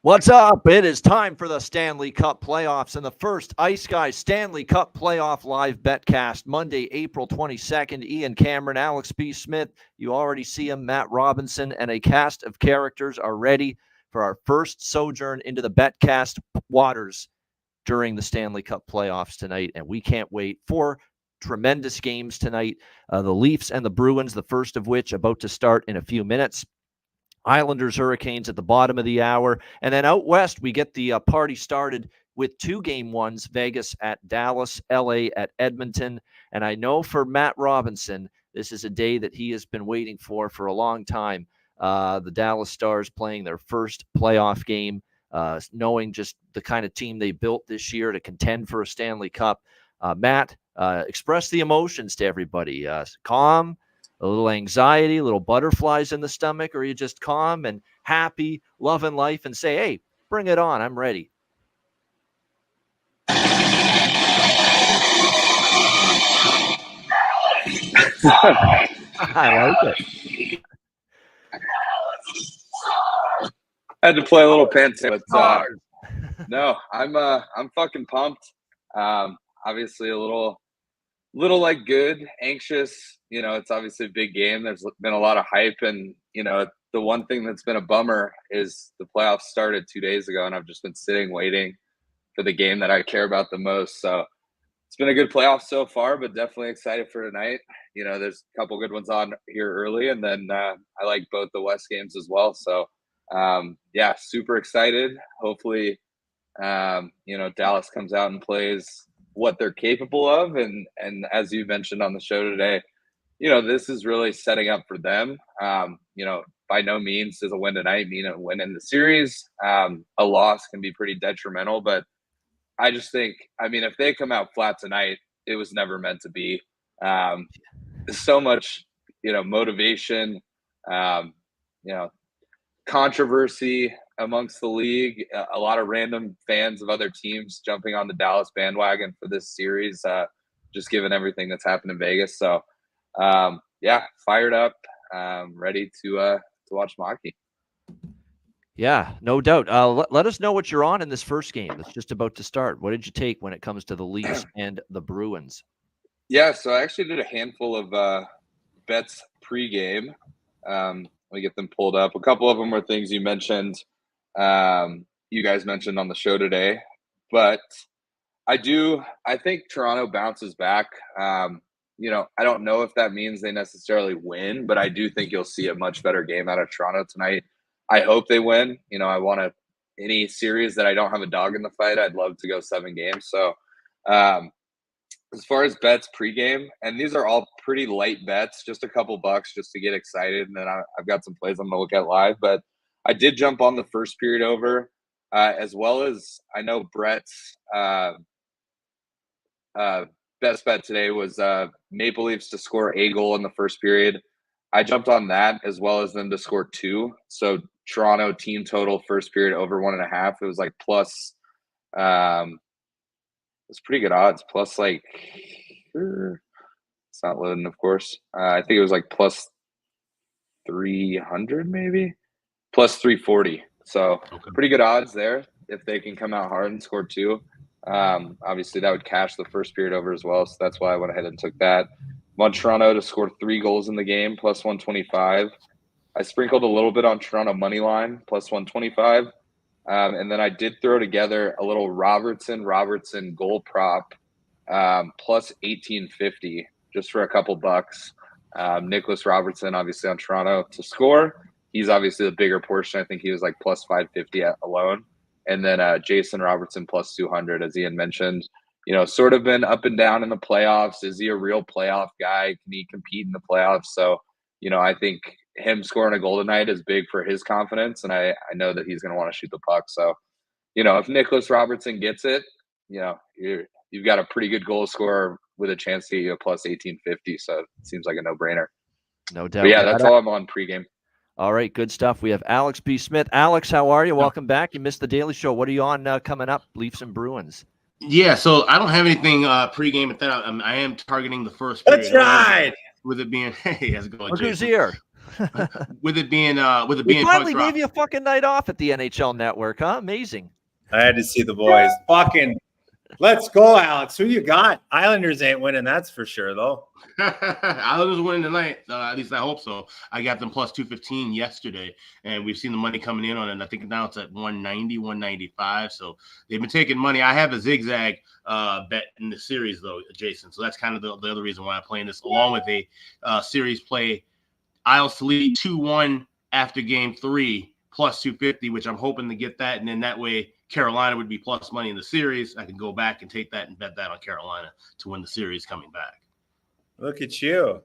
What's up? It is time for the Stanley Cup playoffs and the first Ice Guys Stanley Cup playoff live betcast, Monday, April 22nd. Ian Cameron, Alex B. Smith, you already see him, Matt Robinson, and a cast of characters are ready for our first sojourn into the betcast waters during the Stanley Cup playoffs tonight, and we can't wait. Four tremendous games tonight. The Leafs and the Bruins, the first of which about to start in a few minutes. Islanders, Hurricanes at the bottom of the hour. And then out west, we get the party started with two game ones, Vegas at Dallas, LA at Edmonton. And I know for Matt Robinson, this is a day that he has been waiting for a long time. The Dallas Stars playing their first playoff game, knowing just the kind of team they built this year to contend for a Stanley Cup. Matt, express the emotions to everybody. Calm, a little anxiety, a little butterflies in the stomach, or are you just calm and happy, loving life, and say, hey, bring it on, I'm ready? I like it. I had to play a little Pantera, but no, I'm fucking pumped. Obviously a little like good, anxious. You know, it's obviously a big game. There's been a lot of hype, and you know, the one thing that's been a bummer is the playoffs started 2 days ago, and I've just been sitting waiting for the game that I care about the most. So it's been a good playoff so far, but definitely excited for tonight. You know, there's a couple good ones on here early, and then I like both the West games as well. So yeah, super excited. Hopefully, you know, Dallas comes out and plays what they're capable of, and as you mentioned on the show today, you know, this is really setting up for them. You know, by no means does a win tonight mean a win in the series. A loss can be pretty detrimental, but I just think, I mean, if they come out flat tonight, it was never meant to be. There's so much, you know, motivation, you know, controversy amongst the league, a lot of random fans of other teams jumping on the Dallas bandwagon for this series, just given everything that's happened in Vegas. So, yeah, fired up, ready to watch hockey. Yeah, no doubt. Let us know what you're on in this first game that's just about to start. What did you take when it comes to the Leafs and the Bruins? Yeah, so I actually did a handful of bets pregame. Let me get them pulled up. A couple of them were things you mentioned, you guys mentioned on the show today. But I think Toronto bounces back. You know, I don't know if that means they necessarily win, but I do think you'll see a much better game out of Toronto tonight. I hope they win. You know, I want any series that I don't have a dog in the fight, I'd love to go 7 games. So as far as bets pregame, and these are all pretty light bets, just a couple bucks just to get excited. And then I've got some plays I'm going to look at live. But I did jump on the first period over, as well as I know Brett's best bet today was Maple Leafs to score a goal in the first period. I jumped on that as well as them to score 2. So Toronto team total first period over 1.5. It was like plus it's pretty good odds. Plus like it's not loading, of course. I think it was like plus 300 maybe. Plus 340. So pretty good odds there if they can come out hard and score 2. Obviously that would cash the first period over as well. So that's why I went ahead and took that. On Toronto to score 3 goals in the game, plus 125. I sprinkled a little bit on Toronto money line, plus 125. And then I did throw together a little Robertson goal prop, plus 1850, just for a couple bucks. Nicholas Robertson, obviously on Toronto to score. He's obviously the bigger portion. I think he was like plus 550 alone. And then Jason Robertson plus 200, as Ian mentioned. You know, sort of been up and down in the playoffs. Is he a real playoff guy? Can he compete in the playoffs? So, you know, I think him scoring a goal tonight is big for his confidence, and I know that he's going to want to shoot the puck. So, you know, if Nicholas Robertson gets it, you know, you've got a pretty good goal scorer with a chance to get you a plus 1850. So it seems like a no-brainer. No doubt. But yeah, that's all I'm on pregame. All right, good stuff. We have Alex B. Smith. Alex, how are you? Welcome back. You missed the Daily Show. What are you on coming up, Leafs and Bruins? Yeah, so I don't have anything pregame at that. I am targeting the first period. That's right. With it being, hey, how's it going, Look Jason? who's here. with it being We finally puck gave you a fucking night off at the NHL Network, huh? Amazing. I had to see the boys. Fucking let's go, Alex. Who you got? Islanders ain't winning, that's for sure, though. Islanders winning tonight. At least I hope so. I got them plus 215 yesterday, and we've seen the money coming in on it. And I think now it's at 190, 195. So they've been taking money. I have a zigzag bet in the series, though, Jason. So that's kind of the other reason why I'm playing this, along with a series play. Isles to lead 2-1 after game 3, plus 250, which I'm hoping to get that. And then that way, Carolina would be plus money in the series. I can go back and take that and bet that on Carolina to win the series coming back. Look at you.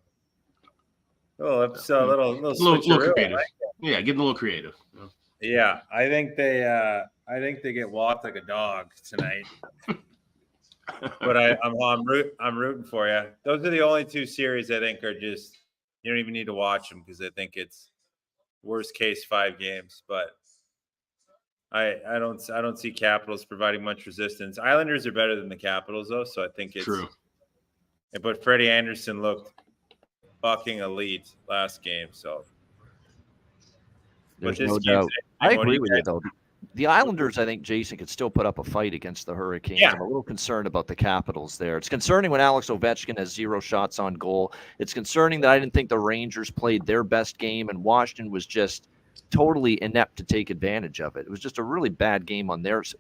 Oh, that's a little creative. Yeah, getting a little creative. Yeah, I think they get walked like a dog tonight. But I'm rooting for you. Those are the only two series I think are just you don't even need to watch them because I think it's worst case 5 games. But I don't see Capitals providing much resistance. Islanders are better than the Capitals though, so I think it's true. But Freddie Anderson looked fucking elite last game. So there's no doubt. I agree with you, though. The Islanders, I think, Jason, could still put up a fight against the Hurricanes. Yeah. I'm a little concerned about the Capitals there. It's concerning when Alex Ovechkin has 0 shots on goal. It's concerning that I didn't think the Rangers played their best game, and Washington was just totally inept to take advantage of it. It was just a really bad game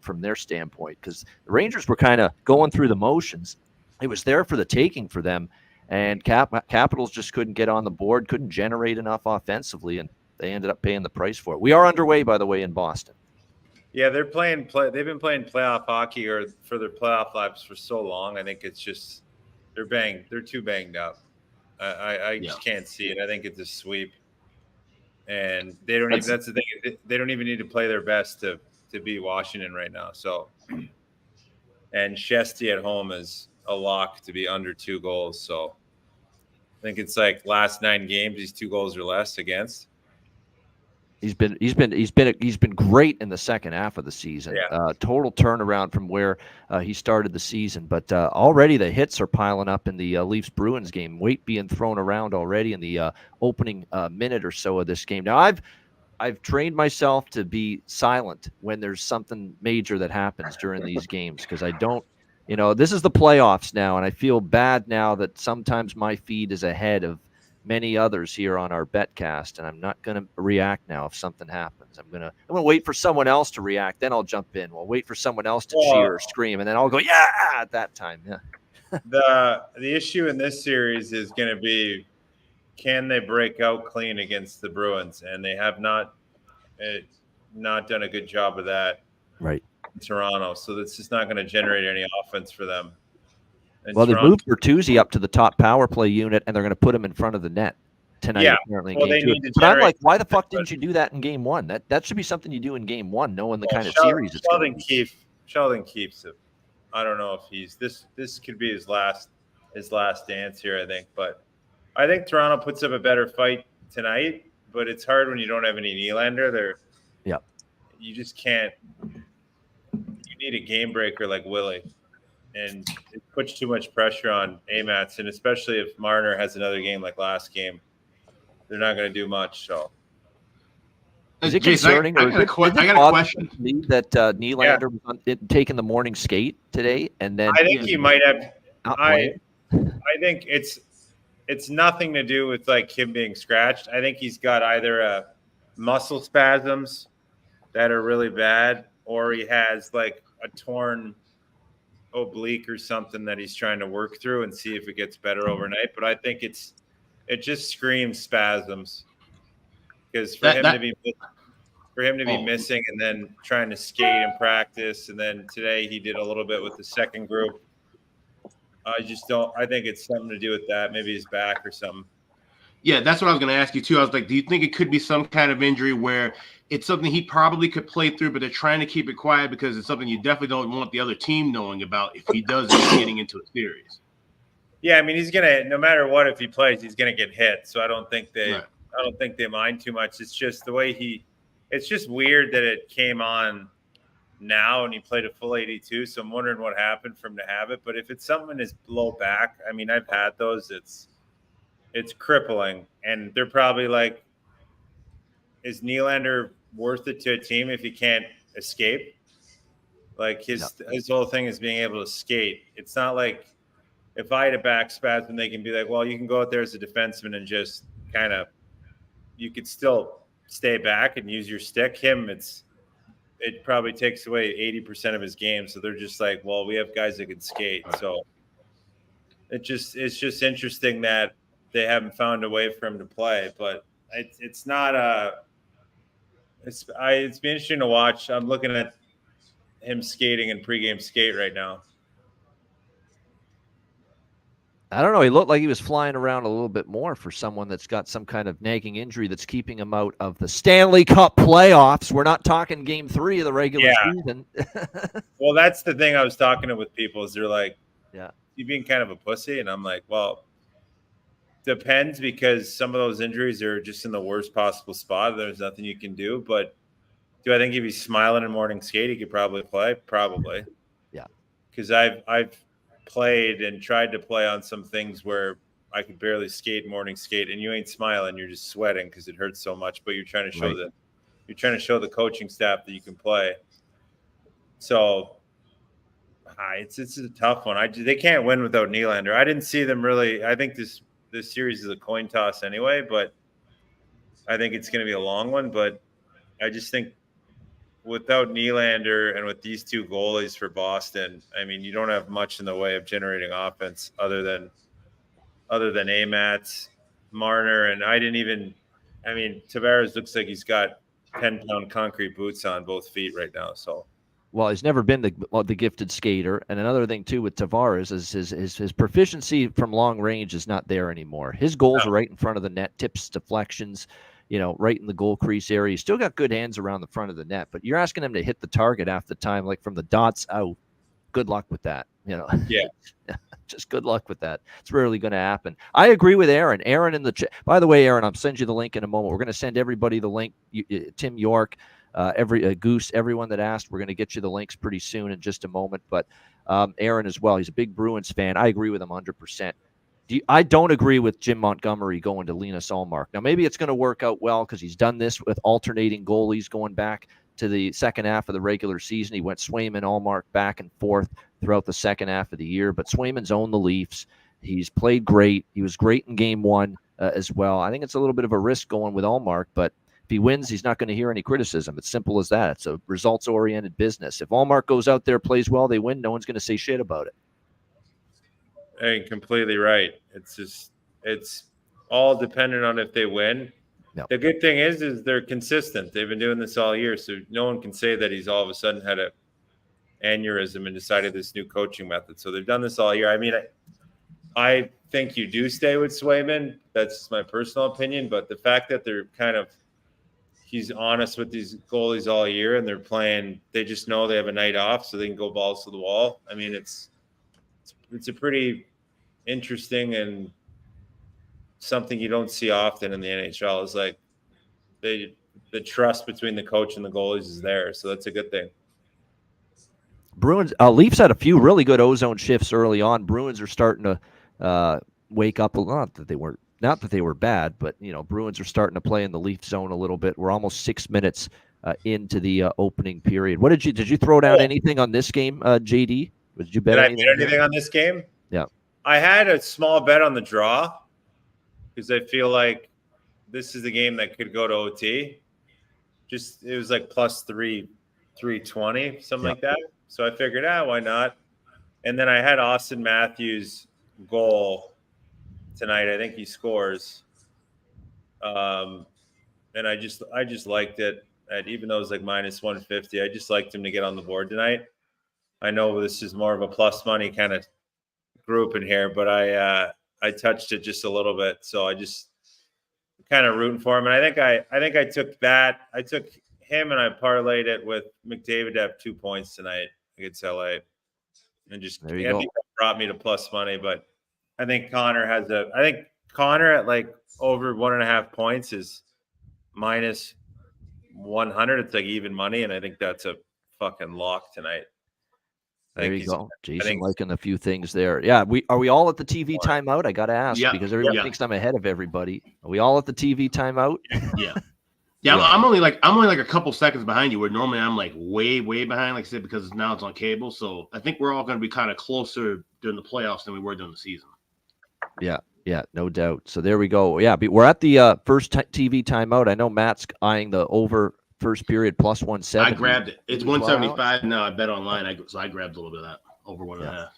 from their standpoint because the Rangers were kind of going through the motions. It was there for the taking for them, and Capitals just couldn't get on the board, couldn't generate enough offensively, and they ended up paying the price for it. We are underway, by the way, in Boston. Yeah, they've been playing playoff hockey or for their playoff lives for so long. I think it's just they're too banged up. I just can't see it. I think it's a sweep, and they don't. That's the thing. They don't even need to play their best to beat Washington right now. So, and Shesty at home is a lock to be under 2 goals. So, I think it's like last 9 games, he's 2 goals or less against. He's been great in the second half of the season. Yeah. Total turnaround from where he started the season. But already the hits are piling up in the Leafs Bruins game. Weight being thrown around already in the opening minute or so of this game. Now I've trained myself to be silent when there's something major that happens during these games because I don't. This is the playoffs now, and I feel bad now that sometimes my feed is ahead of many others here on our Betcast, and I'm not going to react now if something happens. I'm gonna wait for someone else to react, then I'll jump in. We'll wait for someone else to cheer or scream, and then I'll go, yeah, at that time. Yeah. The issue in this series is going to be, can they break out clean against the Bruins? And they have not done a good job of that. Right. In Toronto, so that's just not going to generate any offense for them. And well, they moved Bertuzzi up to the top power play unit, and they're going to put him in front of the net tonight. Yeah, apparently well, in game 2. But I'm like, why the fuck didn't you do that in game 1? That should be something you do in game 1, knowing the kind of series it's going to be. Sheldon keeps it. I don't know if he's this could be his last dance here, I think. But I think Toronto puts up a better fight tonight, but it's hard when you don't have any Nylander. You just can't. You need a game breaker like Willie, and it puts too much pressure on Amats, and especially if Marner has another game like last game, they're not going to do much. So, is it concerning? I got a question. That Nylander was taking the morning skate today, and then I think he might have. I think it's nothing to do with like him being scratched. I think he's got either muscle spasms that are really bad, or he has like a torn oblique or something that he's trying to work through and see if it gets better overnight. But I think it just screams spasms because for him to be missing and then trying to skate and practice, and then today he did a little bit with the second group. I think it's something to do with that. Maybe his back or something. Yeah, that's what I was going to ask you too. I was like, do you think it could be some kind of injury where it's something he probably could play through, but they're trying to keep it quiet because it's something you definitely don't want the other team knowing about if he does end up getting into a series? Yeah, I mean, he's gonna, no matter what, if he plays, he's gonna get hit. So I don't think they mind too much. It's just the way it's just weird that it came on now and he played a full 82. So I'm wondering what happened for him to have it. But if it's something in his low back, I mean, I've had those. It's crippling, and they're probably like, is Nylander worth it to a team if he can't escape? Like his whole thing is being able to skate. It's not like if I had a back spasm, they can be like, well, you can go out there as a defenseman and just kind of, you could still stay back and use your stick. It probably takes away 80% of his game. So they're just like, well, we have guys that can skate. So it's just interesting that they haven't found a way for him to play, but it's not it's been interesting to watch. I'm looking at him skating in pregame skate right now. I don't know. He looked like he was flying around a little bit more for someone that's got some kind of nagging injury that's keeping him out of the Stanley Cup playoffs. We're not talking game 3 of the regular season. Well, that's the thing I was talking to with people is they're like, yeah, you being kind of a pussy. And I'm like, well, depends, because some of those injuries are just in the worst possible spot. There's nothing you can do. But do I think if he's smiling in morning skate, he could probably play? Probably. Yeah. Because I've played and tried to play on some things where I could barely skate morning skate, and you ain't smiling, you're just sweating because it hurts so much, but you're trying to show the coaching staff that you can play. So it's a tough one. They can't win without Nylander. I didn't see them really. I think this series is a coin toss anyway, but I think it's going to be a long one. But I just think without Nylander and with these two goalies for Boston, I mean, you don't have much in the way of generating offense other than Amats, Marner, and Tavares looks like he's got 10-pound concrete boots on both feet right now. So, well, he's never been the gifted skater. And another thing too with Tavares is his proficiency from long range is not there anymore. His goals are right in front of the net, tips, deflections, right in the goal crease area. He's still got good hands around the front of the net, but you're asking him to hit the target half the time, like from the dots out. Good luck with that. Yeah. Just good luck with that. It's rarely going to happen. I agree with Aaron. Aaron in the chat. By the way, Aaron, I'll send you the link in a moment. We're going to send everybody the link. Tim York, Goose, everyone that asked, we're going to get you the links pretty soon in just a moment. But Aaron as well. He's a big Bruins fan. I agree with him 100%. I don't agree with Jim Montgomery going to Linus Ullmark. Now, maybe it's going to work out well because he's done this with alternating goalies going back to the second half of the regular season. He went Swayman, Ullmark back and forth throughout the second half of the year. But Swayman's owned the Leafs. He's played great. He was great in game 1 as well. I think it's a little bit of a risk going with Ullmark, but if he wins, he's not going to hear any criticism. It's simple as that. It's a results-oriented business. If Ullmark goes out there, plays well, they win, no one's going to say shit about it. Hey, completely right. It's all dependent on if they win. Yep. The good thing is they're consistent. They've been doing this all year, so no one can say that he's all of a sudden had a aneurysm and decided this new coaching method. So they've done this all year. I mean, I think you do stay with Swayman. That's my personal opinion. But the fact that he's honest with these goalies all year and they're playing, they just know they have a night off so they can go balls to the wall. I mean, it's a pretty interesting and something you don't see often in the NHL is like the trust between the coach and the goalies is there. So that's a good thing. Bruins, Leafs had a few really good ozone shifts early on. Bruins are starting to wake up. Not that they were bad, but Bruins are starting to play in the Leaf zone a little bit. We're almost 6 minutes into the opening period. What did you throw down anything on this game, JD? Did you bet anything on this game? Yeah, I had a small bet on the draw because I feel like this is the game that could go to OT. It was like plus 320, something like that. So I figured, why not? And then I had Austin Matthews goal tonight. I think he scores. And I just liked it. Even though it was like minus 150, I just liked him to get on the board tonight. I know this is more of a plus money kind of group in here, but I touched it just a little bit. So I just kind of rooting for him. And I think I took that. I took him and I parlayed it with McDavid to have 2 points tonight against LA. And just brought me to plus money. But I think Connor at like over 1.5 points is minus 100. It's like even money. And I think that's a fucking lock tonight. There you go. Jason liking a few things there. Yeah. Are we all at the TV timeout? I got to ask because everybody thinks I'm ahead of everybody. Are we all at the TV timeout? Yeah. Yeah, I'm only like a couple seconds behind you, where normally I'm like way behind, like I said, because now it's on cable. So I think we're all going to be kind of closer during the playoffs than we were during the season. Yeah, no doubt. So there we go. Yeah, we're at the first TV timeout. I know Matt's eyeing the over first period plus 170. I grabbed it. It's 175 now. I bet online. So I grabbed a little bit of that over 1.5.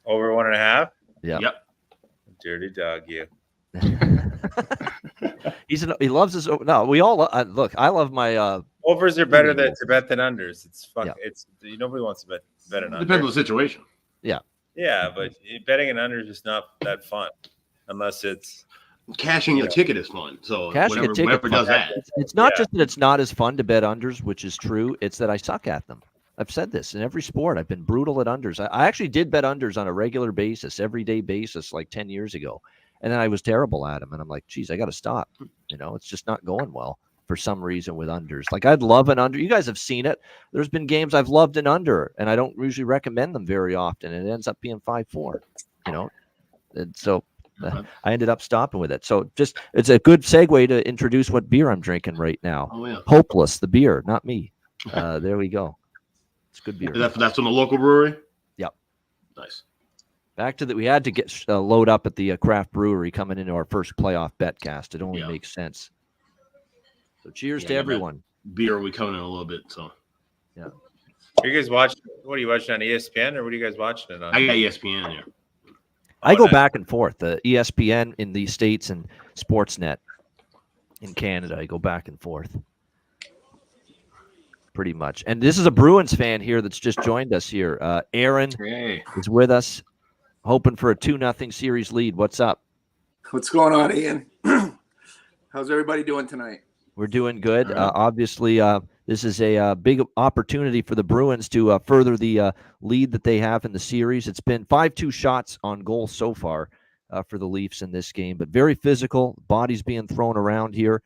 Over 1.5. Yeah. Yep. Dirty dog, you. He loves his. No, we all look. I love my overs are better to bet than unders. It's fun. Yeah. It's nobody wants to bet an under. Depends on the situation. Yeah, but betting an under is just not that fun unless it's cashing your ticket is fun. So cashing whatever does that. It's not just that it's not as fun to bet unders, which is true. It's that I suck at them. I've said this in every sport. I've been brutal at unders. I actually did bet unders on a regular basis, everyday basis, like 10 years ago. And then I was terrible at them. And I'm like, geez, I got to stop. It's just not going well for some reason with unders. Like I'd love an under. You guys have seen it. There's been games I've loved an under, and I don't usually recommend them very often. And it ends up being 5-4, And so I ended up stopping with it. So it's a good segue to introduce what beer I'm drinking right now. Oh, yeah. Hopeless, the beer, not me. There we go. It's good beer. That's from the local brewery? Yep. Nice. Back to we had to get load up at the craft brewery coming into our first playoff Betcast. It only makes sense. So cheers to everyone. Beer will be coming in a little bit. So yeah. Are you guys watching? What are you watching on ESPN or what are you guys watching it on? I got ESPN in there. I go back and forth. The ESPN in the States and Sportsnet in Canada. I go back and forth. Pretty much. And this is a Bruins fan here that's just joined us here. Aaron is with us, hoping for a 2-0 series lead. What's up? What's going on, Ian? How's everybody doing tonight? We're doing good. Obviously, this is a big opportunity for the Bruins to further the lead that they have in the series. It's been 5-2 shots on goal so far for the Leafs in this game, but very physical. Bodies being thrown around here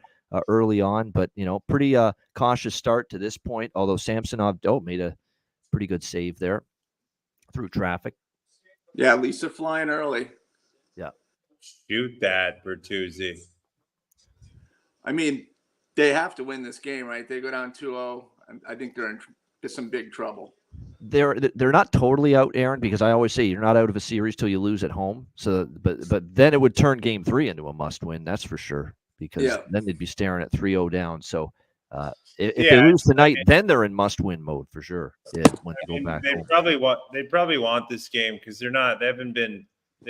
early on, but pretty cautious start to this point. Although Samsonov made a pretty good save there through traffic. Yeah, Lisa flying early. Yeah, shoot that, Bertuzzi. I mean, they have to win this game, right? They go down 2-0. I think they're in some big trouble. They're not totally out, Aaron, because I always say you're not out of a series till you lose at home. So, but then it would turn Game 3 into a must-win. That's for sure. Because then they'd be staring at 3-0 down. So if they lose tonight, then they're in must-win mode for sure. When they go back they home. probably want this game because they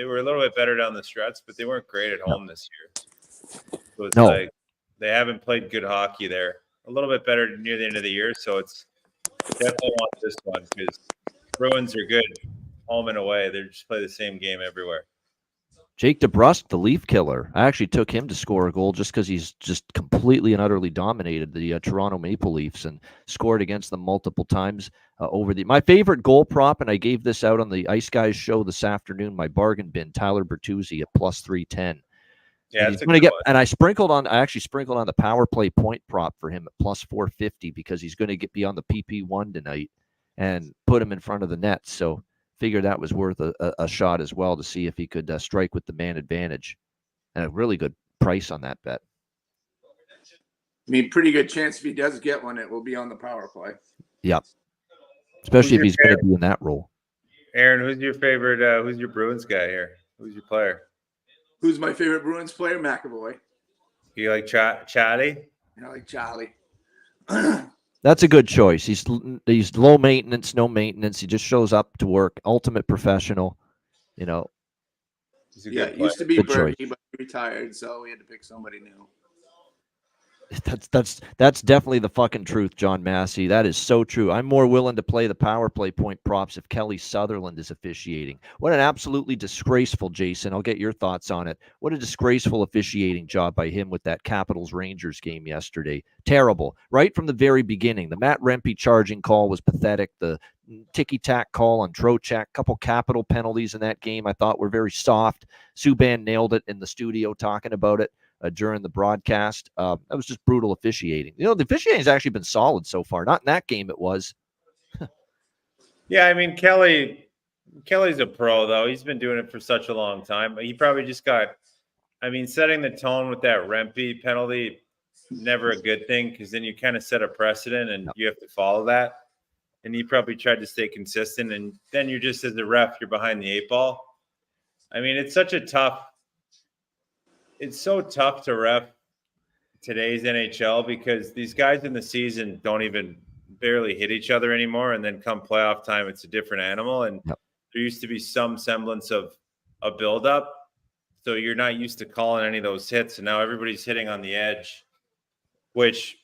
were a little bit better down the stretch, but they weren't great at home this year. So it's like they haven't played good hockey there. A little bit better near the end of the year, so it's definitely want this one because Bruins are good home and away. They just play the same game everywhere. Jake DeBrusk, the Leaf killer. I actually took him to score a goal just because he's just completely and utterly dominated the Toronto Maple Leafs and scored against them multiple times my favorite goal prop, and I gave this out on the Ice Guys show this afternoon, my bargain bin, Tyler Bertuzzi at plus 310. Yeah, it's going to get, and I actually sprinkled on the power play point prop for him at plus 450 because he's going to be on the PP1 tonight and put him in front of the net. So figure that was worth a shot as well to see if he could strike with the man advantage. And a really good price on that bet. I mean, pretty good chance if he does get one, it will be on the power play. Yep. Especially if he's going to be in that role. Aaron, who's your favorite? Who's your Bruins guy here? Who's your player? Who's my favorite Bruins player? McAvoy. You like Chatty? I like Charlie. That's a good choice. He's low maintenance, no maintenance. He just shows up to work. Ultimate professional. Yeah, it used to be Berkey, but he retired, so we had to pick somebody new. That's definitely the fucking truth, John Massey. That is so true. I'm more willing to play the power play point props if Kelly Sutherland is officiating. What an absolutely disgraceful, Jason. I'll get your thoughts on it. What a disgraceful officiating job by him with that Capitals Rangers game yesterday. Terrible. Right from the very beginning. The Matt Rempe charging call was pathetic. The ticky-tack call on Trocheck, couple capital penalties in that game I thought were very soft. Subban nailed it in the studio talking about it. During the broadcast. That was just brutal officiating. The officiating has actually been solid so far. Not in that game, it was. Yeah, I mean, Kelly's a pro, though. He's been doing it for such a long time. He probably just setting the tone with that Rempe penalty. never a good thing because then you kind of set a precedent and you have to follow that. And he probably tried to stay consistent, and then you're just as a ref, you're behind the 8 ball. I mean, it's so tough to ref today's NHL because these guys in the season don't even barely hit each other anymore. And then come playoff time, it's a different animal. And there used to be some semblance of a buildup. So you're not used to calling any of those hits. And now everybody's hitting on the edge, which,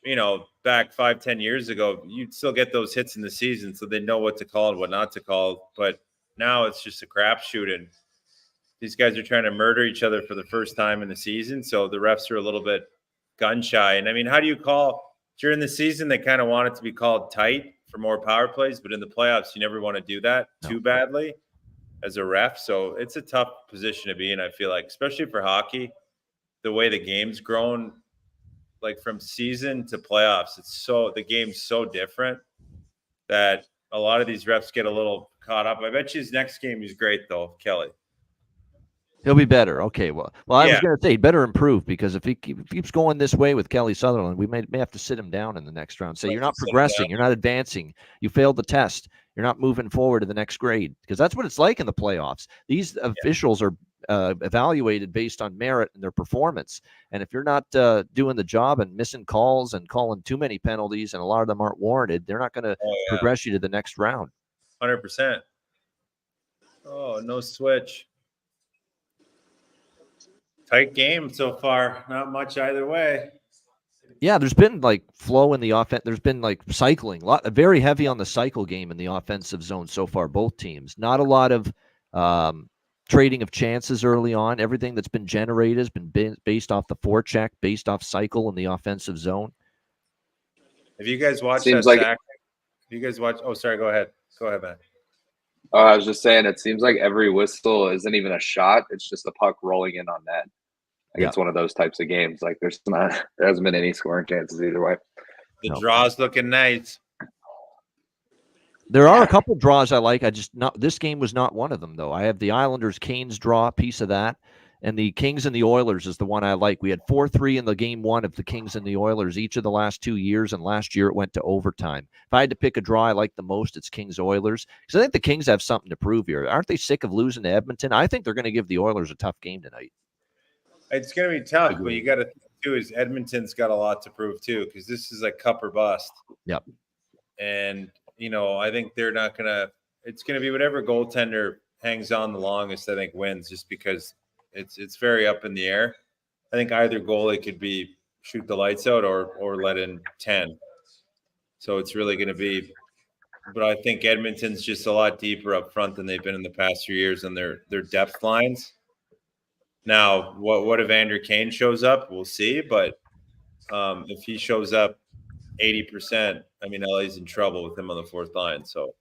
back 5-10 years ago, you'd still get those hits in the season. So they know what to call and what not to call. But now it's just a crapshoot. And these guys are trying to murder each other for the first time in the season. So the refs are a little bit gun shy. And I mean, how do you call during the season? They kind of want it to be called tight for more power plays, but in the playoffs, you never want to do that too badly as a ref. So it's a tough position to be in, I feel like, especially for hockey, the way the game's grown, like from season to playoffs, the game's so different that a lot of these refs get a little caught up. I bet you his next game is great though, Kelly. He'll be better. Okay. Well, I was going to say he'd better improve because if he keeps going this way with Kelly Sutherland, we may have to sit him down in the next round. Say, you're not progressing. You're not advancing. You failed the test. You're not moving forward to the next grade because that's what it's like in the playoffs. These officials are evaluated based on merit and their performance. And if you're not doing the job and missing calls and calling too many penalties, and a lot of them aren't warranted, they're not going to progress you to the next round. 100%. Oh, no switch. Tight game so far. Not much either way. Yeah, there's been like flow in the offense. There's been like cycling, very heavy on the cycle game in the offensive zone so far, both teams. Not a lot of trading of chances early on. Everything that's been generated has been based off the forecheck, based off cycle in the offensive zone. Have you guys watched Seems that? like Have you guys watch? Oh, sorry. Go ahead. Go ahead, man. I was just saying, it seems like every whistle isn't even a shot. It's just a puck rolling in on net. Like it's one of those types of games. Like there hasn't been any scoring chances either way. The draw's looking nice. There are a couple draws I like. This game was not one of them though. I have the Islanders Canes draw, piece of that, and the Kings and the Oilers is the one I like. We had 4-3 in the game one of the Kings and the Oilers each of the last 2 years, and last year it went to overtime. If I had to pick a draw I like the most, it's Kings Oilers because I think the Kings have something to prove here. Aren't they sick of losing to Edmonton? I think they're going to give the Oilers a tough game tonight. It's going to be tough, but you got to think too is Edmonton's got a lot to prove too because this is like cup or bust. Yep. And I think they're not going to. It's going to be whatever goaltender hangs on the longest. I think wins, just because it's very up in the air. I think either goalie could be shoot the lights out or let in 10. So it's really going to be. But I think Edmonton's just a lot deeper up front than they've been in the past few years on their depth lines. Now, what if Andrew Kane shows up? We'll see. But if he shows up 80%, I mean, LA's in trouble with him on the fourth line. So,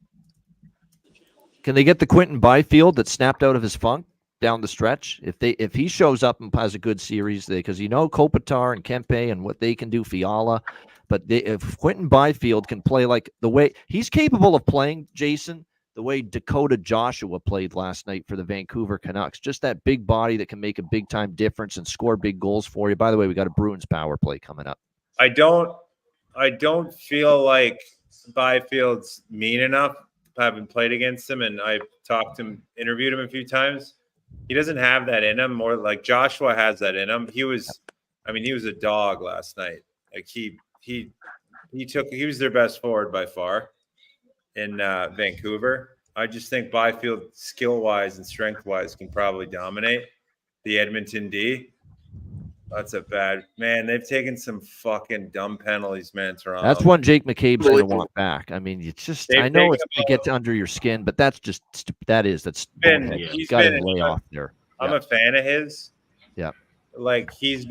can they get the Quentin Byfield that snapped out of his funk down the stretch? If he shows up and has a good series, because Kopitar and Kempe and what they can do, Fiala, but if Quentin Byfield can play like the way he's capable of playing, Jason, the way Dakota Joshua played last night for the Vancouver Canucks, just that big body that can make a big time difference and score big goals for you. By the way, we got a Bruins power play coming up. I don't feel like Byfield's mean enough, having played against him, and I've interviewed him a few times. He doesn't have that in him. More like Joshua has that in him. He was a dog last night. Like he was their best forward by far in Vancouver. I just think Byfield, skill-wise and strength-wise, can probably dominate the Edmonton D. That's a bad man. They've taken some fucking dumb penalties, man. Toronto. That's one Jake McCabe's going to want back. I mean, it's just I know it gets under your skin, but that's just he's got to lay off there. I'm a fan of his. Yeah, like he's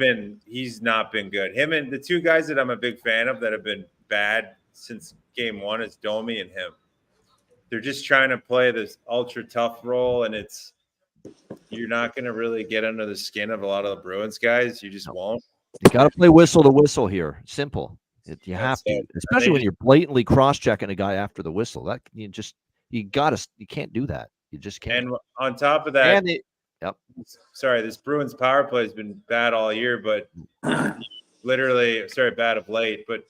not been good. Him and the two guys that I'm a big fan of that have been bad since game one is Domi and him. They're just trying to play this ultra tough role, and you're not going to really get under the skin of a lot of the Bruins guys. You just won't. You got to play whistle to whistle here. Simple. You have to, especially when you're blatantly cross-checking a guy after the whistle. That you can't do that. You just can't. And on top of that, sorry, this Bruins power play has been bad all year, but bad of late, but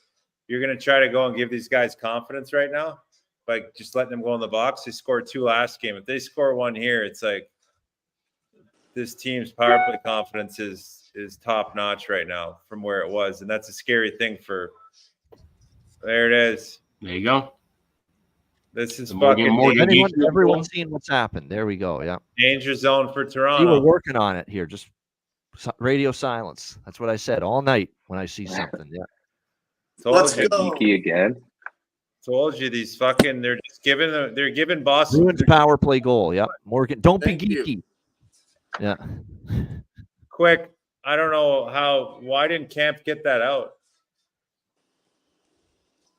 you're going to try to go and give these guys confidence right now by just letting them go in the box. They scored 2 last game. If they score 1 here, it's like this team's power play confidence is top notch right now from where it was, and that's a scary thing for. There it is. There you go. This is Morgan Everyone's seen what's happened. There we go. Yeah. Danger zone for Toronto. You were working on it here. Just radio silence. That's what I said all night when I see something. Yeah. Let's go. Geeky again. Told you they're just giving Boston Bruins power play goal. Yep. Morgan, don't Thank be geeky. you. Yeah. quick. I don't know why didn't Camp get that out?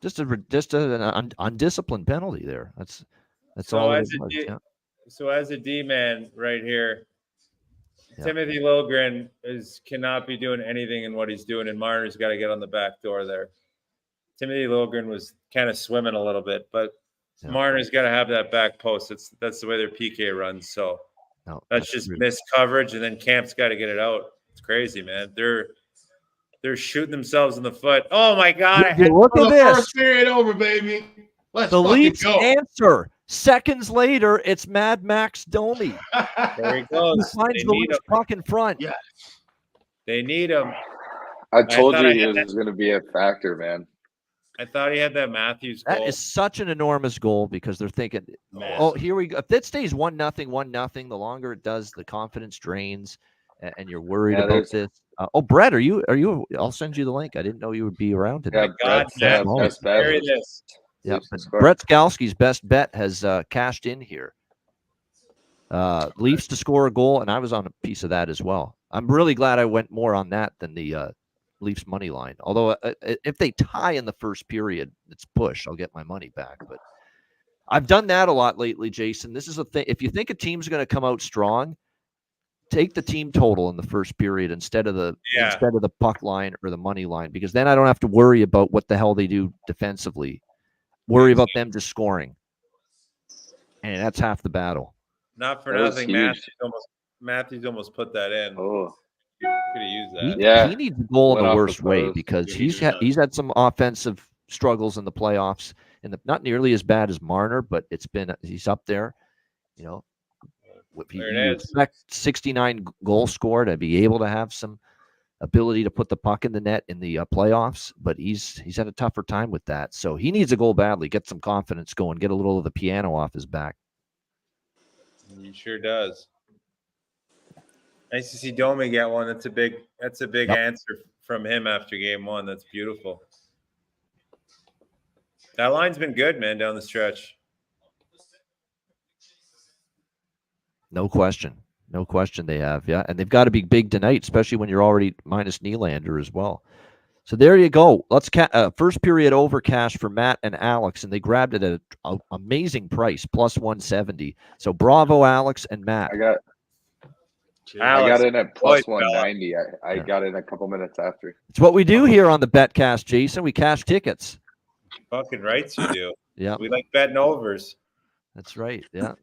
Just an undisciplined penalty there. That's So all it as was. Yeah. So as a D man right here, Yeah. Timothy Liljegren cannot be doing anything in what he's doing, and Marner's got to get on the back door there. Timothy Liljegren was kind of swimming a little bit, but Yeah. Marner's got to have that back post. That's the way their PK runs. So No, that's just really- missed coverage, and then Camp's got to get it out. It's crazy, man. They're shooting themselves in the foot. Oh my God! Look at this. First period over, baby. Let's The fucking Leafs go. answer. Seconds later, it's Mad Max Domi. There he He goes. finds They the need Leafs him. puck in front. Yeah. They need him. I told thought you I he had was going to be a factor, man. I thought he had that Matthews goal. That is such an enormous goal because they're thinking, Man. oh, here we go. If it stays 1-0, the longer it does, the confidence drains, and you're worried Yeah, about there's- this. Brett, are you? I'll send you the link. I didn't know you would be around Yeah, today. God, Brett's Matt, best bet carry was this. Yeah, Leafs to but score. Brett Skalski's best bet has cashed in here. Leafs to score a goal, and I was on a piece of that as well. I'm really glad I went more on that than the Leafs money line. Although if they tie in the first period, it's push. I'll get my money back. But I've done that a lot lately, Jason. This is a thing. If you think a team's going to come out strong, take the team total in the first period instead of the puck line or the money line, because then I don't have to worry about what the hell they do defensively. Worry about them just scoring, and that's half the battle. Not for That was nothing, huge. Matthews almost put that in. Oh, Could have used that. Yeah. He needs a goal in Went the off the worst way post. because Yeah, he he's does. had some offensive struggles in the playoffs, and not nearly as bad as Marner, but he's up there. You know, if you There it is. expect 69 goals scored to be able to have some ability to put the puck in the net in the playoffs, but he's had a tougher time with that. So he needs a goal badly, get some confidence going, get a little of the piano off his back. He sure does. Nice to see Domi get one. That's a big Yep. answer from him after game one. That's beautiful. That line's been good, man, down the stretch. No question. No question they have. Yeah. And they've got to be big tonight, especially when you're already minus Nylander as well. So there you go. Let's first period over cash for Matt and Alex, and they grabbed it at an amazing price, plus 170. So bravo, Alex and Matt. I got Alex, in at plus boy, fella. 190. I got in a couple minutes after. It's what we do here on the Betcast, Jason. We cash tickets. Fucking rights you do. Yeah, We like betting overs. that's right. Yeah,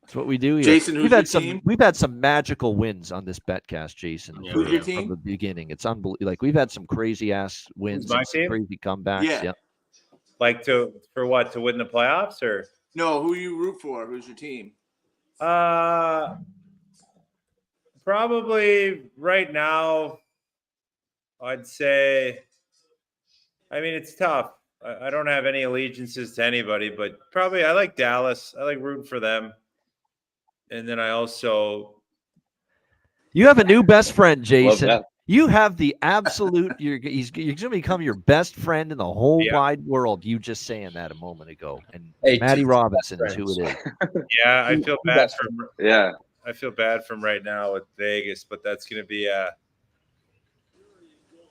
that's what we do here. Jason, who's we've your had team? We've had some magical wins on this Betcast, Jason. Yeah, Who's your from team? the beginning? It's unbelievable. Like we've had some crazy ass wins, my and some team? crazy comebacks. Yeah. Yeah. Like for what? To win the playoffs or? No, who you root for? Who's your team? Probably right now, I'd say. I mean, it's tough. I don't have any allegiances to anybody, but probably I like Dallas. I like rooting for them. And then I also You have a new best friend, Love Jason. that. You have the absolute. You're going to become your best friend in the whole Yeah. wide world. You just saying that a moment ago, and Hey, Matty two Robinson is best who it is. yeah, I feel bad best for Yeah. I feel bad from right now with Vegas, but that's going to be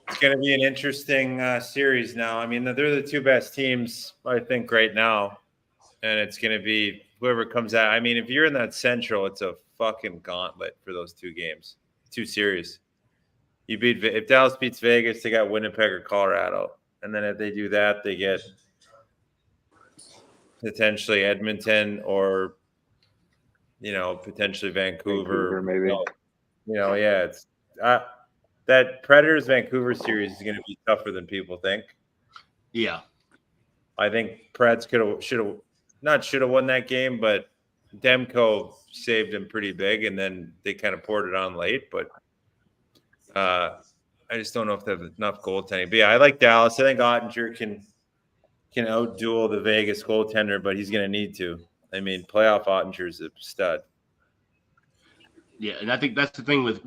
it's going to be an interesting series now. I mean, they're the two best teams, I think, right now, and it's going to be whoever comes out. I mean, if you're in that Central, it's a fucking gauntlet for those two series. If Dallas beats Vegas, they got Winnipeg or Colorado, and then if they do that, they get potentially Edmonton or potentially Vancouver Vancouver, maybe. Yeah, it's that Predators Vancouver series is going to be tougher than people think. Yeah. I think Preds should have won that game, but Demko saved him pretty big, and then they kind of poured it on late. But I just don't know if they have enough goaltending. But yeah, I like Dallas. I think Ottinger can outduel the Vegas goaltender, but he's going to need to. I mean, playoff Ottinger's a stud. Yeah, and I think that's the thing with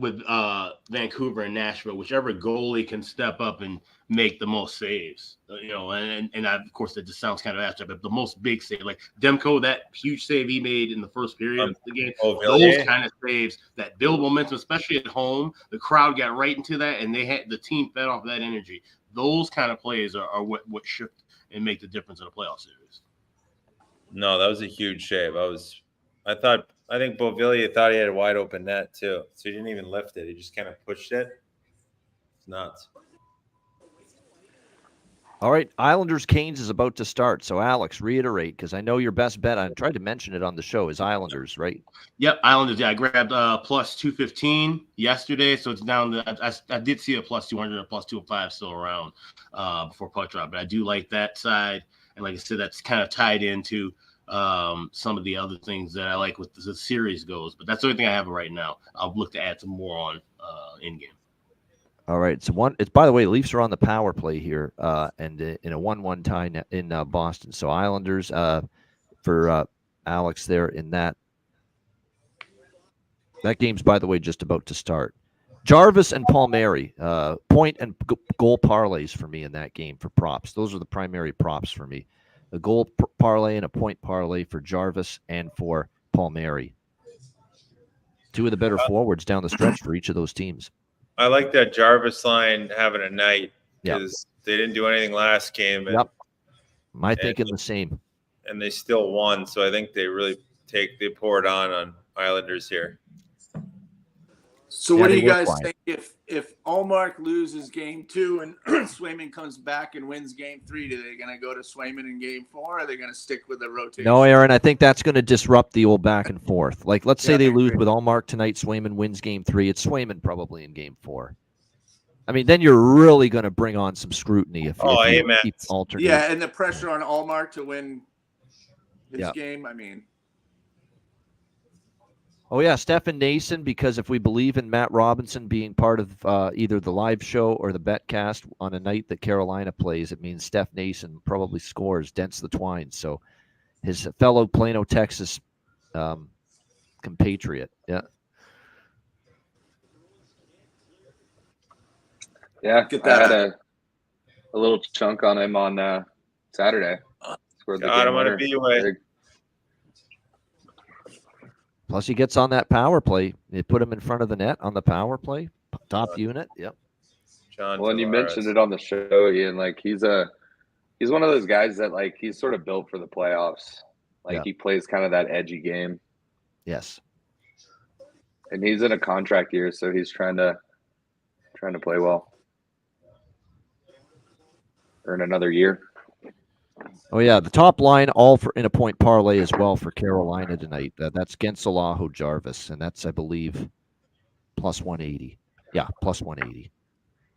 Vancouver and Nashville. Whichever goalie can step up and make the most saves, and of course that just sounds kind of abstract, but the most big save, like Demko, that huge save he made in the first period of the game, those kind of saves that build momentum, especially at home. The crowd got right into that, and the team fed off that energy. Those kind of plays are what shift and make the difference in a playoff series. No, that was a huge save. I think Beauvillier thought he had a wide open net too, so he didn't even lift it. He just kind of pushed it. It's nuts. All right, Islanders Canes is about to start. So Alex, reiterate, because I know your best bet. I tried to mention it on the show. Is Islanders, right? Yep, Islanders. Yeah, I grabbed plus 215 yesterday, so it's down to. I did see a plus 200 and plus 205 still around before puck drop, but I do like that side, and like I said, that's kind of tied into some of the other things that I like with the series goes, but that's the only thing I have right now. I'll look to add some more on in game. All right. So it's by the way, Leafs are on the power play here, and in a 1-1 tie in Boston. So Islanders for Alex there in that. That game's, by the way, just about to start. Jarvis and Palmieri, point and goal parlays for me in that game for props. Those are the primary props for me. A goal parlay and a point parlay for Jarvis and for Palmieri. Two of the better forwards down the stretch for each of those teams. I like that Jarvis line having a night because they didn't do anything last game. And, I thinking the same. And they still won, so I think they really pour it on Islanders here. So what do you guys think if Allmark loses game 2 and Swayman comes back and wins game 3? Do they going to go to Swayman in game 4? Or are they going to stick with the rotation? No, Aaron, I think that's going to disrupt the old back and forth. Like, let's say they lose with Allmark tonight, Swayman wins game 3. It's Swayman probably in game 4. I mean, then you're really going to bring on some scrutiny if you keep alternating. Yeah, and the pressure on Allmark to win his game, I mean. Oh, yeah, Stefan Nason, because if we believe in Matt Robinson being part of either the live show or the Betcast on a night that Carolina plays, it means Steph Nason probably scores, dents the twine. So his fellow Plano, Texas compatriot. Yeah. Yeah, I had a little chunk on him on Saturday. God, I'm going to be away. Plus, he gets on that power play. They put him in front of the net on the power play, top unit. Yep. Well, and you mentioned it on the show, Ian. Like he's one of those guys that like he's sort of built for the playoffs. Like he plays kind of that edgy game. Yes. And he's in a contract year, so he's trying to play well. Earn another year. Oh, yeah, the top line all in a point parlay as well for Carolina tonight. That's Gensel, Aho, Jarvis, and that's, I believe, plus 180. Yeah, plus 180.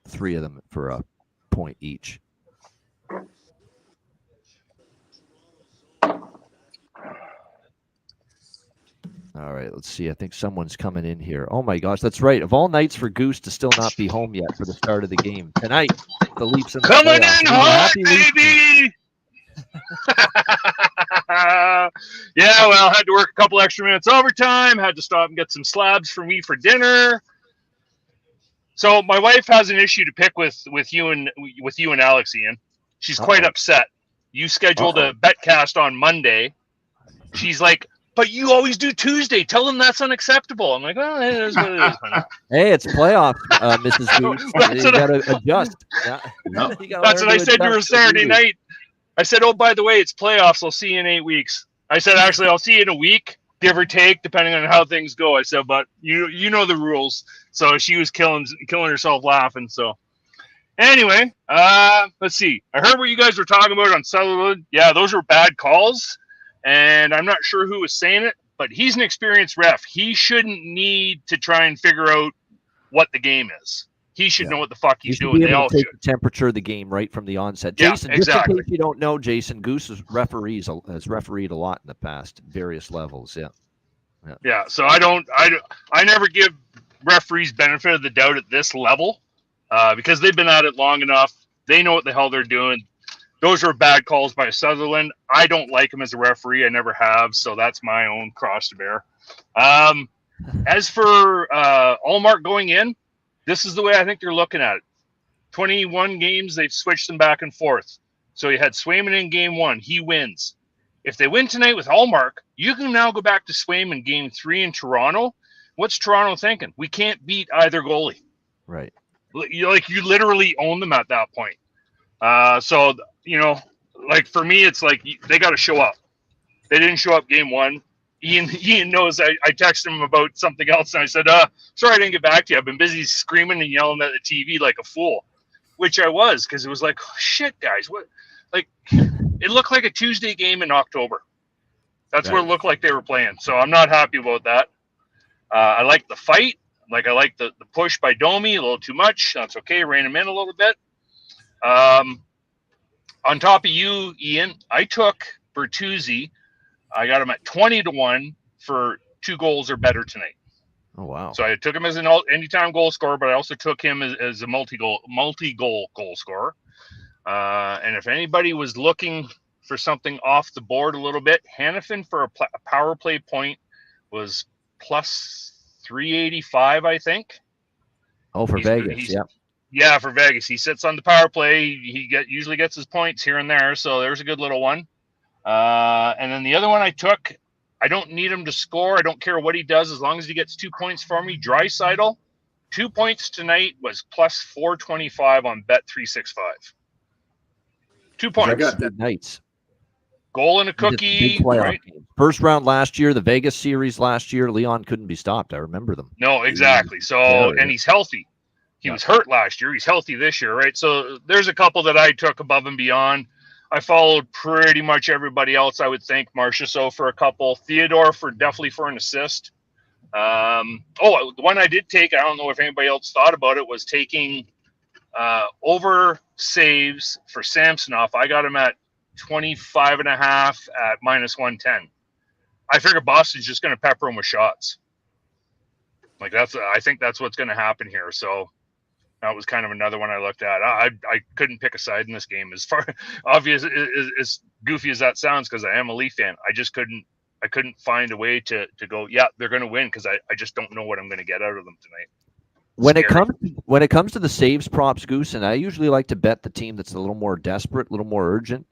3 of them for a point each. All right, let's see. I think someone's coming in here. Oh, my gosh, that's right. Of all nights for Goose to still not be home yet for the start of the game. Tonight, the Leafs and the coming in hot, baby! Yeah, well, had to work a couple extra minutes overtime, had to stop and get some slabs for me for dinner. So my wife has an issue to pick with you and Alex, Ian. She's quite upset. You scheduled a Betcast on Monday. She's like, but you always do Tuesday. Tell them that's unacceptable. I'm like, well, it is what it is. Hey, it's playoff, Mrs. Goose. You got to adjust. Yeah. That's what I said to her Saturday night. I said, oh, by the way, it's playoffs. I'll see you in 8 weeks. I said, actually, I'll see you in a week, give or take, depending on how things go. I said, but you know the rules. So she was killing herself laughing. So anyway, let's see. I heard what you guys were talking about on Sutherland. Yeah, those were bad calls. And I'm not sure who was saying it, but he's an experienced ref. He shouldn't need to try and figure out what the game is. He should know what the fuck he's You should doing. be They able all to take should. the temperature of the game right from the onset. Yeah, Jason, exactly. just in case you don't know, Jason, Goose has refereed a lot in the past, various levels. Yeah, so I never give referees benefit of the doubt at this level because they've been at it long enough. They know what the hell they're doing. Those were bad calls by Sutherland. I don't like him as a referee. I never have, so that's my own cross to bear. As for Allmark going in, this is the way I think they're looking at it. 21 games, they've switched them back and forth. So you had Swayman in game 1. He wins. If they win tonight with Allmark, you can now go back to Swayman game 3 in Toronto. What's Toronto thinking? We can't beat either goalie. Right. You literally own them at that point. So, like for me, it's like they got to show up. They didn't show up game 1. Ian knows I texted him about something else, and I said, sorry I didn't get back to you. I've been busy screaming and yelling at the TV like a fool, which I was, because it was like, oh, shit, guys. What? Like, it looked like a Tuesday game in October. That's what it looked like they were playing. So I'm not happy about that. I like the fight. I like the push by Domi, a little too much. That's okay. Rein him in a little bit. On top of you, Ian, I took Bertuzzi. I got him at 20-1 for 2 goals or better tonight. Oh, wow. So I took him as an anytime goal scorer, but I also took him as a multi-goal goal scorer. And if anybody was looking for something off the board a little bit, Hannafin for a power play point was plus 385, I think. Oh, for Vegas, yeah. Yeah, for Vegas. He sits on the power play. He usually gets his points here and there, so there's a good little one. And then the other one I took, I don't need him to score. I don't care what he does as long as he gets 2 points for me. Draisaitl, 2 points tonight was plus 425 on Bet365. 2 points. I got that. Nights. Goal and a cookie. Right? First round last year, the Vegas series last year, Leon couldn't be stopped. I remember them. No, exactly. So, and he's healthy. He was hurt last year. He's healthy this year, right? So there's a couple that I took above and beyond. I followed pretty much everybody else, I would think. Marchessault for a couple. Theodore definitely for an assist. The one I did take, I don't know if anybody else thought about it, was taking over saves for Samsonov. I got him at 25.5 at minus 110. I figure Boston's just going to pepper him with shots. I think that's what's going to happen here. So that was kind of another one I looked at. I couldn't pick a side in this game. As far obvious as goofy as that sounds, because I am a Leaf fan, I couldn't find a way to go, yeah, they're going to win, because I just don't know what I'm going to get out of them tonight. When it comes to the saves props, Goose, and I usually like to bet the team that's a little more desperate, a little more urgent.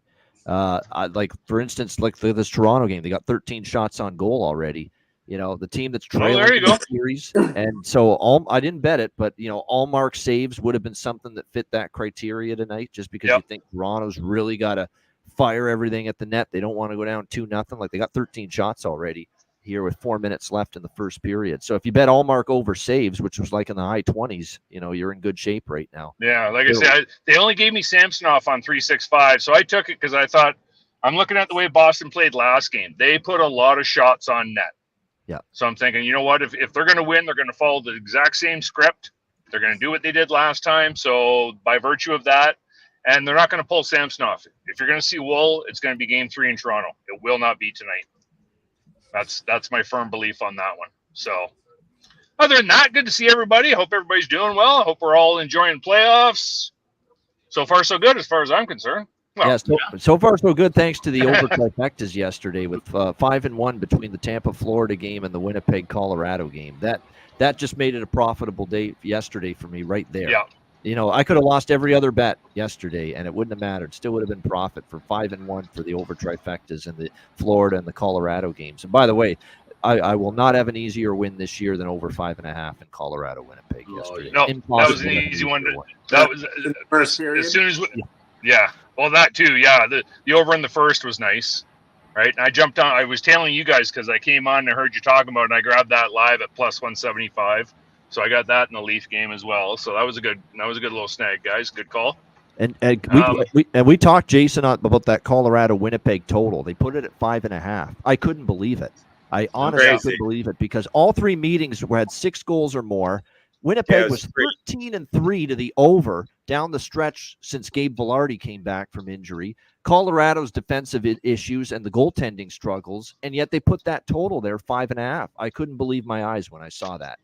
For instance, like this Toronto game, they got 13 shots on goal already. The team that's trailing the series, and so I didn't bet it, but Allmark saves would have been something that fit that criteria tonight, just because you think Toronto's really got to fire everything at the net. They don't want to go down 2-0. Like, they got 13 shots already here with 4 minutes left in the first period. So if you bet Allmark over saves, which was like in the high 20s, you're in good shape right now. Yeah, like I said, they only gave me Samsonov on 365, so I took it because I thought, I'm looking at the way Boston played last game. They put a lot of shots on net. Yeah. So I'm thinking, you know what? If they're going to win, they're going to follow the exact same script. They're going to do what they did last time. So by virtue of that, and they're not going to pull Samsonov. If you're going to see Wool, it's going to be game 3 in Toronto. It will not be tonight. That's my firm belief on that one. So other than that, good to see everybody. I hope everybody's doing well. I hope we're all enjoying playoffs. So far, so good as far as I'm concerned. Well, so far so good, thanks to the over trifectas yesterday, with 5-1 between the Tampa, Florida game and the Winnipeg, Colorado game. That just made it a profitable day yesterday for me right there. Yeah. I could have lost every other bet yesterday, and it wouldn't have mattered. Still would have been profit for 5-1 for the over trifectas in the Florida and the Colorado games. And by the way, I will not have an easier win this year than over 5.5 in Colorado, Winnipeg yesterday. No, that was an easy one. That was first period. As soon as well, that too. Yeah, the over in the first was nice, right? And I jumped on. I was telling you guys because I came on and I heard you talking about it, and I grabbed that live at plus 175. So I got that in the Leaf game as well. So that was a good little snag, guys. Good call. And we talked, Jason, about that Colorado Winnipeg total. They put it at 5.5. I couldn't believe it. I honestly couldn't believe it, because all 3 meetings had 6 goals or more. Winnipeg it was was great. 13-3 to the over down the stretch since Gabe Velarde came back from injury. Colorado's defensive issues and the goaltending struggles, and yet they put that total there 5.5. I couldn't believe my eyes when I saw that,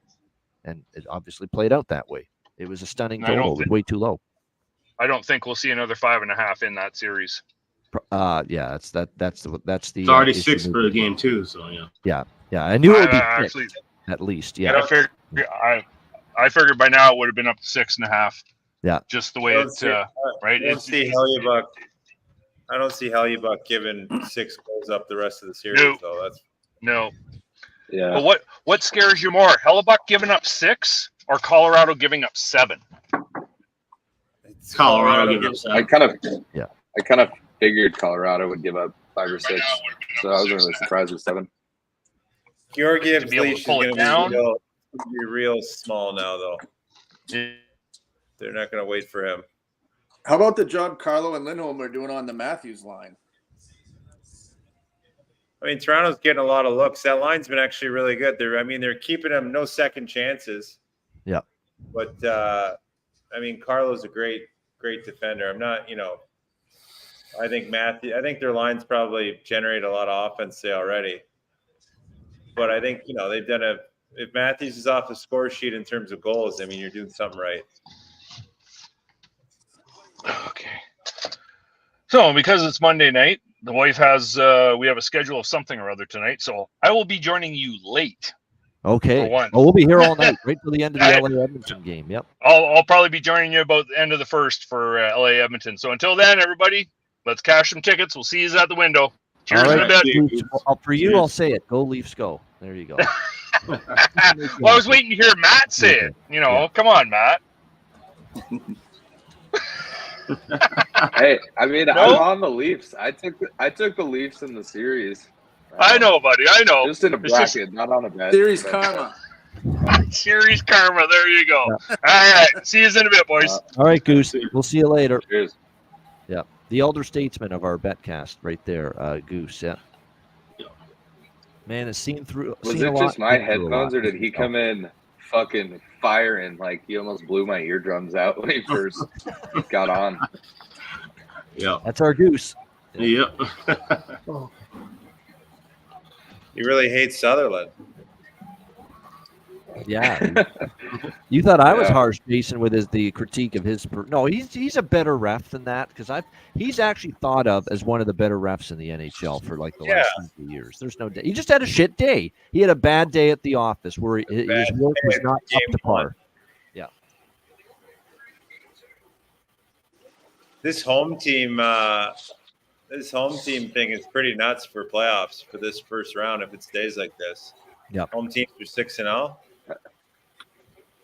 and it obviously played out that way. It was a stunning total. It was way too low. I don't think we'll see another 5.5 in that series. Yeah, that's the. It's already 6 for the game too, so yeah. Yeah. I knew it would be actually, at least. Yeah, I figured by now it would have been up to 6.5. Yeah, just the way it's right. I don't see Hellebuyck giving 6 goals up the rest of the series. Though that's no. Yeah. But what scares you more, Hellebuyck giving up 6 or Colorado giving up 7? It's Colorado giving up 7. I kind of figured Colorado would give up 5 or 6, so I was really surprised with 7. Georgiev's leash is going to be real small now, though. Yeah. They're not going to wait for him. How about the job Carlo and Lindholm are doing on the Matthews line? I mean, Toronto's getting a lot of looks. That line's been actually really good. They're keeping him no second chances. Yeah. But I mean, Carlo's a great defender. I'm not, I think their lines probably generate a lot of offense already. But I think, they've done if Matthews is off the score sheet in terms of goals, I mean, you're doing something right. Okay. So because it's Monday night, the wife has we have a schedule of something or other tonight, so I will be joining you late. Okay. For one. We'll be here all night, right till the end of the LA Edmonton game. Yep. I'll probably be joining you about the end of the first for LA Edmonton. So until then, everybody, let's cash some tickets. We'll see you at the window. Cheers in a bit. For you, I'll say it. Go Leafs, go. There you go. Well, I was waiting to hear Matt say it. Come on, Matt. Hey, I mean, I'm on the Leafs. I took the Leafs in the series. I know, buddy. I know. Just in a bracket, not on a bet. Series karma. Series karma. There you go. All right. See you in a bit, boys. All right, Goose. We'll see you later. Cheers. Yeah. The elder statesman of our Betcast right there, Goose. Yeah. Man, it's seen through. Was it just my headphones, or did he come in fucking firing? Like, he almost blew my eardrums out when he first got on. Yeah. That's our Goose. Yep. He really hates Sutherland. Yeah. You thought I was harsh, Jason, with the critique of his. No, he's a better ref than that, because he's actually thought of as one of the better refs in the NHL for like the last few years. There's no day. He just had a shit day. He had a bad day at the office where his work was not up to par. Yeah. This home team thing is pretty nuts for playoffs for this first round if it stays like this. Yeah. Home teams are 6-0.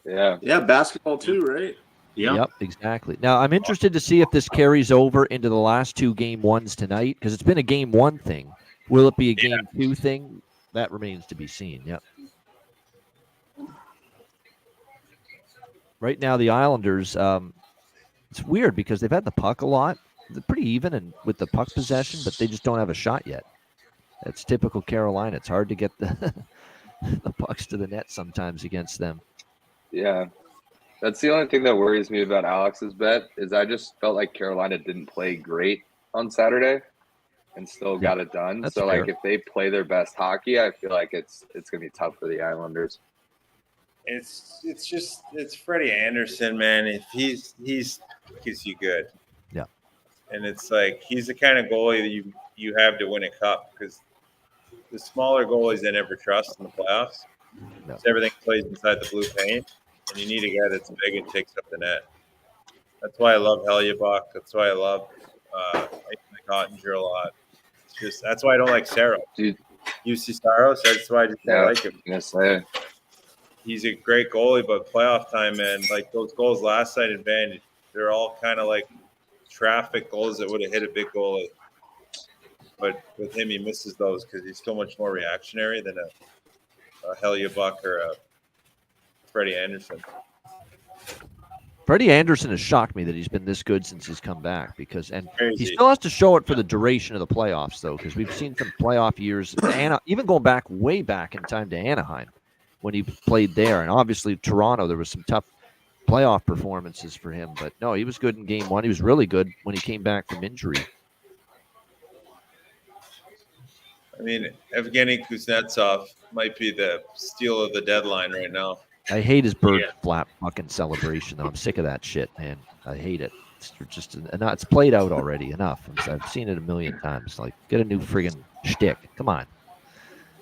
Yeah. Yeah, basketball too, right? Yep, exactly. Now, I'm interested to see if this carries over into the last 2 game ones tonight, because it's been a game 1 thing. Will it be a game 2 thing? That remains to be seen. Yep. Right now, the Islanders, it's weird because they've had the puck a lot. They're pretty even and with the puck possession, but they just don't have a shot yet. That's typical Carolina. It's hard to get the pucks to the net sometimes against them. Yeah. That's the only thing that worries me about Alex's bet is I just felt like Carolina didn't play great on Saturday and still got it done. That's so fair. like if they play their best hockey, I feel like it's gonna be tough for the Islanders. It's Freddie Anderson, man. If he's gives you good. Yeah. And it's like he's the kind of goalie that you have to win a cup, because the smaller goalies I never trust in the playoffs. No. Everything plays inside the blue paint, and you need a guy that's big and takes up the net. That's why I love Hellebuyck. That's why I love Ottinger a lot. It's just that's why I don't like Saros. Dude. UC Saros. That's why I just don't like him. Yes, He's a great goalie, but playoff time, man, like those goals last night in Van, they're all kind of like traffic goals that would have hit a big goalie. But with him, he misses those because he's so much more reactionary than a Hellebuyck or a Freddie Anderson. Freddie Anderson has shocked me that he's been this good since he's come back, because Crazy. he still has to show it for the duration of the playoffs, though, because we've seen some playoff years, even going back way back in time to Anaheim. when he played there. And obviously Toronto, there was some tough playoff performances for him. But no, he was good in game one. He was really good when he came back from injury. I mean, Evgeny Kuznetsov might be the steal of the deadline right now. I hate his bird flap fucking celebration, though. I'm sick of that shit, man. I hate it. It's just it's played out already. Enough. I've seen it a million times. Like, get a new friggin' shtick. Come on.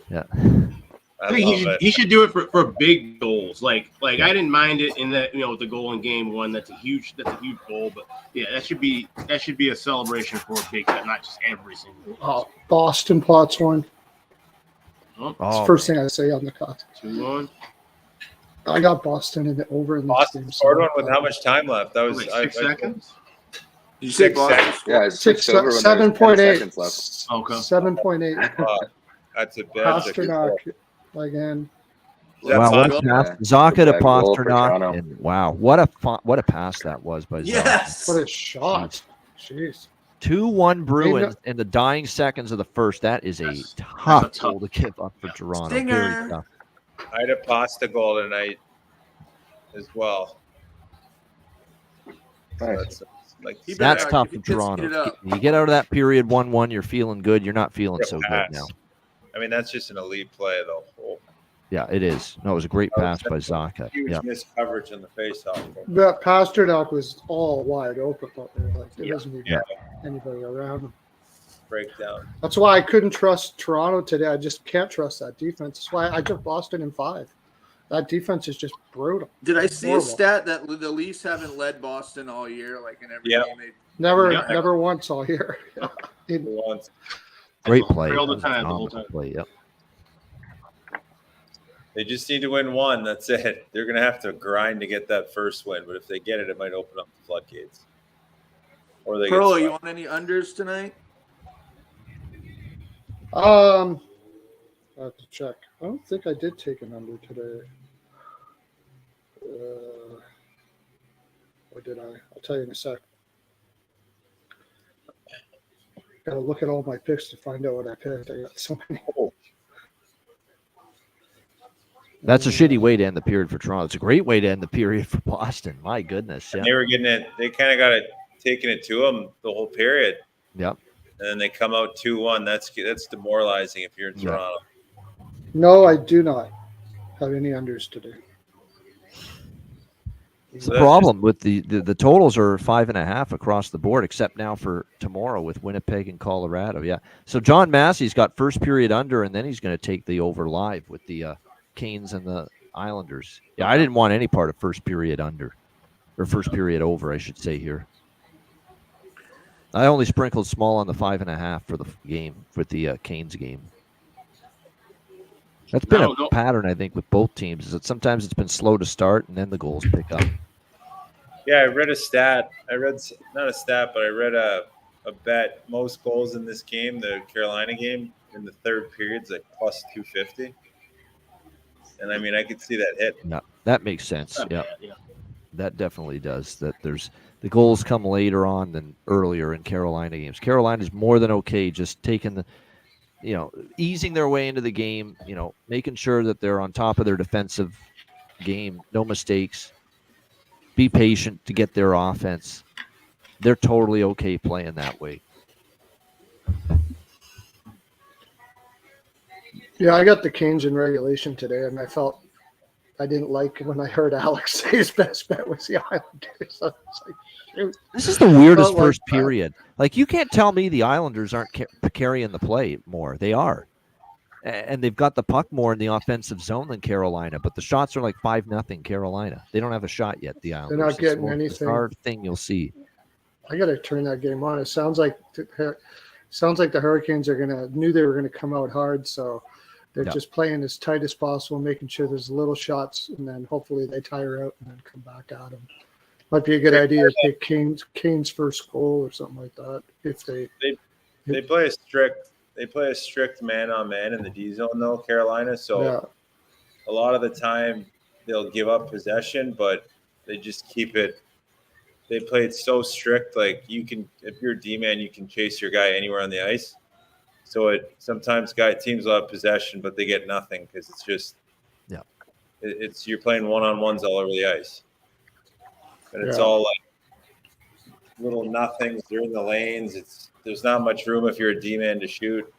Yeah. I think he should do it for big goals. Like I didn't mind it in that, with the goal in game one. That's a huge goal. But yeah, that should be a celebration for a big guy, not just every single. Oh, Boston plots one. Oh, That's the first thing I say on the cut. 2-1. I got Boston in the over in this Boston game. scored one with how much time left? That was Like 6 seconds. Did you say Boston? Yeah, it's 7.8 seconds left. Okay. 7.8. That's a bad. Pasternak again. Wow, what a pass. Zaka to Good goal for Pasternak. Toronto. And wow, what a pass that was by Zaka. Yes. What a shot. Jeez. 2-1 Bruins in the dying seconds of the first. That is a tough goal to give up for Toronto. Stinger. Very tough. I had a pasta goal tonight as well. Nice. That's tough for Toronto. You get out of that period 1-1, you're feeling good. You're not feeling so good now. I mean, that's just an elite play, though. Yeah, it is. No, it was a great pass by Zaka. Huge missed coverage in the face-off. But Pasternak was all wide open up there. Like, there wasn't even anybody around him. Breakdown. That's why I couldn't trust Toronto today. I just can't trust that defense. That's why I took Boston in 5. That defense is just brutal. Did I see a stat that the Leafs haven't led Boston all year, like in every game? They Never once all year. Once. Great play. All the time, the whole time. Play, yep. They just need to win one. That's it. They're going to have to grind to get that first win, but if they get it, it might open up the floodgates. Or they Pearl, you want any unders tonight? I have to check. I don't think I did take an under today. Or did I? I'll tell you in a sec. Got to look at all my picks to find out what I picked. I got so many. That's a shitty way to end the period for Toronto. It's a great way to end the period for Boston. My goodness. Yeah. They were getting it. They kind of got it, taking it to them the whole period. Yep. And then they come out 2-1. That's demoralizing if you're in Toronto. No, I do not have any unders today. It's the problem with the totals are 5.5 across the board, except now for tomorrow with Winnipeg and Colorado. Yeah. So John Massey's got first period under, and then he's going to take the over live with the Canes and the Islanders. Yeah, I didn't want any part of first period under, or first period over, I should say here. I only sprinkled small on the 5.5 for the game, with the Canes game. That's been a pattern, I think, with both teams. Is that sometimes it's been slow to start, and then the goals pick up. Yeah, I read a stat. Not a stat, but I read a bet. Most goals in this game, the Carolina game, in the third period's like plus 250. And I mean, I could see that hit. No, that makes sense. Yeah, that definitely does. That there's the goals come later on than earlier in Carolina games. Carolina's more than okay, just taking the, easing their way into the game. Making sure that they're on top of their defensive game, no mistakes. Be patient to get their offense. They're totally okay playing that way. Yeah, I got the Canes in regulation today, and I didn't like when I heard Alex say his best bet was the Islanders. So it's like, shoot. This is the weirdest first period. Like, you can't tell me the Islanders aren't carrying the play more. They are. And they've got the puck more in the offensive zone than Carolina, but the shots are like 5-0 Carolina. They don't have a shot yet, the Islanders. They're not getting anything. Hard thing you'll see. I got to turn that game on. It sounds like the Hurricanes knew they were gonna come out hard, so they're just playing as tight as possible, making sure there's little shots, and then hopefully they tire out and then come back at them. Might be a good idea to take Canes first goal or something like that. If they play a strict man-on-man in the D zone though, Carolina. So a lot of the time they'll give up possession, but they just keep it. They play it so strict, like if you're a D-man, you can chase your guy anywhere on the ice. So sometimes teams will have possession, but they get nothing because it's just It's you're playing one-on-ones all over the ice, and it's Yeah. all like little nothings. They're in the lanes. There's not much room if you're a D-man to shoot.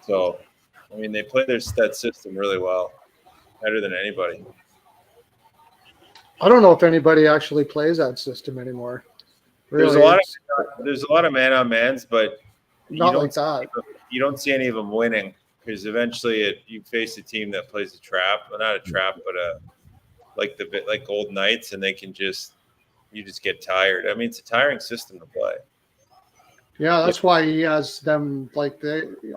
So, I mean, they play that system really well, better than anybody. I don't know if anybody actually plays that system anymore. Really, There's a lot of man-on-mans, but not like that. You don't see any of them winning because eventually you face a team that plays a trap, well, not a trap, but like Gold Knights, and you just get tired. I mean, it's a tiring system to play. Yeah, that's why he has them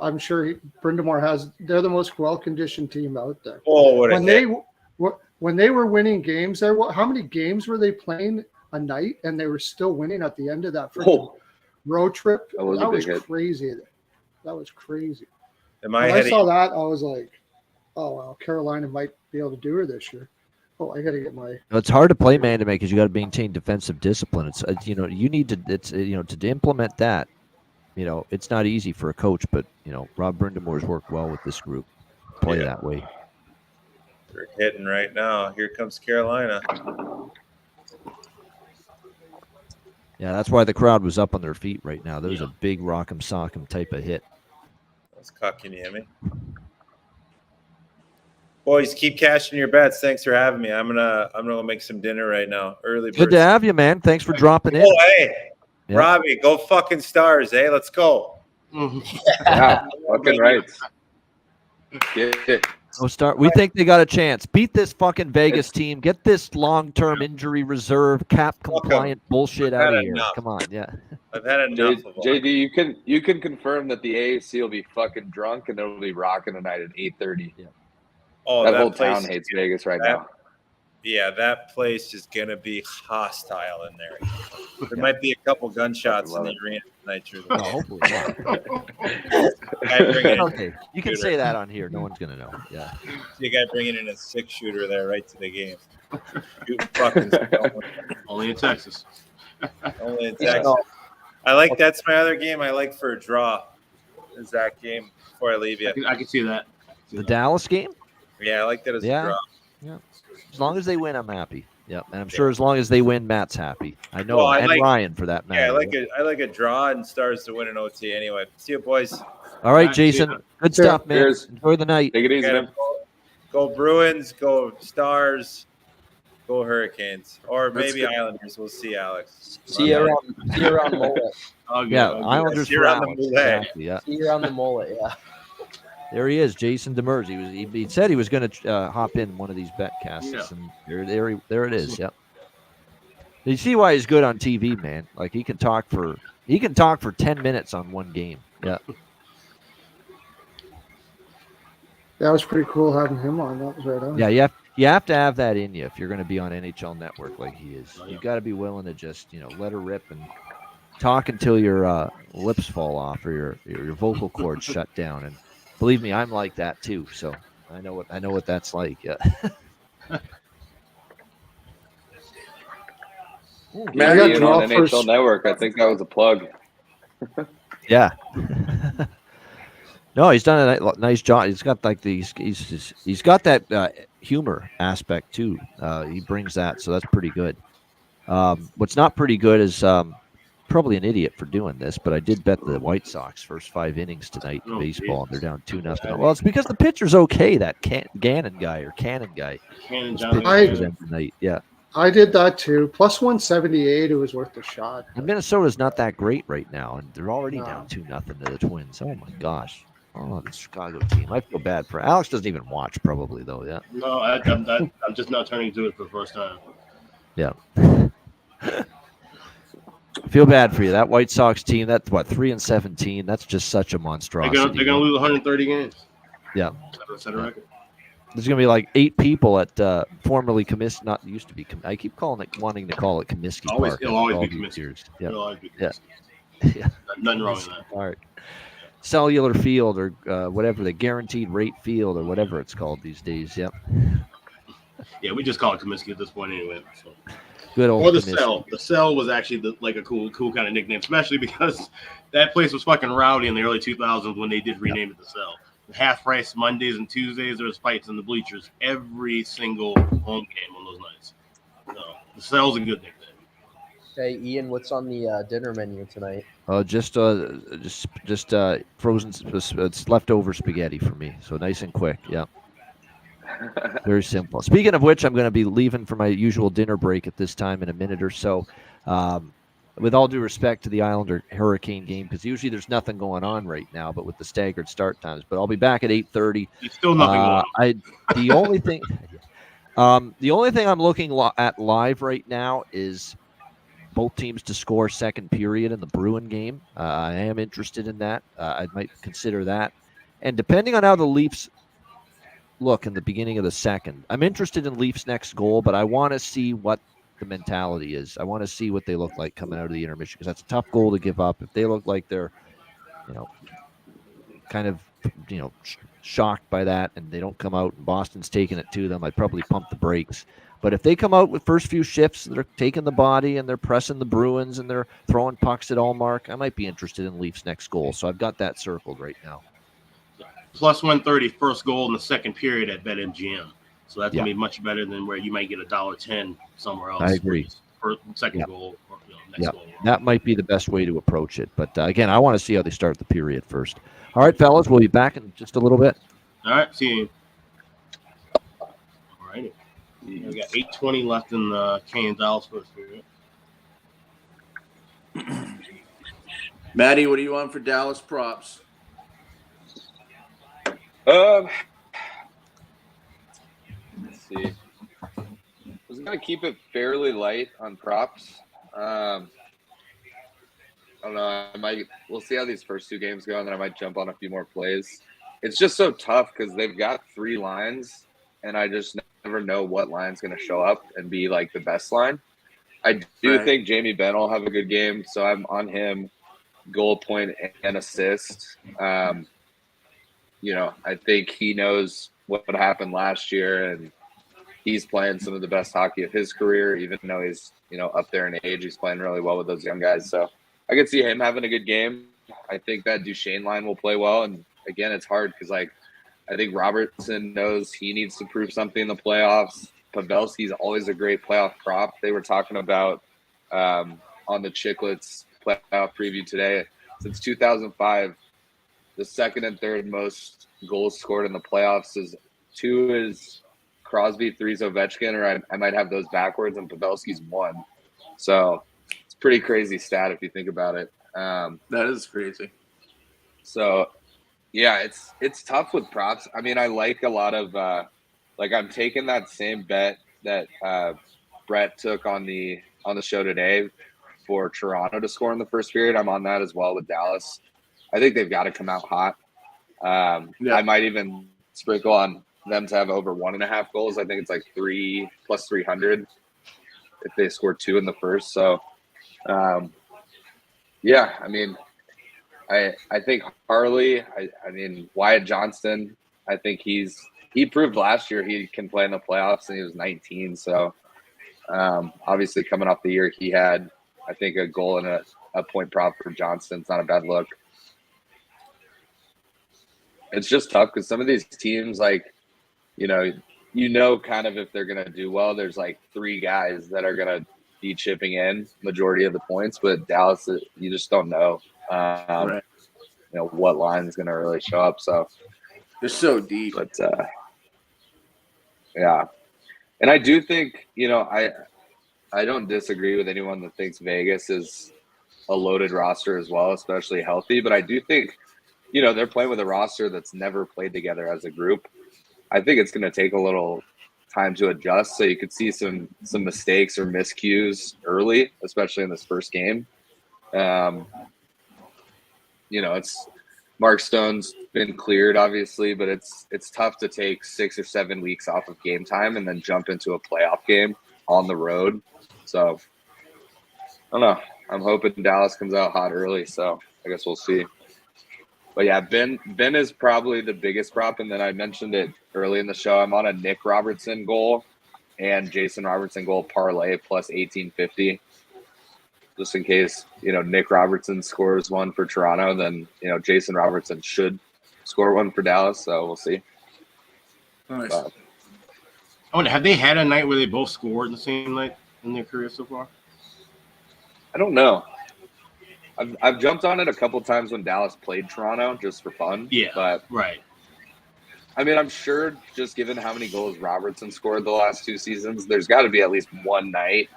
I'm sure Brindamore has. They're the most well-conditioned team out there. Oh, when they were winning games there, how many games were they playing a night, and they were still winning at the end of that road trip? That was crazy. That was crazy. When I saw that, I was like, "Oh well, Carolina might be able to do her this year." Oh, I got to get my. It's hard to play man to man because you got to maintain defensive discipline. It's you need to to implement that. It's not easy for a coach, but Rob Brindamore's worked well with this group. Play that way. They're hitting right now. Here comes Carolina. Yeah, that's why the crowd was up on their feet right now. There was a big rock'em sock'em type of hit. That's Kakiniemi. Boys, keep cashing your bets. Thanks for having me. I'm gonna go make some dinner right now. Early. Good to have you, man. Thanks for dropping in. Oh, hey, Robbie, go fucking Stars, eh? Let's go. Yeah, fucking right. Get it. Go start. We think they got a chance. Beat this fucking Vegas team. Get this long-term injury reserve, cap compliant bullshit out of here. Come on, yeah. I've had enough. JD, you can confirm that the AAC will be fucking drunk and they'll be rocking tonight at 8:30. Yeah. Oh, that whole town hates Vegas right now. Yeah, that place is gonna be hostile in there. There might be a couple gunshots in the arena tonight. Hopefully not. Okay, you can say that on here. No one's gonna know. Yeah. See a guy bringing in a 6-shooter there right to the game. Shooting fucking only in Texas. Only in Texas. I like that's my other game. I like for a draw. Is that game before I leave you? I can see that. The Dallas game. Yeah, I like that as a draw. Yeah. As long as they win, I'm happy. Yep, and I'm sure as long as they win, Matt's happy. I know, and Ryan for that matter. Yeah, I like a draw and Stars to win an OT anyway. See you, boys. All right, Jason. Good stuff, man. Cheers. Enjoy the night. Take it easy, man. Go Bruins. Go Stars. Go Hurricanes. Or maybe Islanders. We'll see, Alex. See you around Mullet. Islanders for Alex. Exactly, yeah. See you around the Mullet, yeah. There he is, Jason Demers. He said he was going to hop in one of these betcasts, and there it is. Yep. You see why he's good on TV, man? Like he can talk for 10 minutes on one game. Yeah. That was pretty cool having him on. That was right on. Yeah, you have to have that in you if you're going to be on NHL Network like he is. You've got to be willing to just let her rip and talk until your lips fall off or your vocal cords shut down. And believe me, I'm like that too. So I know what that's like. Yeah. Man, on NHL Network. I think that was a plug. Yeah. No, he's done a nice job. He's got like he's got that humor aspect too. He brings that, so that's pretty good. What's not pretty good is probably an idiot for doing this, but I did bet the White Sox first 5 innings tonight in baseball, and they're down 2-0. Well, it's because the pitcher's okay. That Cannon guy. Cannon tonight. Yeah. I did that too. Plus 178. It was worth the shot. And Minnesota's not that great right now, and they're already down 2-0 to the Twins. Oh my gosh. Oh, the Chicago team. I feel bad for Alex. Doesn't even watch probably though. Yeah. No, I'm just not turning to it for the first time. Yeah. I feel bad for you. That White Sox team. That's what 3-17. That's just such a monstrosity. They're gonna lose 130 games. Yeah. Set a record. There's gonna be like 8 people at formerly Comiskey. Not used to be. I keep wanting to call it Comiskey Park. It'll always be Comiskey. Yeah. It'll always be Comiskey. Yeah. Nothing wrong with that. Park. Cellular Field or whatever, the guaranteed rate field or whatever it's called these days. Yep. Yeah, we just call it Comiskey at this point anyway. So. Good old. Or the Comiskey. Cell. The Cell was actually a cool kind of nickname, especially because that place was fucking rowdy in the early 2000s when they did rename it the Cell. half price Mondays and Tuesdays. There's fights in the bleachers every single home game on those nights. So the sales are good there. Hey, Ian, what's on the dinner menu tonight? Just frozen. It's leftover spaghetti for me. So nice and quick. Yeah. Very simple. Speaking of which, I'm going to be leaving for my usual dinner break at this time in a minute or so. With all due respect to the Islander Hurricane game, because usually there's nothing going on right now, but with the staggered start times. But I'll be back at 8:30. There's still nothing going on. The only thing I'm looking at live right now is both teams to score second period in the Bruin game. I am interested in that. I might consider that. And depending on how the Leafs look in the beginning of the second, I'm interested in Leafs' next goal, but I want to see what the mentality is. I want to see what they look like coming out of the intermission, because that's a tough goal to give up. If they look like they're, kind of, shocked by that and they don't come out and Boston's taking it to them, I'd probably pump the brakes. But if they come out with first few shifts, they're taking the body and they're pressing the Bruins and they're throwing pucks at Allmark, I might be interested in Leafs' next goal. So I've got that circled right now. Plus 130 first goal in the second period at BetMGM. So that's going to be much better than where you might get $1.10 somewhere else. I agree. First, second goal or next goal. That might be the best way to approach it. But again, I want to see how they start the period first. All right, fellas, we'll be back in just a little bit. All right, see you. All righty. We got 8:20 left in the Canes Dallas first period. Maddie, what do you want for Dallas props? Let's see. I was gonna keep it fairly light on props. I don't know. We'll see how these first two games go, and then I might jump on a few more plays. It's just so tough because they've got three lines, and I just never know what line's gonna show up and be like the best line. I do think Jamie Benn will have a good game, so I'm on him. Goal, point, and assist. I think he knows what happened last year, and he's playing some of the best hockey of his career, even though he's, up there in age. He's playing really well with those young guys. So I could see him having a good game. I think that Duchesne line will play well. And again, it's hard because, I think Robertson knows he needs to prove something in the playoffs. Pavelski's always a great playoff prop. They were talking about on the Chicklets playoff preview today. Since 2005, the second and third most goals scored in the playoffs is 2 is Crosby, 3's Ovechkin, or I might have those backwards, and Pavelski's 1. So it's a pretty crazy stat if you think about it. That is crazy. So, yeah, it's tough with props. I mean, I like a lot of I'm taking that same bet that Brett took on the show today for Toronto to score in the first period. I'm on that as well with Dallas. I think they've got to come out hot. I might even sprinkle on them to have over 1.5 goals. I think it's 3 plus 300 if they score 2 in the first. So, I mean, I think Harley. I mean, Wyatt Johnston. I think he proved last year he can play in the playoffs, and he was 19. So, obviously, coming off the year he had, I think a goal and a point prop for Johnston's not a bad look. It's just tough because some of these teams, kind of if they're going to do well, there's 3 guys that are going to be chipping in majority of the points, but Dallas, you just don't know, what line is going to really show up. So they're so deep. But, yeah. And I do think, I don't disagree with anyone that thinks Vegas is a loaded roster as well, especially healthy. But I do think, they're playing with a roster that's never played together as a group. I think it's going to take a little time to adjust. So you could see some mistakes or miscues early, especially in this first game. It's Mark Stone's been cleared, obviously, but it's tough to take 6 or 7 weeks off of game time and then jump into a playoff game on the road. So I don't know. I'm hoping Dallas comes out hot early. So I guess we'll see. But yeah, Ben is probably the biggest prop, and then I mentioned it early in the show. I'm on a Nick Robertson goal and Jason Robertson goal parlay plus 1850, just in case Nick Robertson scores one for Toronto. Then Jason Robertson should score one for Dallas. So we'll see. Nice. But I wonder, have they had a night where they both scored in the same night in their career so far? I don't know. I've jumped on it a couple times when Dallas played Toronto just for fun. Yeah, But right. I mean, I'm sure just given how many goals Robertson scored the last 2 seasons, there's got to be at least one night.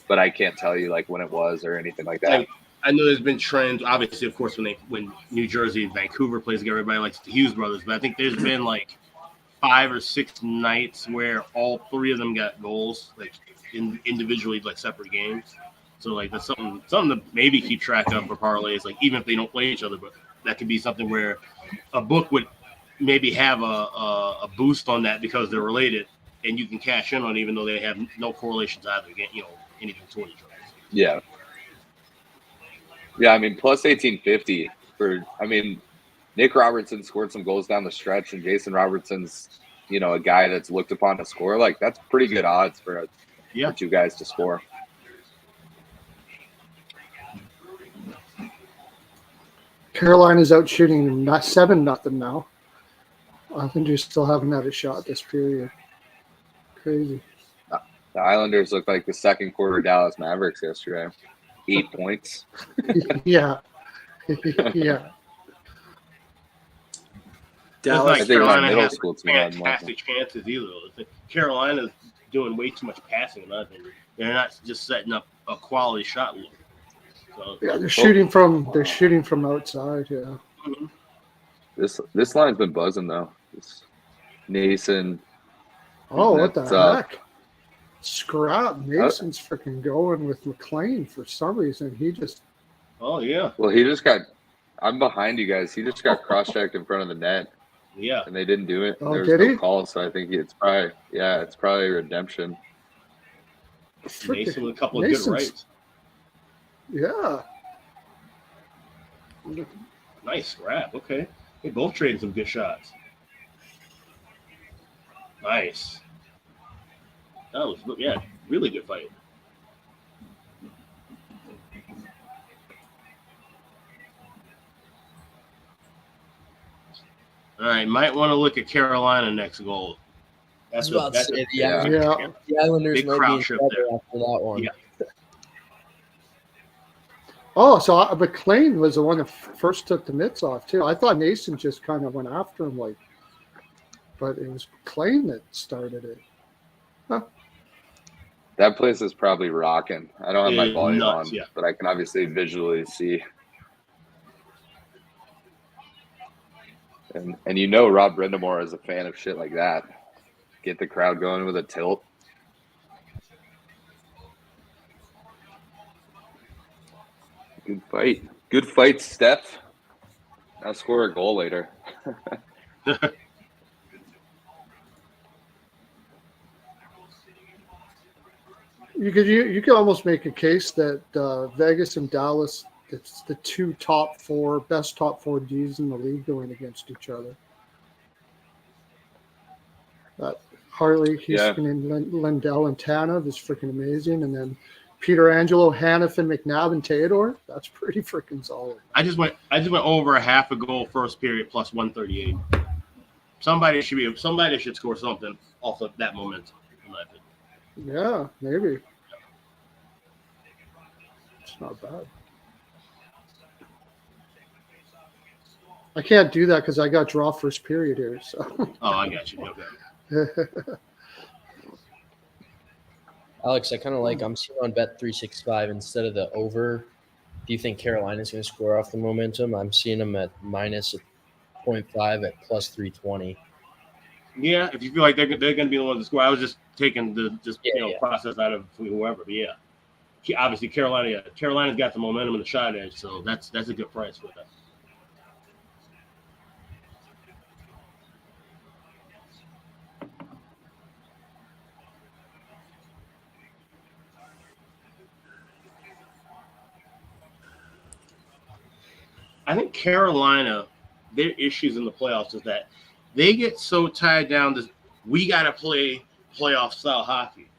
But I can't tell you like when it was or anything like that. I know there's been trends, obviously, of course, when New Jersey and Vancouver plays together, everybody likes the Hughes brothers. But I think there's been like 5 or 6 nights where all 3 of them got goals, like individually, like separate games. So like that's something to maybe keep track of for parlays, like even if they don't play each other. But that could be something where a book would maybe have a boost on that because they're related, and you can cash in on it even though they have no correlations either. Anything toward each other. Yeah. Yeah, I mean, plus 1850 for. I mean, Nick Robertson scored some goals down the stretch, and Jason Robertson's, a guy that's looked upon to score. Like that's pretty good odds for 2 guys to score. Carolina's out shooting 7-0 now. I think you still haven't had a shot this period. Crazy. The Islanders look like the second quarter Dallas Mavericks yesterday. 8 points. Yeah. Yeah. Dallas, I think Carolina middle has school fantastic chances either. Carolina's doing way too much passing, in my opinion. They're not just setting up a quality shot look. So, Yeah, they're shooting from outside, yeah. Mm-hmm. This line's been buzzing though. Nason. Oh, what the heck? Scrap. Mason's freaking going with McLean for some reason. He just. Oh yeah. Well, he just got. I'm behind you guys. He just got cross-checked in front of the net. Yeah. And they didn't do it. Oh, there was did no he? call, so I think it's probably redemption. Mason with a couple of good rights. Yeah. Nice scrap. Okay. They both traded some good shots. Nice. That was, really good fight. All right, might want to look at Carolina next goal. That's the Islanders big might crowd be in trip trouble there. after that one. Yeah. Oh, so McLean was the one that first took the mitts off too. I thought Nason just kind of went after him, but it was McLean that started it. Huh. That place is probably rocking. I don't have my volume on, yeah. but I can obviously visually see. And Rob Brindamore is a fan of shit like that. Get the crowd going with a tilt. Good fight. Good fight, Steph. I'll score a goal later. You could almost make a case that Vegas and Dallas, it's the 2 best top 4 Ds in the league going against each other. Harley, Houston, and Lindell and Tanev is freaking amazing, and then Peter Angelo, Hannafin, McNabb, and Theodore. That's pretty freaking solid. I just went over a half a goal first period plus 138. Somebody should score something off of that momentum. In my opinion. Yeah, maybe. It's not bad. I can't do that because I got draw first period here. So. Oh, I got you. Okay. Alex, I kind of I'm seeing on Bet365 instead of the over. Do you think Carolina's going to score off the momentum? I'm seeing them at minus 0.5 at plus 320. Yeah, if you feel like they're going to be the ones to score, I was just taking the process out of whoever. But yeah, obviously Carolina's got the momentum and the shot edge, so that's a good price for that. I think Carolina, their issues in the playoffs is that they get so tied down to we got to play playoff style hockey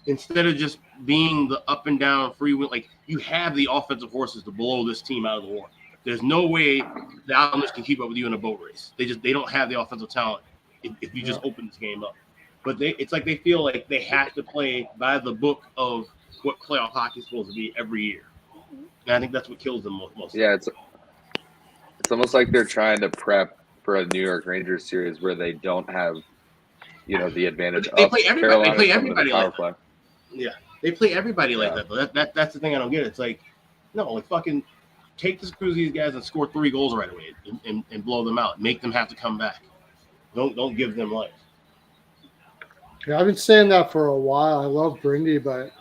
instead of just being the up and down free will. Like you have the offensive horses to blow this team out of the water. There's no way the Islanders can keep up with you in a boat race. They don't have the offensive talent if you just open this game up. But it's like they feel like they have to play by the book of what playoff hockey is supposed to be every year. And I think that's what kills them most. Yeah, it's almost like they're trying to prep for a New York Rangers series where they don't have, the advantage They of play everybody. Carolina They play coming to the everybody power like play. that. Yeah, they play everybody like Yeah. that. Though. That's the thing I don't get. It's like, no, like fucking take the screws these guys and score 3 goals right away and blow them out. Make them have to come back. Don't give them life. Yeah, I've been saying that for a while. I love Brindy, but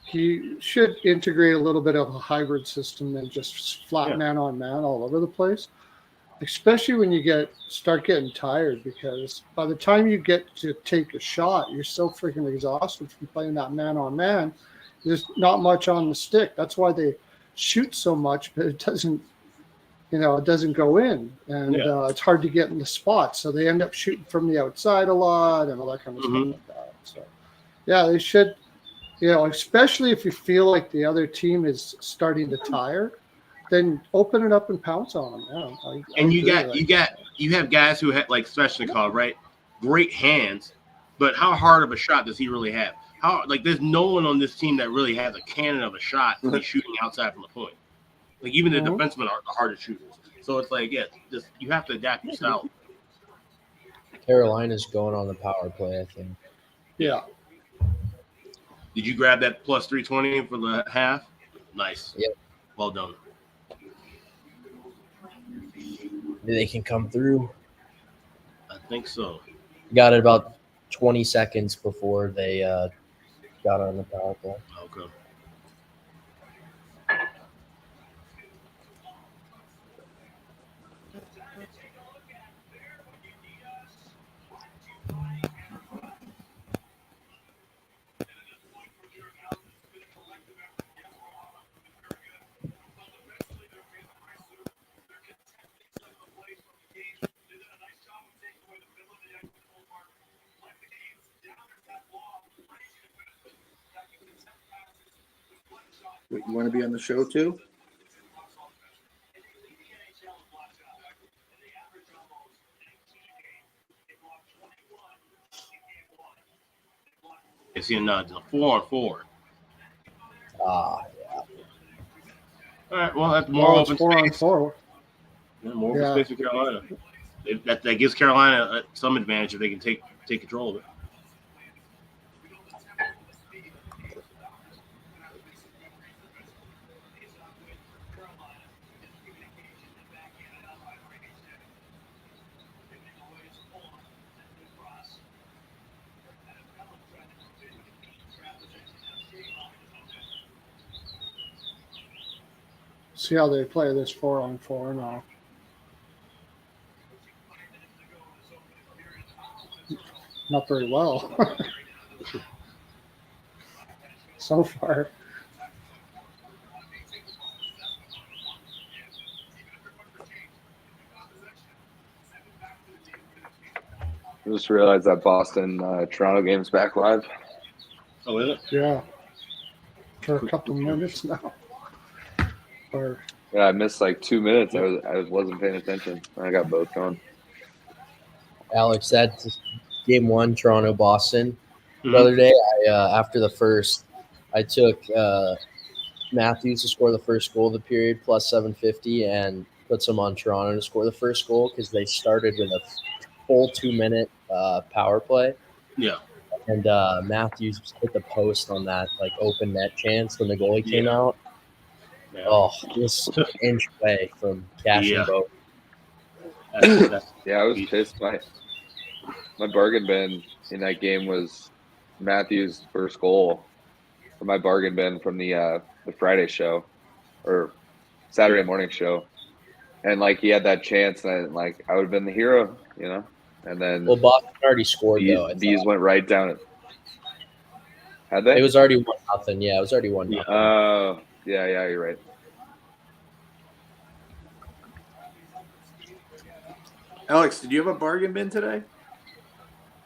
he should integrate a little bit of a hybrid system than just flat man on man all over the place. Especially when you start getting tired, because by the time you get to take a shot, you're so freaking exhausted from playing that man on man. There's not much on the stick. That's why they shoot so much, but it doesn't go in, and it's hard to get in the spot. So they end up shooting from the outside a lot and all that kind of stuff like that. So, yeah, they should, especially if you feel like the other team is starting to tire, then open it up and pounce on them. Yeah, you have guys who have like Svechnikov, right? Great hands, but how hard of a shot does he really have? There's no one on this team that really has a cannon of a shot to be shooting outside from the point. Like even the defensemen are the hardest shooters. So it's like, just you have to adapt your style. Carolina's going on the power play, I think. Yeah. Did you grab that plus 320 for the half? Nice. Yep. Well done. Maybe they can come through. I think so. Got it about 20 seconds before they got on the power play. Okay. Wait, you want to be on the show too? You see a 4-on-4. Yeah. All right. Well, that's more open space. 4-on-4. Yeah, more open space for Carolina. That gives Carolina some advantage if they can take control of it. See how they play this 4-on-4 now. Not very well. So far. I just realized that Boston Toronto game's back live. Oh, is it? Yeah. For a couple of minutes now. Yeah, I missed like 2 minutes. I wasn't paying attention. I got both going. Alex, that's game 1, Toronto-Boston. The other day, after the first, I took Matthews to score the first goal of the period, plus 750, and put some on Toronto to score the first goal because they started with a full 2-minute power play. Yeah. And Matthews hit the post on that open net chance when the goalie came out. Yeah. Oh, just an inch away from cashing both. Yeah, I was pissed. My bargain bin in that game was Matthews' first goal for my bargain bin from the Friday show or Saturday morning show, and he had that chance, and I would have been the hero, And then Boston already scored though. Bees went right down it. Had they? It was already 1-0. Yeah, it was already 1-0. Oh, yeah, you're right. Alex, did you have a bargain bin today?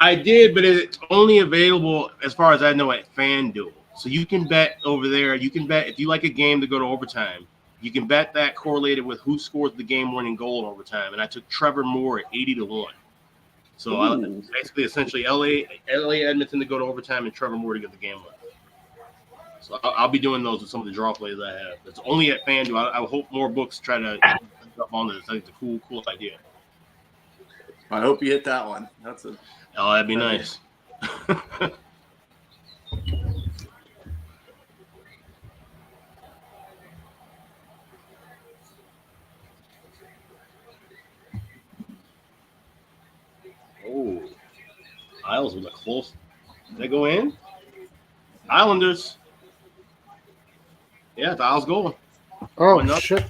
I did, but it's only available, as far as I know, at FanDuel. So you can bet over there. You can bet if you like a game to go to overtime, you can bet that correlated with who scores the game-winning goal in overtime, and I took Trevor Moore at 80-1. So basically, essentially, LA Edmonton to go to overtime and Trevor Moore to get the game win. So I'll be doing those with some of the draw plays I have. It's only at FanDuel. I hope more books try to jump on this. I think it's a cool idea. I hope you hit that one. That'd be nice. Oh, Isles with a close. Did they go in? Islanders. Yeah, the Isles going. Oh, shit.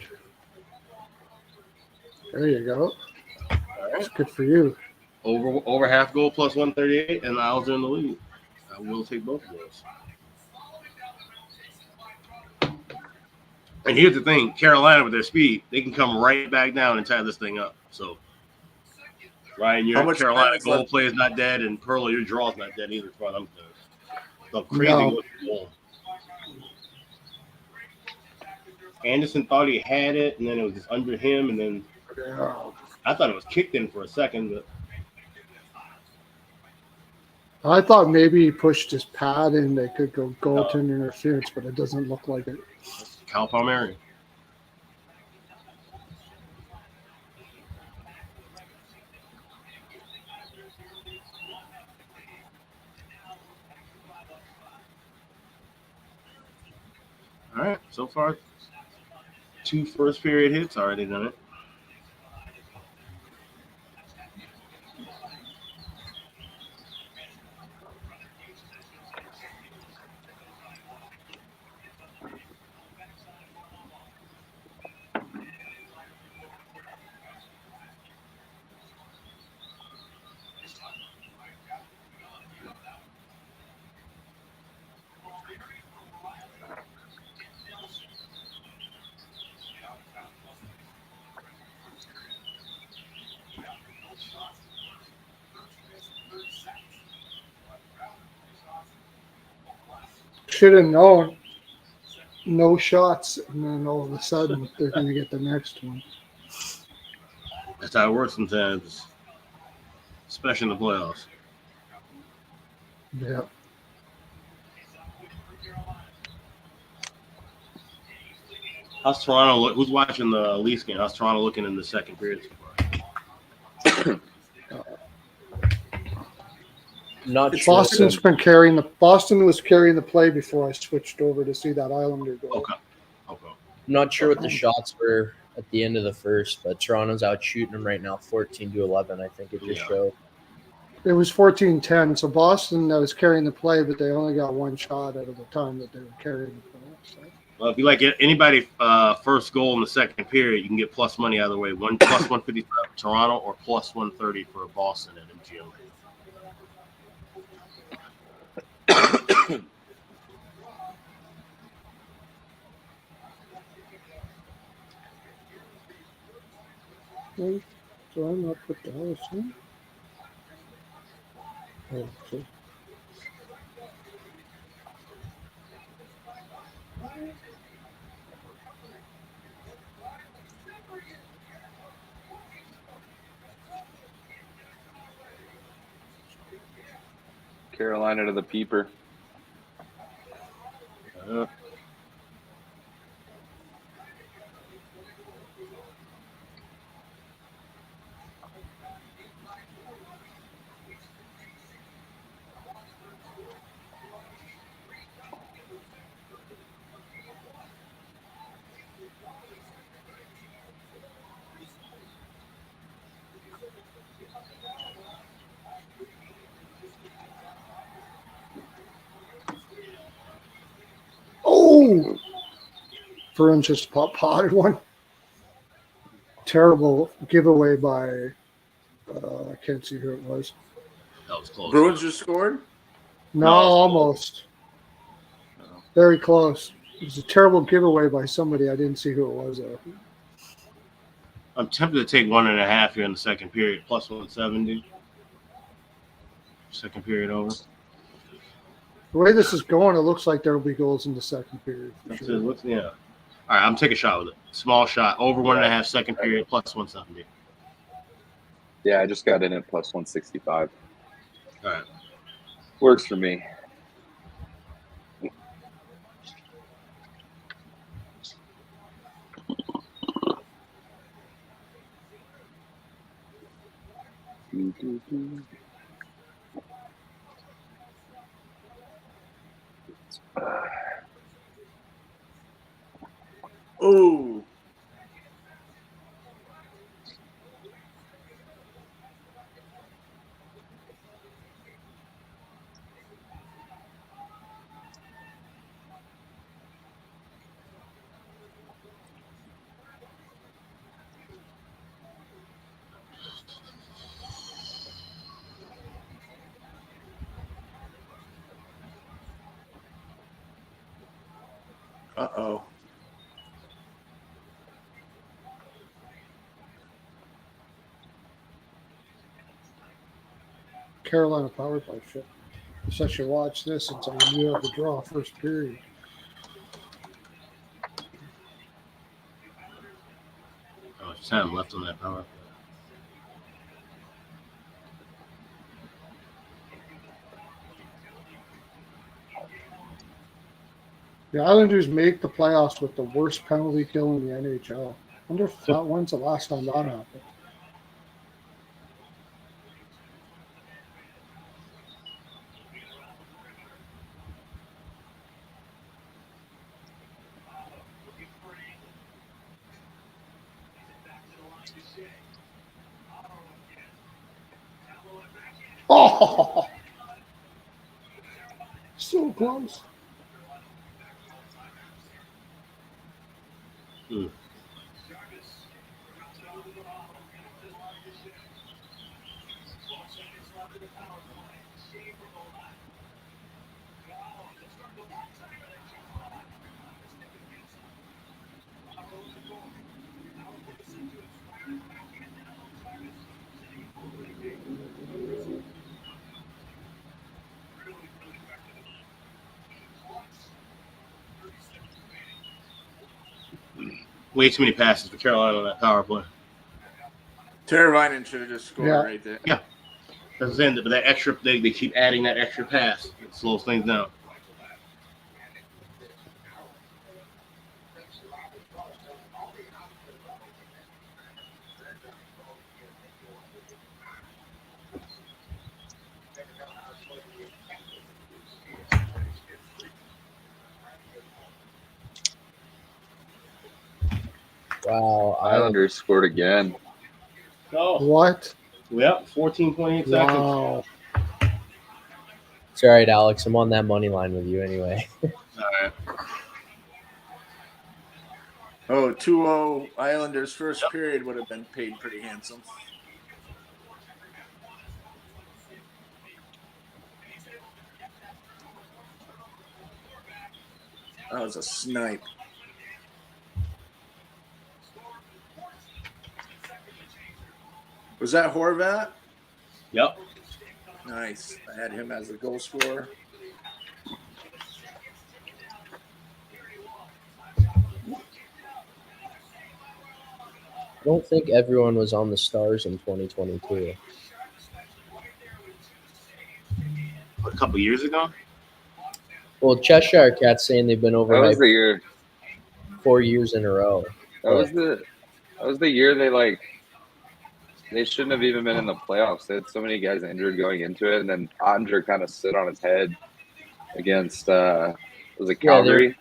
There you go. All right. That's good for you. Over half goal plus 138, and the Isles are in the lead. I will take both of those. And here's the thing, Carolina with their speed, they can come right back down and tie this thing up. So, Ryan, your Carolina goal play is not dead, and Perla, your draw is not dead either. As far as I'm concerned. So crazy looking goal. Anderson thought he had it, and then it was just under him, and then I thought it was kicked in for a second, but I thought maybe he pushed his pad and they could go goaltender interference, but it doesn't look like it. Cal Palmieri. All right, so far, 2 first period hits already done it. Should have known. No shots, and then all of a sudden they're going to get the next one. That's how it works sometimes, especially in the playoffs. Yeah. How's Toronto look? Who's watching the Leafs game? How's Toronto looking in the second period so far? Not sure. Boston was carrying the play before I switched over to see that Islander goal. Okay. Not sure what the shots were at the end of the first, but Toronto's out shooting them right now, 14-11. I think it just showed. It was 14-10, so Boston was carrying the play, but they only got one shot out of the time that they were carrying the play. So. Well, if you like anybody first goal in the second period, you can get plus money either way. Plus 155 for Toronto or plus 130 for Boston at MGM. So I'm not put Dallas in. Oh, okay. Carolina to the peeper. Oh! Bruins just potted one. Terrible giveaway by, I can't see who it was. That was close. Bruins just scored? No, almost. Very close. It was a terrible giveaway by somebody. I didn't see who it was, though. I'm tempted to take 1.5 here in the second period, plus 170. Second period over. The way this is going, it looks like there will be goals in the second period. For sure. Yeah. All All right, I'm taking a shot with it. Small shot, over 1.5 second period, plus 170. Yeah, I just got in at plus 165. All right. Works for me. Oh, uh-oh. Carolina power play shit. So I should watch this until you have the draw first period. Oh, just have him left on that power. The Islanders make the playoffs with the worst penalty kill in the NHL. Wonder if when's the last time that happened? Oh, so close. Way too many passes for Carolina on that power play. Teravainen should have just scored right there. Yeah. That's the end, but that extra, they keep adding that extra pass. It slows things down. Wow. Islanders scored again. Oh, What? yep, 14.8 seconds. Wow. It's all right, Alex. I'm on that money line with you anyway. All right. Oh, 2-0 Islanders first period would have been paid pretty handsome. That was a snipe. Was that Horvat? Yep. Nice. I had him as the goal scorer. I don't think everyone was on the Stars in 2022. A couple years ago. Well, Cheshire Cat's saying they've been That was overhyped the year. 4 years in a row. That was the year they shouldn't have even been in the playoffs. They had so many guys injured going into it, and then Ottinger kind of stood on his head against was it Calgary?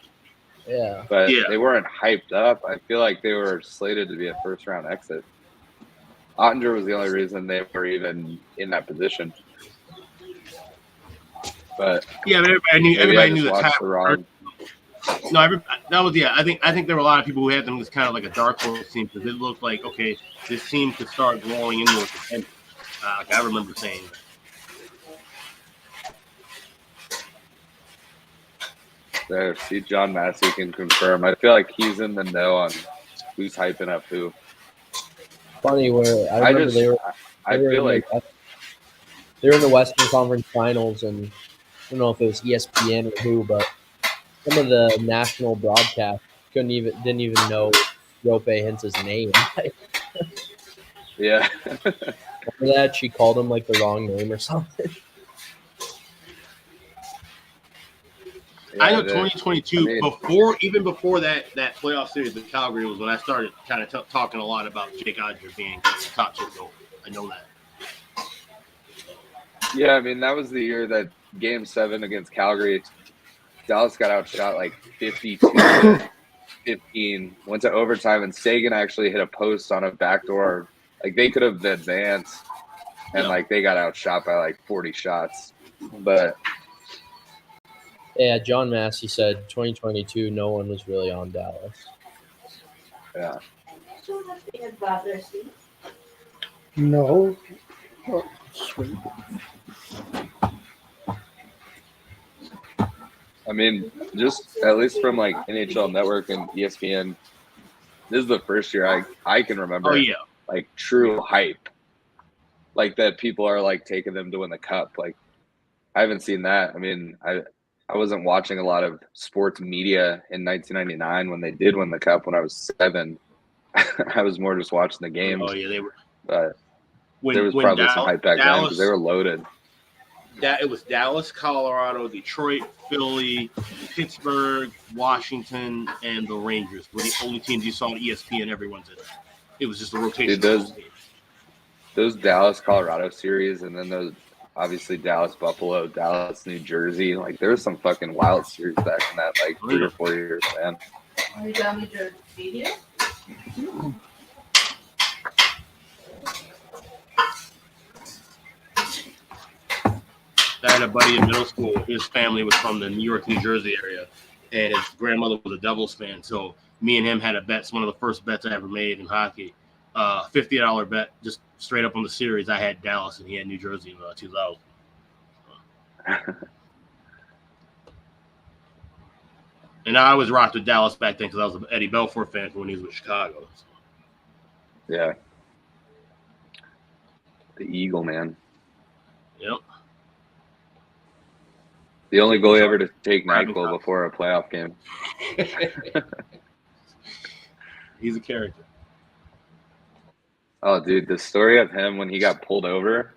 Yeah. But Yeah. they weren't hyped up. I feel like they were slated to be a first round exit. Ottinger was the only reason they were even in that position. But Yeah, but everybody knew the watched time. the wrong. No, that was I think there were a lot of people who had them as kind of like a dark horse team because it looked like okay, this team could start growing into a contender. Like I remember saying that. There, see, John Massey can confirm. I feel like he's in the know on who's hyping up who. Funny where I remember they were in the Western Conference Finals, and I don't know if it was ESPN or who, but some of the national broadcasts didn't even know Rope Hintz's name. Yeah. Remember that? She called him like the wrong name or something. I know Yeah, 2022 before that playoff series with Calgary was when I started kind of talking a lot about Jake Odger being the top chip goalie. I know that. Yeah, I mean that was the year that Game 7 against Calgary, Dallas got outshot like 52-15. Went to overtime, and Sagan actually hit a post on a backdoor. Like they could have advanced, and like they got outshot by like 40 shots. But Yeah, John Massey said 2022, no one was really on Dallas. yeah, No. Oh, sweet. I mean, just at least from like NHL Network and ESPN, this is the first year I can remember. Oh yeah, like true hype, like that people are like taking them to win the cup. Like I haven't seen that. I mean, I wasn't watching a lot of sports media in 1999 when they did win the cup when I was 7. I was more just watching the games. oh yeah, they were. But When, there was when probably Dallas, some hype back then because they were loaded. It was Dallas, Colorado, Detroit, Philly, Pittsburgh, Washington, and the Rangers were the only teams you saw on ESPN every Wednesday. It was just a rotation. Dude, those Dallas, Colorado series, and then those obviously Dallas, Buffalo, Dallas, New Jersey. Like there was some fucking wild series back in that like 3 or 4 years, man. Are you done with your video? I had a buddy in middle school. His family was from the New York, New Jersey area, and his grandmother was a Devils fan. So me and him had a bet. It's one of the first bets I ever made in hockey. $50 bet, just straight up on the series. I had Dallas, and he had New Jersey in 2000. And I always rocked with Dallas back then because I was an Eddie Belfour fan when he was with Chicago. So. Yeah. The Eagle, man. Yep. The only goalie ever to take NyQuil before a playoff game. He's a character. Oh, dude, the story of him when he got pulled over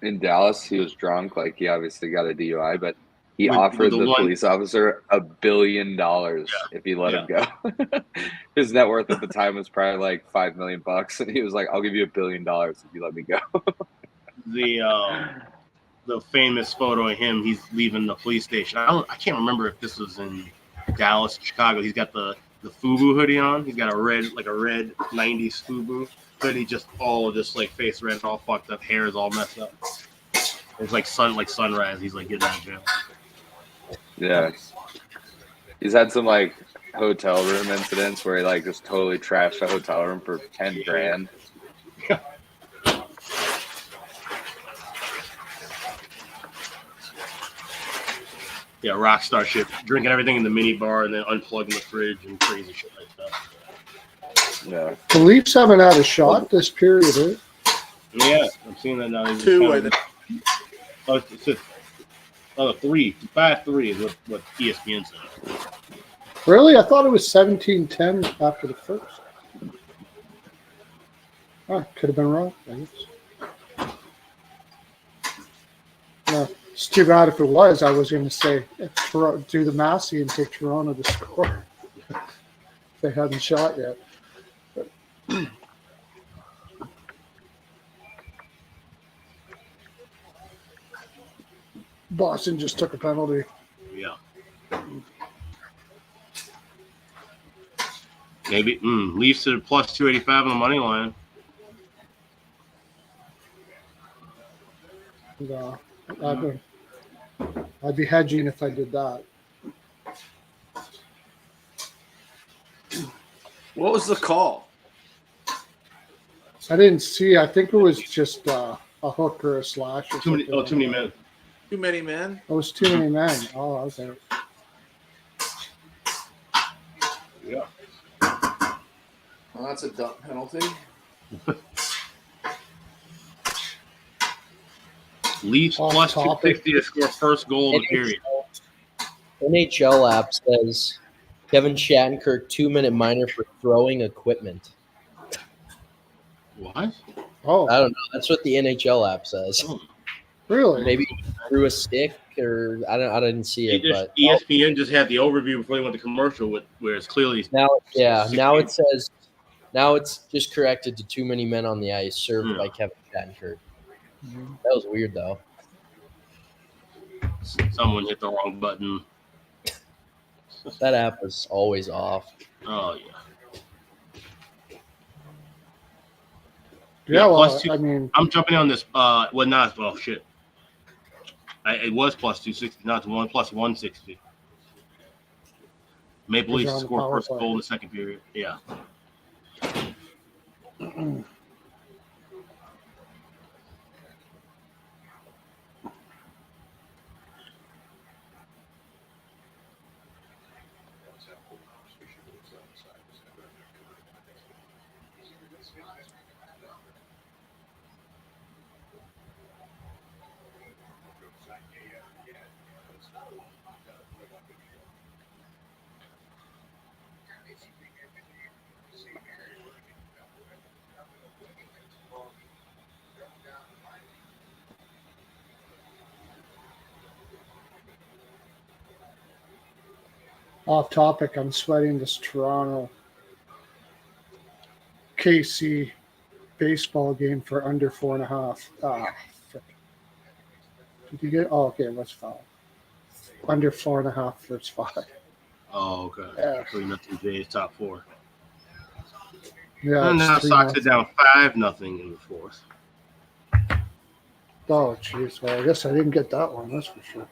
in Dallas, he was drunk. Like, he obviously got a DUI, but he offered the police officer $1 billion if he let him go. His net worth at the time was probably like $5 million, and he was like, "I'll give you $1 billion if you let me go." The famous photo of him, he's leaving the police station. I can't remember if this was in Dallas, Chicago. He's got the FUBU hoodie on. He's got a red 90s FUBU hoodie, just face red, all fucked up, hair is all messed up. It's like sunrise. He's like getting out of jail. Yeah, he's had some like hotel room incidents where he like just totally trashed a hotel room for $10,000. Yeah, rock star shit. Drinking everything in the mini bar and then unplugging the fridge and crazy shit like that. Yeah. The Leafs haven't had a shot this period, eh? Yeah, I'm seeing that now. 2, I think. Oh, 3. 5-3 is what ESPN said. Really? I thought it was 17-10 after the first. Oh, could have been wrong, I guess. No, it's too bad if it was. I was going to say, do the Massey and take Toronto to score. They hadn't shot yet. But, Boston just took a penalty. Yeah. Maybe Leafs at plus 285 on the money line. No, I'd be hedging if I did that. What was the call? I didn't see. I think it was just a hook or a slash. Or Too many men. Too many men? It was too many men. Oh, okay. Yeah. Well, that's a dumb penalty. Leafs plus 260 to score first goal of the period. NHL app says Kevin Shattenkirk 2-minute minor for throwing equipment. What? Oh, I don't know. That's what the NHL app says. really? Maybe he threw a stick, or I didn't see it, but ESPN just had the overview before they went to commercial, where it's clearly now it says it's just corrected to too many men on the ice, served by Kevin Shattenkirk. That was weird though. someone hit the wrong button. That app was always off. Oh yeah. Yeah, well, plus two. I mean, I'm jumping in on this. Shit. It was plus 260, not to plus 160. Maple Leafs scored first goal in the second period. Yeah. off topic, I'm sweating this Toronto KC baseball game for under 4.5. Frick. Did you get? Oh, okay, let's foul. Under 4.5 first 5. Oh, okay. Yeah. 3-0 Jays top 4. Yeah, And now it's Sox 3-0. are down 5-0 in the fourth. Oh, jeez. Well, I guess I didn't get that one. That's for sure.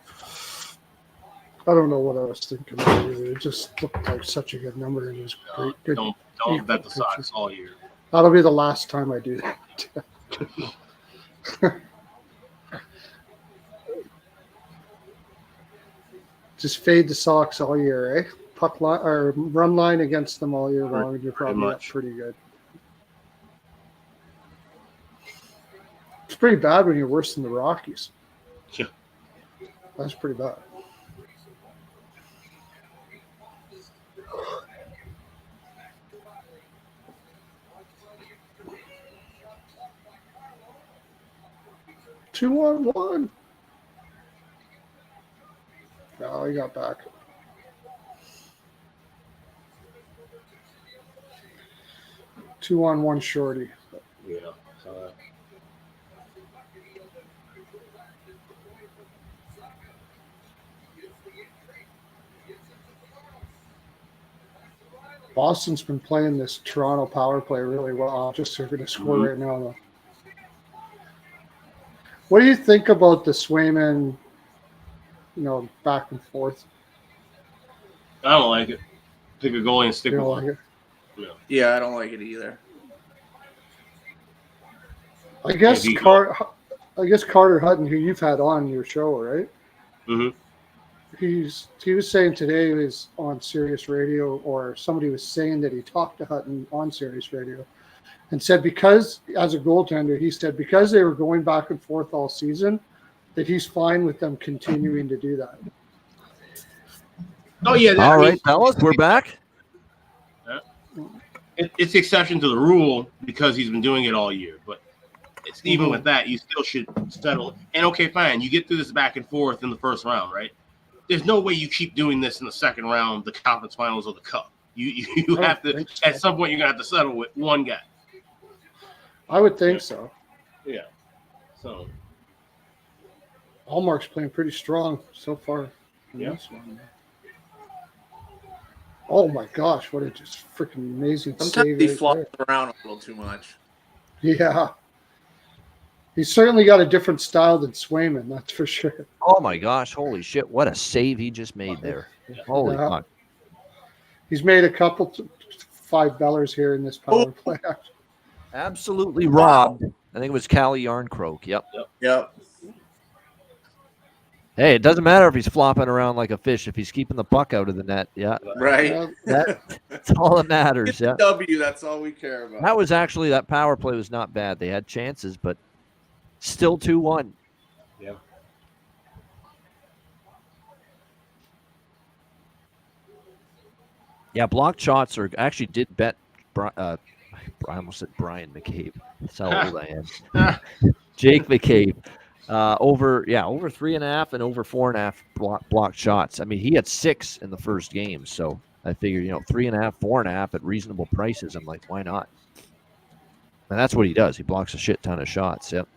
I don't know what I was thinking. It just looked like such a good number. It was great. Good. Don't bet the Sox all year. That'll be the last time I do that. Just fade the Sox all year, eh? Puck line or run line against them all year long, and you're probably up pretty good. It's pretty bad when you're worse than the Rockies. Yeah. That's pretty bad. Two on one. No, he got back. Two on one shorty. Yeah. Boston's been playing this Toronto power play really well. Just they're going to score right now, though. What do you think about the Swayman, back and forth? I don't like it. Pick a goalie and stick You with don't him. like it? Yeah, I don't like it either. I guess Carter Hutton, who you've had on your show, right? Mm-hmm. He was saying today he was on Sirius Radio, or somebody was saying that he talked to Hutton on Sirius Radio, and said because as a goaltender, he said because they were going back and forth all season, that he's fine with them continuing to do that. Oh yeah. All right, fellas, we're back. It's the exception to the rule because he's been doing it all year. But it's even with that, you still should settle. And okay, fine, you get through this back and forth in the first round, right? There's no way you keep doing this in the second round, the conference finals, or the cup. You have to at some point you're gonna have to settle with one guy. I would think so. Yeah. So Allmark's playing pretty strong so far. Yeah. This one. Oh my gosh, what a just freaking amazing Sometimes he save flops right there. around a little too much. Yeah. He's certainly got a different style than Swayman, that's for sure. Oh my gosh, holy shit, what a save he just made there. Holy fuck. He's made a couple $5 here in this power play. Absolutely robbed. I think it was Callie Yarncroke. Yep. Hey, it doesn't matter if he's flopping around like a fish if he's keeping the puck out of the net. Yeah. Right. That's all that matters. Yeah. W, that's all we care about. That was actually, that power play was not bad. They had chances, but still 2-1. Yeah. Yeah, blocked shots are actually did bet. I almost said Brian McCabe. That's how old I am. Jake McCabe. Over 3.5 and over 4.5 blocked shots. I mean, he had 6 in the first game, so I figured 3.5, 4.5 at reasonable prices. I'm like, why not? And that's what he does. He blocks a shit ton of shots. Yep.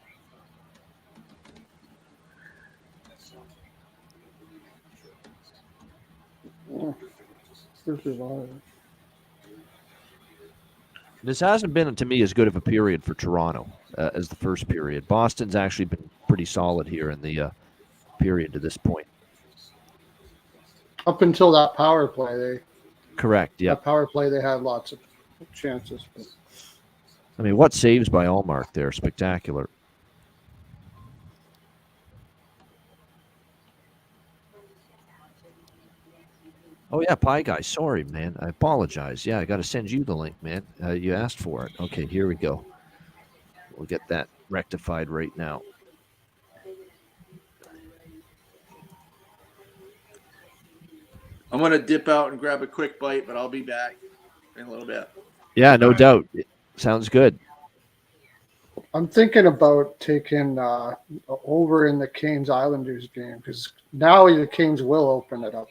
This hasn't been, to me, as good of a period for Toronto as the first period. Boston's actually been pretty solid here in the period to this point. Up until that power play, Correct. Yeah. That power play, they had lots of chances. But... I mean, what saves by Allmark there? Spectacular. Oh, yeah, Pie Guy. Sorry, man. I apologize. Yeah, I got to send you the link, man. You asked for it. Okay, here we go. We'll get that rectified right now. I'm going to dip out and grab a quick bite, but I'll be back in a little bit. Yeah, no doubt. Sounds good. I'm thinking about taking over in the Canes Islanders game because now the Canes will open it up.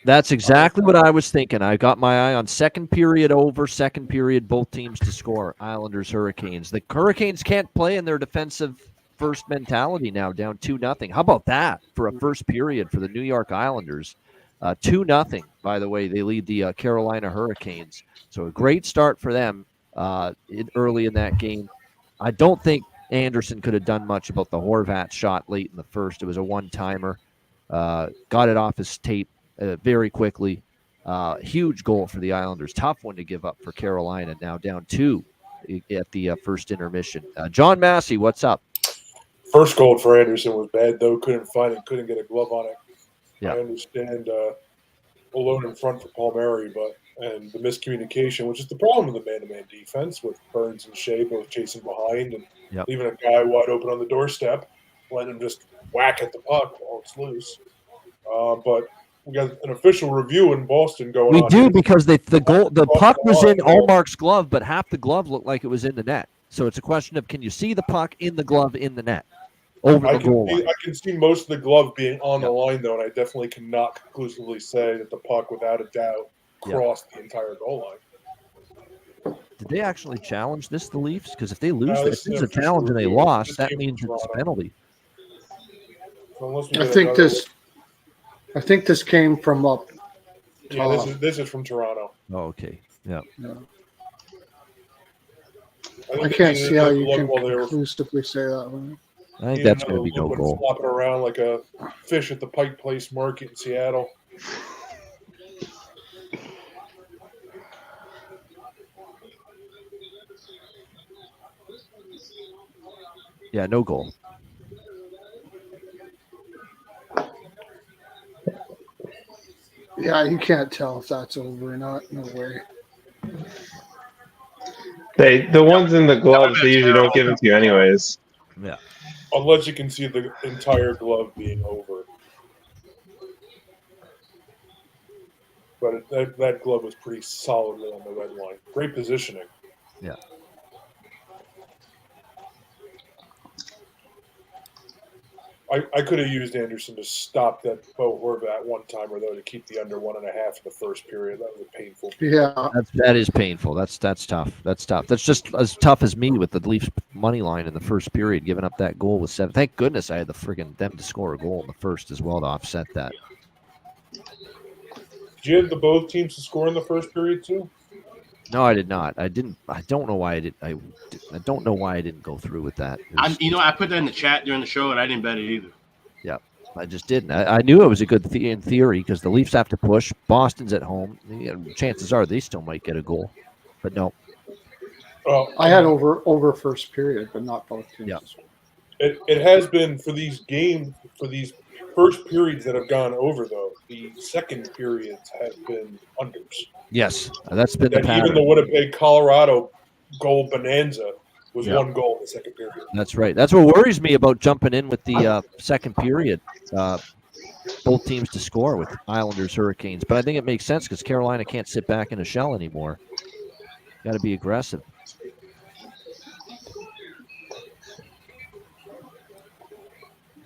That's exactly what I was thinking. I got my eye on second period over, second period, both teams to score. Islanders, Hurricanes. The Hurricanes can't play in their defensive first mentality now, down 2-0. How about that for a first period for the New York Islanders? 2-0, by the way. They lead the Carolina Hurricanes. So a great start for them early in that game. I don't think Anderson could have done much about the Horvat shot late in the first. It was a one-timer. Got it off his tape very quickly. Huge goal for the Islanders. Tough one to give up for Carolina. Now down 2 at the first intermission. John Massey, what's up? First goal for Anderson was bad, though. Couldn't find it. Couldn't get a glove on it. Yeah. I understand alone in front for Palmieri, and the miscommunication, which is the problem with the man-to-man defense with Burns and Shea both chasing behind and leaving a guy wide open on the doorstep, letting him just whack at the puck while it's loose. But we got an official review in Boston going on. We do because the puck was in Allmark's glove, but half the glove looked like it was in the net. So it's a question of, can you see the puck in the glove in the net over the goal line? I can see most of the glove being on the line, though, and I definitely cannot conclusively say that the puck, without a doubt, crossed the entire goal line. Did they actually challenge this, the Leafs? Because if they lose, if this is a challenge and they lost, that means it's a penalty. So I think this came from up. Yeah, this is from Toronto. Oh, okay. Yeah. I can't see how you can conclusively say that one. I think that's going to be no goal. Flopping around like a fish at the Pike Place Market in Seattle. Yeah, no goal. Yeah, you can't tell if that's over or not. No way. The ones in the gloves, they usually don't give them to you anyways. Yeah. Unless you can see the entire glove being over. But that glove was pretty solidly on the red line. Great positioning. Yeah. I could have used Anderson to stop that Bo Horvat one timer, though, to keep the under 1.5 in the first period. That was painful. Yeah. That is painful. That's tough. That's tough. That's just as tough as me with the Leafs money line in the first period, giving up that goal with 7. Thank goodness I had them to score a goal in the first as well to offset that. Did you have both teams to score in the first period too? No, I did not. I didn't. I don't know why I did. I don't know why I didn't go through with that. I put that in the chat during the show, and I didn't bet it either. Yeah, I just didn't. I knew it was a good in theory because the Leafs have to push. Boston's at home. Chances are they still might get a goal, but no. I had over first period, but not both teams. Yeah. It has been for these first periods that have gone over, though. The second periods have been unders. Yes, that's been the pattern. Even the Winnipeg, Colorado goal bonanza was one goal in the second period. That's right. That's what worries me about jumping in with the second period. both teams to score with Islanders, Hurricanes. But I think it makes sense because Carolina can't sit back in a shell anymore. Got to be aggressive.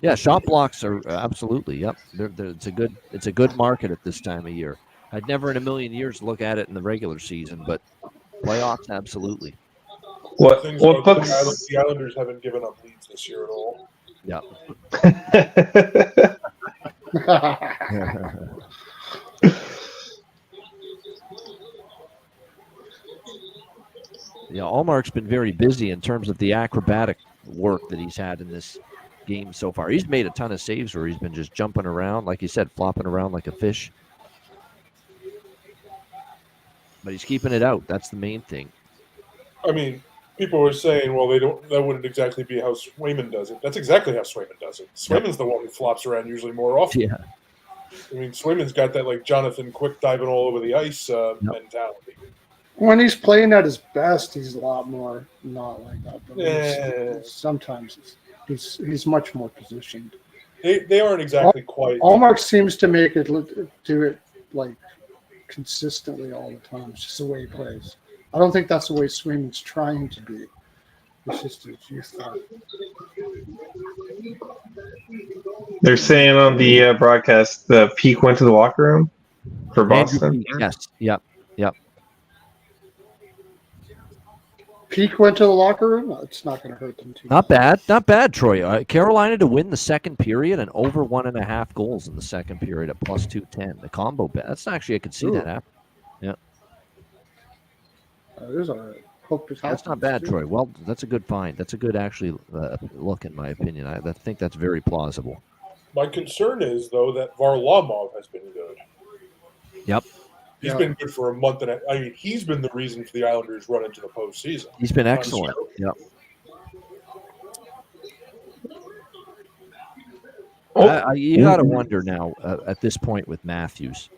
Yeah, shot blocks are absolutely. Yep, it's a good market at this time of year. I'd never in a million years look at it in the regular season, but playoffs, absolutely. What puts the Islanders haven't given up leads this year at all. Yeah. Yeah, Allmark's been very busy in terms of the acrobatic work that he's had in this game so far. He's made a ton of saves where he's been just jumping around, like you said, flopping around like a fish. But he's keeping it out. That's the main thing. I mean, people were saying, well, that wouldn't exactly be how Swayman does it. That's exactly how Swayman does it. Swayman's the one who flops around usually more often. Yeah. I mean, Swayman's got that like Jonathan Quick diving all over the ice mentality. When he's playing at his best, he's a lot more not like that. But sometimes he's much more positioned. They aren't exactly quite. Allmark seems to do it like consistently all the time. It's just the way he plays. I don't think that's the way Swayman's trying to be. It's just his youth. They're saying on the broadcast the Peak went to the locker room for Boston. Yes. Yep. Peak went to the locker room. It's not going to hurt them too. Not bad, Troy. Carolina to win the second period and over 1.5 goals in the second period at plus 210. The combo bet. That's actually I could see that happen. Yeah. That's not bad, Troy. Well, that's a good find. That's a good actually look, in my opinion. I think that's very plausible. My concern is though that Varlamov has been good. Yep. He's been good for a month and I mean, he's been the reason for the Islanders' run into the postseason. He's been excellent. Yep. You got to wonder now at this point with Matthews.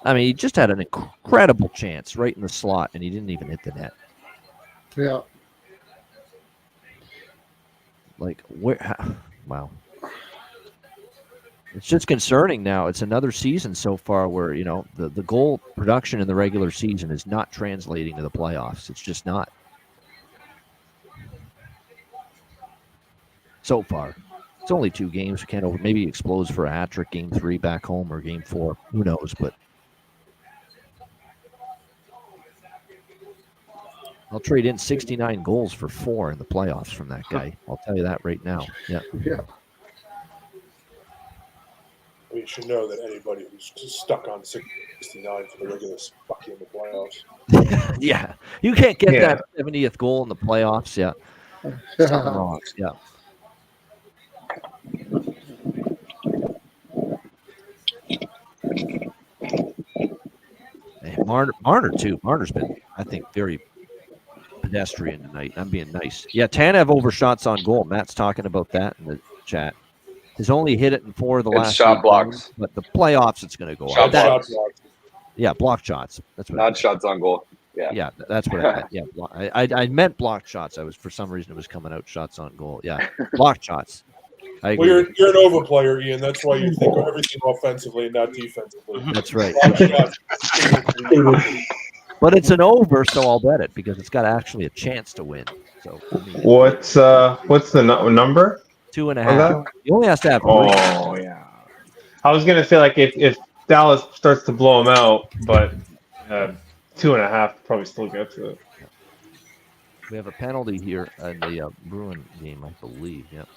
I mean, he just had an incredible chance right in the slot, and he didn't even hit the net. Yeah. Like, wow. It's just concerning now. It's another season so far where, the goal production in the regular season is not translating to the playoffs. It's just not. So far. It's only 2 games. We can't maybe he explodes for a hat trick game 3 back home or game 4. Who knows? But I'll trade in 69 goals for 4 in the playoffs from that guy. I'll tell you that right now. Yeah. We should know that anybody who's stuck on 69 for the regular is fucking in the playoffs. Yeah. You can't get that 70th goal in the playoffs. Yeah. Something wrong. Yeah. Hey, Marner, too. Marner's been, I think, very pedestrian tonight. I'm being nice. Yeah, Tanev overshots on goal. Matt's talking about that in the chat. He's only hit it in 4 of the last shot blocks. Games, but the playoffs, it's going to go shot blocks. Yeah, block shots. That's what. Not shots on goal. Yeah, that's what I meant. Yeah, I meant blocked shots. For some reason it was coming out shots on goal. Yeah, blocked shots. I agree. Well, you're an over player, Ian. That's why you think of everything offensively and not defensively. That's right. But it's an over, so I'll bet it because it's got actually a chance to win. So what's the number? 2.5. He only has to have 3. Oh yeah. I was gonna say like if Dallas starts to blow them out, but 2.5 probably still gets to it. We have a penalty here in the Bruin game, I believe. Yep.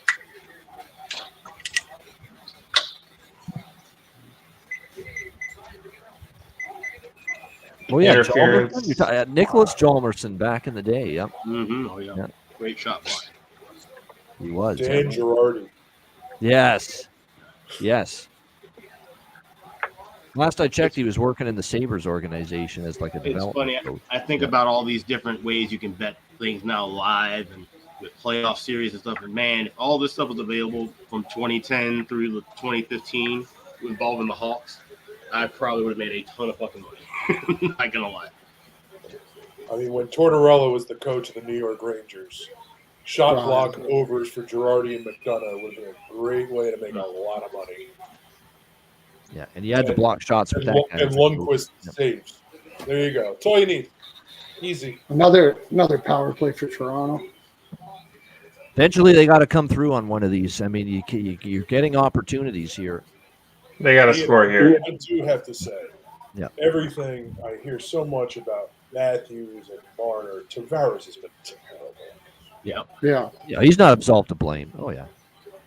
Oh yeah, Nicholas Hjalmarsson back in the day. Yep. Mm-hmm. Oh yeah. Great shot block. He was. Dan Girardi. Yes. Last I checked, he was working in the Sabres organization as like a development coach. I think about all these different ways you can bet things now live and with playoff series and stuff. And man, if all this stuff was available from 2010 through 2015 involving the Hawks, I probably would have made a ton of fucking money. Not gonna lie. I mean, when Tortorella was the coach of the New York Rangers, shot block overs for Girardi and McDonough would have been a great way to make a lot of money. Yeah, and you had to block shots with that guy. And Lundqvist saves. There you go. That's all you need. Easy. Another power play for Toronto. Eventually, they got to come through on one of these. I mean, you're getting opportunities here. They got to score here. I do have to say, everything I hear so much about Matthews and Marner, Tavares has been terrible. Yeah. He's not absolved to blame. Oh yeah.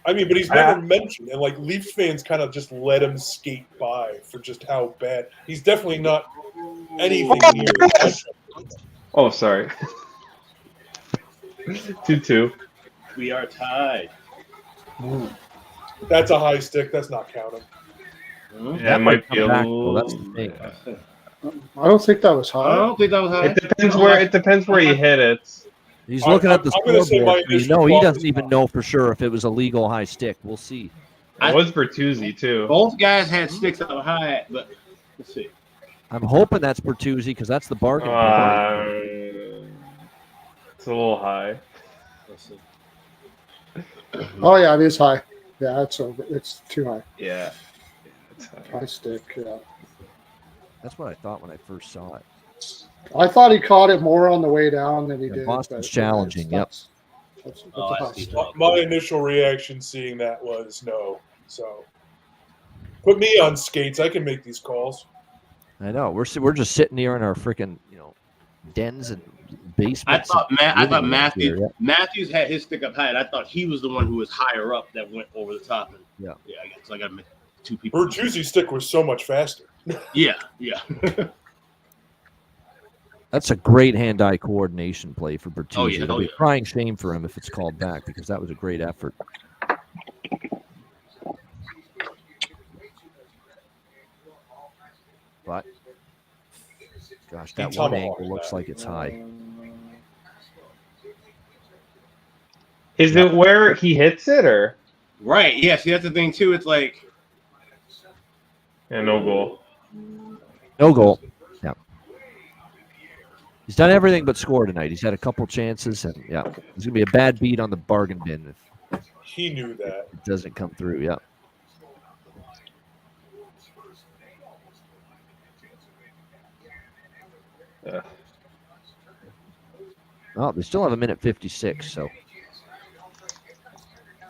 I mean, but he's never mentioned, and like Leafs fans kind of just let him skate by for just how bad. He's definitely not anything near. Oh, sorry. 2-2. We are tied. That's a high stick. That's not counting. Yeah, it might be a little. That's the thing. I don't think that was high. I don't think that was high. It depends where you hit it. He's looking at the scoreboard. He doesn't even know for sure if it was a legal high stick. We'll see. It was Bertuzzi too. Both guys had sticks that were high, but let's see. I'm hoping that's Bertuzzi because that's the bargain. It's a little high. Let's see. Oh yeah, it is high. Yeah, it's over. It's too high. Yeah. High stick. Yeah. That's what I thought when I first saw it. I thought he caught it more on the way down than he did. Boston's challenging. That's Oh, a I high see. stick. My initial reaction seeing that was no. So put me on skates. I can make these calls. I know. We're just sitting here in our freaking dens and basements. I thought Matthews had his stick up high, and I thought he was the one who was higher up that went over the top. And yeah. I got to make two people. Bertuzzi's stick was so much faster. Yeah. That's a great hand-eye coordination play for Bertuzzi. Oh, yeah. It'll be crying shame for him if it's called back because that was a great effort. But, gosh, that one angle looks like it's high. Is it where he hits it or? Right. Yeah. See, that's the thing too. It's like, no goal. No goal. Yeah. He's done everything but score tonight. He's had a couple chances, and there's gonna be a bad beat on the bargain bin if he knew that it doesn't come through. Yeah. Oh, they still have a minute 56. So,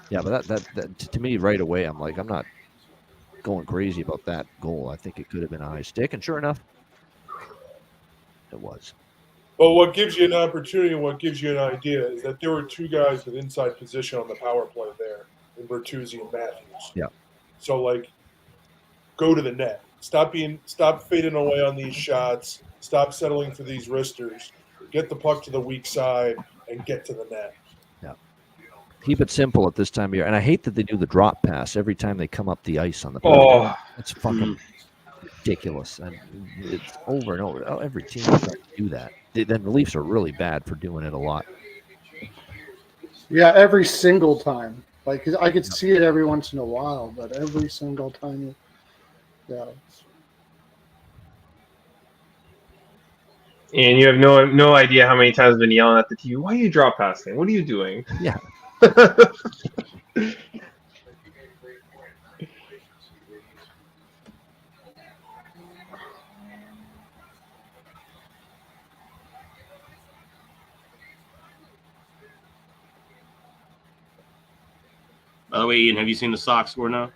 yeah, but that to me right away, I'm not going crazy about that goal. I think it could have been a high stick, and sure enough, it was. But what gives you an opportunity and what gives you an idea is that there were two guys with inside position on the power play there, in Bertuzzi and Matthews. Yeah. So go to the net. Stop fading away on these shots. Stop settling for these wristers. Get the puck to the weak side and get to the net. Yeah. Keep it simple at this time of year. And I hate that they do the drop pass every time they come up the ice on the play. Oh, it's fucking ridiculous. And it's over and over. Every team tries to do that. Then the Leafs are really bad for doing it a lot. Yeah, every single time. I could see it every once in a while, but every single time, And you have no idea how many times I've been yelling at the TV. Why are you drop passing? What are you doing? Yeah. By the way, Ian, have you seen the Sox score now?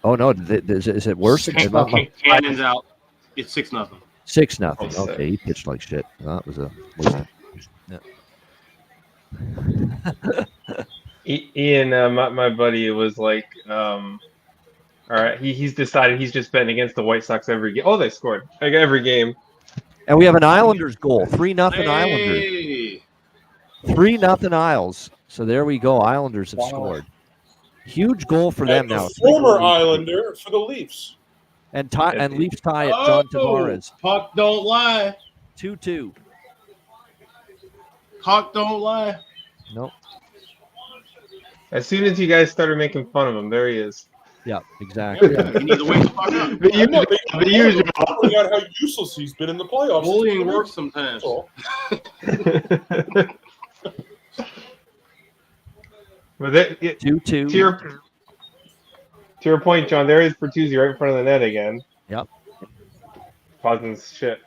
Oh no! Is it worse? Cannon's out. It's 6-0. 6-0. Okay, he pitched like shit. That was a waste. Ian, my buddy, was like, all right, he's decided he's just betting against the White Sox every game. Oh, they scored every game. And we have an Islanders goal, 3-0 Islanders. 3-0 Isles. So there we go. Islanders have scored. Huge goal for them now. Former Islander for the Leafs. And Leafs tie at John Tavares. Puck don't lie. 2-2. Puck don't lie. Nope. As soon as you guys started making fun of him, there he is. Yeah, exactly. You need to wake the fuck up. The usual. Figuring out how useless he's been in the playoffs. Bullying works sometimes. But 2-2. To To your point, John, there is Bertuzzi right in front of the net again. Yep. Causing shit.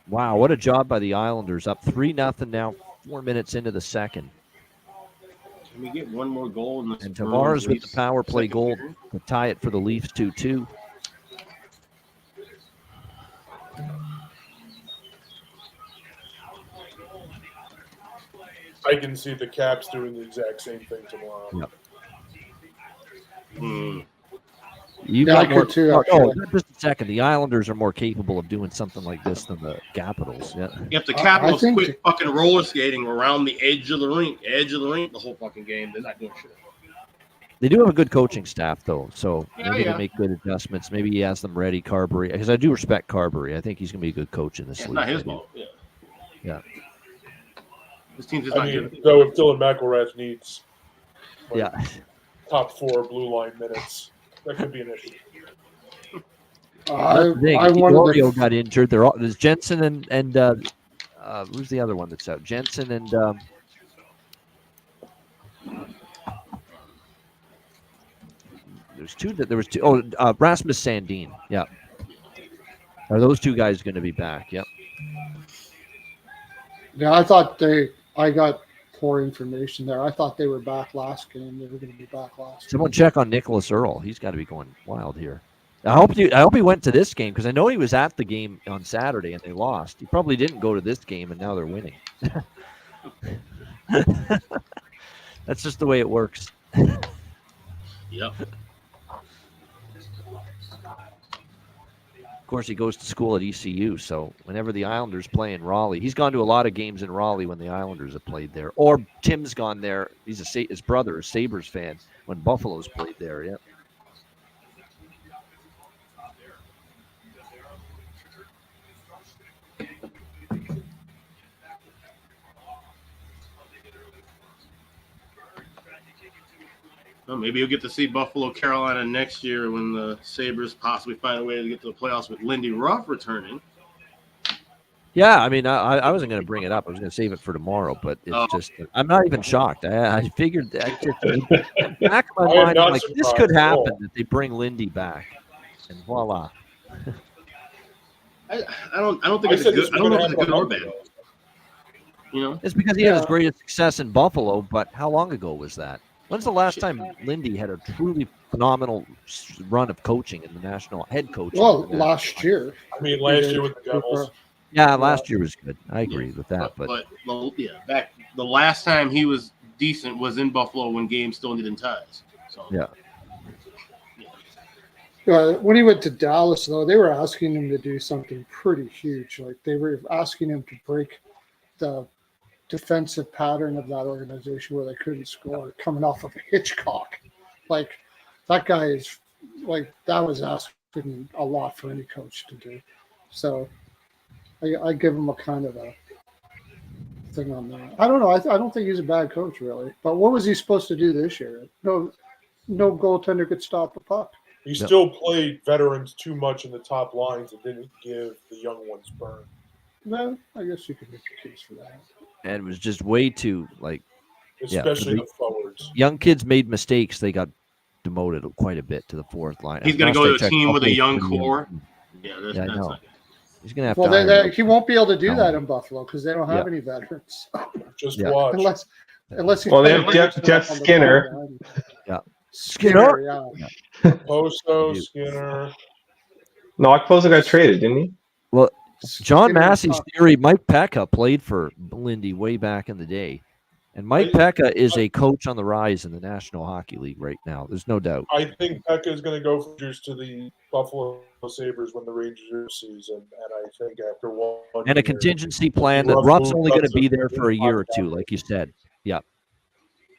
Wow, what a job by the Islanders. Up 3-0 now, 4 minutes into the second. Can we get one more goal in this? And Tavares with the power play second goal period? to tie it for the Leafs 2-2. I can see the Caps doing the exact same thing tomorrow. Yep. Yeah, I could too, actually. Just a second. The Islanders are more capable of doing something like this than the Capitals. Yeah. If the Capitals think- quit fucking roller skating around the edge of the rink, the whole fucking game, they're not doing shit. They do have a good coaching staff, though, so Yeah, maybe yeah. they make good adjustments. Maybe he has them ready, Carberry, because I do respect Carberry. I think he's going to be a good coach in this It's league. not his I do. fault. Yeah. Yeah. This team's just I not mean, good. though, if Dylan McElrath needs Yeah. top 4 blue line minutes, that could be an issue. That's the thing. I wanted Iorio to. got injured. There's Jensen and who's the other one that's out? Jensen and there was two. Oh, Rasmus Sandin. Yeah. Are those two guys going to be back? Yep. Yeah, I got poor information there. I thought they were back last game. They were going to be back last. Someone check on Nicholas Earl. He's got to be going wild here. I hope he went to this game because I know he was at the game on Saturday and they lost. He probably didn't go to this game and now they're winning. That's just the way it works. Yep. Of course, he goes to school at ECU, so whenever the Islanders play in Raleigh, he's gone to a lot of games in Raleigh when the Islanders have played there. Or Tim's gone there. His brother, a Sabres fan, when Buffalo's played there. Yeah. Well, maybe you'll get to see Buffalo, Carolina next year when the Sabres possibly find a way to get to the playoffs with Lindy Ruff returning. Yeah, I mean, I wasn't going to bring it up. I was going to save it for tomorrow, but it's just I'm not even shocked. I figured back of my mind, I'm like, this could happen that they bring Lindy back, and voila. I don't think it's good. I don't know if it's good or bad. You know, It's because he had his greatest success in Buffalo, but how long ago was that? When's the last time Lindy had a truly phenomenal run of coaching in the national head coach? Well, last year. I mean, last year with the Devils. Yeah, last year was good. I agree with that. But back the last time he was decent was in Buffalo when games still needed ties. So yeah. When he went to Dallas, though, they were asking him to do something pretty huge. Like they were asking him to break the defensive pattern of that organization where they couldn't score coming off of Hitchcock. Like that guy is like that was asking a lot for any coach to do. So I give him a kind of a thing on that. I don't know. I don't think he's a bad coach really. But what was he supposed to do this year? No goaltender could stop the puck. He still played veterans too much in the top lines and didn't give the young ones burn. Well, I guess you could make a case for that. And it was just way too Especially the forwards. Young kids made mistakes. They got demoted quite a bit to the fourth line. He's going to go to a team with a young core. Yeah, that's I know. not He's going to have well, to. he won't be able to do that in Buffalo because they don't have any veterans. Just watch. Unless he's they have Jeff Skinner. Yeah. Skinner, yeah. Posto, Skinner. No, Okposo got traded, didn't he? Well, John Massey's theory, Mike Pekka played for Lindy way back in the day. And Mike Pekka is a coach on the rise in the National Hockey League right now. There's no doubt. I think Pekka is going to go to the Buffalo Sabres when the Rangers season. And I think after one and a contingency plan that Ruff's only going to be there for a year or two, like you said. Yeah.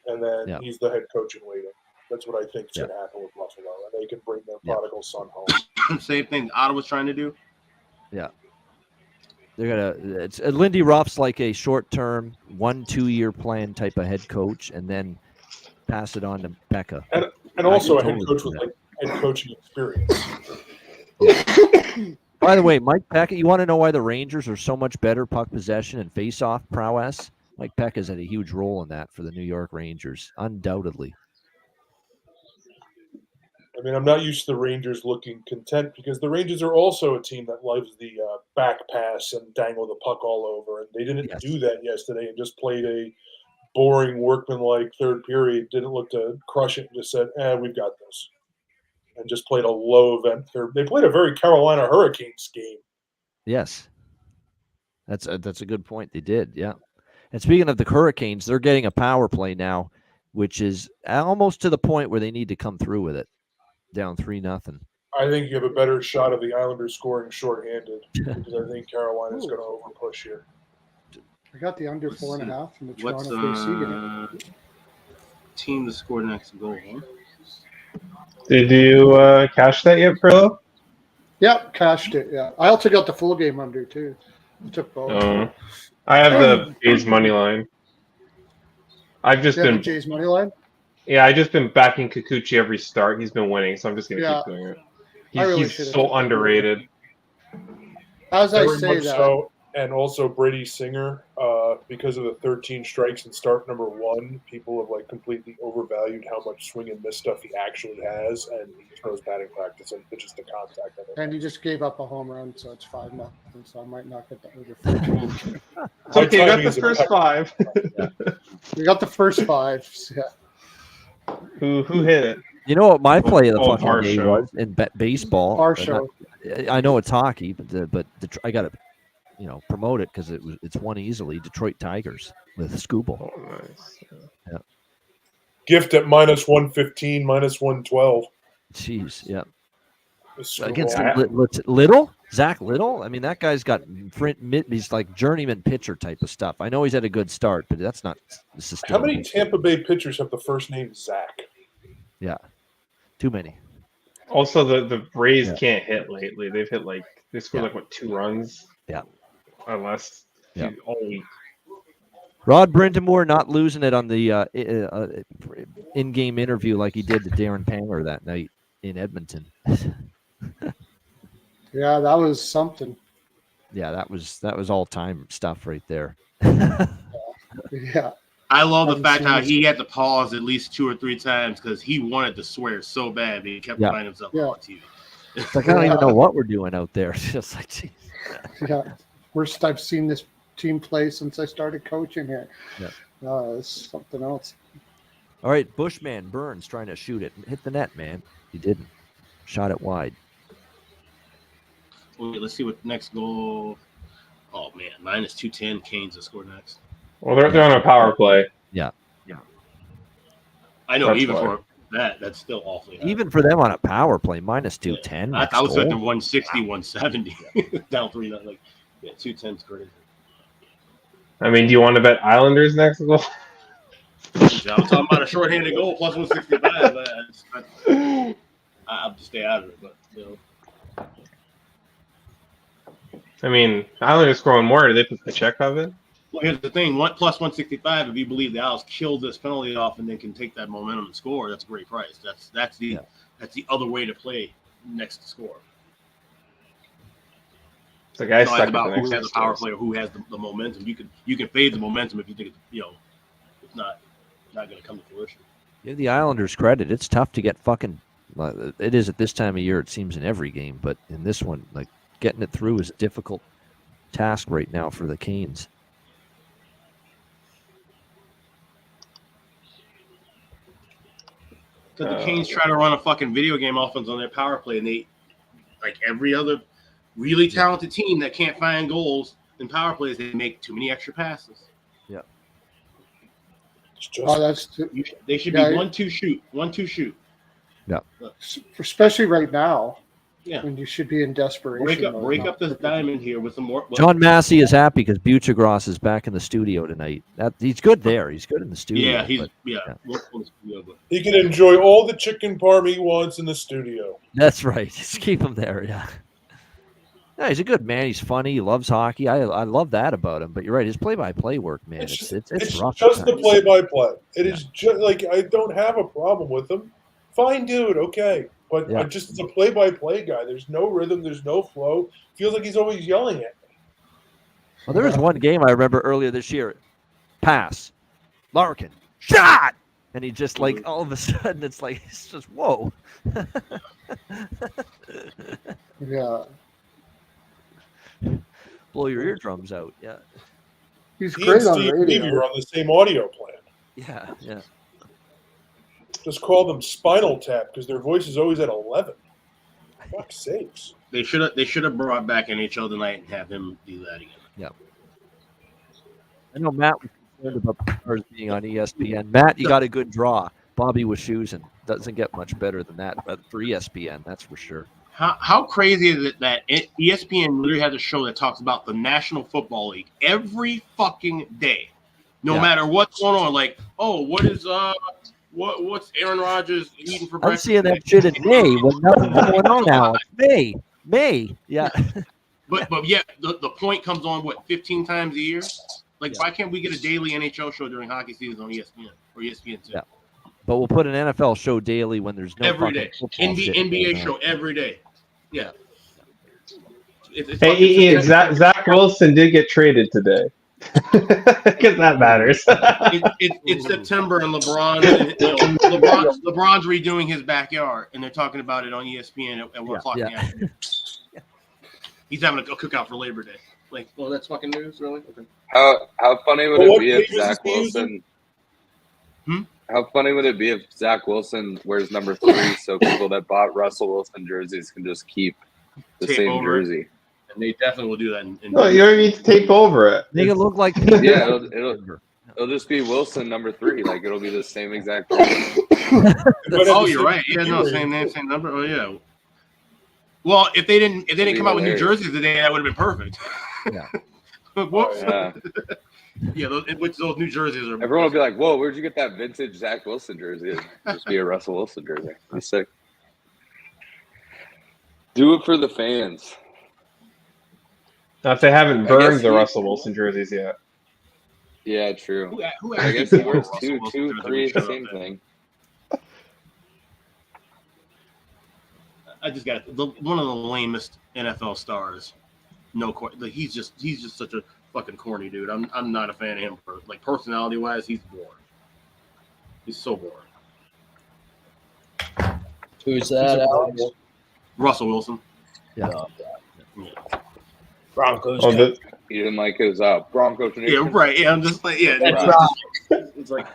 And then he's the head coach in waiting. That's what I think is going to happen with Buffalo. And they can bring their prodigal son home. Same thing Ottawa's trying to do. Yeah. They're it's Lindy Ruff's like a short-term 1-2 year plan type of head coach, and then pass it on to Pekka. And also a head coach with head coaching experience. By the way, Mike Pekka, you want to know why the Rangers are so much better puck possession and face-off prowess? Mike Pekka's had a huge role in that for the New York Rangers, undoubtedly. I mean, I'm not used to the Rangers looking content because the Rangers are also a team that loves the back pass and dangle the puck all over, and they didn't do that yesterday and just played a boring, workmanlike third period. Didn't look to crush it and just said, we've got this. And just played a low event third. They played a very Carolina Hurricanes game. Yes. That's a good point. They did, yeah. And speaking of the Hurricanes, they're getting a power play now, which is almost to the point where they need to come through with it. Down 3-0. I think you have a better shot of the Islanders scoring shorthanded because I think Carolina's going to overpush here. I got the under 4.5 in the What's Toronto KC game. Team to score next goal? Huh? Did you cash that yet, Perlo? Yep, cashed it. Yeah, I also got the full game under too. I took both. I have the Jays money line. I've just been Jays money line. Yeah, I've just been backing Kikuchi every start. He's been winning, so I'm just gonna keep doing it. He's so underrated. As I say that. So, and also Brady Singer, because of the 13 strikes in start number 1, people have like completely overvalued how much swing and miss stuff he actually has, and he throws batting practice and pitches to contact. And he just gave up a home run, so it's 5-0. So I might not get the over 14. It's okay, you got the first 5. We got the first 5. Yeah. Who hit it? You know what my play of the fucking game was in baseball? Our show. I know it's hockey, but I got to promote it because it's won easily. Detroit Tigers with Scooble. Oh, nice. Yeah. Gift at -115, -112. Jeez, yeah. Against Little? Zach Little? I mean, that guy's got he's like journeyman pitcher type of stuff. I know he's had a good start, but that's not How many Tampa Bay pitchers have the first name Zach? Yeah, too many. Also, the Rays can't hit lately. They've hit they scored 2 runs. Yeah, unless only. Rod Brindamore not losing it on the in-game interview like he did to Darren Pangler that night in Edmonton. Yeah, that was something. Yeah, that was all-time stuff right there. Yeah. I love the fact how he had to pause at least 2 or 3 times because he wanted to swear so bad, but he kept finding himself on TV. It's like, I don't even know what we're doing out there. It's just like, geez. Yeah, worst I've seen this team play since I started coaching here. Yeah. It's something else. All right, Bushman Burns trying to shoot it. Hit the net, man. He didn't. Shot it wide. Okay, let's see what next goal. Oh, man, -210. Canes will score next. Well, they're on a power play. Yeah. I know, That's even why. for that, that's still awfully high. Even for them on a power play, -210. I was expecting 160, 170. Down 3-0. 210's great. I mean, do you want to bet Islanders next goal? I'm talking about a shorthanded goal plus 165. I'll just stay out of it, but I mean, Islanders scoring more. Do they put the check of it? Well, here's the thing: plus 165. If you believe the Isles killed this penalty off and then can take that momentum and score, that's a great price. That's the other way to play next to score. It's like I it's about who has the power play or who has the momentum. You can fade the momentum if you think it's not going to come to fruition. Give the Islanders credit. It's tough to get fucking. It is at this time of year. It seems in every game, but in this one, getting it through is a difficult task right now for the Canes. Because the Canes try to run a fucking video game offense on their power play, and they, like every other really talented team that can't find goals in power plays, they make too many extra passes. Yeah. They should be 1-2 shoot. 1-2 shoot. Yeah. Especially right now. Yeah. When you should be in desperation. Break up this diamond here with some more. John Massey is happy because Buchagros is back in the studio tonight. He's good there. He's good in the studio. Yeah, He can enjoy all the chicken parm he wants in the studio. That's right. Just keep him there. Yeah. No, he's a good man. He's funny. He loves hockey. I love that about him. But you're right. His play-by-play work, man. It's rough. Just the play-by-play. It is just like I don't have a problem with him. Fine dude, okay. But just as a play-by-play guy, there's no rhythm, there's no flow. Feels like he's always yelling at me. Well, there was one game I remember earlier this year. Pass. Larkin. Shot! And he just like all of a sudden it's just whoa. Yeah. Blow your eardrums out. Yeah. He's He great and on Steve radio. Levy are on the same audio plan. Yeah. Yeah. Just call them Spinal Tap because their voice is always at 11. Fuck's sakes. They should have brought back NHL tonight and have him do that again. Yeah. I know Matt was concerned about the Stars being on ESPN. Matt, you got a good draw. Bobby Wischusen doesn't get much better than that, but for ESPN, that's for sure. How crazy is it that ESPN literally has a show that talks about the National Football League every fucking day, no matter what's going on? Like, oh, what's Aaron Rodgers eating for I'm breakfast? seeing that shit in May when nothing's going on now. It's May, yeah. But yeah, the point comes on 15 times a year. Like, why can't we get a daily NHL show during hockey season on ESPN or ESPN2? Yeah. But we'll put an NFL show daily when there's no every day. NBA show every day. Yeah. Hey, Ian, Zach Wilson did get traded today. Because that matters. It's September and LeBron's redoing his backyard, and they're talking about it on ESPN at 1 o'clock in the afternoon. He's having a cookout for Labor Day. Like, well, that's fucking news, really? Okay. How funny would it be if Zach Wilson? How funny would it be if Zach Wilson wears number 3 so people that bought Russell Wilson jerseys can just keep the same jersey? And they definitely will do that. No, you don't need to tape over it. Make it look like it'll just be Wilson number 3. Like it'll be the same exact thing. Oh, you're right. Yeah, no, same name, same number. Oh yeah. Well, if they didn't come out with new jerseys today, that would have been perfect. Yeah. Whoops. Yeah, those New Jerseys are. Everyone will be like, "Whoa, where'd you get that vintage Zach Wilson jersey?" It'll just be a Russell Wilson jersey. That's sick. Do it for the fans. Now, if they haven't burned the Russell Wilson jerseys yet. Yeah, true. Who I guess he wears 2, 3, same thing. I just got one of the lamest NFL stars. He's just such a fucking corny dude. I'm not a fan of him for personality wise. He's boring. He's so boring. Who's that, Alex? Russell Wilson. Yeah. Broncos. You didn't like his Broncos. Yeah, right. Yeah, I'm just like, yeah. It's like,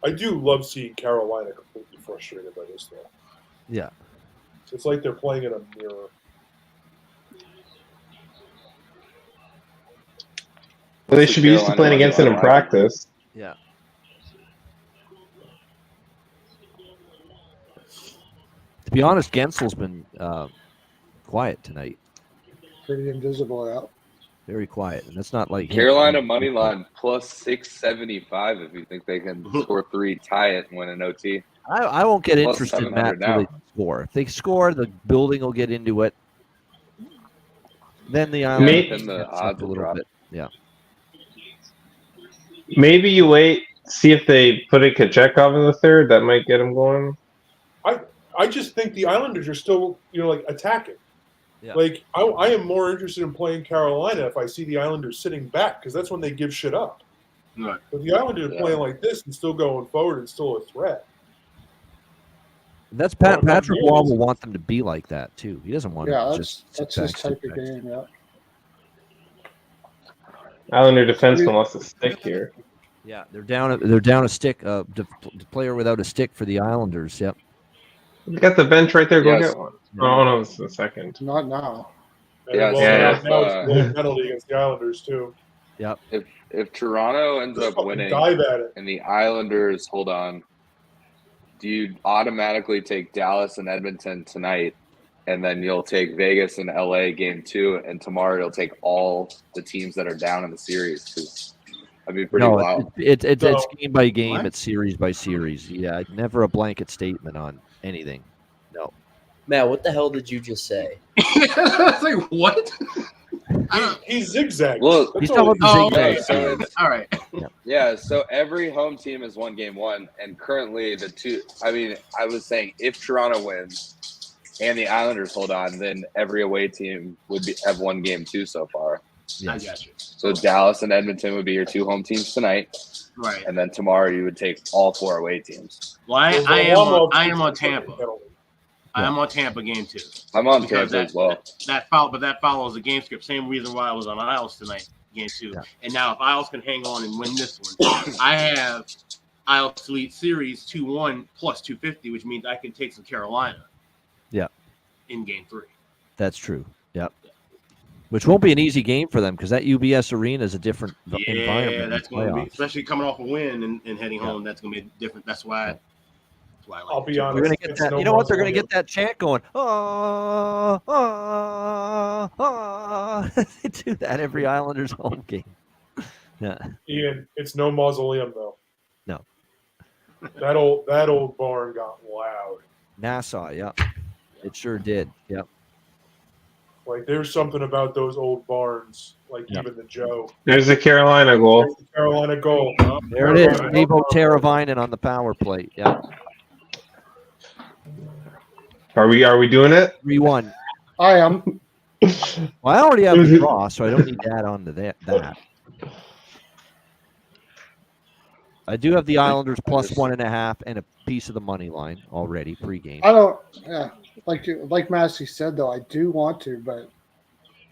I do love seeing Carolina completely frustrated by this, though. Yeah. It's like they're playing in a mirror. Well, they should be used to playing against it in practice. Yeah. To be honest, Gensel's been quiet tonight. Pretty invisible out. Very quiet, and that's not like Carolina money line plus 675 if you think they can score 3, tie it, and win an OT. I won't get Plus interested in that 700 until now. they score. If they score, the building will get into it. Then the Islanders the odds a will little drop. bit. Yeah. Maybe you wait, see if they put a Kachekov in the third. That might get them going. I just think the Islanders are still, attacking. Yeah. Like, I am more interested in playing Carolina if I see the Islanders sitting back, because that's when they give shit up. Right. But the Islanders are playing like this and still going forward and still a threat. That's Patrick Waugh will want them to be like that too. He doesn't want to that's just his type of game. Yeah. Islander defenseman lost a stick here. Yeah, they're down a stick. Player without a stick for the Islanders. Yep. You got the bench right there. Go Yes. get one. Oh no, it's the second. Not now. Yeah, Now it's a penalty against the Islanders too. Yep. If Toronto ends Just up fucking winning dive at it. and the Islanders hold on, do you automatically take Dallas and Edmonton tonight, and then you'll take Vegas and LA game 2, and tomorrow you'll take all the teams that are down in the series? Because that'd be pretty wild. It's game by game. What? It's series by series. Yeah, never a blanket statement on anything. No. Matt, what the hell did you just say? I was like, what? He's zigzag. Well, he's talking about the zigzag. Okay. All right. Yeah, so every home team has won game 1, and currently I was saying if Toronto wins and the Islanders hold on, then every away team would have won game 2 so far. I got you. So Dallas and Edmonton would be your 2 home teams tonight. Right. And then tomorrow you would take all 4 away teams. Well, I am on Tampa. I am on Tampa game 2. I'm on Tampa as well. That follows the game script. Same reason why I was on Isles tonight, game 2. Yeah. And now if Isles can hang on and win this one, I have Isles to lead series 2-1 plus 250, which means I can take some Carolina. Yeah. In game 3. That's true. Yep. Which won't be an easy game for them because that UBS arena is a different environment. Yeah, that's going to be, especially coming off a win and heading home. That's going to be different. That's why. Yeah. I'll be honest. They're gonna get that, you know what? They're going to get that chant going. Oh, oh, oh. They do that every Islanders home game. Yeah. Ian, it's no mausoleum though. No. That old barn got loud. Nassau, yeah. It sure did. Yep. Like there's something about those old barns, like even the Joe. There's the Carolina goal. There's the Carolina goal. There it is. Evo Teravainen on the power play. Yeah. Are we doing it? 3-1. I am. Well, I already have the draw, so I don't need to add on to that. I do have the Islanders plus 1.5 and a piece of the money line already pregame. I don't. Yeah, like Massey said though, I do want to, but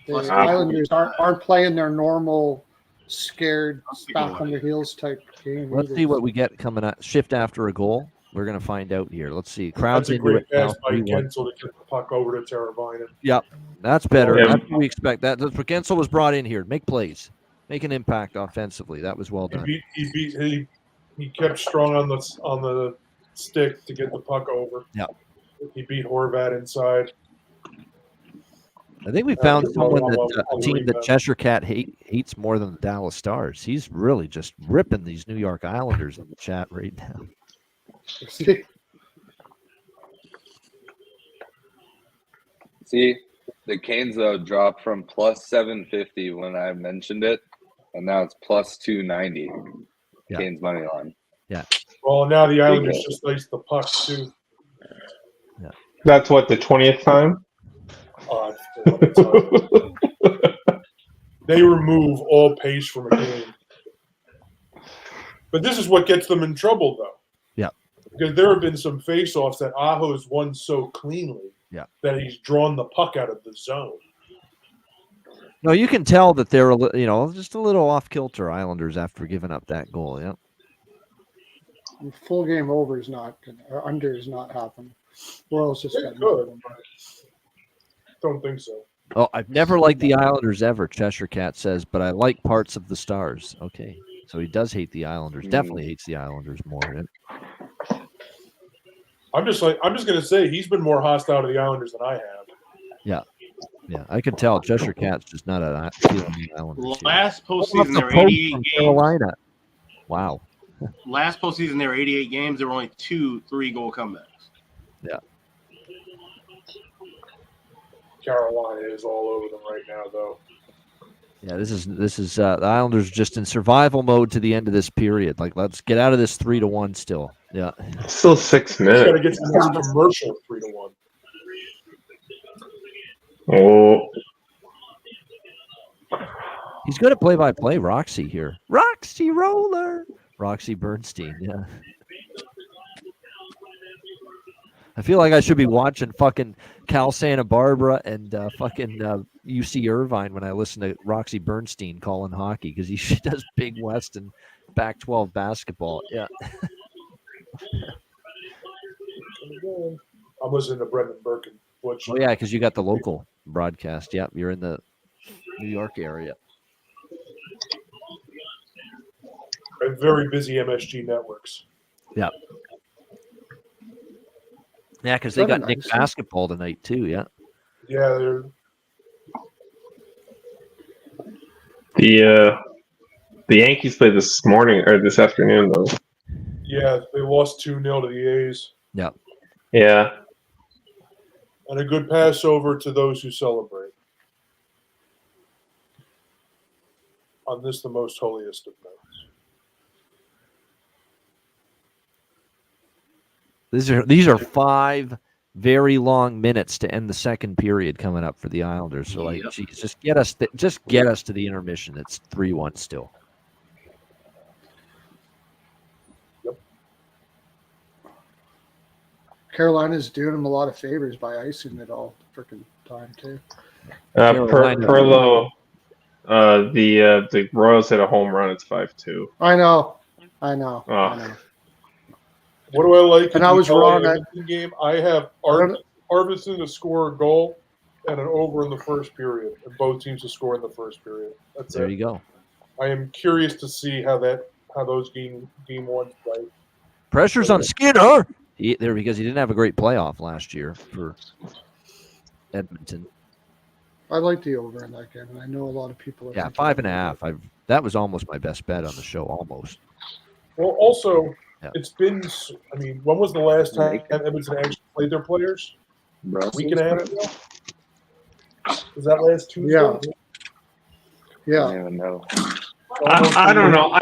the Islanders aren't playing their normal scared back on their heels type game. Let's see what we get coming up. Shift after a goal. We're going to find out here. Let's see. Crowd's That's a into great it now. pass by Gensel to get the puck over to Teravainen. Yep, that's better. Yeah. That's what we expect. That's what Gensel was brought in here. Make plays, make an impact offensively. That was well done. He kept strong on the stick to get the puck over. Yeah. He beat Horvat inside. I think we found someone a team that Cheshire Cat hates more than the Dallas Stars. He's really just ripping these New York Islanders in the chat right now. See, the Canes though dropped from plus 750 when I mentioned it, and now it's plus 290. Yeah. Canes money line. Yeah. Well, now the Islanders just iced the puck too. Yeah. That's what, the 20th time? They remove all pace from a game. But this is what gets them in trouble, though. Yeah. Because there have been some face-offs that Aho's won so cleanly that he's drawn the puck out of the zone. No, you can tell that they're just a little off kilter Islanders after giving up that goal. Yeah. Full game over is not or under is not happening. Royals just got good. Don't think so. Oh, I've never liked the Islanders ever, Cheshire Cat says, but I like parts of the Stars. Okay. So he does hate the Islanders. Definitely hates the Islanders more. I'm just gonna say he's been more hostile to the Islanders than I have. Yeah. Yeah. I can tell Cheshire Cat's just not a feeling the Islanders. Last postseason there were 88 games. Carolina. Wow. Last postseason there were 88 games. There were only 2 3-goal comebacks. Yeah. Carolina is all over them right now, though. Yeah, this is the Islanders just in survival mode to the end of this period. Like, let's get out of this 3-1 still. Yeah, still 6 minutes. Got to get to the next commercial 3-1. Oh, he's good at play-by-play. Roxy here, Roxy Roller, Roxy Bernstein. Yeah. I feel like I should be watching fucking Cal Santa Barbara and fucking UC Irvine when I listen to Roxy Bernstein calling hockey because she does Big West and Pac-12 basketball. Yeah. I'm listening to Brendan Burke and Butch. Oh, yeah, because you got the local broadcast. Yep, you're in the New York area. Very busy MSG networks. Yeah. Yeah, because they got Nick basketball tonight too. Yeah. Yeah, they're the Yankees played this morning or this afternoon though. Yeah, they lost 2-0 to the A's. Yeah. Yeah. And a good Passover to those who celebrate. On this, the most holiest of notes. These are 5 very long minutes to end the second period coming up for the Islanders. So, like, geez, just get us to the intermission. It's 3-1 still. Carolina's doing them a lot of favors by icing it all the freaking time too. Perlo, the Royals hit a home run. It's 5-2. I know. Oh. What do I like? And I was wrong. Game. I have Arvidsson to score a goal and an over in the first period, and both teams to score in the first period. That's There it. you go. I am curious to see how those game ones play. Pressure's on Skinner because he didn't have a great playoff last year for Edmonton. I like the over in that game, and I know a lot of people are. Yeah, 5.5. That was almost my best bet on the show, almost. Well, also, it's been. I mean, when was the last time Edmonton actually played their players? A week and a half ago. Was that last Tuesday? Yeah. I don't even know. I don't know.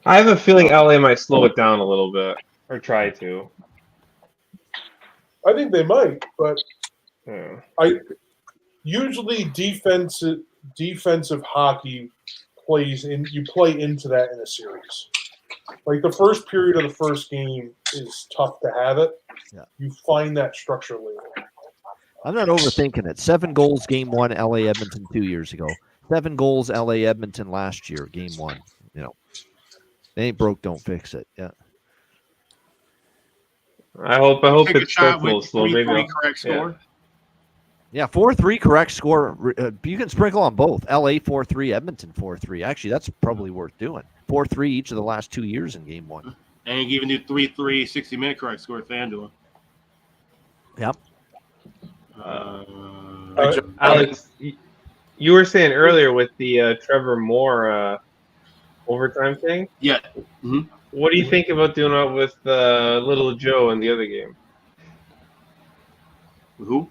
I have a feeling LA might slow it down a little bit or try to. I think they might, but Yeah. Usually defensive hockey you play into that in a series. Like the first period of the first game is tough to have it. Yeah. You find that structure later. I'm not overthinking it. 7 goals, game 1, LA Edmonton 2 years ago. 7 goals, LA Edmonton last year, game 1. You know, they ain't broke, don't fix it. Yeah. I hope Take it starts a little slow. Maybe correct score. Yeah, 4-3 correct score. You can sprinkle on both. LA 4-3, Edmonton 4-3. Actually, that's probably worth doing. 4-3 each of the last 2 years in game 1. And you can even do 3-3, 60-minute correct score at FanDuel. Yep. Alex, you were saying earlier with the Trevor Moore overtime thing. Yeah. Mm-hmm. What do you think about doing it with Little Joe in the other game? Who?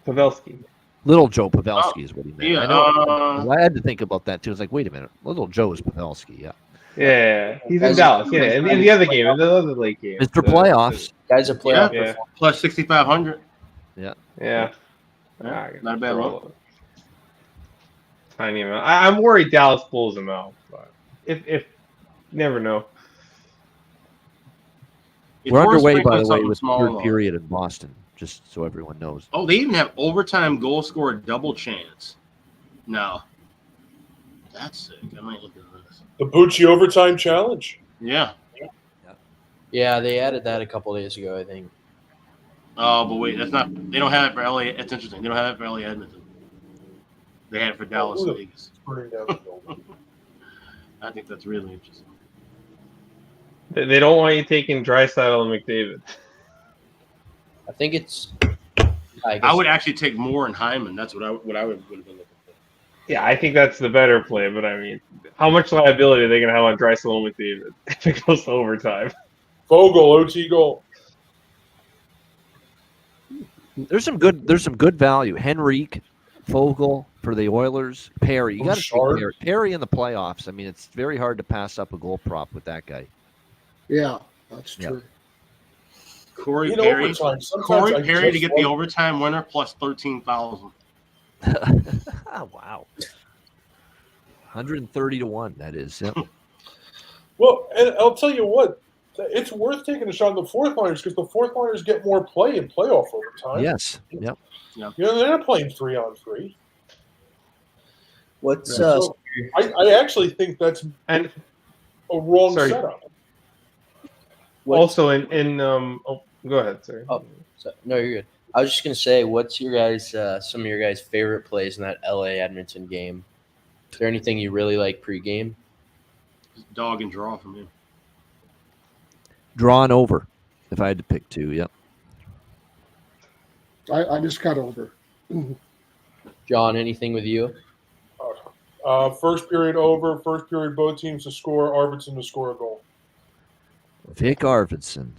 Pavelski. Little Joe Pavelski is what he meant. Yeah, I know. I had to think about that too. It's like, wait a minute, Little Joe is Pavelski. Yeah. Yeah, he's in Dallas. Yeah, in the other game, in the other late game. Mr. Playoffs. Guys are playoff. Yeah. Plus 6,500. Yeah. Yeah. Not a bad one. Tiny amount. I'm worried Dallas pulls him out, but if never know. We're underway, by the way, with third period in Boston, just so everyone knows. Oh, they even have overtime goal scorer double chance. No. That's sick. I might look at this. The Bucci overtime challenge. Yeah. Yeah, they added that a couple days ago, I think. Oh, but wait, that's not. They don't have it for LA. It's interesting. They don't have it for LA Edmonton. They had it for Dallas Vegas. I think that's really interesting. They don't want you taking Draisaitl and McDavid. I think it's. I would actually take Moore and Hyman. That's what I would have been looking for. Yeah, I think that's the better play. But I mean, how much liability are they going to have on Draisaitl and McDavid if it goes to overtime? Vogel OT goal. There's some good value. Henrique, Fogle for the Oilers, Perry. You got to take Perry in the playoffs. I mean, it's very hard to pass up a goal prop with that guy. Yeah, that's true. Corey Perry to get the overtime winner plus 13,000. Wow. 130-1, that is. Yep. Well, and I'll tell you what, it's worth taking a shot on the fourth liners because the fourth liners get more play in playoff overtime. Yes. Yep. You know, they're not playing 3-on-3. What's so I actually think that's a wrong setup. Also, go ahead, sorry. Oh, no, you're good. I was just gonna say, what's your guys' some of your guys' favorite plays in that LA Edmonton game? Is there anything you really like pregame? Just dog and draw from you. Drawn over, if I had to pick two. Yep. I just got over. John, anything with you? First period over. First period, both teams to score. Arvidsson to score a goal. Vic Arvidsson.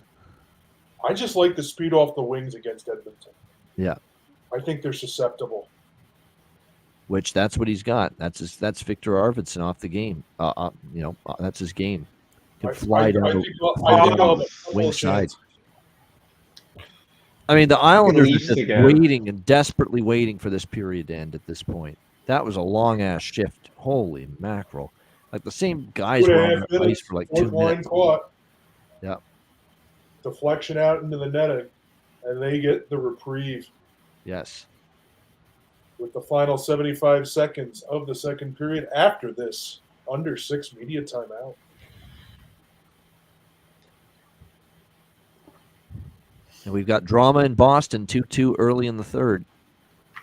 I just like the speed off the wings against Edmonton. Yeah. I think they're susceptible. Which that's what he's got. That's Victor Arvidsson off the game. That's his game. He can fly down the wing side. I mean, the Islanders are Leafs just again. waiting and desperately waiting for this period to end at this point. That was a long-ass shift. Holy mackerel. Like the same guys were on the ice for like 2 fourth line minutes. caught. Yeah. Deflection out into the netting, and they get the reprieve Yes. with the final 75 seconds of the second period after this under 6 media timeout. And we've got drama in Boston, 2-2 early in the third.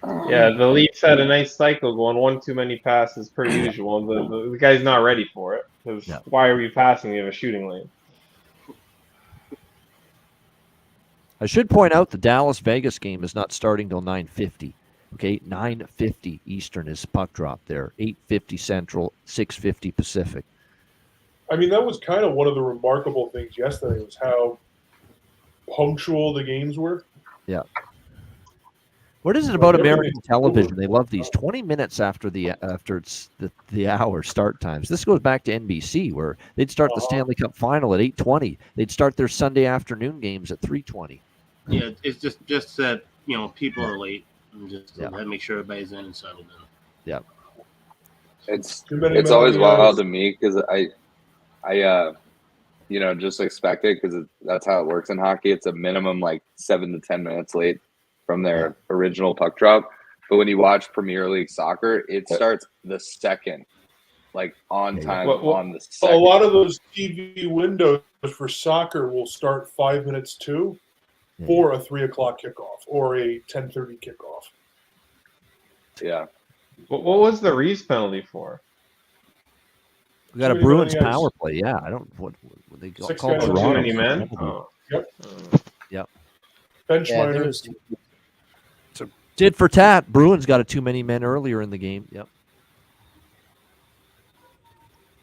Yeah, the Leafs had a nice cycle going, one too many passes per usual. The guy's not ready for it. 'Cause Yeah. why are we passing? We have a shooting lane. I should point out the Dallas-Vegas game is not starting till 9:50. Okay, 9:50 Eastern is puck drop there. 8:50 Central, 6:50 Pacific. I mean, that was kind of one of the remarkable things yesterday was how punctual the games were. Yeah. What is it about Like, American everything's television? over. They love these 20 minutes after it's the hour start times. This goes back to NBC where they'd start the Stanley Cup final at 8:20. They'd start their Sunday afternoon games at 3:20. Yeah, it's just that people are late and just to make sure everybody's in and settled in. Yeah. It's Too many always memories. wild to me because I just expect it because that's how it works in hockey. It's a minimum like 7 to 10 minutes late from their original puck drop. But when you watch Premier League soccer, it starts the second, like on time on the second. A lot of those TV windows for soccer will start 5 minutes too, for a 3 o'clock kickoff or a 10:30 kickoff. Yeah. What was the Reeves penalty for? We got a Bruins power play. Yeah, I don't what they call Too many men. Oh. Yep. Yep. Bench Yeah, I think it minors. was So tit for tat. Bruins got a too many men earlier in the game. Yep.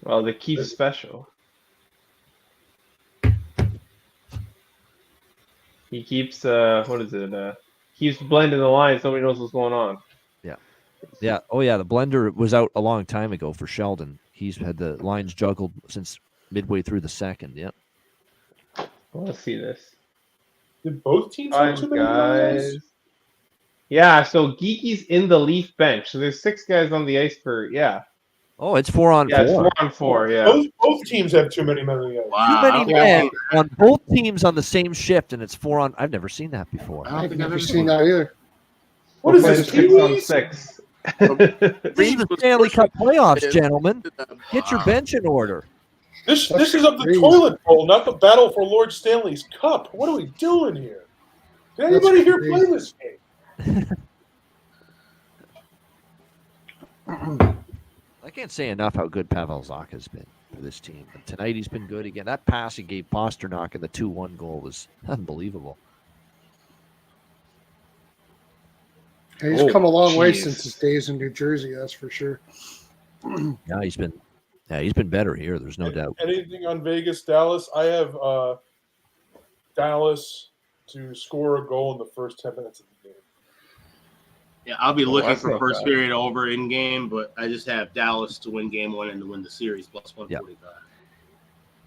Well, the Keith special. He keeps keeps blending the lines. Nobody knows what's going on. Yeah. Yeah. Oh yeah. The blender was out a long time ago for Sheldon. He's had the lines juggled since midway through the second. Yep. Let's see this. Did both teams have too many guys? Yeah, so Geeky's in the Leaf bench. So there's 6 guys on the ice for Oh, it's 4 on 4. It's 4 on 4, yeah. Both teams have too many men on the ice. Wow. Too many men on both teams on the same shift, and it's 4 on. I've never seen that before. I've never seen that either. What is this? 6 on 6. This is the Stanley Cup playoffs, gentlemen. Get your bench in order. This is of the toilet bowl, not the battle for Lord Stanley's Cup. What are we doing here? Did anybody here play this game? I can't say enough how good Pavel Zacha's been for this team. And tonight he's been good again. That pass he gave Pasternak in the 2-1 goal was unbelievable. Yeah, he's come a long way since his days in New Jersey, that's for sure. Yeah, he's been better here. There's no doubt. Anything on Vegas, Dallas? I have Dallas to score a goal in the first 10 minutes of the game. Yeah, I'll be looking that's for not first bad. period over in game, but I just have Dallas to win game 1 and to win the series plus 145.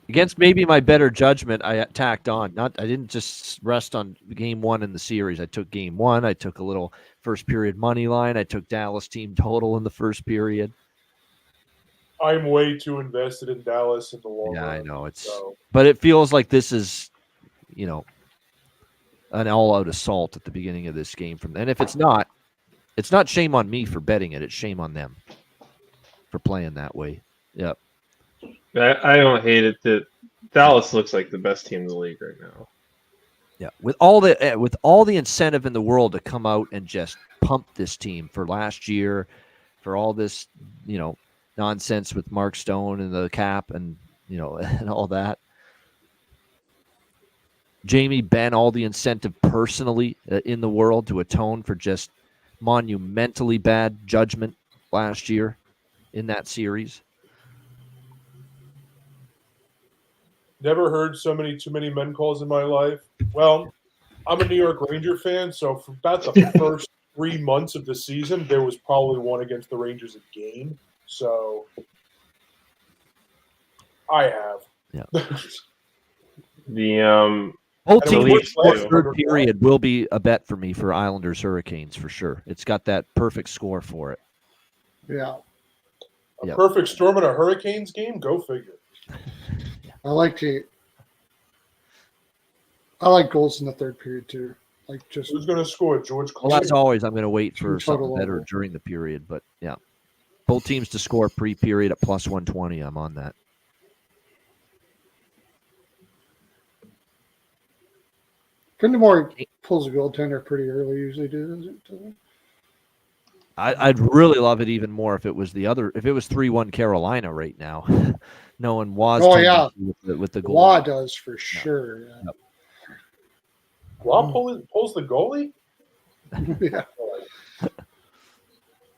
Against maybe my better judgment, I tacked on. I didn't just rest on game 1 in the series. I took game 1. I took a little first period money line. I took Dallas team total in the first period. I'm way too invested in Dallas in the long run. Yeah, I know so. but it feels like this is, an all-out assault at the beginning of this game. And if it's not shame on me for betting it. It's shame on them for playing that way. Yep. I don't hate it that Dallas looks like the best team in the league right now. Yeah, with all the incentive in the world to come out and just pump this team for last year, for all this, nonsense with Mark Stone and the cap and, and all that. Jamie Benn, all the incentive personally in the world to atone for just monumentally bad judgment last year in that series. Never heard so many too many men calls in my life. Well, I'm a New York Ranger fan, so for about the first 3 months of the season, there was probably one against the Rangers a game. So I have. Yeah. Both And the teams Leafs score play third under- period will be a bet for me for Islanders Hurricanes for sure. It's got that perfect score for it. Yeah, A Yep. perfect storm in a Hurricanes game? Go figure. I like goals in the third period too. Like just Who's going to score? George Well, Clooney? as always, I'm going to wait for Two something total better over. during the period. But yeah, both teams to score pre-period at plus 120. I'm on that. Brindamore pulls a goaltender pretty early. Usually does it. I'd really love it even more if it was if it was 3-1 Carolina right now. Knowing Waz Oh, yeah. with the goal. Law does for sure. Yeah. Yep. Law pulls the goalie? Yeah.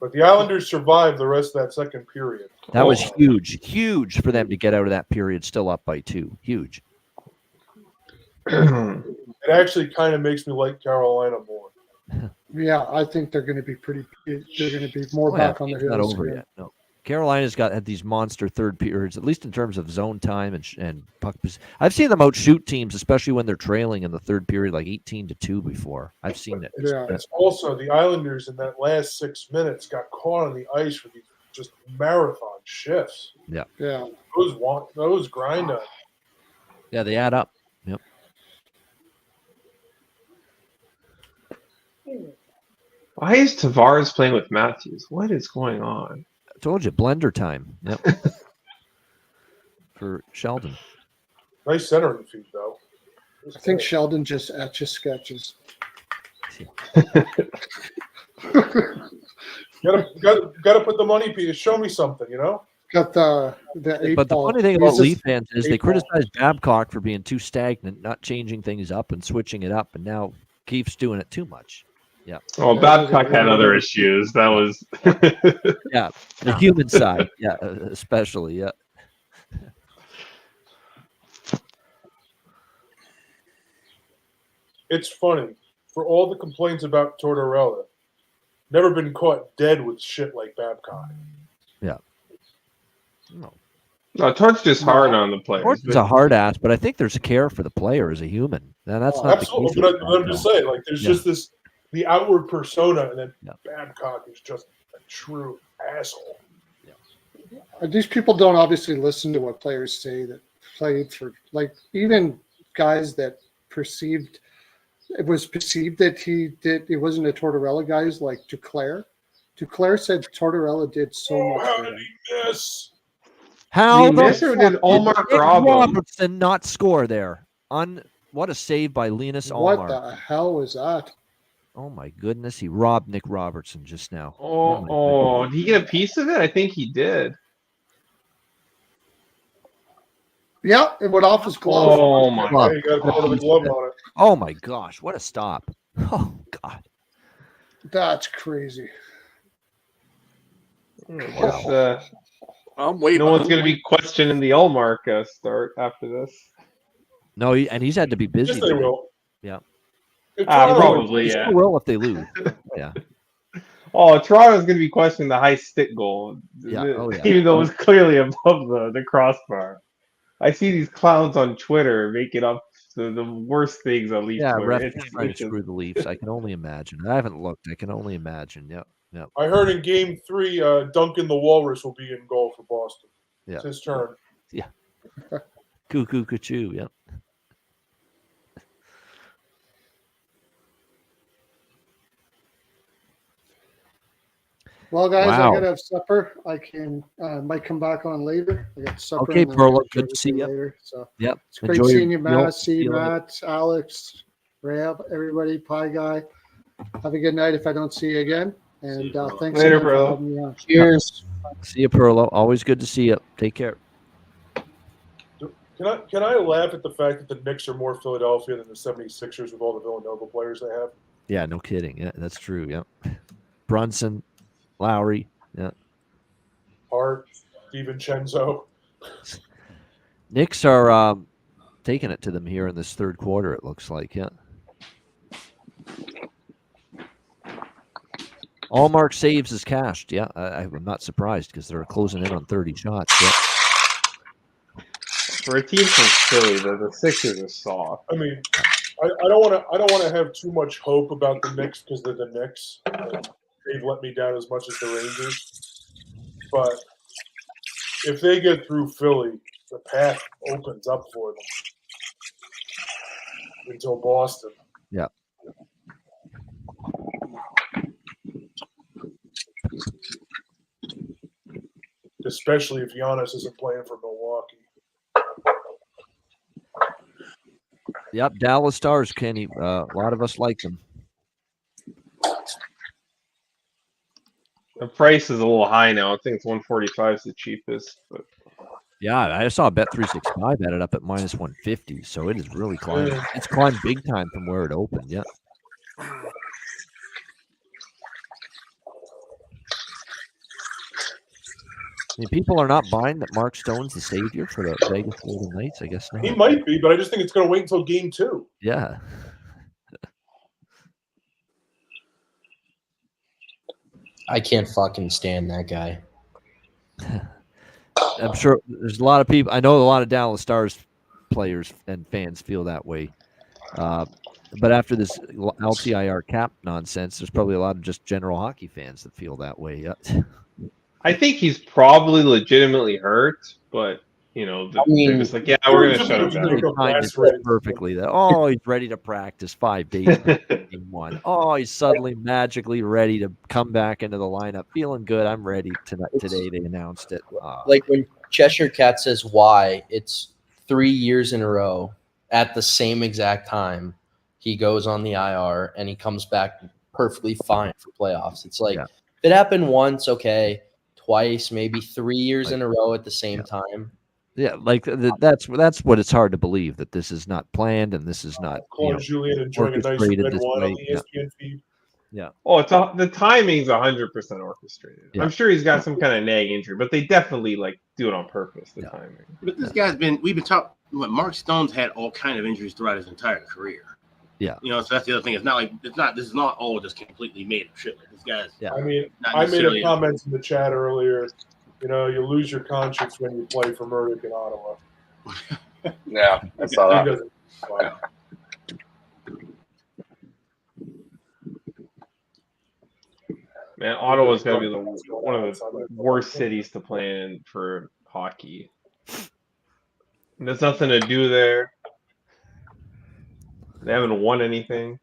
But the Islanders survived the rest of that second period. That was huge for them to get out of that period still up by 2. Huge. It actually kind of makes me like Carolina more. Yeah, I think they're going to be they're going to be more back on their It's not heels. over here. yet. No. Carolina's had these monster third periods, at least in terms of zone time and puck. I've seen them outshoot teams, especially when they're trailing in the third period, like 18-2 before. I've seen it. Yeah. It's also the Islanders in that last 6 minutes got caught on the ice for these just marathon shifts. Yeah. Yeah. Those grind up. Yeah, they add up. Yep. Why is Tavares playing with Matthews? What is going on? I told you, blender time. Yep. For Sheldon. Nice centering feed, though. I think Sheldon just etches sketches. Gotta put the money piece. Show me something, you know? Got the eight But the ball. funny thing about He's Leaf just- fans is they eight ball. criticize Babcock for being too stagnant, not changing things up and switching it up, and now Keefe's doing it too much. Yeah. Oh, Babcock had other issues. That was Yeah, the human side. Yeah, especially. Yeah. It's funny. For all the complaints about Tortorella, never been caught dead with shit like Babcock. Yeah. No. no, Tort's just hard on the players. Horton's a hard ass, but I think there's a care for the player as a human. And that's not Absolutely, the case. but I'm just saying, like, there's just the outward persona, and then Babcock is just a true asshole. These people don't obviously listen to what players say that played for, like, even guys that it was perceived that it wasn't a Tortorella guys like Duclair. Duclair said Tortorella did so much How for did him. he miss? How Did he miss or did Allmark Nick rob him? Robertson not score there? What a save by Linus What Allmark. the hell was that? Oh my goodness, he robbed Nick Robertson just now. Oh, did he get a piece of it? I think he did. Yeah, it went off his glove. Oh my Glove. Yeah, you got to put the glove on it. Oh my gosh, what a stop. Oh God. That's crazy. Guess, I'm waiting. no one's going to be questioning the Allmark start after this. No, he's had to be busy. Yes, they will. Yeah. If Toronto- Probably, He yeah. still will if they lose. Yeah. Oh, Toronto's going to be questioning the high stick goal. Yeah. Oh, yeah. Even though it was clearly above the crossbar. I see these clowns on Twitter making up the worst things on Leaf Yeah, Twitter. ref It's trying to just- screw the Leafs. I can only imagine. I haven't looked. I can only imagine. Yep. Yep. I heard in Game 3, Duncan the Walrus will be in goal for Boston. Yeah. It's his turn. Cuckoo, cuckoo. Yep. Well, guys, Wow. I gotta have supper. I can might come back on later. I got supper. Okay, and then I Perlo, gotta good join to see you. later. So Yep. it's great Enjoy seeing you, your meal. Matt. See you, Feeling it. Matt, Alex, Rab, everybody, Pie Guy. Have a good night if I don't see you again. And thanks Later, again for bro. having me on. Cheers. See you, Perlo. Always good to see you. Take care. Can I laugh at the fact that the Knicks are more Philadelphia than the 76ers with all the Villanova players they have? Yeah, no kidding. Yeah, that's true. Yeah. Brunson, Lowry. Yeah. Hart, DiVincenzo. Knicks are taking it to them here in this third quarter, it looks like. Yeah. Allmark saves is cashed. Yeah, I'm not surprised because they're closing in on 30 shots. Yeah. For a team from Philly, the Sixers are soft. I mean, I don't want to have too much hope about the Knicks because they're the Knicks. They've let me down as much as the Rangers. But if they get through Philly, the path opens up for them until Boston. Yeah. Especially if Giannis isn't playing for Milwaukee. Yep, Dallas Stars, Kenny. A lot of us like them. The price is a little high now. I think it's 145 is the cheapest. But Yeah, I saw Bet365 added up at minus 150, so it is really climbing. It's climbed big time from where it opened. Yeah. I mean, people are not buying that Mark Stone's the savior for the Vegas Golden Knights. I guess not. He might be, but I just think it's going to wait until Game 2. Yeah. I can't fucking stand that guy. I'm sure there's a lot of people. I know a lot of Dallas Stars players and fans feel that way. But after this LTIR cap nonsense, there's probably a lot of just general hockey fans that feel that way. Yeah. I think he's probably legitimately hurt, but they're just like, yeah, we're gonna shut him down. He timed it perfectly. That he's ready to practice 5 days game 1. Oh, he's suddenly magically ready to come back into the lineup, feeling good. I'm ready tonight. Today they announced it. Like when Cheshire Cat says why, it's 3 years in a row at the same exact time. He goes on the IR and he comes back perfectly fine for playoffs. It's like if it happened once, okay, twice, maybe 3 years in a row at the same time. Yeah, like that's what it's hard to believe that this is not planned and this is not Julian enjoying a nice red wine on the ESPN feed. Yeah. Oh, the timing's 100% orchestrated. Yeah. I'm sure he's got some kind of nag injury, but they definitely do it on purpose. The timing. But this guy's we've been talking. Mark Stone's had all kind of injuries throughout his entire career. Yeah. So that's the other thing. It's not like this is not all just completely made up shit. Like this guy's. Yeah. I mean, I made a comment in the chat earlier. You lose your conscience when you play for Murdoch in Ottawa. Yeah, I saw that. Man, Ottawa's got to be one of the worst cities to play in for hockey. There's nothing to do there. They haven't won anything.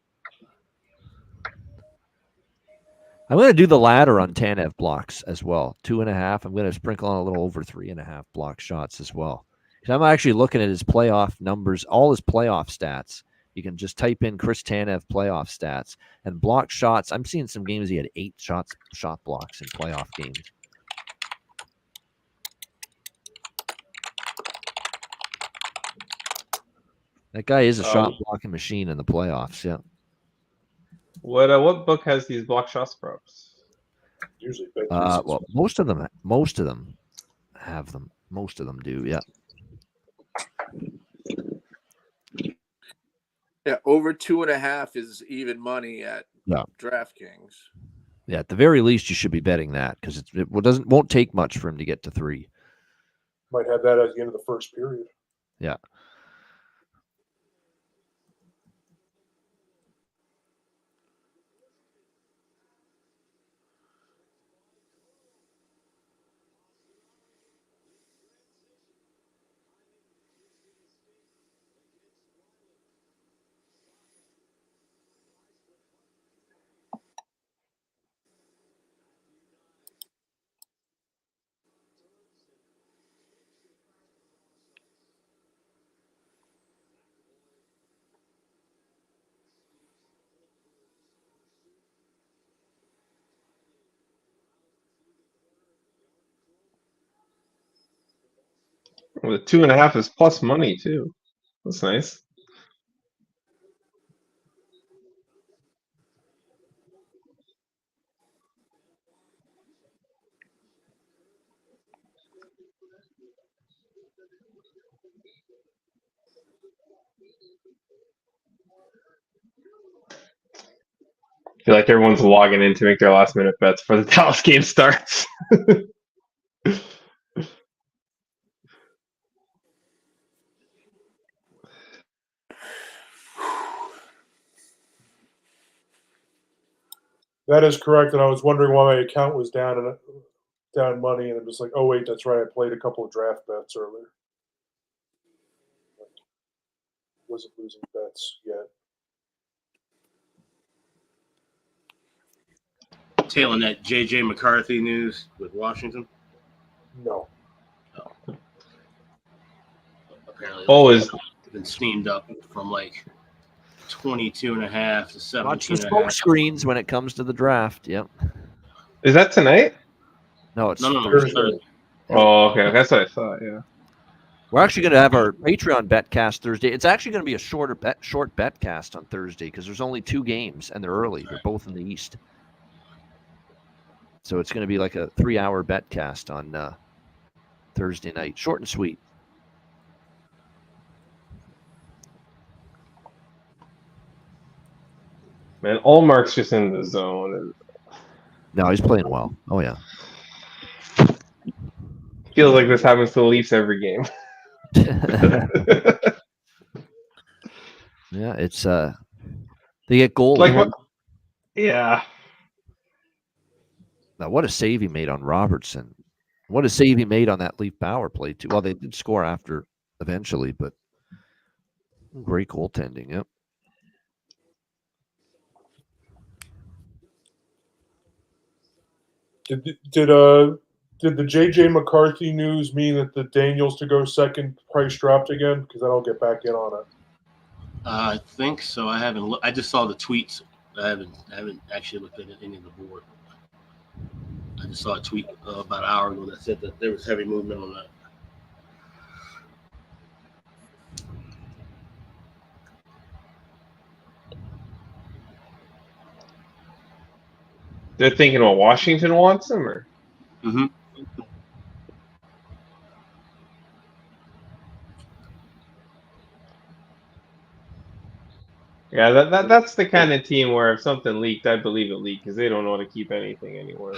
I'm going to do the ladder on Tanev blocks as well. 2.5. I'm going to sprinkle on a little over 3.5 block shots as well. I'm actually looking at his playoff numbers, all his playoff stats. You can just type in Chris Tanev playoff stats and block shots. I'm seeing some games he had 8 shot blocks in playoff games. That guy is a shot blocking machine in the playoffs. Yeah. What book has these block shots props? Usually, well, most of them have them. Most of them do. Yeah. Yeah, over 2.5 is even money at DraftKings. Yeah, at the very least, you should be betting that because it won't take much for him to get to 3. Might have that at the end of the first period. Yeah. Well, the 2.5 is plus money too. That's nice. I feel like everyone's logging in to make their last minute bets before the Dallas game starts. That is correct, and I was wondering why my account was down money, and I'm just like, oh wait, that's right. I played a couple of draft bets earlier. Wasn't losing bets yet. Tailing that J.J. McCarthy news with Washington. No. Apparently, Always been steamed up from like 22.5 to 17.5. Watch the smoke screens when it comes to the draft. Yep. is that tonight? No, it's No, Thursday. Thursday. Oh, okay. That's what I thought. Yeah. We're actually going to have our Patreon Betcast Thursday. It's actually going to be a short Betcast on Thursday because there's only 2 games and they're early. They're both in the East. So it's going to be like a 3-hour Betcast on Thursday night. Short and sweet. Man, Allmark's just in the zone. No, he's playing well. Oh, yeah. Feels like this happens to the Leafs every game. Yeah, it's they get goals. Like, yeah. Now, what a save he made on Robertson. What a save he made on that Leaf power play, too. Well, they did score after eventually, but great goaltending. Yep. Did the J.J. McCarthy news mean that the Daniels to go second price dropped again? Because then I'll get back in on it. I think so. I haven't. I just saw the tweets. I haven't actually looked at any of the board. I just saw a tweet about an hour ago that said that there was heavy movement on that. They're thinking, well, Washington wants him, or? Mm-hmm. Yeah, that's the kind of team where if something leaked, I believe it leaked because they don't know how to keep anything anywhere.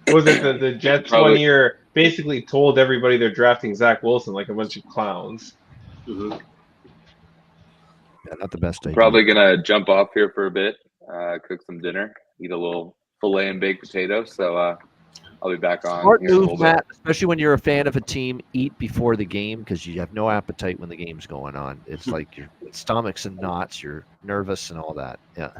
Was it the Jets Probably. 1 year basically told everybody they're drafting Zach Wilson like a bunch of clowns? Mm-hmm. Yeah, not the best idea. Probably gonna jump off here for a bit, cook some dinner, eat a little filet and baked potato. So I'll be back on. Smart here in a move, little Matt, especially when you're a fan of a team. Eat before the game because you have no appetite when the game's going on. It's like your stomach's in knots, you're nervous and all that. Yeah.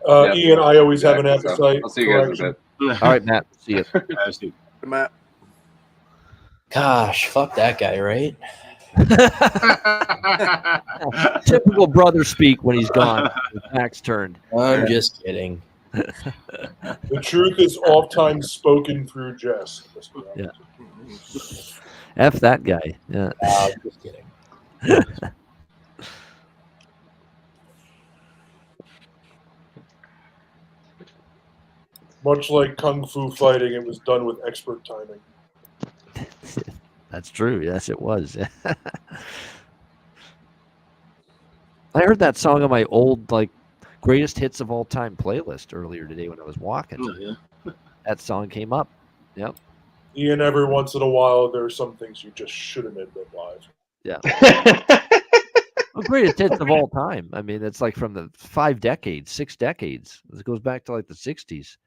Yeah, Ian, I always have an exactly. So appetite. I'll see you guys in a bit. All right, Matt. See you. Matt. Gosh, fuck that guy, right? Typical brother speak when he's gone. His back's turned. I'm just kidding. The truth is oftentimes spoken through jest. Yeah. F that guy. Yeah. I'm just kidding. Much like kung fu fighting, it was done with expert timing. That's true. Yes, it was. I heard that song on my old greatest hits of all time playlist earlier today when I was walking. Oh, yeah. That song came up. Yep. Ian, every once in a while, there are some things you just shouldn't admit live. Yeah. Well, greatest hits of all time. I mean, it's like from the 6 decades. It goes back to like the 60s.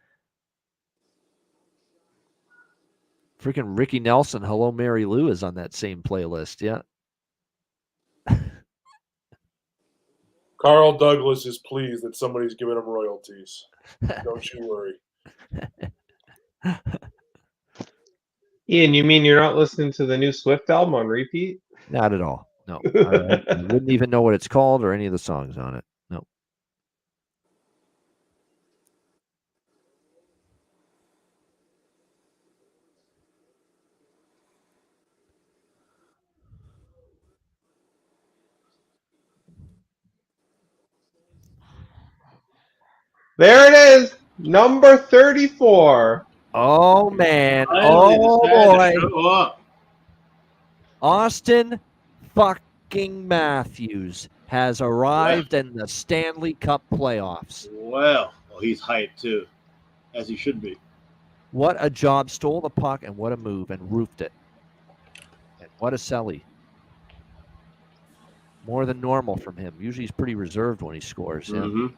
Freaking Ricky Nelson, Hello Mary Lou is on that same playlist. Yeah. Carl Douglas is pleased that somebody's giving him royalties. Don't you worry. Ian, you mean you're not listening to the new Swift album on repeat? Not at all. No. I wouldn't even know what it's called or any of the songs on it. No. There it is, number 34. Oh, man. Finally Oh, decided to boy. show up. Austin fucking Matthews has arrived in the Stanley Cup playoffs. Well, he's hyped too, as he should be. What a job. Stole the puck and what a move and roofed it. And what a celly. More than normal from him. Usually he's pretty reserved when he scores. Yeah. Mm-hmm.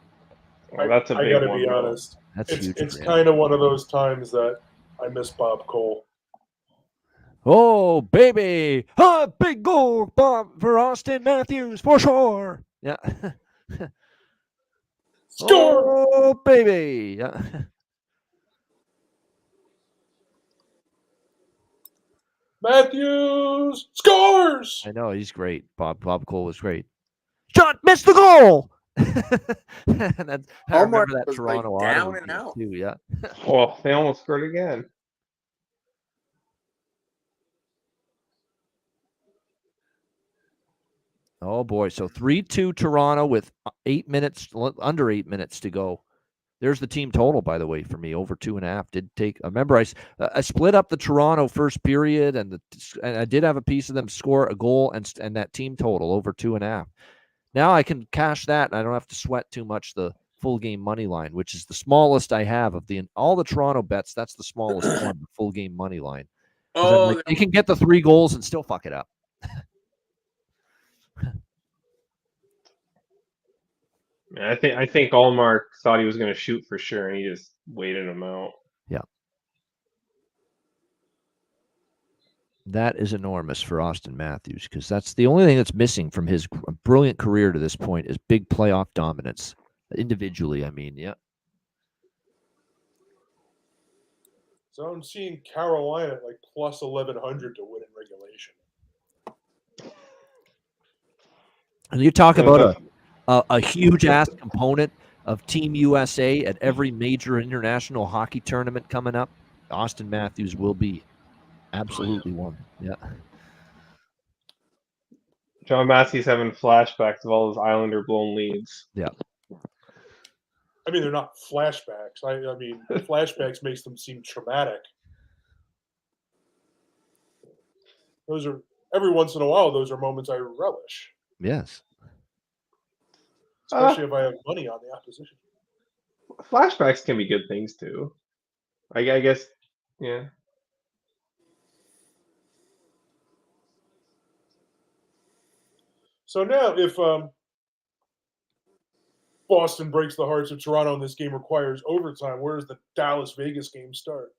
Well, that's a I big got to one. be honest. That's huge. It's kind of one of those times that I miss Bob Cole. Oh, baby. Big goal Bob for Austin Matthews for sure. Yeah. Score! Oh, baby. Yeah. Matthews scores! I know. He's great. Bob Cole was great. Shot, missed the goal. That's, I Hallmark remember that was Toronto like down Ottawa and game out. too. Yeah. Well, they almost scored again. Oh boy. So 3-2 Toronto with under 8 minutes to go. There's the team total, by the way, for me, over 2.5. Did take. I remember I split up the Toronto first period, and I did have a piece of them score a goal and that team total over 2.5. Now I can cash that, and I don't have to sweat too much the full game money line, which is the smallest I have of all the Toronto bets. That's the smallest one, the full game money line. Oh, like, they can get the 3 goals and still fuck it up. I think Allmark thought he was going to shoot for sure, and he just waited him out. Yeah. That is enormous for Austin Matthews, because that's the only thing that's missing from his brilliant career to this point is big playoff dominance. Individually, I mean, yeah. So I'm seeing Carolina at like plus 1,100 to win in regulation. And you talk about a huge ass component of Team USA at every major international hockey tournament coming up. Austin Matthews will be absolutely one. Yeah. John Massey's having flashbacks of all those Islander blown leads. Yeah. I mean, they're not flashbacks. I mean, flashbacks makes them seem traumatic. Those are every once in a while. Those are moments I relish. Yes. Especially if I have money on the opposition. Flashbacks can be good things too. I guess, yeah. So now, if Boston breaks the hearts of Toronto and this game requires overtime, where does the Dallas-Vegas game start?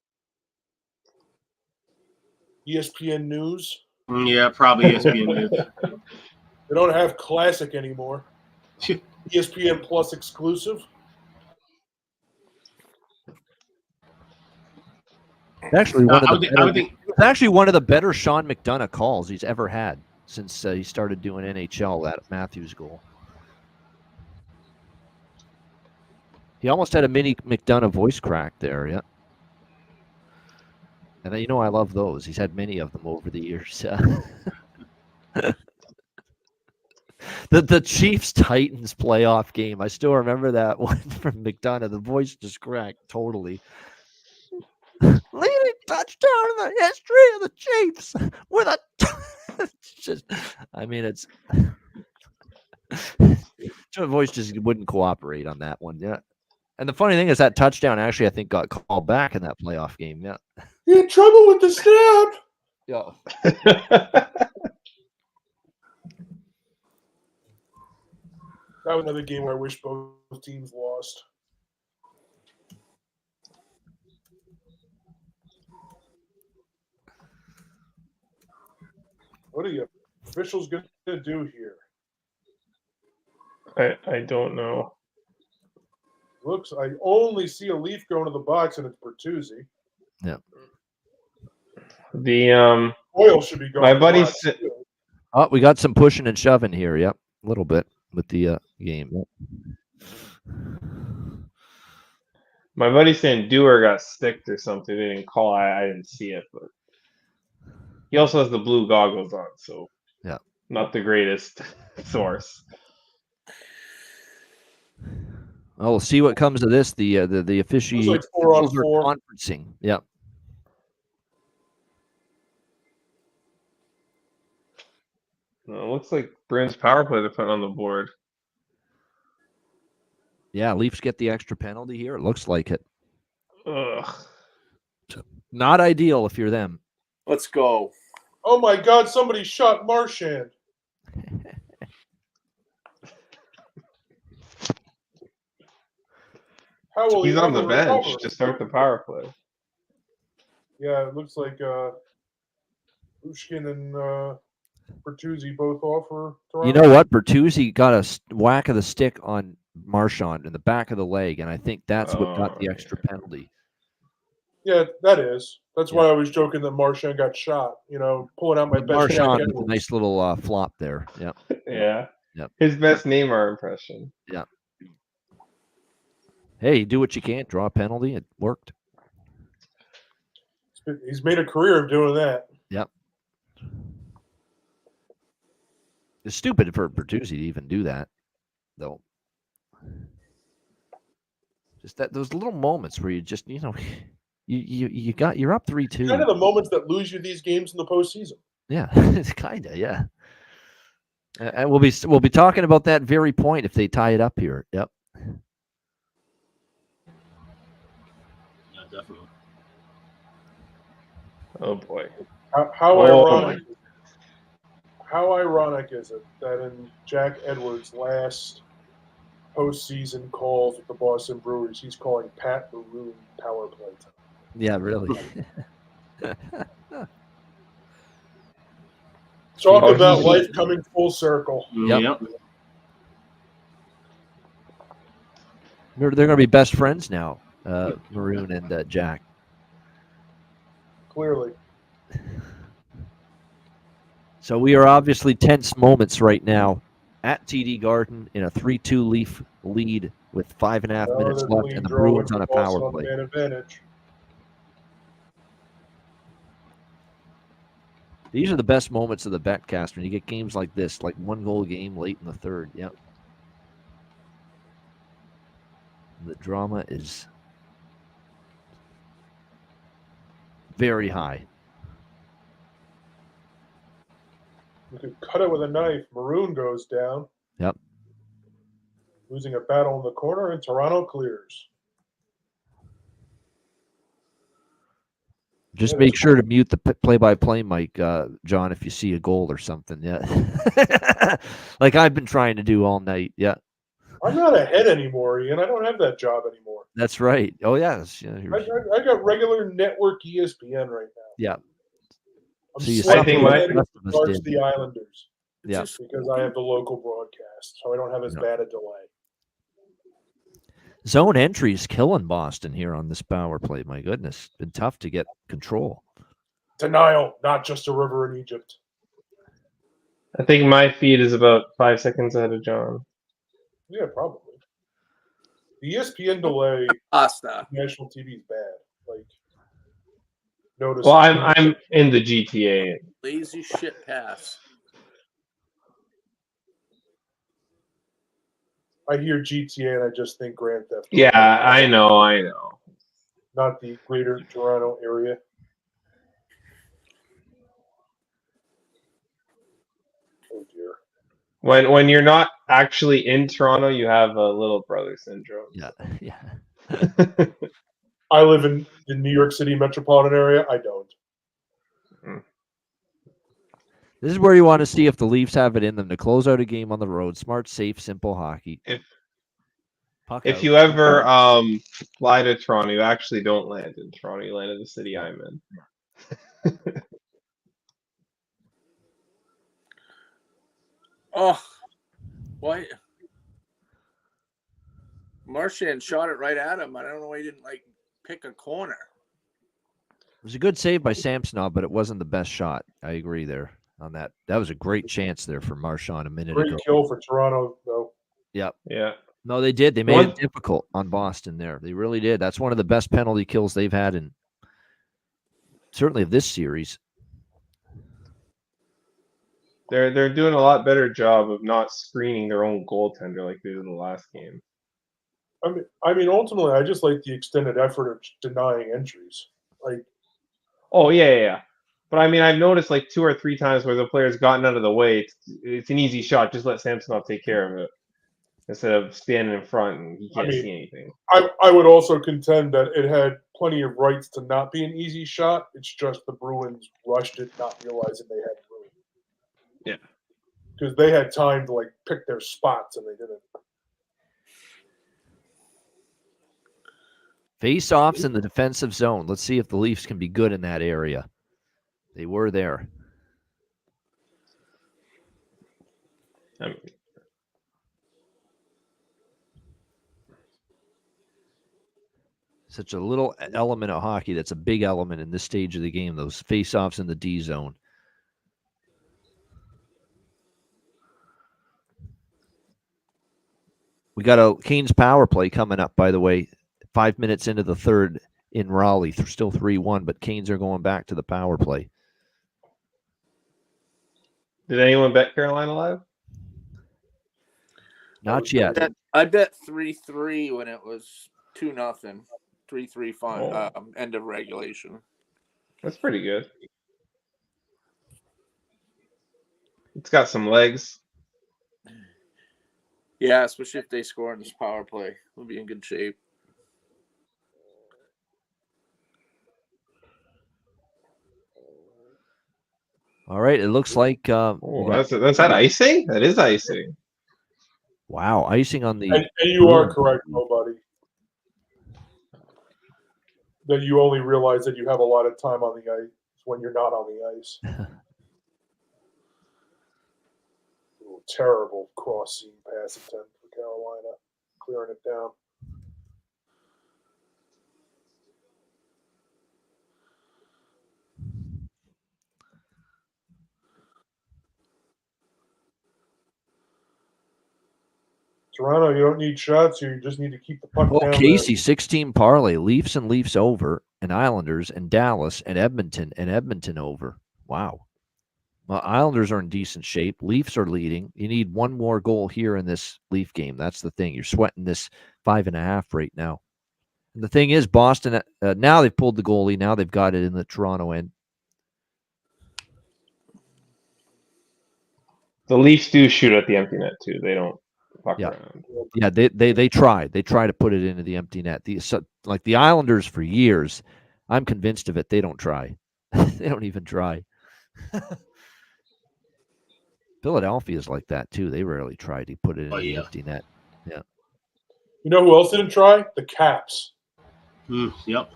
ESPN News? Yeah, probably ESPN News. They don't have Classic anymore. ESPN Plus exclusive. Actually, one of the better Sean McDonough calls he's ever had since he started doing NHL. That Matthews goal. He almost had a mini McDonough voice crack there, yeah. And I love those. He's had many of them over the years. The Chiefs Titans playoff game. I still remember that one from McDonough. The voice just cracked totally. Leading touchdown in the history of the Chiefs with a. It's the voice just wouldn't cooperate on that one. Yeah. And the funny thing is that touchdown actually, I think, got called back in that playoff game. Yeah. You had trouble with the snap. Yeah. That was another game where I wish both teams lost. What are the officials going to do here? I don't know. Looks, I only see a leaf going to the box, and it's Bertuzzi. Yeah. The Oil should be going. My buddy said. Oh, we got some pushing and shoving here. Yep, a little bit with the game. Yep. My buddy saying Dewar got sticked or something. They didn't call. I didn't see it, but he also has the blue goggles on, so yeah, not the greatest source. Well, we'll see what comes of this. The officiating like 4-on-4 conferencing. Yep. It looks like Bruins power play they're putting on the board. Yeah, Leafs get the extra penalty here. It looks like it. Ugh. Not ideal if you're them. Let's go. Oh my God! Somebody shot Marchand. How will He's he on the ever bench recover? to start the power play. Yeah, it looks like Ushkin and Bertuzzi both off for Toronto. You know what? Bertuzzi got a whack of the stick on Marchand in the back of the leg, and I think that's what got the extra penalty. Yeah, that is. That's why I was joking that Marchand got shot. Pulling out my best Marchand Jack with a Edwards. nice little flop there. Yeah. Yeah. Yep. His best Neymar impression. Yeah. Hey, do what you can. Draw a penalty. It worked. He's made a career of doing that. Yep. It's stupid for Bertuzzi to even do that, though. Just those little moments where you just you're up 3-2. Kind of the moments that lose you these games in the postseason. Yeah, it's kind of yeah. And we'll be talking about that very point if they tie it up here. Yep. Yeah, definitely. Oh boy. How ironic is it that in Jack Edwards' last postseason calls with the Boston Bruins, he's calling Pat Maroon power play time? Yeah, really. Talk about life coming full circle. Yep. They're going to be best friends now, Maroon and Jack. Clearly. So we are obviously tense moments right now at TD Garden in a 3-2 Leaf lead with 5.5 minutes left, and the Bruins on a power play. These are the best moments of the Betcast when you get games like this, like 1-goal game late in the third. Yep. The drama is very high. You could cut it with a knife. Maroon goes down. Yep. Losing a battle in the corner, and Toronto clears. Just make sure to mute the play-by-play mic, John, if you see a goal or something. Yeah. Like I've been trying to do all night. Yeah. I'm not ahead anymore, Ian. I don't have that job anymore. That's right. Oh, yes. Yeah, I got regular network ESPN right now. Yeah. I'm so you slightly like ahead with regards to the Islanders. Yeah. Because I have the local broadcast, so I don't have as bad a delay. Zone entry is killing Boston here on this power play. My goodness. Been tough to get control. Denial, not just a river in Egypt. I think my feed is about 5 seconds ahead of John. Yeah, probably. The ESPN delay national TV is bad. Like, notice. Well, I'm in the GTA. Lazy shit pass. I hear GTA and I just think Grand Theft Auto. Yeah, I know. Not the greater Toronto area. Oh dear. When you're not actually in Toronto, you have a little brother syndrome. Yeah, yeah. I live in the New York City metropolitan area. I don't. This is where you want to see if the Leafs have it in them to close out a game on the road. Smart, safe, simple hockey. If you ever fly to Toronto, you actually don't land in Toronto. You land in the city I'm in. Oh, why? Marchand shot it right at him. I don't know why he didn't pick a corner. It was a good save by Samsonov, but it wasn't the best shot. I agree there on that. That was a great chance there for Marchand a minute ago. Great kill for Toronto, though. Yep. Yeah. No, they did. They made it difficult on Boston there. They really did. That's one of the best penalty kills they've had in certainly of this series. They're doing a lot better job of not screening their own goaltender like they did in the last game. I mean, ultimately, I just like the extended effort of denying entries. Oh yeah. But I mean, I've noticed 2 or 3 times where the player's gotten out of the way. It's an easy shot. Just let Samsonov take care of it instead of standing in front and he can't see anything. I would also contend that it had plenty of rights to not be an easy shot. It's just the Bruins rushed it, not realizing they had room. Yeah. Because they had time to pick their spots and they didn't. Face-offs in the defensive zone. Let's see if the Leafs can be good in that area. They were there. Such a little element of hockey that's a big element in this stage of the game, those face-offs in the D zone. We got a Canes power play coming up, by the way, 5 minutes into the third in Raleigh. Still 3-1, but Canes are going back to the power play. Did anyone bet Carolina live? Not yet. I bet 3-3 when it was 2-0. 3-3 end of regulation. That's pretty good. It's got some legs. Yeah, especially if they score in this power play. We'll be in good shape. All right, it looks like that's that icing? That is icing. Wow, icing on the. And you are correct, nobody. That you only realize that you have a lot of time on the ice when you're not on the ice. Terrible cross-seam pass attempt for Carolina, clearing it down. Toronto, you don't need shots here. You just need to keep the puck down. Casey, 16 parlay. Leafs and Leafs over, and Islanders and Dallas and Edmonton over. Wow. Well, Islanders are in decent shape. Leafs are leading. You need one more goal here in this Leaf game. That's the thing. You're sweating this 5.5 right now. And the thing is, Boston, now they've pulled the goalie. Now they've got it in the Toronto end. The Leafs do shoot at the empty net, too. They don't fuck around. Yeah, they try. They try to put it into the empty net. Like the Islanders for years, I'm convinced of it. They don't try. They don't even try. Philadelphia's like that too. They rarely try to put it in the empty net. Yeah. You know who else didn't try? The Caps. Yep.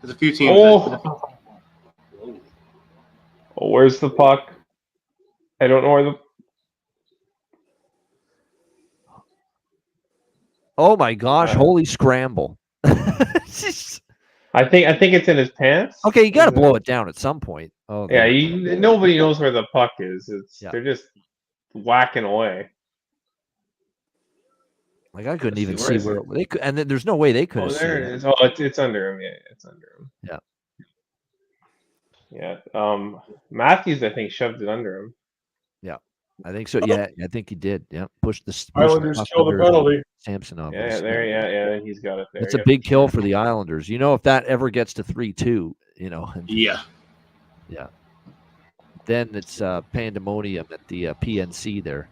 There's a few teams. Oh, where's the puck? I don't know where the. Oh my gosh! Holy scramble! I think it's in his pants. Okay, you got to blow it down at some point. Oh yeah, nobody knows where the puck is. They're just whacking away. Like I couldn't even see where they could, and there's no way they could have seen it. Oh, it's under him. Yeah, it's under him. Yeah. Matthews, I think, shoved it under him. Yeah, I think so. Yeah, I think he did. Yeah, pushed the Islanders kill the penalty. Samsonov. Yeah, he's got it there. It's a big kill for the Islanders. You know, if that ever gets to 3-2, you know. Yeah. Then it's pandemonium at the PNC there.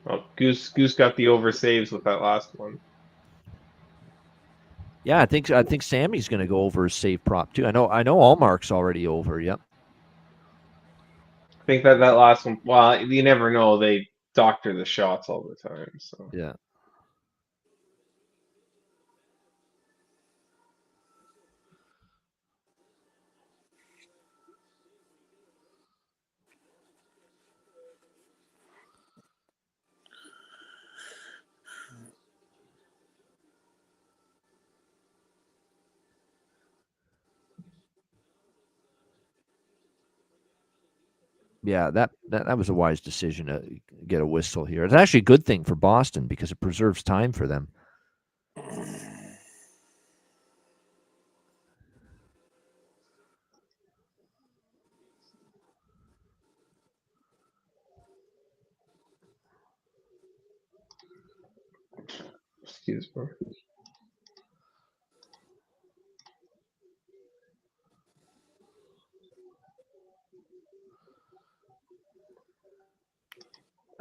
Well, Goose got the over saves with that last one. Yeah, I think Sammy's going to go over his save prop too. I know Allmark's already over. Yep. I think that last one. Well, you never know. They doctor the shots all the time. So yeah. Yeah, that was a wise decision to get a whistle here. It's actually a good thing for Boston because it preserves time for them. Excuse me.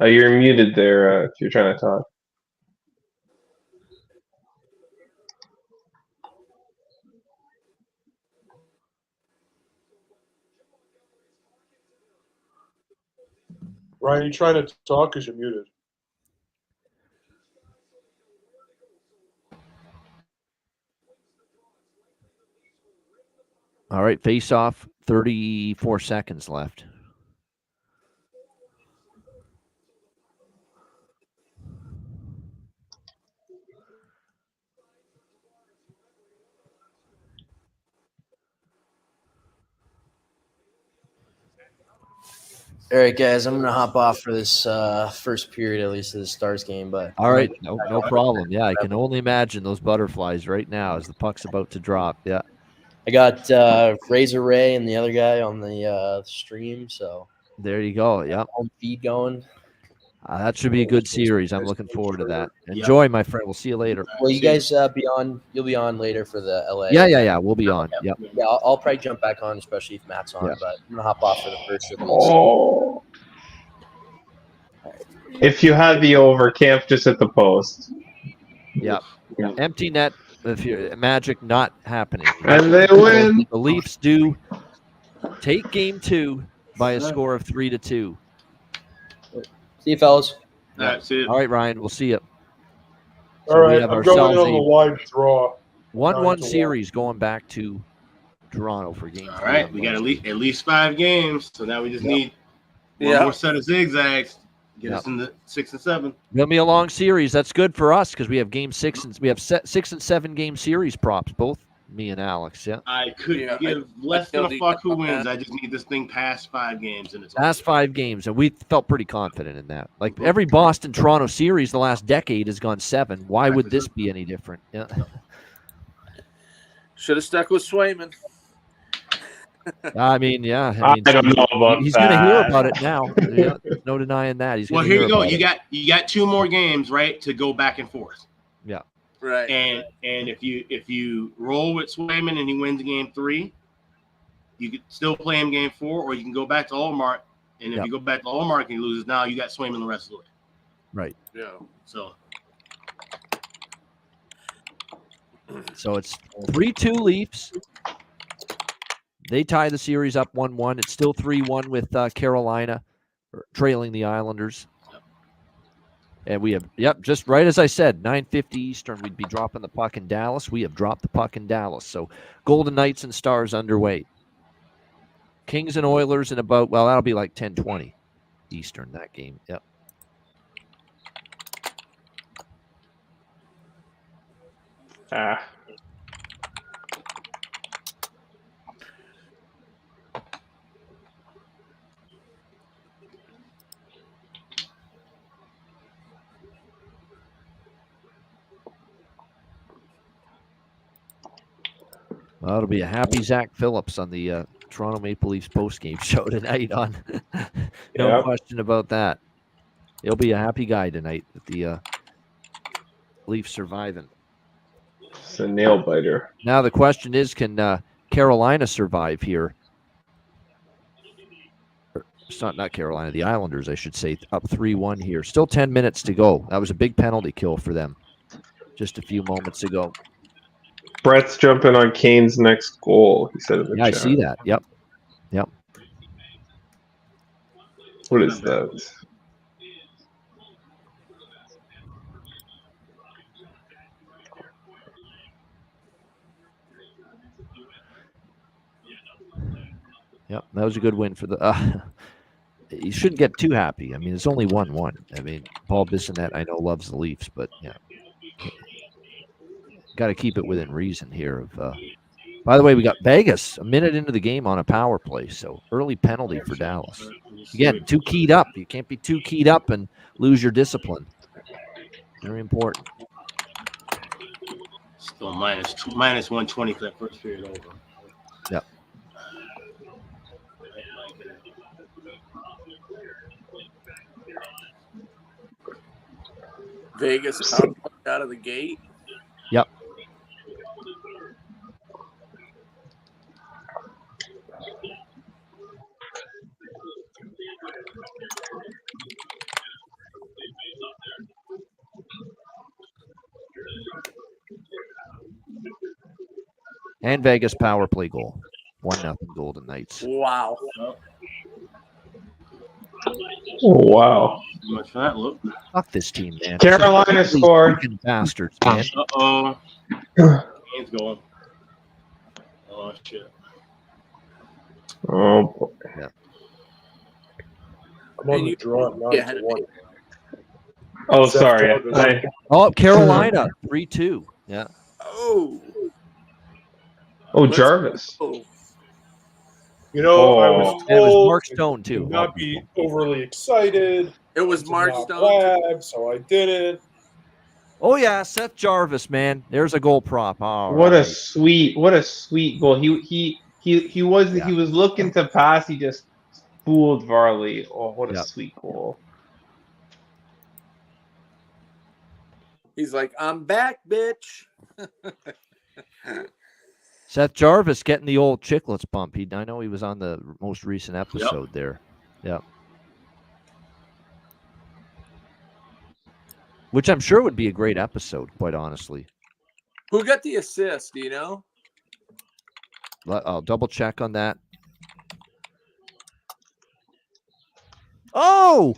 You're muted there if you're trying to talk. Ryan, you trying to talk because you're muted. All right, face off, 34 seconds left. All right, guys, I'm gonna hop off for this first period, at least of the Stars game. But All right, no problem. Yeah, I can only imagine those butterflies right now as the puck's about to drop. Yeah, I got Razor Ray and the other guy on the stream, so there you go. Yeah, home feed going. that should be a good series. I'm looking forward to that. Enjoy, my friend. We'll see you later. Will you guys be on? You'll be on later for the LA. Yeah. We'll be on. Okay. Yeah. Yeah, I'll probably jump back on, especially if Matt's on. Yeah. But I'm gonna hop off for the first of these. Oh. If you had the over, camp just at the post. Yeah. Empty net. If you're Magic, not happening. And they win. The Leafs do take game 2 by a score of 3-2. See you, fellas. That's it. All right, Ryan. We'll see you. All right, I'm going on the wide draw. 1-1 series going back to Toronto for game 3. All right, we got at least 5 games, so now we just need one more set of zigzags. Get us in the 6 and 7. Gonna be a long series. That's good for us because we have game 6 and we have 6 and 7 game series props. Both me and Alex. Yeah. I couldn't give less than a fuck who wins. I just need this thing past 5 games, and it's past 5 games, and we felt pretty confident in that. Like every Boston Toronto series the last decade has gone 7. Why would this be any different? Yeah. Should have stuck with Swayman. I mean, I don't know about he's that. going to hear about it now. Yeah, no denying that. He's well, gonna here you go. hear about You got 2 more games, right, to go back and forth. Yeah. Right. And if you roll with Swayman and he wins game 3, you could still play him game 4, or you can go back to Allmark. And if you go back to Allmark and he loses, now you got Swayman the rest of the way. Right. Yeah. So it's 3-2 Leafs. They tie the series up 1-1. It's still 3-1 with Carolina trailing the Islanders. And we have, just right as I said, 9:50 Eastern, we'd be dropping the puck in Dallas. We have dropped the puck in Dallas. So Golden Knights and Stars underway. Kings and Oilers in about, that'll be like 10:20 Eastern, that game. Yep. Well, it'll be a happy Zach Phillips on the Toronto Maple Leafs postgame show tonight. No question about that. He'll be a happy guy tonight with the Leafs surviving. It's a nail biter. Now the question is, can Carolina survive here? It's not Carolina, the Islanders, I should say, up 3-1 here. Still 10 minutes to go. That was a big penalty kill for them just a few moments ago. Brett's jumping on Kane's next goal, he said in the chat. I see that. Yep. What is that? Yep, that was a good win for the you shouldn't get too happy. I mean, it's only 1-1. I mean, Paul Bissonnette, I know, loves the Leafs, but got to keep it within reason here. By the way, we got Vegas a minute into the game on a power play, so early penalty for Dallas. Again, too keyed up. You can't be too keyed up and lose your discipline. Very important. Still minus 120 for that first period over. Yep. Vegas out of the gate. Yep. And Vegas power play goal. 1-0 Golden Knights. Wow. Oh, wow. Too much for that look. Fuck this team, man. Carolina scored. Fucking bastards, man. Uh-oh. Kane's going. Oh, shit. Oh, boy. Yeah. I'm on the draw at 9-1. Oh, Seth sorry. Jarvis. Carolina 3-2. Yeah. Oh, Oh, let's Jarvis. go. You know, I was Oh. And it was told Mark Stone to too. not be overly excited. It was and to Mark not Stone. brag, so I didn't. Oh yeah, Seth Jarvis, man. There's a goal prop. All What right. a sweet goal. He was looking to pass. He just fooled Varley. Oh, what a Yep. sweet goal. He's like, I'm back, bitch. Seth Jarvis getting the old Chicklets bump. I know he was on the most recent episode there. Yep. Which I'm sure would be a great episode, quite honestly. Who got the assist? Do you know? I'll double check on that. Oh!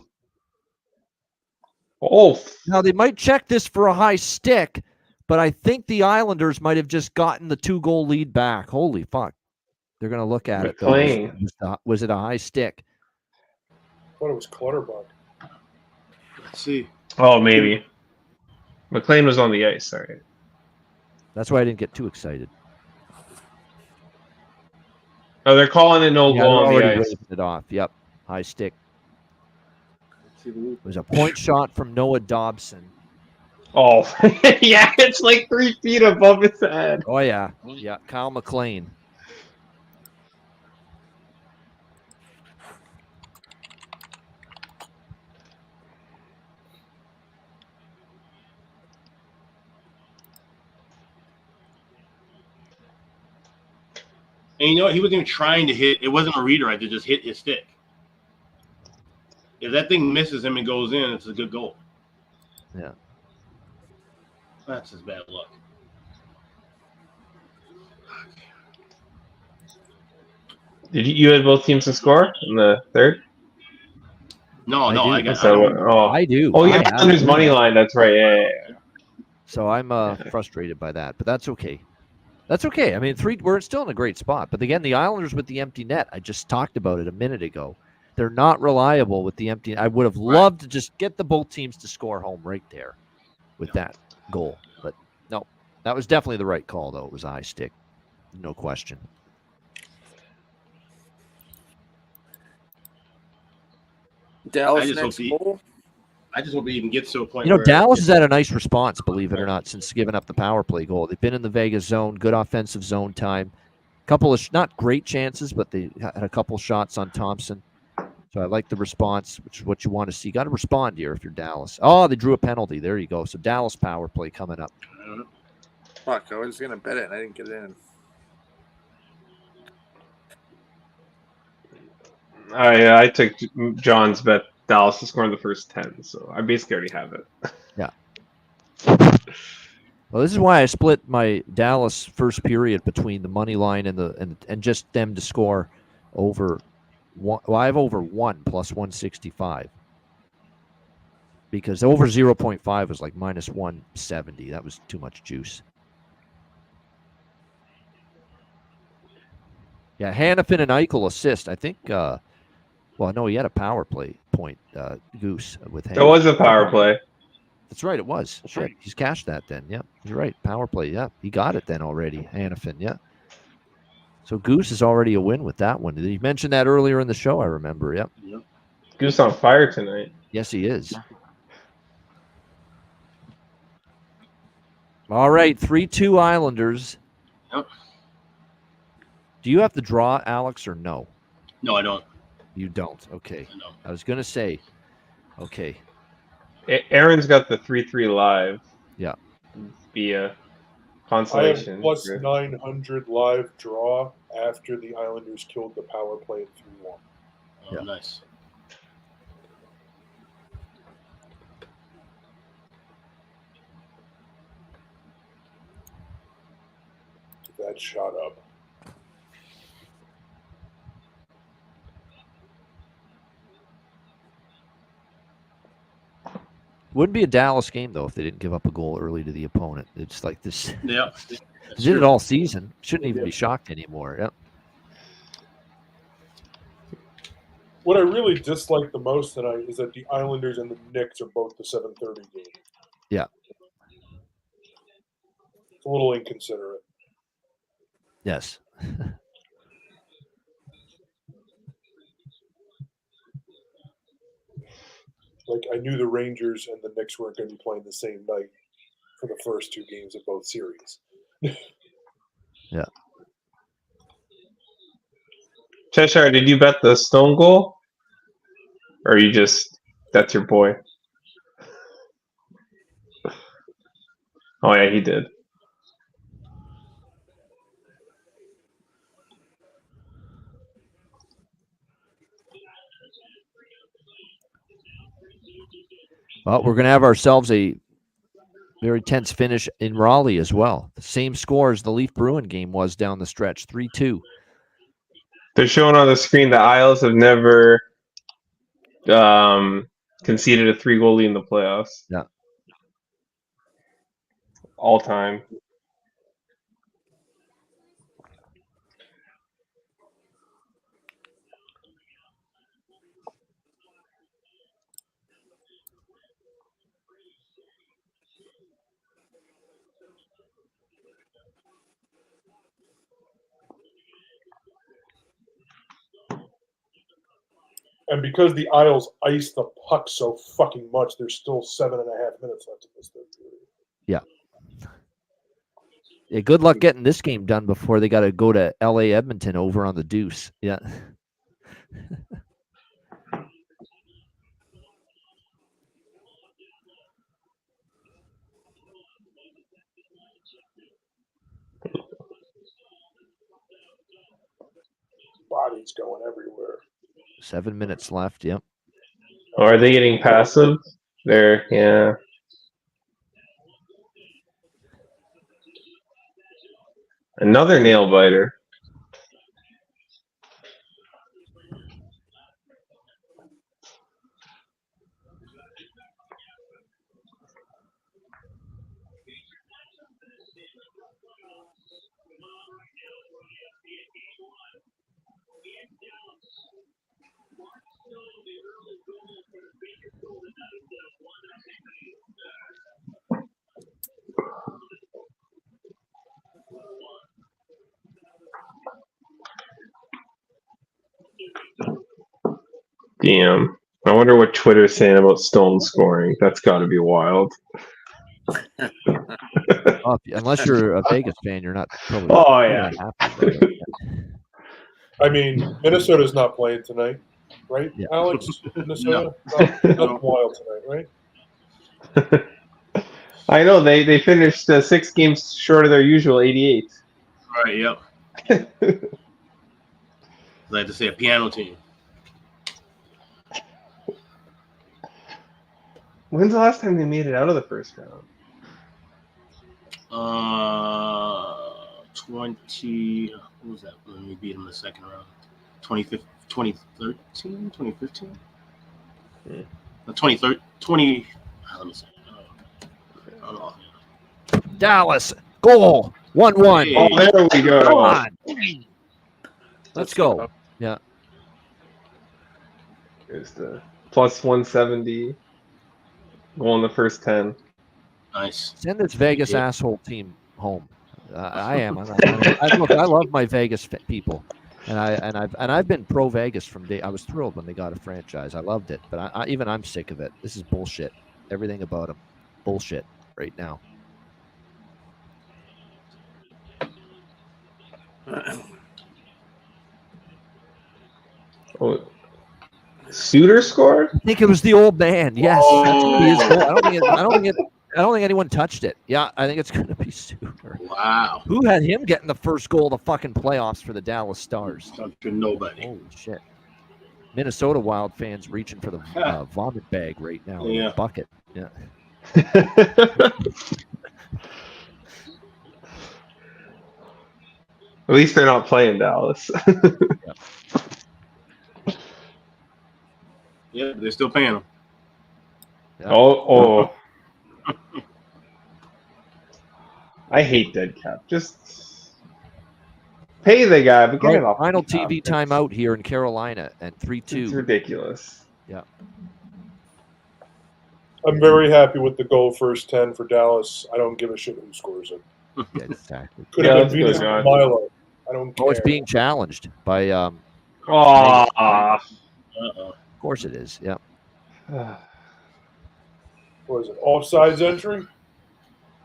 Now they might check this for a high stick, but I think the Islanders might have just gotten the 2-goal lead back. Holy fuck. They're going to look at it, though. McLean. Was it a high stick? I thought it was Clutterbuck. Let's see. Oh, maybe. McLean was on the ice. Sorry. That's why I didn't get too excited. Oh, they're calling it no goal on the already ice. waving it off. Yep. High stick. It was a point shot from Noah Dobson. Oh, yeah, it's like 3 feet above his head. Oh, yeah. Yeah, Kyle McLean. And you know what? He wasn't even trying to hit. It wasn't a redirect. It just hit his stick. If that thing misses him and goes in, it's a good goal. Yeah. That's his bad luck. Did you had both teams to score in the third? No, I I do. got. I do. Oh, yeah, I have. Islanders money line. That's right. Yeah. So I'm frustrated by that, but that's okay. That's okay. I mean, we're still in a great spot. But again, the Islanders with the empty net, I just talked about it a minute ago. They're not reliable with the empty. I would have loved to just get both teams to score home right there with that goal. But no, that was definitely the right call, though. It was eye stick. No question. Dallas I just next hope goal. I just hope he even gets to a point. You know, where Dallas has had a nice response, believe it or not, since giving up the power play goal. They've been in the Vegas zone, good offensive zone time. Couple of not great chances, but they had a couple shots on Thompson. So I like the response, which is what you want to see. Got to respond here if you're Dallas. Oh, they drew a penalty. There you go. So Dallas power play coming up. Fuck, I was gonna bet it and I didn't get it in. I took John's bet Dallas to score in the first 10, so I basically already have it. Yeah. Well, this is why I split my Dallas first period between the money line and just them to score over one. Well, I have over 1 plus 165 because over 0.5 was like minus 170. That was too much juice. Yeah, Hannafin and Eichel assist. I think. Well, no, he had a power play point, Goose, with Hannafin. It was a power play. That's right, it was. Shit, he's cashed that then. Yeah, you're right. Power play. Yeah, he got it then already. Hannafin. Yeah. So Goose is already a win with that one. Did you mention that earlier in the show? I remember. Yep. Goose on fire tonight. Yes, he is. All right, 3-2 Islanders. Yep. Do you have to draw, Alex, or no? No, I don't. You don't. Okay. I don't. I was gonna say. Okay. Aaron's got the 3-3 live. Yeah. Via I consolation. have plus 900 live draw after the Islanders killed the power play at 3-1. Oh, nice. Get that shot up. Wouldn't be a Dallas game though if they didn't give up a goal early to the opponent. It's like this. Yeah. They did it all season. Shouldn't even be shocked anymore. Yep. what I really dislike the most tonight is that the Islanders and the Knicks are both the 7:30 game. Yeah. It's a little inconsiderate. Yes. Like, I knew the Rangers and the Knicks weren't going to be playing the same night for the first 2 games of both series. Yeah. Cheshire, did you bet the Stone goal? Or you just, that's your boy? Oh, yeah, he did. Well, we're going to have ourselves a very tense finish in Raleigh as well. The same score as the Leaf Bruin game was down the stretch, 3-2. They're showing on the screen the Isles have never conceded a 3-goal lead in the playoffs. Yeah. All time. And because the Isles ice the puck so fucking much, there's still 7.5 minutes left in this third period. Yeah. Yeah, good luck getting this game done before they got to go to LA Edmonton over on the Deuce. Yeah. Bodies going everywhere. 7 minutes left. Yep. Oh, are they getting passive? They're, yeah. Another nail biter. Damn. I wonder what Twitter's saying about Stone scoring. That's got to be wild. Unless you're a Vegas fan, you're not probably. Oh, yeah. Not happy about it. I mean, Minnesota's not playing tonight, right, Yeah. Alex? Minnesota? Nothing wild tonight, right? I know they finished 6 games short of their usual 88. Right, yep. Like to say a piano team. When's the last time they made it out of the first round? 20. What was that when we beat them in the second round? 2013, 2015? Yeah. 2013, 20. Let me see. I don't know. Dallas goal 1-1. Hey. Oh, there we go. Come on. Let's go. Yeah. Here's the plus 170. Goal in the first 10. Nice. Send this Vegas asshole team home. I am. I love my Vegas people, and I've been pro Vegas from day. I was thrilled when they got a franchise. I loved it, but I'm sick of it. This is bullshit. Everything about them, bullshit right now. Oh, Suter scored? I think it was the old man. Yes, Oh. that's gonna be his goal. I don't think anyone touched it. Yeah, I think it's going to be Suter. Wow. Who had him getting the first goal of the fucking playoffs for the Dallas Stars? To nobody. Holy shit. Minnesota Wild fans reaching for the vomit bag right now. Yeah. Bucket. Yeah. At least they're not playing Dallas. Yeah, they're still paying them. Yeah. Oh. I hate dead cap. Just Pay the guy, but get it off. Final the top. TV timeout here in Carolina and 3-2. It's ridiculous. Yeah. I'm very happy with the goal first 10 for Dallas. I don't give a shit who scores it. Yeah, exactly. Could have been Venus and Milo. I don't care. Oh, it's being challenged by Oh, Of course it is. Yeah. What is it? Offsides entry?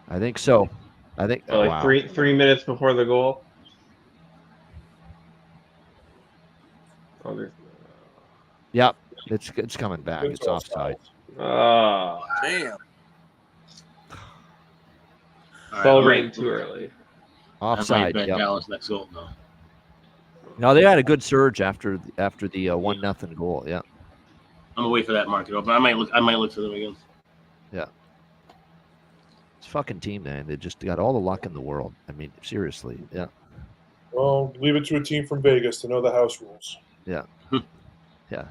I think so. I think like wow. 3 minutes before the goal. Oh, there's... Yep, it's coming back. It's offside. Damn. Celebrating too early. Offside. I might bet Yep. Dallas next goal though. No, they had a good surge after the 1-0 goal. Yeah. I'm gonna wait for that market open. I might look for them again. Yeah. It's a fucking team, man. They just got all the luck in the world. I mean, seriously. Yeah. Well, leave it to a team from Vegas to know the house rules. Yeah. Yeah.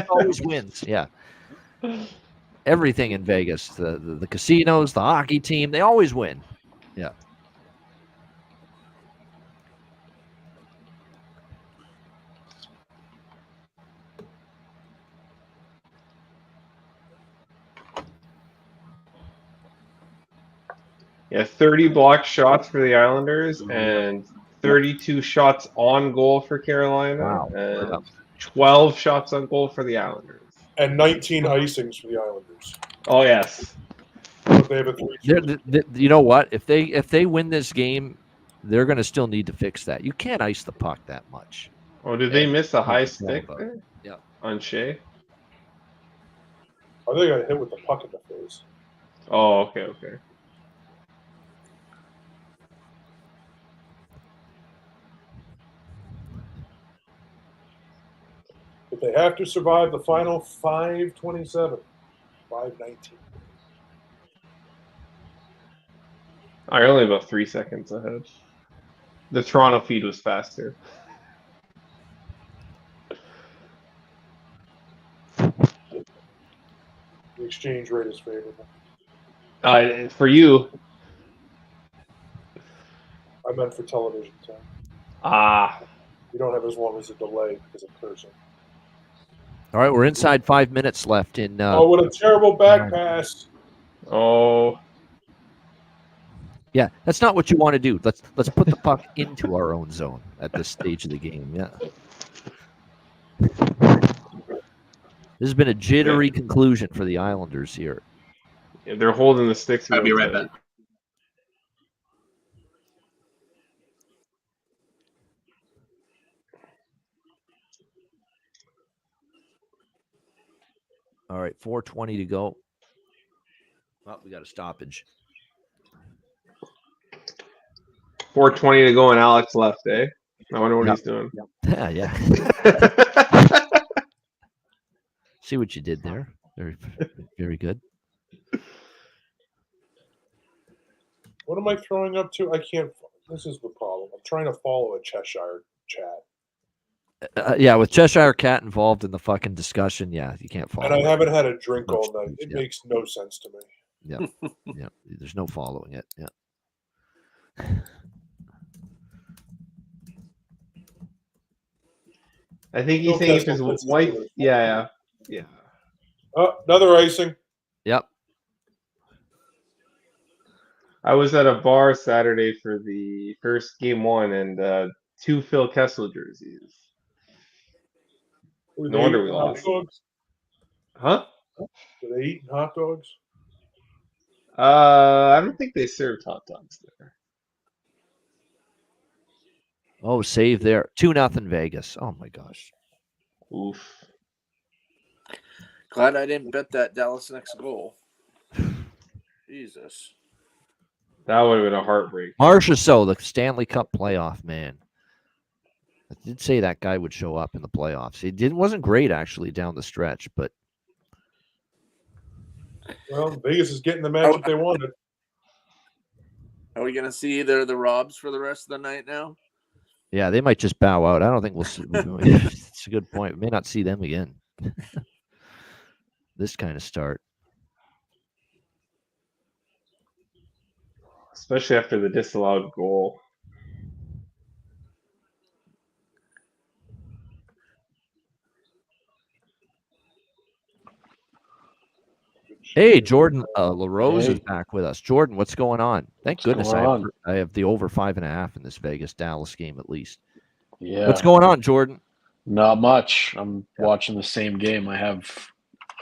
Always wins. Yeah. Everything in Vegas, the casinos, the hockey team, they always win. Yeah. Yeah, 30 blocked shots for the Islanders and 32 shots on goal for Carolina. Wow. And 12 shots on goal for the Islanders. And 19 icings for the Islanders. Oh, yes. But they have a 3-2. You know what? If they win this game, they're going to still need to fix that. You can't ice the puck that much. Oh, did they miss a high stick about there? Yeah. On Shea? I think I got hit with the puck in the face. Oh, okay. But they have to survive the final 5:27. 5:19. You're only about 3 seconds ahead. The Toronto feed was faster. The exchange rate is favorable. For you. I meant for television time. You don't have as long as a delay because of cursing. All right, we're inside 5 minutes left in. Oh, what a terrible back pass! Oh. Yeah, that's not what you want to do. Let's put the puck into our own zone at this stage of the game. Yeah. This has been a jittery conclusion for the Islanders here. Yeah, they're holding the sticks. I'll be right back. All right, 4:20 to go. Well, we got a stoppage. 4:20 to go and Alex left, eh? I wonder what he's doing. Yeah. See what you did there. Very, very good. What am I throwing up to? I can't. This is the problem. I'm trying to follow a Cheshire chat. Yeah, with Cheshire Cat involved in the fucking discussion, yeah, you can't follow. And I it. haven't had a drink all night. It makes no sense to me. Yeah, yeah. There's no following it. Yeah. I think he's saying if his wife. Yeah. Oh, another icing. Yep. I was at a bar Saturday for the first game one and 2 Phil Kessel jerseys. No wonder we lost. Dogs? Huh? Do they eat hot dogs? I don't think they served hot dogs there. Oh, save there. 2-0 Vegas. Oh my gosh. Oof. Glad I didn't bet that Dallas next goal. Jesus. That would have been a heartbreak. Marcia So, the Stanley Cup playoff man. I did say that guy would show up in the playoffs. He wasn't great actually down the stretch, but Well, Vegas is getting the matchup they wanted. Are we going to see either the Robs for the rest of the night now? yeah, they might just bow out. I don't think we'll see. It's a good point. We may not see them again. This kind of start. Especially after the disallowed goal. Hey, Jordan LaRose is back with us. Jordan, what's going on? Thank goodness going I have the over 5.5 in this Vegas-Dallas game at least. Yeah. What's going on, Jordan? Not much. I'm watching the same game. I have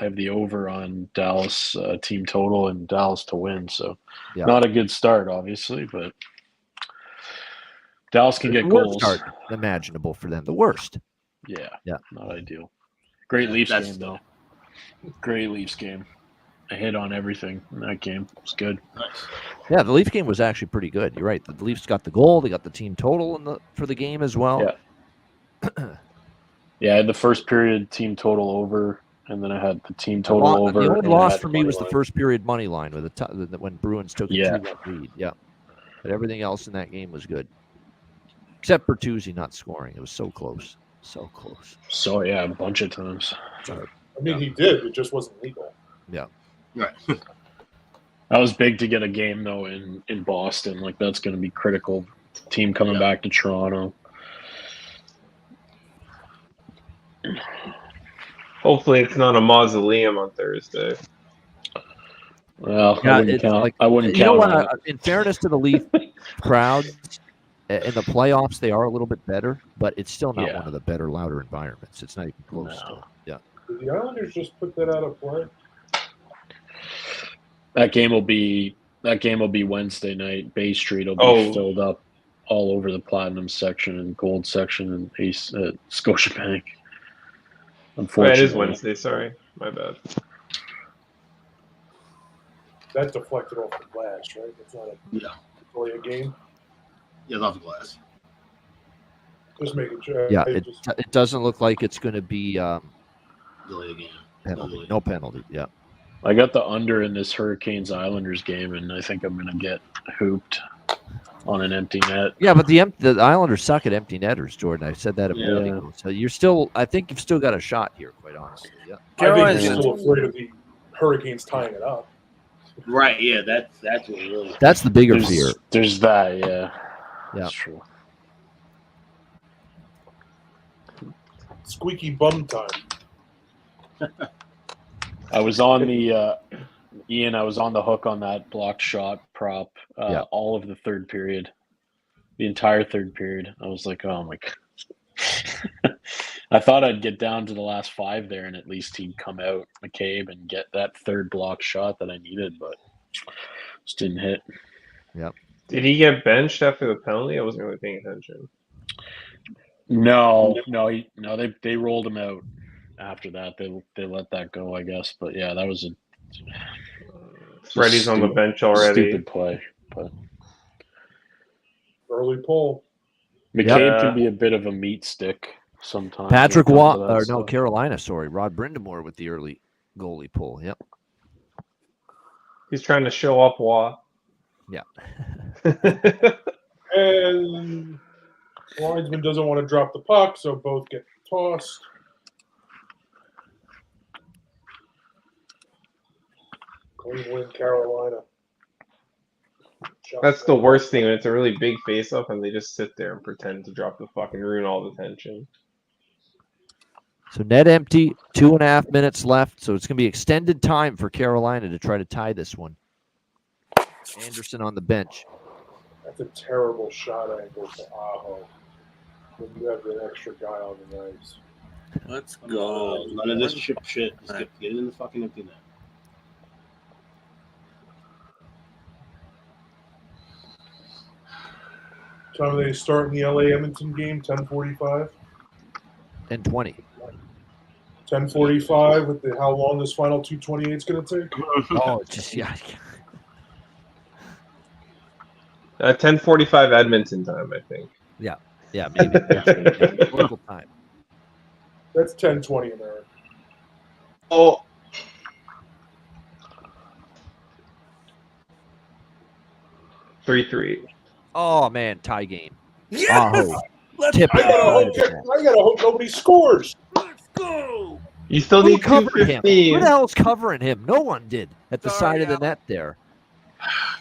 the over on Dallas team total and Dallas to win. So not a good start, obviously, but Dallas can get The worst goals. start imaginable for them. The worst. Yeah. Yeah. Not ideal. Great Leafs game, though. Great Leafs game. I hit on everything in that game. It was good. Yeah, the Leaf game was actually pretty good. You're right. The Leafs got the goal. They got the team total for the game as well. Yeah. Yeah, I had the first period team total over, and then I had the team total over. The only and loss I had for the me money was the line. first period money line with when Bruins took a 2-1 lead. Yeah, but everything else in that game was good, except Bertuzzi not scoring. It was so close, so close. So yeah, a bunch of times. I mean, he did. It just wasn't legal. Yeah. Right. That was big to get a game though in Boston. Like that's going to be critical. Team coming back to Toronto. Hopefully, it's not a mausoleum on Thursday. Well, Yeah, I wouldn't it's count. like, I wouldn't you know count what? on it. In fairness to the Leaf crowds, in the playoffs they are a little bit better, but it's still not one of the better, louder environments. It's not even close. Still. Yeah. Did the Islanders just put that out of play? That game will be Wednesday night. Bay Street will be filled up all over the Platinum section and Gold section and Scotiabank. Unfortunately, It is Wednesday. Sorry, my bad. That deflected off the glass, right? It's not a game. Yeah, off the glass. Just making sure. Yeah, it doesn't look like it's going to be delay the game. Penalty. No penalty. Yeah. I got the under in this Hurricanes Islanders game, and I think I'm going to get hooped on an empty net. Yeah, but the Islanders suck at empty netters, Jordan. I said that a minute ago. So I think you've still got a shot here, quite honestly. Yeah. I think you're still afraid of the Hurricanes tying it up. Right. Yeah. That's what really. That's the bigger fear. There's that. Yeah. Yeah. That's true. Squeaky bum time. I was on the Ian. I was on the hook on that blocked shot prop all of the third period, the entire third period. I was like, oh my god. I thought I'd get down to the last 5 there, and at least he'd come out McCabe and get that third block shot that I needed, but just didn't hit. Yep. Did he get benched after the penalty? I wasn't really paying attention. No, they rolled him out after that. They let that go, I guess. But yeah, that was Freddie's on the bench already. Stupid play, but early pull. McCabe can be a bit of a meat stick sometimes. Patrick Carolina. Sorry, Rod Brindamore with the early goalie pull. Yep. He's trying to show up Watt. Yeah. And linesman doesn't want to drop the puck, so both get tossed. Clean win, Carolina. That's the worst thing when it's a really big face-off and they just sit there and pretend to drop the puck and ruin all the tension. So net empty, 2.5 minutes left. So it's going to be extended time for Carolina to try to tie this one. Anderson on the bench. That's a terrible shot angle for Aho when you have an extra guy on the ice. Let's go. None of this chip shit. Just get it in the fucking empty net. Time they start in the LA Edmonton game, 10:45. 10:20. 10:45 with how long this final 2:28 is going to take. Oh, just yeah. 10:45 Edmonton time, I think. Yeah, maybe. Local time. That's 10:20 American. Oh. Three. Oh man, tie game. Yes! Let's tip it. I gotta hope nobody scores. Let's go. You still need covered him. 215. Who the hell's covering him? No one did at the side of the net there. I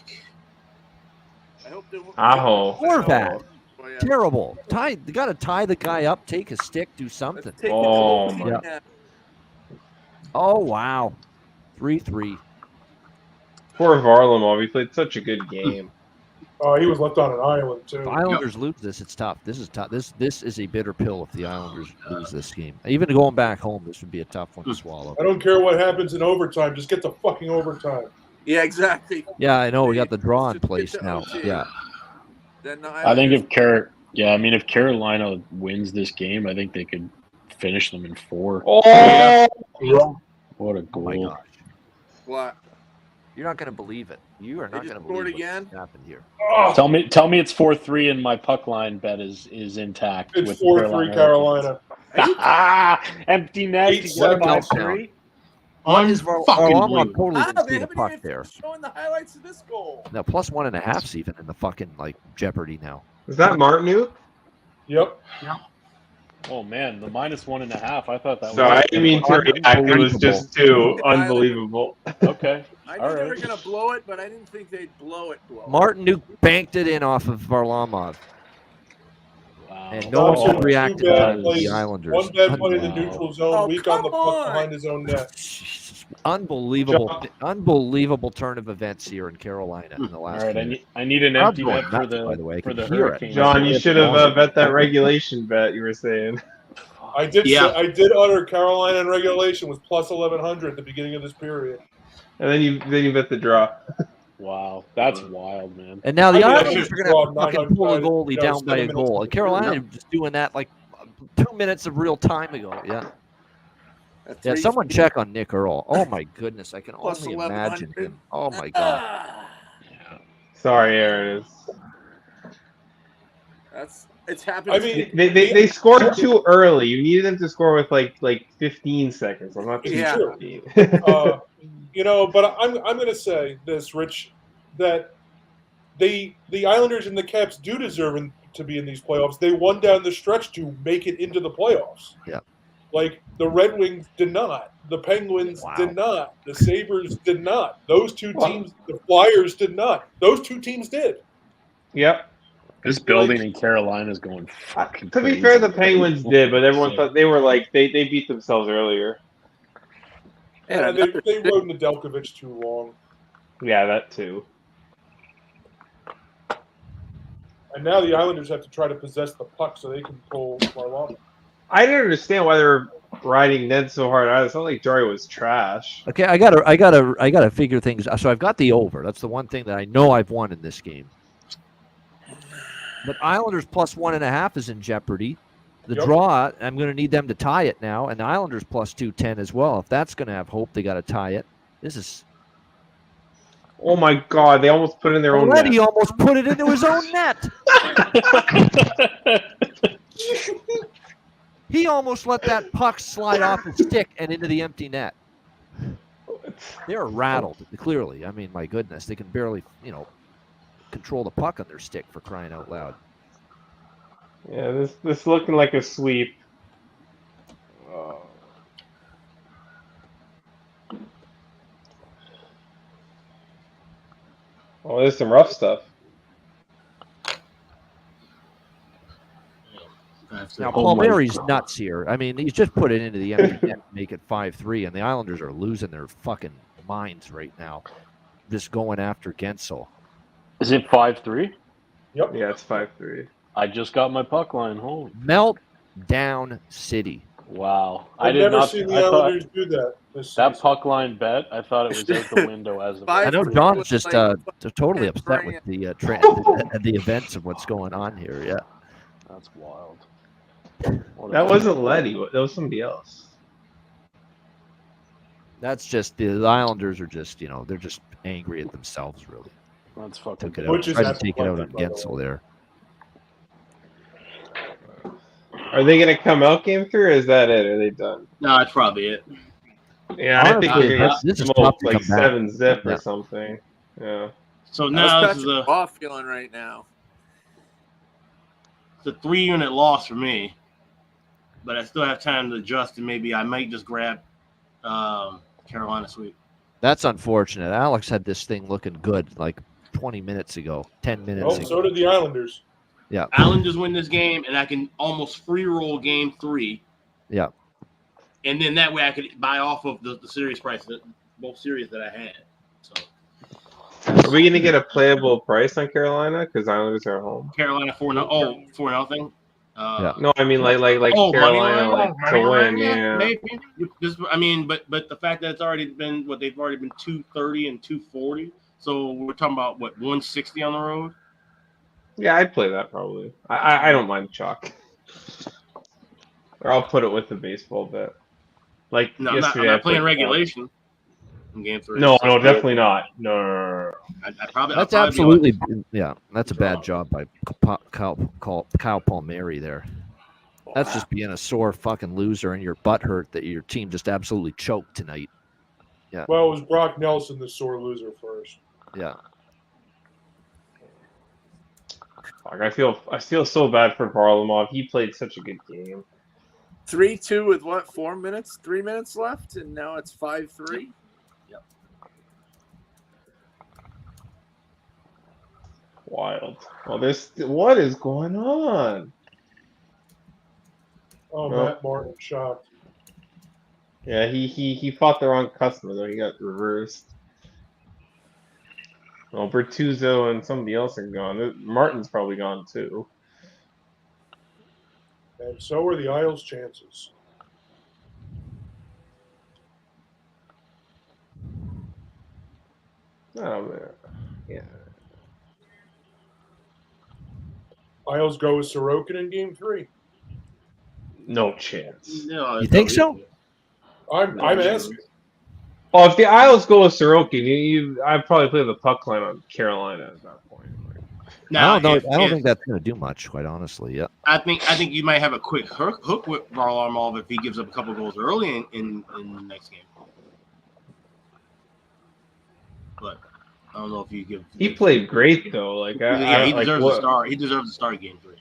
hope they won't. Aho. Horvat. Oh, yeah. Terrible. Tie. You got to tie the guy up. Take a stick. Do something. Let's take Oh, it. my. Yeah. Oh wow. 3-3. Poor Varlamov. He played such a good game. Oh, he was left on an island too. If Islanders lose this, it's tough. This is tough. This is a bitter pill if the Islanders lose this game. Even going back home, this would be a tough one to swallow. I don't care what happens in overtime. Just get to fucking overtime. Yeah, exactly. Yeah, I know. We got the draw in place now. Yeah. Then I think if Carolina wins this game, I think they could finish them in 4. Oh, What a goal! Oh my gosh. What? You're not going to believe it. You are not going to scored believe again? what happened here. Oh, Tell me it's 4-3 and my puck line bet is intact. it's with 4-3 Carolina. Empty net. Eight You get a seconds. 5-3. What is Varlamov totally Ah, didn't they see the haven't puck even there. showing the highlights of this goal. Now, plus 1.5's even in the fucking, like, jeopardy now. is that Martinook? Yep. Oh man, the -1.5. I thought that So I was. didn't mean to react. It was just too unbelievable. Okay. I All knew they right. were going to blow it, but I didn't think they'd blow it. Martinook banked it in off of Varlamov. Wow. And no one Thompson, should react two to bad the plays, Islanders. One bad play in the Wow. neutral zone, Oh, weak on the come puck on. behind his own net. Unbelievable turn of events here in Carolina in the All last right, few I need an empty going net for nuts, by the way. I for can the hear it. Hurricanes. John, you should have bet that regulation bet you were saying. I did. Yeah. I did utter Carolina in regulation was plus 1100 at the beginning of this period. And then you bet the draw. Wow, that's wild, man. And now the I mean, I Islanders should are going to draw fucking pull a 900, goalie that was down by 7 a minutes goal. into And the Carolina period. was just doing that like 2 minutes of real time ago. Yeah. That's Yeah, someone check on Nick Earl. Oh, my goodness. I can Plus only 1100. imagine him. Oh, my God. Sorry, Aaron. It's happened. I mean, They scored too early. You needed them to score with like 15 seconds. I'm not too Yeah. sure. But I'm going to say this, Rich, that the Islanders and the Caps do deserve to be in these playoffs. They won down the stretch to make it into the playoffs. Yeah. Like the Red Wings did not, the Penguins did not, the Sabres did not. Those two teams, the Flyers did not. Those two teams did. Yep. This building in Carolina is going fucking To be crazy. fair, the Penguins did, but everyone thought they were like they beat themselves earlier. Yeah, they rode Nedeljkovic too long. Yeah, that too. And now the Islanders have to try to possess the puck so they can pull Varlamov. I didn't understand why they were riding Ned so hard. It's not like Jari was trash. Okay, I gotta figure things. So I've got the over. That's the one thing that I know I've won in this game. But Islanders plus 1.5 is in jeopardy. The draw, I'm going to need them to tie it now, and the Islanders plus 210 as well. If that's going to have hope, they got to tie it. This is. Oh my God! They almost put it in their own net. He almost put it into his own net. He almost let that puck slide off his stick and into the empty net. They're rattled, clearly. I mean, my goodness, they can barely, control the puck on their stick, for crying out loud. Yeah, this looking like a sweep. Oh, there's some rough stuff. Now, Palmieri's nuts here. I mean, he's just put it into the empty net to make it 5-3, and the Islanders are losing their fucking minds right now, just going after Gensel. Is it 5-3? Yep. Yeah, it's 5-3. I just got my puck line home. Meltdown City. Wow. I've never seen the Islanders do that. That puck line bet, I thought it was out the window as of. I know John's just totally upset with the the events of what's going on here. Yeah, that's wild. That wasn't Letty. That was somebody else. That's just the Islanders are just they're just angry at themselves really. That's fucking. Took it out. Tried to take it out on Gensel there. Are they going to come out game 3, or is that it? Are they done? No, that's probably it. Yeah, I think we're going this to is smoke tough to like come back. 7-zip or something. Yeah. So now How's this is Patrick Roy feeling right now? it's a 3-unit loss for me, but I still have time to adjust, and maybe I might just grab Carolina sweep. That's unfortunate. Alex had this thing looking good like 20 minutes ago, 10 minutes ago. So did the Islanders. Yeah. Islanders win this game, and I can almost free roll game 3. Yeah. And then that way I could buy off of the series price, both series that I had. So Are we gonna get a playable price on Carolina because Islanders are home? Carolina 4-0. Oh, 4-0. No, I mean like Oh, money Carolina line? like to win. Yeah. Maybe. I mean, but the fact that it's already been they've already been 230 and 240. So we're talking about what 160 on the road. Yeah, I'd play that probably. I don't mind chalk. Or I'll put it with the baseball bet. Like No, yesterday, I'm not I playing put regulation in game 3. No, definitely not. No. That's absolutely that's a bad job by Kyle Palmieri there. That's just being a sore fucking loser and your butt hurt that your team just absolutely choked tonight. Yeah. Well, it was Brock Nelson, the sore loser first. Yeah. I feel so bad for Varlamov. He played such a good game. 3-2 with what? 4 minutes? 3 minutes left, and now it's 5-3. Yep. Wild. Well, what is going on? Oh, Matt Martin shocked. Yeah, he fought the wrong customer though. He got reversed. Well, Bertuzzo and somebody else are gone. Martin's probably gone too. And so are the Isles' chances. Oh man. Yeah. Isles go with Sorokin in game 3. No chance. No, you think so? I'm asking. Oh, if the Isles go with Sorokin, I'd probably play the puck line on Carolina at that point. Now, I don't think that's going to do much, quite honestly. Yeah. I think you might have a quick hook with Varlamov if he gives up a couple goals early in the next game. But I don't know if you give. He played great though. Like he deserves to start. He deserves to start game 3.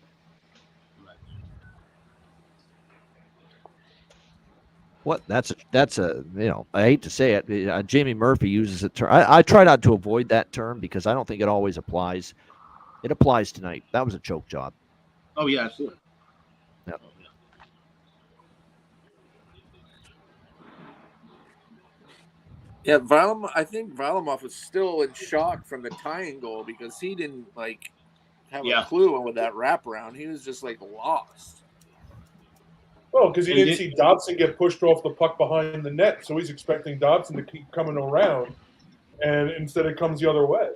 What? That's a I hate to say it. Jamie Murphy uses it. I try not to avoid that term because I don't think it always applies. It applies tonight. That was a choke job. Oh yeah, sure. Yeah. Yeah, I think Varlamov was still in shock from the tying goal because he didn't have a clue with that wraparound. He was just lost. Well, because he didn't see Dobson get pushed off the puck behind the net, so he's expecting Dobson to keep coming around, and instead it comes the other way.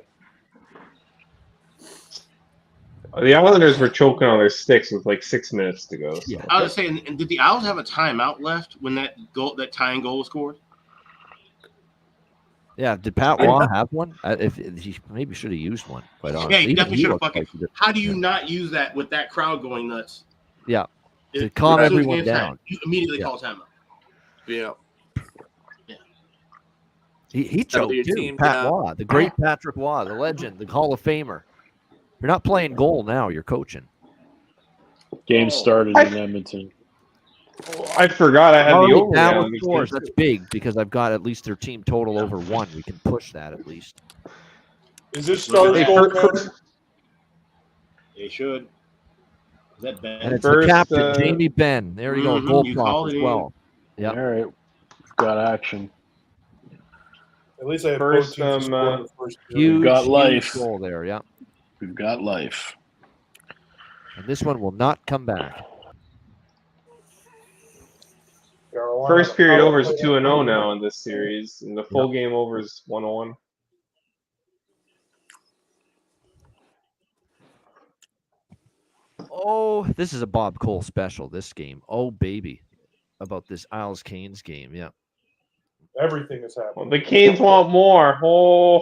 The Islanders were choking on their sticks with 6 minutes to go. So. Yeah. I was saying, did the Owls have a timeout left when that tying goal was scored? Yeah, did Pat Waugh have one? If he maybe should have used one. Quite honestly, Yeah, he definitely should have fucking. How do you Yeah. not use that with that crowd going nuts? Yeah, to calm everyone down. You immediately call timeout. Yeah. He choked too. Pat Waugh, the great Patrick Waugh, the legend, the Hall of Famer. You're not playing goal now. You're coaching. Game started in Edmonton. I forgot I had the over down with scores. That's big because I've got at least their team total over 1. We can push that at least. Is this Stars goal? They should. Is that Ben? And it's the captain, Jamie Benn. There you go, goal prop as well. Yeah. All right, we've got action. At least I had first, huge got life goal there. Yeah. We've got life. And this one will not come back. First period over is 2-0 now in this series, and the full game over is 1-1. Oh, this is a Bob Cole special, this game. Oh, baby. About this Isles Canes game. Yeah. Everything is happening. Well, the Canes want more. Oh.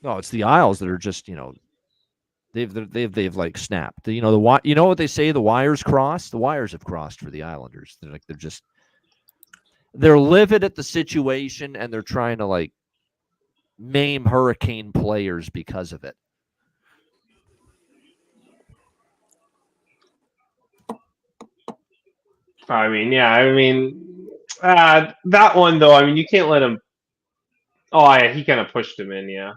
No, it's the Isles that are just, they've snapped. You know what they say, the wires cross? The wires have crossed for the Islanders. They're livid at the situation and they're trying to maim Hurricane players because of it. That one though, you can't let him. Oh yeah, he kind of pushed him in, yeah.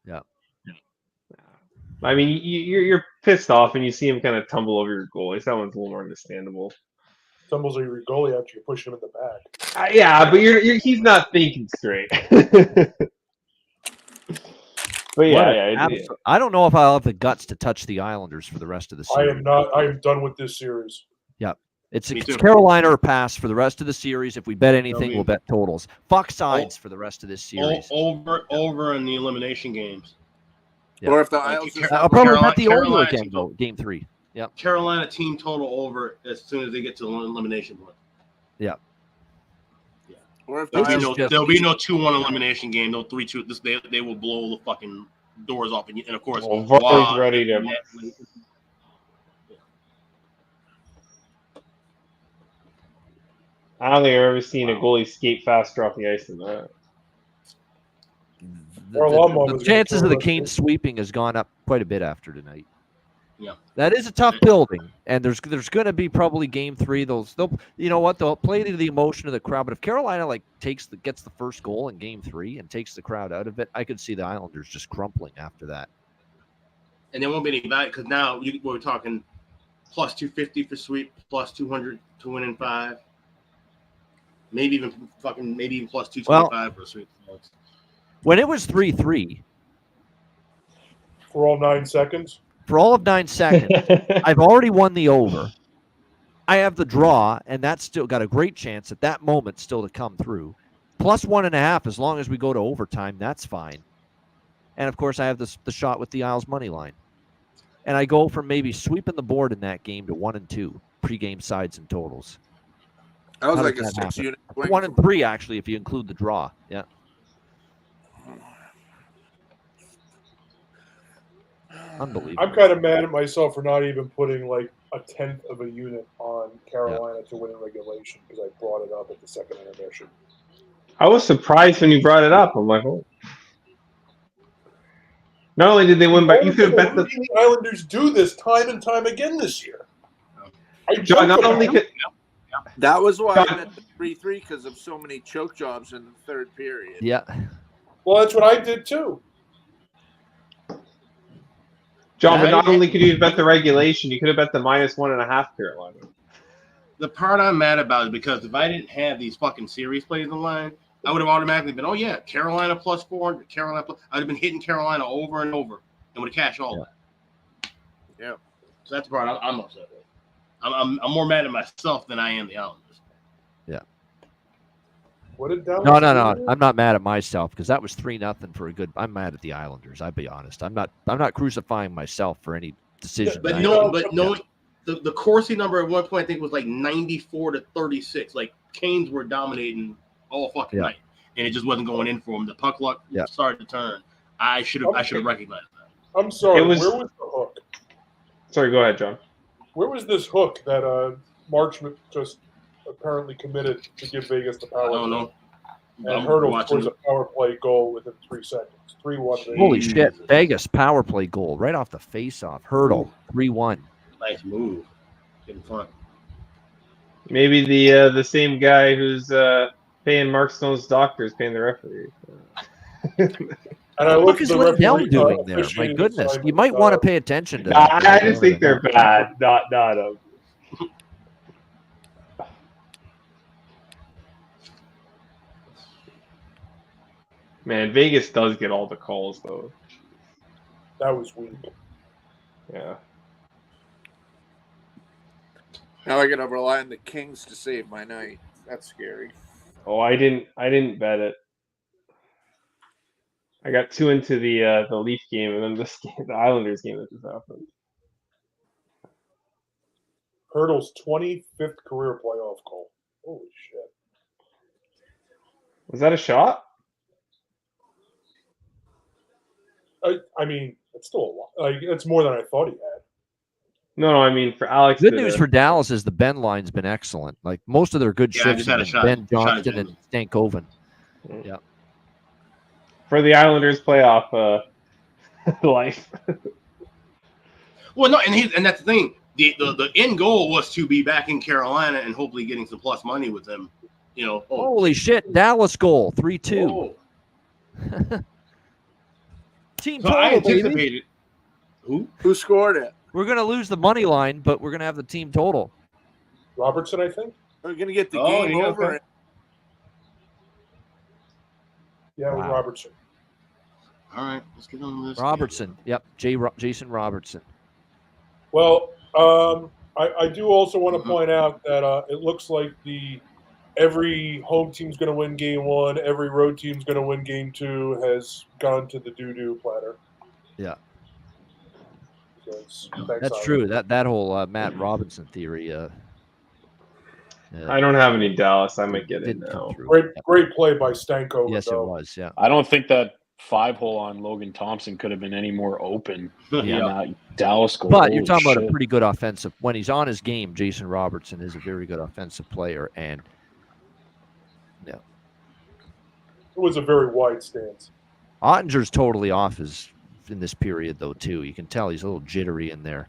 Yeah. You're pissed off and you see him kind of tumble over your goalies. That one's a little more understandable. stumbles over your goalie after you push him in the back. Yeah, but he's not thinking straight. But yeah. I don't know if I'll have the guts to touch the Islanders for the rest of the series. I am not. I am done with this series. Yep. It's Carolina or pass for the rest of the series. If we bet anything, we'll bet totals. Fuck sides for the rest of this series. Over in the elimination games. Yeah. Or if the Islanders, I'll probably bet the over again, though. Game 3. Yep. Carolina team total over as soon as they get to the elimination point. Yeah. or if There'll be no 2-1 elimination game. No 3-2. They will blow the fucking doors off, and of course, Var's ready to. I don't think I've ever seen a goalie skate faster off the ice than that. The chances of the Canes sweeping has gone up quite a bit after tonight. Yeah, that is a tough building, and there's going to be probably game 3. They'll play to the emotion of the crowd. But if Carolina gets the first goal in game 3 and takes the crowd out of it, I could see the Islanders just crumpling after that. And there won't be any value because now we're talking plus 250 for sweep, plus 200 to win in 5. Maybe even plus 225 for a sweep. When it was 3-3 for all 9 seconds. For all of 9 seconds, I've already won the over. I have the draw, and that's still got a great chance at that moment still to come through. Plus 1.5, as long as we go to overtime, that's fine. And of course, I have the shot with the Isles money line, and I go from maybe sweeping the board in that game to 1 and 2 pregame sides and totals. That was like a 6-unit. 1 and 3 actually, if you include the draw. Yeah. Unbelievable. I'm kind of mad at myself for not even putting like a 1/10 of a unit on Carolina to win in regulation because I brought it up at the second intermission. I was surprised when you brought it up. I'm like, oh. Not only did they win, but you could have bet the Islanders do this time and time again this year. John, not only could. That was why I bet the 3-3 because of so many choke jobs in the third period. Yeah. Well, that's what I did too. John, but not only could you have bet the regulation, you could have bet the -1.5 Carolina. The part I'm mad about is because if I didn't have these fucking series plays in line, I would have automatically been, oh yeah, Carolina plus 400, Carolina plus. I'd have been hitting Carolina over and over and would have cashed all that. Yeah. So that's the part I'm upset with. I'm more mad at myself than I am the Islanders. Yeah. What did Dallas No. I'm not mad at myself because that was 3-0 for a good. I'm mad at the Islanders. I'll be honest. I'm not crucifying myself for any decision. But knowing the Corsi number at one point, I think was like 94-36. Like Canes were dominating all fucking night, and it just wasn't going in for them. The puck luck started to turn. I should have recognized that. I'm sorry. Where was the hook? Sorry, go ahead, John. Where was this hook that Marchment just apparently committed to give Vegas the power? I don't know. And Hurdle scores a power play goal within 3 seconds. 3-1. Holy shit! Vegas power play goal right off the face-off. Hurdle 3-1. Nice move. Getting fun. Maybe the same guy who's paying Mark Stone's doctors paying the referee. And I look at the referee doing there. My goodness, you might want to pay attention to that. I just think they're bad. Not them. Man, Vegas does get all the calls though. That was weak. Yeah. Now I got to rely on the Kings to save my night. That's scary. Oh, I didn't bet it. I got too into the Leaf game and then this game, the Islanders game that just happened. Hurdle's 25th career playoff goal. Holy shit! Was that a shot? I mean, it's still a lot. Like it's more than I thought he had. No, I mean for Alex. Good news for Dallas is the Ben line's been excellent. Like most of their good shifts have been Ben Johnston and Stankoven. Yeah. For the Islanders playoff life. Well, no, and that's the thing. The end goal was to be back in Carolina and hopefully getting some plus money with them. You know. Holy shit! Dallas goal 3-2. Team total, I anticipated. baby. Who scored it? We're gonna lose the money line, but we're gonna have the team total. Robertson, I think. We're gonna get the Oh, game yeah, over. okay. Yeah, it was Wow. Robertson. All right, let's get on this. Robertson. Yep. Jason Robertson. Well, I do also want to point out that it looks like every home team's going to win game 1, every road team's going to win game 2 has gone to the doo-doo platter. Yeah. Thanks, That's Island. true. That whole Matt Robinson theory. I don't have any Dallas. I might get it didn't come now. through. Great play by Stankoven. Yes, though. it was. Yeah. I don't think that 5-hole on Logan Thompson could have been any more open than that Dallas goal. But you're talking Holy about a shit. pretty good offensive. When he's on his game, Jason Robertson is a very good offensive player, and It was a very wide stance. Ottinger's totally off in this period though too. You can tell he's a little jittery in there.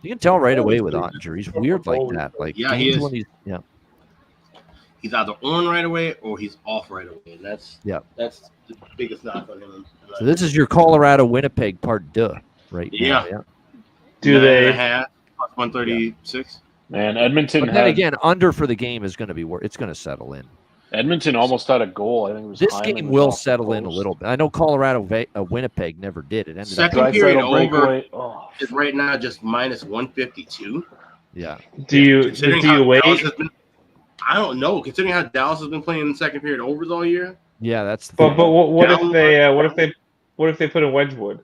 You can tell right away with Ottinger. He's weird like that. Like Yeah, he games is. when He's either on right away or he's off right away. And that's the biggest knock on him. So this is your Colorado Winnipeg part deux right now. Yeah. Do they? 136. Man, Edmonton But then had again, under for the game is going to be it's going to settle in. Edmonton almost had a goal. I think it was This Hyman game was will off the settle in a post. little bit. I know Colorado Winnipeg never did. It ended Second up period Draisaitl over breakaway. Oh, is right now just minus 152. yeah. Do you Considering how wait? Dallas has been, I don't know. Considering how Dallas has been playing in the second period overs all year. Yeah, that's the But what Down- if they put in Wedgwood?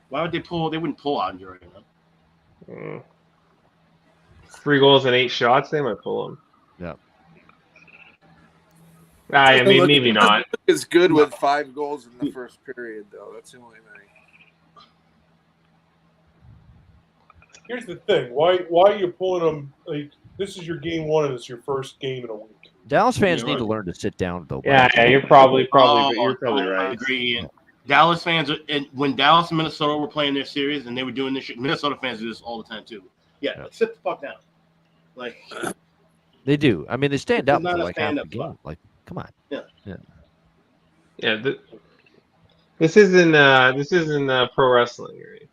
Why would they pull? They wouldn't pull out right now. 3 goals and 8 shots. They might pull him. Yeah. I mean, maybe not. It's good with 5 goals in the first period, though. That's the only thing. Here's the thing: why are you pulling them? Like, this is your game 1, and it's your first game in a week. Dallas fans Yeah, need right. to learn to sit down though. Yeah, you're probably Oh, you're probably I right. agree. And Dallas fans, and when Dallas and Minnesota were playing their series and they were doing this shit, Minnesota fans do this all the time too. Yeah, like, sit the fuck down. Like They do. I mean, they stand up It's not for a like half the stand-up game. club. Like, come on. Yeah, this isn't pro wrestling or anything.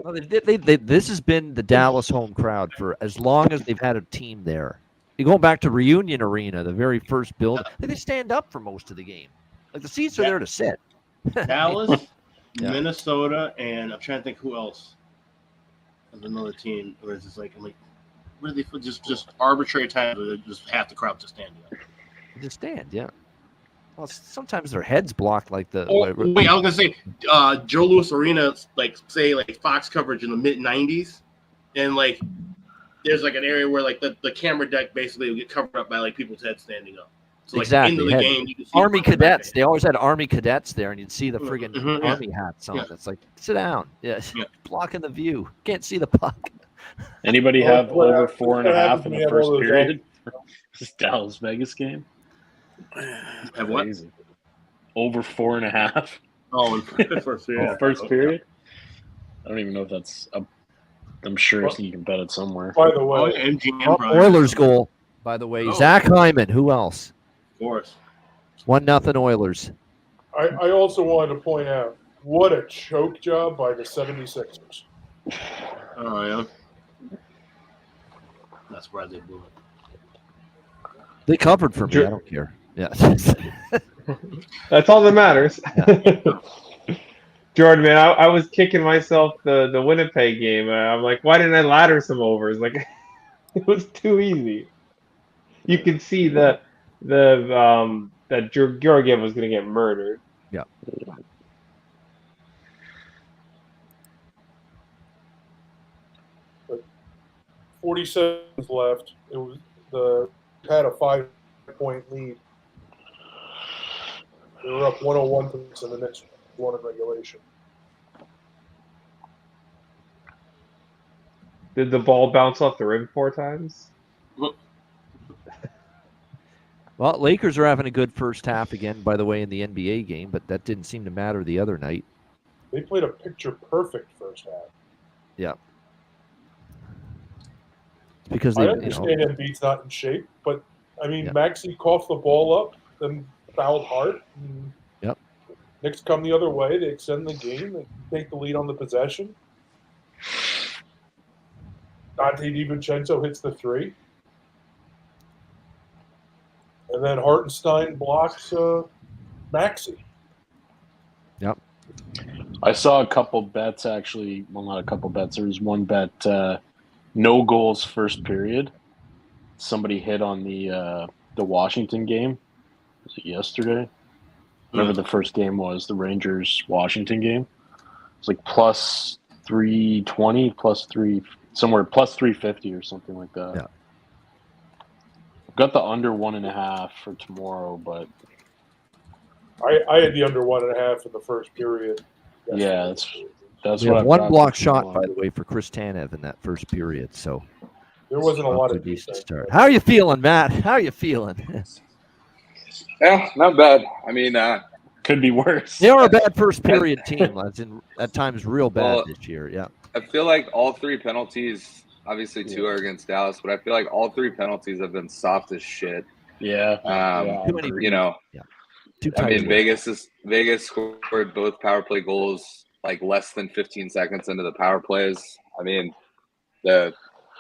Well, this has been the Dallas home crowd for as long as they've had a team there. You go back to Reunion Arena, the very first build. They stand up for most of the game. Like the seats are there to sit. Dallas, Yeah. Minnesota, and I'm trying to think who else. There's another team where it's just like I'm like, where do they just arbitrary times where just half the crowd just stand up. Just stand, yeah. Well, sometimes their heads blocked like the. Wait, I was gonna say, Joe Louis Arena, like say like Fox coverage in the mid '90s, and like there's like an area where like the camera deck basically would get covered up by like people's heads standing up. So like Exactly. into the Had game, you can see Army the fucking cadets. back They always had Army cadets there, and you'd see the friggin' Mhm, yeah. Army hats on. Yeah. It's like, sit down. Yes. Yeah. Blocking the view. Can't see the puck. Anybody have What over happens- 4.5 what happens in when the you have all first those period? This Dallas Vegas game. Have what? Crazy. Over 4.5. Oh, in first period. First period. I don't even know if that's. I'm sure Well- you can bet it somewhere. By the Oh, way, yeah, MGM Oh, probably. Oilers goal, by the way. Oh. Zach Hyman. Who else? Of course. 1-0 Oilers. I also wanted to point out what a choke job by the 76ers. Oh yeah. That's why they blew it. They covered for me. I don't care. Yeah. That's all that matters. Jordan, man, I was kicking myself the Winnipeg game. I'm like, why didn't I ladder some overs? Like, it was too easy. You could see that Georgiev was going to get murdered. Yeah. 40 seconds left. It was had a 5-point lead. They were up 101 points in the next one in regulation. Did the ball bounce off the rim 4 times? Well, Lakers are having a good first half again, by the way, in the NBA game, but that didn't seem to matter the other night. They played a picture-perfect first half. Yeah. It's because I they, understand Embiid's not in shape, but I mean, Yeah. Maxey coughed the ball up, then fouled hard. And Yep. Knicks come the other way. They extend the game. They take the lead on the possession. Dante DiVincenzo hits the 3. And then Hartenstein blocks Maxey. Yep. I saw a couple bets actually. Well, not a couple bets. There was one bet, no goals first period. Somebody hit on the Washington game. Was it yesterday? Whatever the first game was, the Rangers Washington game. It's like plus 320, plus 3 somewhere, plus 350 or something like that. Yeah. Got the under 1.5 for tomorrow, but I had the under 1.5 in the first period. yeah, that's We what have I've one got block for shot, tomorrow. by the way, for Chris Tanev in that first period. So there wasn't a lot of decent defense. start. How are you feeling, Matt? How are you feeling? Yeah, not bad. I mean, could be worse. They are a bad first period team. That's at times real bad Well, this year. Yeah. I feel like all 3 penalties, obviously 2 are against Dallas, but I feel like all 3 penalties have been soft as shit. Yeah. You know, I mean, Vegas scored both power play goals like less than 15 seconds into the power plays. I mean, the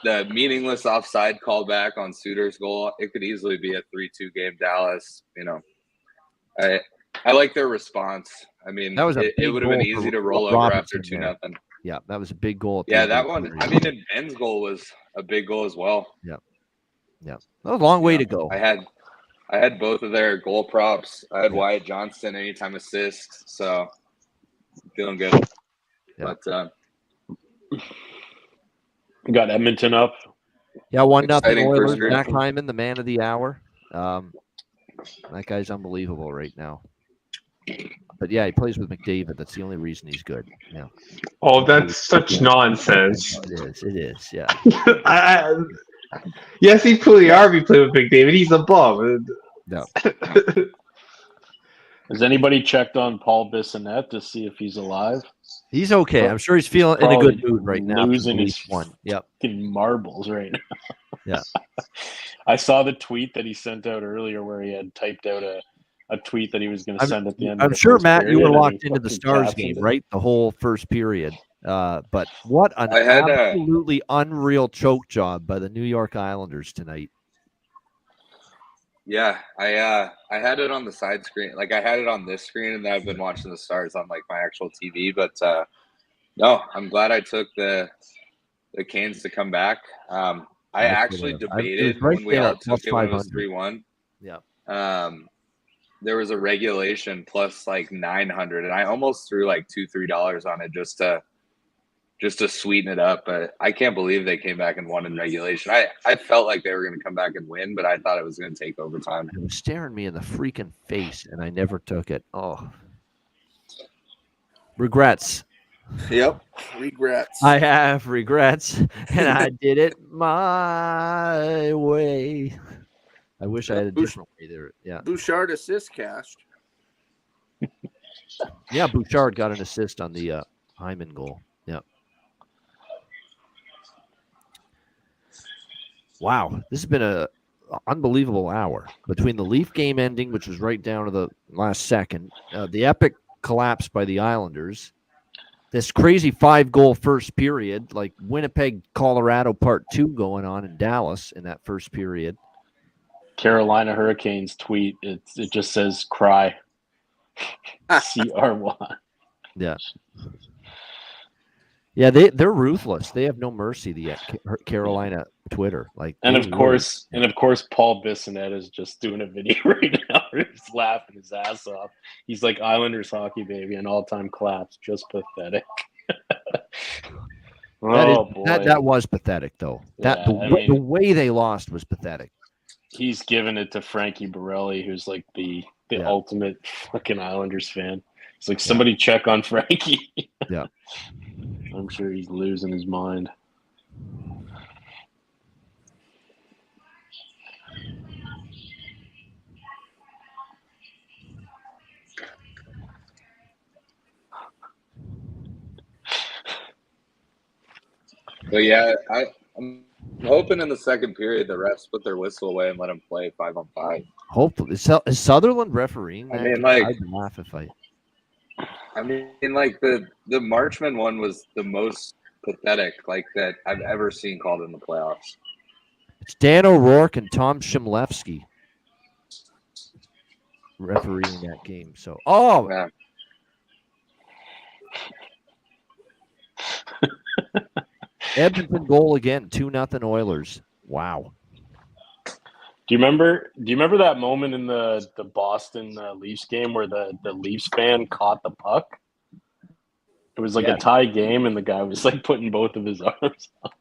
meaningless offside callback on Suter's goal, it could easily be a 3-2 game Dallas. You know, I like their response. I mean, That was it would have been easy to roll over after 2-0. Yeah, that was a big goal. Yeah, that one. I mean, and Ben's goal was a big goal as well. Yeah, yeah, that was a long way to go. I had both of their goal props. I had Wyatt Johnston anytime assist, so feeling good. Yeah. But got Edmonton up. Yeah, 1-0 Exciting Oilers. first period. Zach Hyman, the man of the hour. That guy's unbelievable right now. But yeah, he plays with McDavid. That's the only reason he's good. Yeah. Oh, that's such nonsense. It is. Yeah. Yes, he played with McDavid. He's above. No. Has anybody checked on Paul Bissonnette to see if he's alive? He's okay. I'm sure he's feeling in a good mood right now. Losing his one. Yep. marbles right now. Yeah. I saw the tweet that he sent out earlier where he had typed out a tweet that he was going to send at the end. I'm sure, Matt, you were locked into the Stars game, right? The whole first period. But what an absolutely unreal choke job by the New York Islanders tonight. yeah, I had it on the side screen. Like I had it on this screen, and then I've been watching the Stars on like my actual TV. But no, I'm glad I took the Canes to come back. I actually debated when we all took it when it was 3-1. Yeah. There was a regulation plus like 900, and I almost threw like $2-3 on it just to sweeten it up. But I can't believe they came back and won in regulation. I felt like they were going to come back and win, but I thought it was going to take overtime. It was staring me in the freaking face, and I never took it. Oh, regrets. Yep, regrets. I have regrets, and I did it my way. I wish I had a different way there. Yeah. Bouchard assist cashed. Yeah, Bouchard got an assist on the Hyman goal. Yeah. Wow, this has been a unbelievable hour between the Leaf game ending, which was right down to the last second, the epic collapse by the Islanders, this crazy 5-goal first period, like Winnipeg, Colorado Part 2 going on in Dallas in that first period. Carolina Hurricanes tweet. It just says cry. CRY. Yeah. Yeah, they're ruthless. They have no mercy. The Carolina Twitter, and of course, Paul Bissonnette is just doing a video right now. He's laughing his ass off. He's like Islanders hockey baby, an all-time collapse. Just pathetic. That was pathetic, though. Yeah, the way they lost was pathetic. He's giving it to Frankie Borelli, who's like the ultimate fucking Islanders fan. It's like somebody check on Frankie. Yeah. I'm sure he's losing his mind. But yeah, I'm hoping in the second period the refs put their whistle away and let them play 5-on-5. Hopefully, is Sutherland refereeing? I mean, like, I'd laugh if I mean, like the Marchman one was the most pathetic like that I've ever seen called in the playoffs. It's Dan O'Rourke and Tom Shimlevsky refereeing that game. So, Yeah. Edmonton goal again, 2-0 Oilers. Wow. Do you remember that moment in the Boston Leafs game where the Leafs fan caught the puck? It was like a tie game, and the guy was like putting both of his arms up.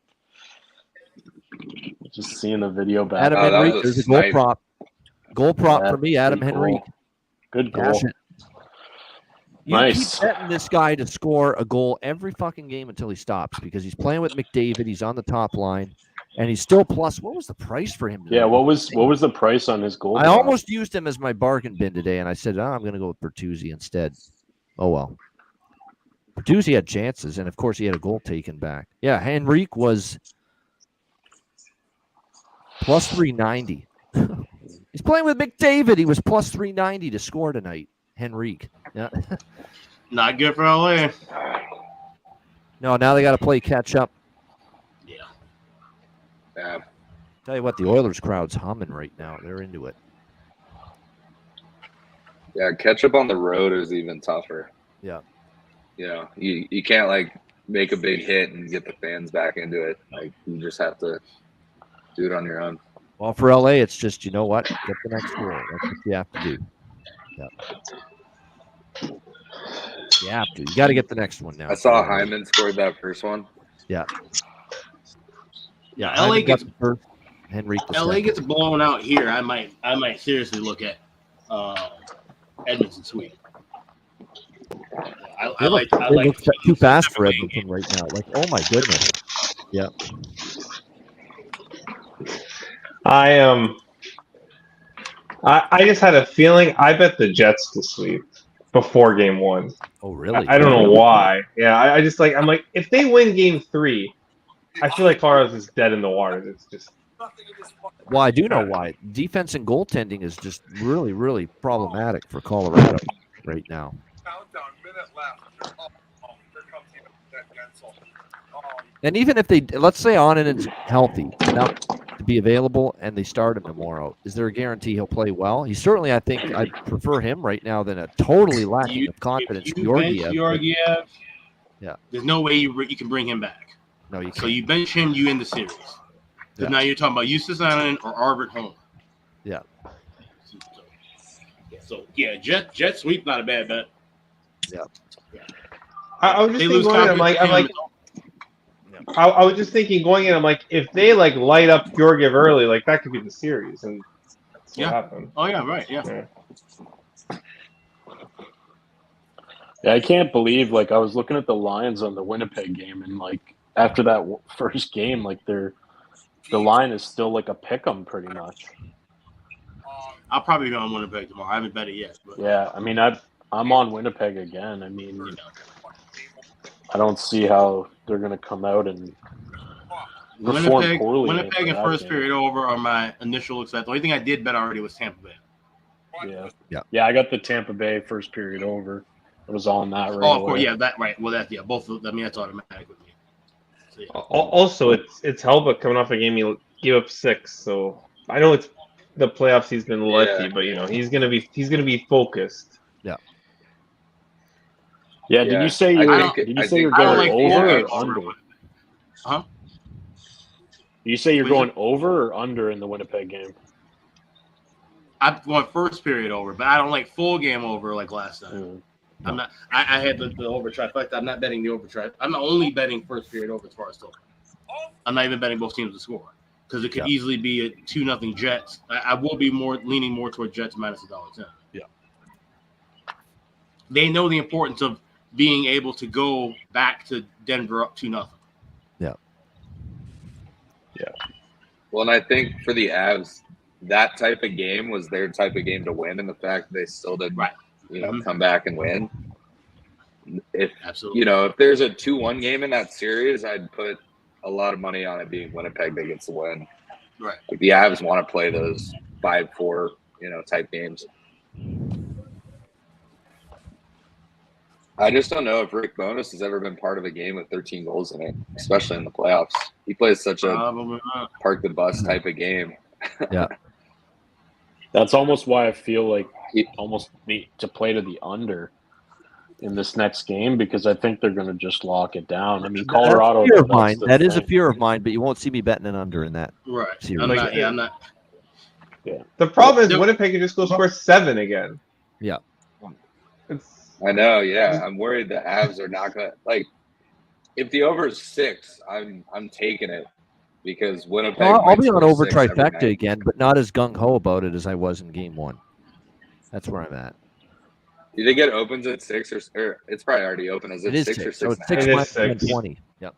Just seeing the video back. Adam Henrique, there's a goal prop. Goal prop for me, Adam Henrique. Good goal. You Nice. keep betting this guy to score a goal every fucking game until he stops because he's playing with McDavid. He's on the top line, and he's still plus. What was the price for him? Yeah, what was the price on his goal? I almost used him as my bargain bin today, and I said, I'm going to go with Bertuzzi instead. Oh, well. Bertuzzi had chances, and, of course, he had a goal taken back. Yeah, Henrique was plus 390. He's playing with McDavid. He was plus 390 to score tonight. Henrique. Yeah. Not good for LA. No, now they got to play catch up. Yeah. Tell you what, the Oilers crowd's humming right now. They're into it. Yeah, catch up on the road is even tougher. Yeah. You know, you can't like make a big hit and get the fans back into it. Like you just have to do it on your own. Well, for LA, it's just, you know what? Get the next goal. That's what you have to do. Yeah. You have to. You got to get the next one now. I saw Hyman scored that first one. Yeah. Yeah. LA gets first. Henrique. LA gets blown out here. I might seriously look at Edmonton sweep. I like too fast for Edmonton right now. Like, oh my goodness. Yeah. I just had a feeling. I bet the Jets to sweep before game one. Oh, really? I don't know why. Yeah, I just like. I'm like, if they win game 3, I feel like Colorado's is dead in the water. It's just. Well, I do know why. Defense and goaltending is just really, really problematic for Colorado right now. And even if they, let's say Onninen's healthy enough to be available and they start him tomorrow, is there a guarantee he'll play well? He certainly, I think, I'd prefer him right now than a totally lacking of confidence Georgiev. Yeah. There's no way you can bring him back. No, you can't. So you bench him, you end the series. Because now you're talking about Eustace Oninen or Arbert Home. Yeah. So yeah, Jet sweep, not a bad bet. Yeah. I was just thinking going in, I was just thinking going in, I'm like, if they like light up Georgiev early, like that could be the series, and that's what happened. Oh yeah, right, yeah. Yeah, I can't believe I was looking at the lines on the Winnipeg game, and like after that first game, like the line is still like a pick 'em pretty much. I'll probably be on Winnipeg tomorrow. I haven't bet it yet. But. Yeah, I mean I'm on Winnipeg again. I mean, I don't see how they're going to come out and perform poorly. Winnipeg and first period over are my initial accept. The only thing I did bet already was Tampa Bay. Yeah. I got the Tampa Bay first period over. It was on that right. Oh, of course, yeah, that right. Well, both of them. I mean, that's automatic with me. So, yeah. Also, it's Helbut coming off a game he gave up 6, so I know it's the playoffs. He's been lucky, but he's gonna be focused. Yeah. Yeah. Did you say you're going over or under? Huh? You say you're going over or under in the Winnipeg game? I want first period over, but I don't like full game over like last time. Mm. I'm not. I had the over trifecta. I'm not betting the over trifecta. I'm only betting first period over as far as total. I'm not even betting both teams to score because it could easily be a 2-0 Jets. I will be leaning more toward Jets minus $1.10. Yeah. They know the importance of being able to go back to Denver up 2-0. Yeah. Yeah. Well, and I think for the Avs, that type of game was their type of game to win, and the fact that they still did, come back and win. If if there's a 2-1 game in that series, I'd put a lot of money on it being Winnipeg that gets the win. Right. Like the Avs want to play those 5-4, type games. I just don't know if Rick Bowness has ever been part of a game with 13 goals in it, especially in the playoffs. He plays such a park the bus type of game. Yeah. That's almost why I feel like he almost need to play to the under in this next game, because I think they're going to just lock it down. I mean, Colorado. That's a fear of mine. That is a fear of mine, but you won't see me betting an under in that. Right. Series. I'm not. Yeah. The problem is Winnipeg can just go score 7 again. Yeah. I know. Yeah, I'm worried the Avs are not going to like. If the over is 6, I'm taking it because Winnipeg. I'll be on over 6 every trifecta night. again, but not as gung ho about it as I was in Game 1. That's where I'm at. Do they get opens at 6 or it's probably already open? Is it, It is 6 or 6? So it's 6 minus 120. Yep.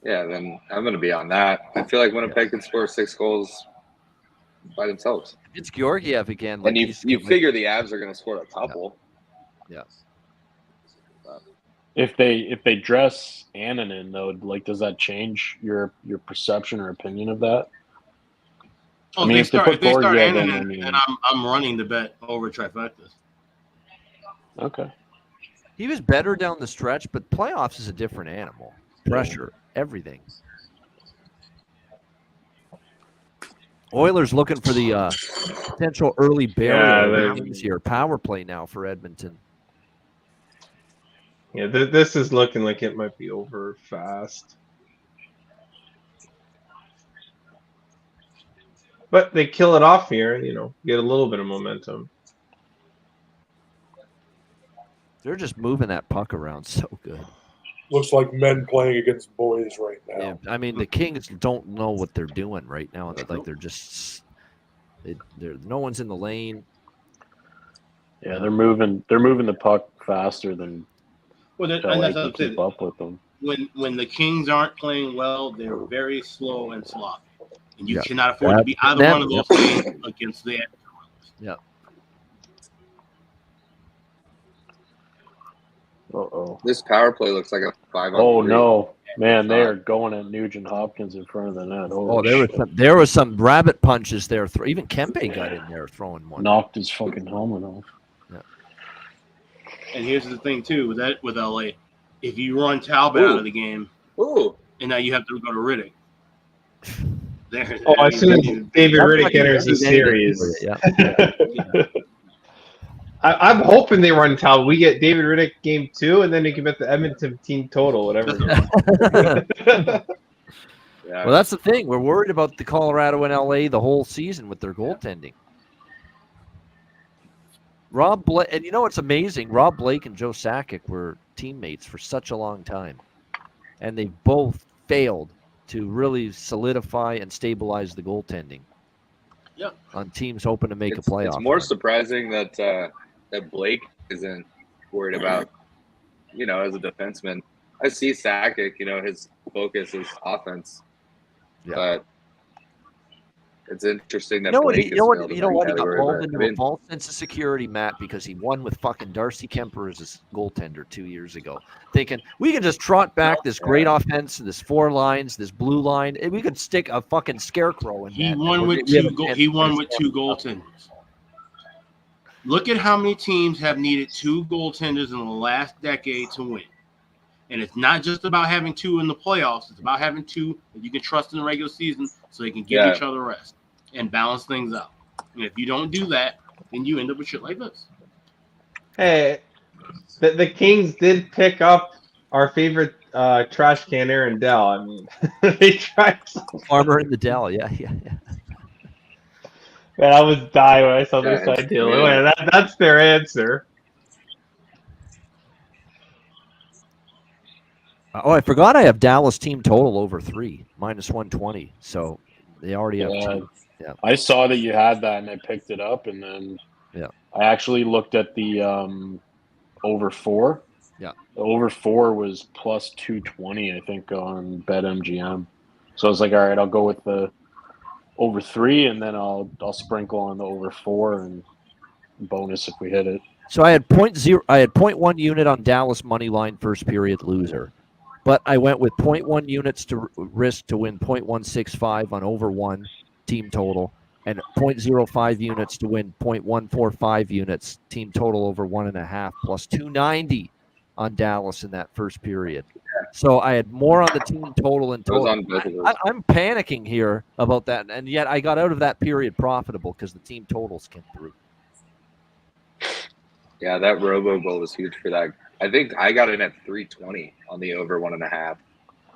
Yeah, then I'm going to be on that. I feel like Winnipeg could score 6 goals by themselves. It's Georgiev again. Like And you figure the Avs are going to score a couple. Yeah. If they dress Annan in though, like, does that change your perception or opinion of that? Oh, I mean, if they start Georgiev ending in, it, then I'm running the bet over trifectas. Okay. He was better down the stretch, but playoffs is a different animal. Pressure, everything. Oilers looking for the potential early burial here. Power play now for Edmonton. Yeah, this is looking like it might be over fast. But they kill it off here and, get a little bit of momentum. They're just moving that puck around so good. Looks like men playing against boys right now. Yeah, I mean, the Kings don't know what they're doing right now. Like they're just, no one's in the lane. Yeah, they're moving the puck faster than. Well, and that's can keep up with them. When the Kings aren't playing well, they're very slow and sloppy, and you cannot afford to be either one of those things against the. Yeah. Uh-oh. This power play looks like a 5-on-3. Oh no, man! They are going at Nugent Hopkins in front of the net. There was some rabbit punches there. Even Kempe got in there throwing one. Knocked his fucking helmet off. Yeah. And here's the thing too with LA, if you run Talbot out of the game, and now you have to go to Riddick. As soon as David Riddick enters the series. Yeah. I'm hoping they run Talbot. We get David Riddick game 2, and then they can bet the Edmonton team total, whatever. Well, that's the thing. We're worried about the Colorado and LA the whole season with their goaltending. Rob Blake, and it's amazing. Rob Blake and Joe Sakic were teammates for such a long time, and they both failed to really solidify and stabilize the goaltending. Yeah. On teams hoping to make a playoff. It's more surprising that Blake isn't worried about, as a defenseman. I see Sakic, his focus is offense. Yeah. But it's interesting that Blake he got rolled into a false sense of security, Matt, because he won with fucking Darcy Kemper as his goaltender 2 years ago, thinking we can just trot back this great offense, this 4 lines, this blue line, and we could stick a fucking scarecrow in. He won with two goaltenders. Look at how many teams have needed 2 goaltenders in the last decade to win. And it's not just about having 2 in the playoffs. It's about having 2 that you can trust in the regular season so they can give each other rest and balance things out. And if you don't do that, then you end up with shit like this. Hey, the Kings did pick up our favorite trash can, Aaron Dell. I mean, they tried. Farmer in the Dell, yeah. Man, I was dying when I saw this idea. That's their answer. Oh, I forgot I have Dallas team total over 3, -120. So they already have 2. Yeah. I saw that you had that, and I picked it up, and then I actually looked at the over 4. Yeah, the over 4 was +220, I think, on BetMGM. So I was like, all right, I'll go with the over 3, and then I'll sprinkle on the over 4 and bonus if we hit it. So I had 0.1 unit on Dallas money line first period loser, but I went with 0.1 units to risk to win 0.165 on over 1 team total, and 0.05 units to win 0.145 units. Team total over 1.5 plus 290 on Dallas in that first period. So I had more on the team total and total. I'm panicking here about that, and yet I got out of that period profitable because the team totals came through. Yeah, that Robo goal was huge for that. I think I got in at 320 on the over 1.5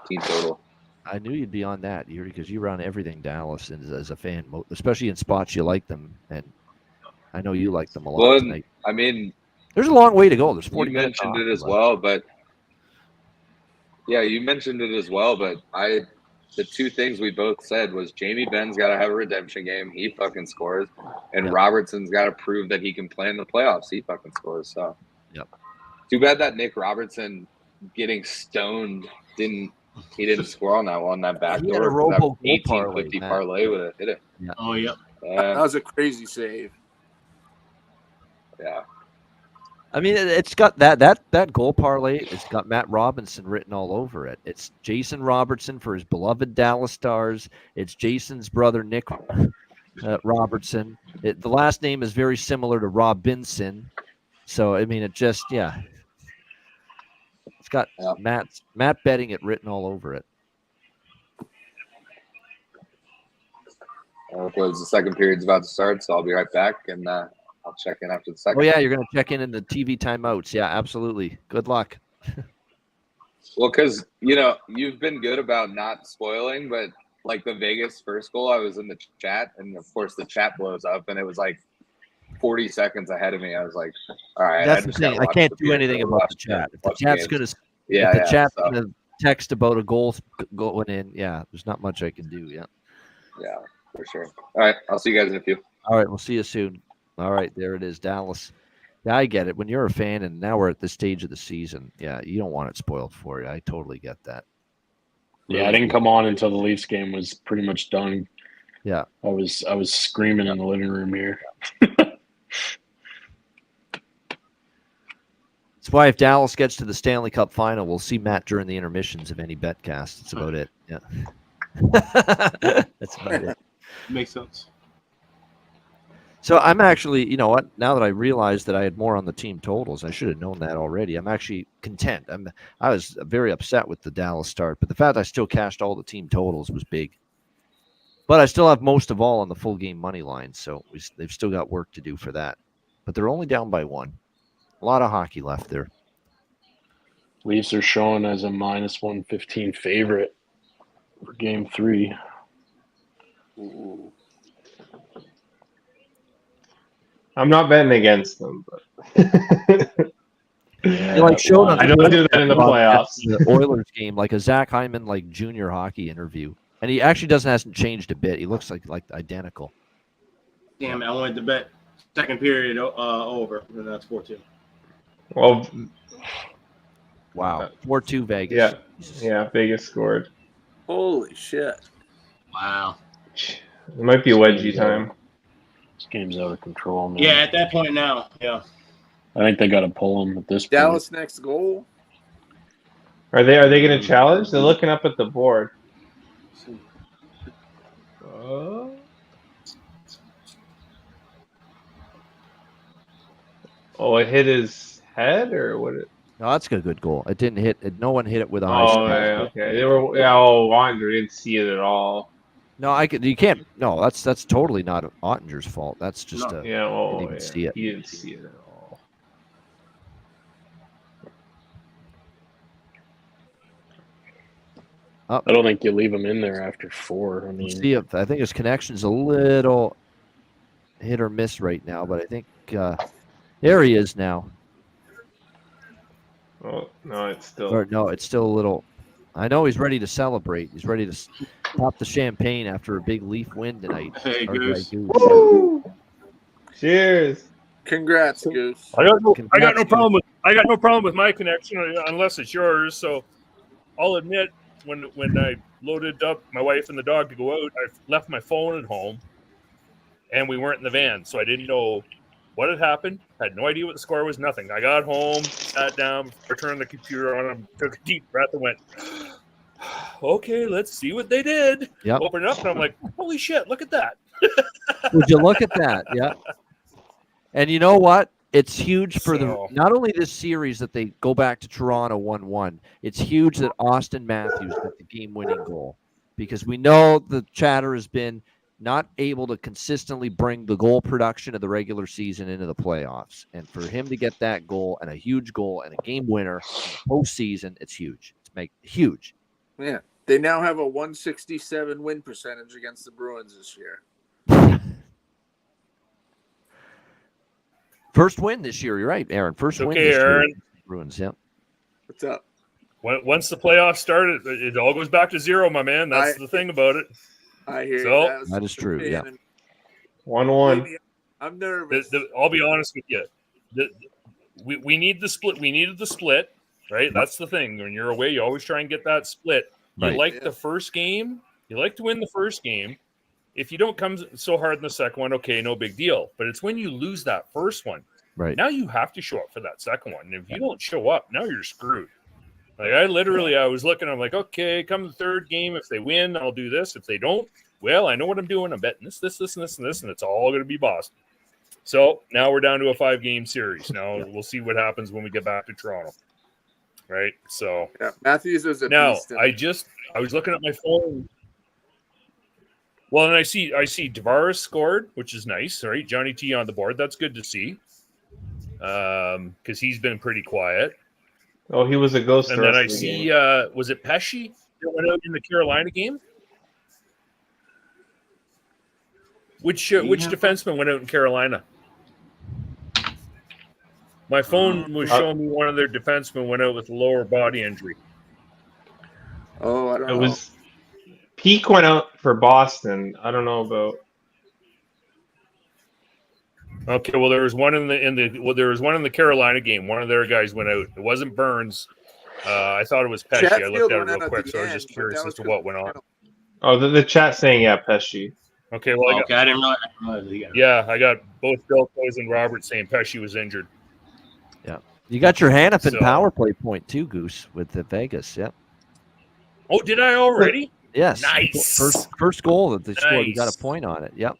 team total. I knew you'd be on that, Yuri, because you run everything Dallas as a fan, especially in spots you like them, and I know you like them a lot tonight. I mean, there's a long way to go. There's 40 minutes. You mentioned it as well, but yeah, you mentioned it as well, but the two things we both said was Jamie Benn's got to have a redemption game. He fucking scores. And Robertson's got to prove that he can play in the playoffs. He fucking scores. So, too bad that Nick Robertson getting stoned didn't score on that one, that backdoor. That 1850 parlay would have hit it. Yeah. Oh, yeah. That was a crazy save. Yeah. I mean, it's got that goal parlay. It's got Matt Robinson written all over it. It's Jason Robertson for his beloved Dallas Stars. It's Jason's brother Nick Robertson. The last name is very similar to Robinson, so I mean, it just it's got Matt betting it written all over it. The second period's about to start, so I'll be right back and. I'll check in after the second. Oh, yeah, you're going to check in the TV timeouts. Yeah, absolutely. Good luck. Well, because, you've been good about not spoiling, but, like, the Vegas first goal, I was in the chat, and, of course, the chat blows up, and it was, like, 40 seconds ahead of me. I was like, all right. That's the thing. I can't do anything about the chat. If the chat's going to text about a goal going in, there's not much I can do, Yeah, for sure. All right, I'll see you guys in a few. All right, we'll see you soon. All right, there it is, Dallas. Yeah, I get it. When you're a fan and now we're at this stage of the season, you don't want it spoiled for you. I totally get that. Yeah, I didn't come on until the Leafs game was pretty much done. Yeah. I was screaming in the living room here. That's why if Dallas gets to the Stanley Cup final, we'll see Matt during the intermissions of any Betcast. That's about it. Yeah. That's about it. Makes sense. So I'm actually, you know what? Now that I realized that I had more on the team totals, I should have known that already. I'm actually content. I was very upset with the Dallas start, but the fact I still cashed all the team totals was big. But I still have most of all on the full game money line, so they've still got work to do for that. But they're only down by one. A lot of hockey left there. Leafs are shown as a minus 115 favorite for Game 3. Ooh. I'm not betting against them, but I don't do that in the playoffs. The Oilers game, like a Zach Hyman like junior hockey interview, and he actually hasn't changed a bit. He looks like identical. Damn it! I wanted to bet second period over, and that's 4-2. Well, wow, 4-2 Vegas. Yeah, Vegas scored. Holy shit! Wow, it might be wedgie time. This game's out of control, man. Yeah, at that point now, yeah. I think they got to pull him at this point. Dallas next goal. Are they going to challenge? They're looking up at the board. Oh, it hit his head, or what? No, that's a good goal. It didn't hit. No one hit it with a high Oh, stick. okay. They were. Yeah, Wander didn't see it at all. No, you can't. No, that's totally not Ottinger's fault. That's just didn't see it. He didn't see it at all. I don't think you leave him in there after 4. I mean, I think his connection's a little hit or miss right now, but I think there he is now. Oh no, it's still. Or, no, it's still a little. I know he's ready to celebrate. He's ready to pop the champagne after a big Leaf win tonight. Hey, Goose. Woo! Cheers. Congrats, Goose. I got no problem with my connection unless it's yours. So I'll admit when I loaded up my wife and the dog to go out, I left my phone at home, and we weren't in the van, so I didn't know what had happened. I had no idea what the score was. Nothing. I got home, sat down, turned the computer on, and took a deep breath and went, okay, let's see what they did. Yep. Opened it up, and I'm like, holy shit, look at that. Would you look at that? Yeah. And you know what? It's huge for not only this series that they go back to Toronto 1-1. It's huge that Austin Matthews got the game-winning goal, because we know the chatter has been not able to consistently bring the goal production of the regular season into the playoffs. And for him to get that goal, and a huge goal and a game winner in the postseason, it's huge. It's huge. Yeah. They now have a 167 win percentage against the Bruins this year. First win this year. You're right, Aaron. First win this Aaron. year. Bruins, yeah. What's up? Once the playoffs started, it all goes back to zero, my man. That's the thing about it. I hear so, you. That is true, yeah. 1-1. I'm nervous. I'll be honest with you. We need the split. We needed the split, right? That's the thing. When you're away, you always try and get that split. You like the first game. You like to win the first game. If you don't come so hard in the second one, okay, no big deal. But it's when you lose that first one. Right. Now you have to show up for that second one. And if you don't show up, now you're screwed. Like I was looking, I'm like, okay, come the third game. If they win, I'll do this. If they don't, well, I know what I'm doing. I'm betting this, and it's all going to be Boston. So now we're down to a 5-game series. Now we'll see what happens when we get back to Toronto. Right. So Matthews was a beast. I was looking at my phone. Well, and I see Tavares scored, which is nice. Right, Johnny T on the board. That's good to see. Because he's been pretty quiet. Oh, he was a ghost. And then I see, was it Pesci that went out in the Carolina game? Which defenseman went out in Carolina? My phone was showing me one of their defensemen went out with a lower body injury. Oh, I don't know. It was Peak went out for Boston. I don't know about. Okay, well there was one in the Carolina game. One of their guys went out. It wasn't Burns. I thought it was Pesci. I looked at it real quick, so I was just curious as to what went on. Oh, the chat saying Pesci. Okay, well I didn't realize. Yeah, I got both Bill Coes and Robert saying Pesci was injured. Yeah, you got your Hannafin power play point too, Goose, with the Vegas. Yep. Oh, did I already? Yes. Nice. First goal that they scored. You got a point on it. Yep.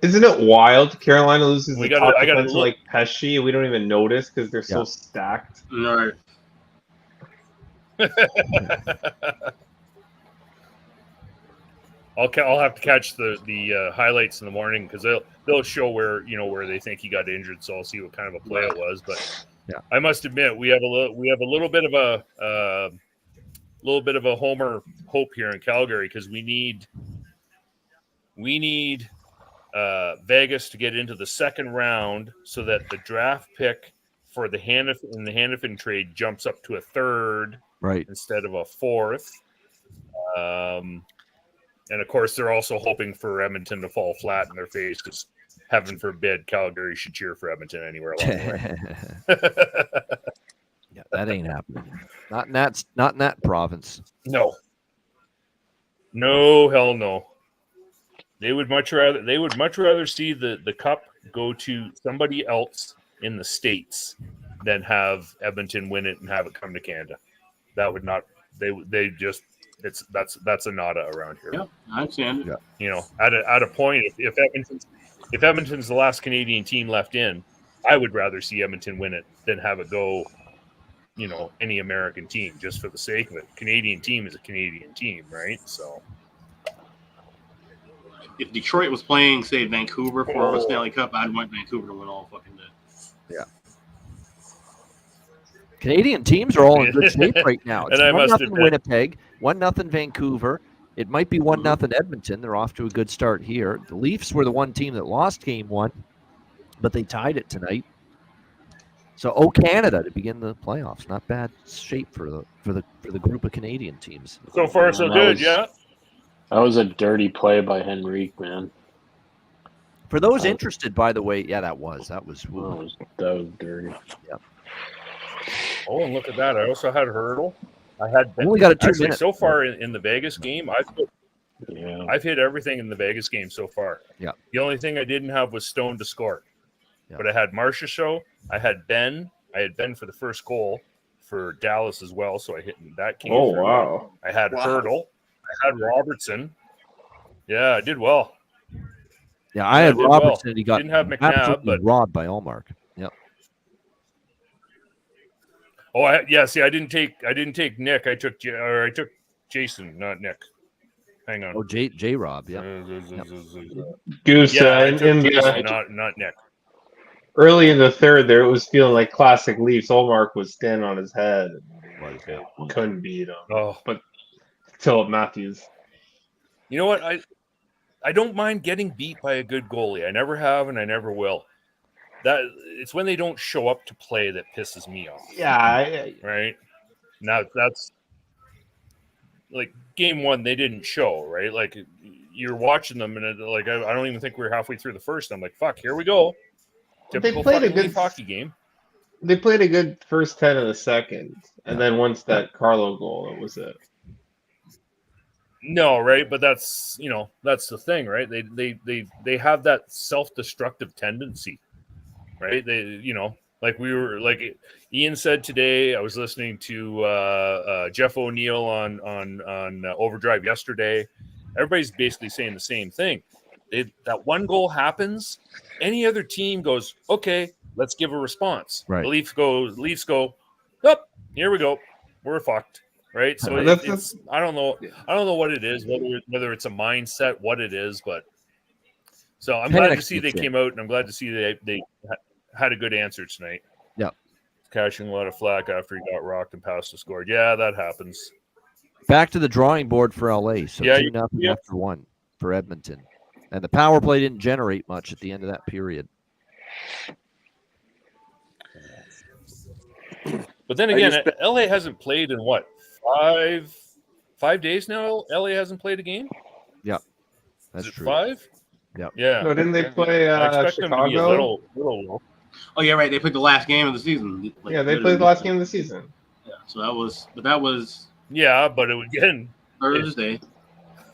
Isn't it wild? Carolina loses I top got defense like Pesci. We don't even notice because they're so stacked. Right. I'll have to catch the highlights in the morning because they'll show where they think he got injured. So I'll see what kind of a play it was. But I must admit we have a little bit of a homer hope here in Calgary because we need Vegas to get into the second round so that the draft pick for the Hannafin trade jumps up to a third, right, instead of a fourth. And of course, they're also hoping for Edmonton to fall flat in their face because, heaven forbid, Calgary should cheer for Edmonton anywhere along the way. Yeah, that ain't happening. Not in that province. No, hell no. They would much rather see the cup go to somebody else in the States than have Edmonton win it and have it come to Canada. That would not. They just. That's a nada around here. Yeah, I understand. Yeah. At a point, if Edmonton's the last Canadian team left in, I would rather see Edmonton win it than have it go, any American team just for the sake of it. Canadian team is a Canadian team, right? So, if Detroit was playing, say, Vancouver for a Stanley Cup, I'd want Vancouver to win all fucking day. Yeah. Canadian teams are all in good shape right now. It's 1-0 Winnipeg, 1-0 Vancouver. It might be 1-0 Edmonton. They're off to a good start here. The Leafs were the one team that lost game one, but they tied it tonight. So, Canada to begin the playoffs. Not bad shape for the group of Canadian teams. So far, so good. Yeah. That was a dirty play by Henrique, man. For those interested, by the way, that was dirty. Yeah. Oh, and look at that! I also had Hurdle. I had only got a 2 minute. So far in the Vegas game. I've hit everything in the Vegas game so far. Yeah. The only thing I didn't have was Stone to score, yeah. But I had Marcia show. I had Ben. I had Ben for the first goal for Dallas as well. So I hit in that game. Oh wow! I had Hurdle. I had Robertson. Yeah, I did well. Yeah, I had did Robertson. well. And he got Didn't have McNabb, absolutely but robbed by Allmark. Yep. oh, see, I didn't take Nick. I took Jason, not Nick. Hang on. Oh, J Rob. Yeah. Goose Yeah, I in took the Jason, not Nick. early in the third, there it was feeling like classic Leafs. Allmark was standing on his head. Couldn't beat him. Oh, but Philip Matthews. You know what? I don't mind getting beat by a good goalie. I never have, and I never will. That it's when they don't show up to play that pisses me off. Yeah. Right. Now that's like game one. They didn't show. Right. Like you're watching them, and I don't even think we were halfway through the first. I'm like, fuck, here we go. Typical They played a fucking good Leaf hockey game. They played a good first 10 of the second, and then once that Carlo goal, that was it. No, right, but that's the thing, right? They have that self-destructive tendency, right? Like Ian said today. I was listening to Jeff O'Neill on Overdrive yesterday. Everybody's basically saying the same thing. That one goal happens, any other team goes, okay, let's give a response. Right. The Leafs go, oh, here we go, we're fucked. Right, so it's I don't know what it is, whether it's a mindset, what it is, but so I'm glad to see they came out, and I'm glad to see they had a good answer tonight. Yeah, catching a lot of flack after he got rocked and passed the score. Yeah, that happens. Back to the drawing board for LA. So 2-0 after 1 for Edmonton, and the power play didn't generate much at the end of that period. But then again, LA hasn't played in what? 5 days now. LA hasn't played a game. Yeah, that's true. 5. Yeah. Yeah. No, didn't they play I expect Chicago? them to be a little low. Oh yeah, right. They played the last game of the season. Yeah, they played the last game of the season. Yeah, so that was. Yeah, but it was again Thursday.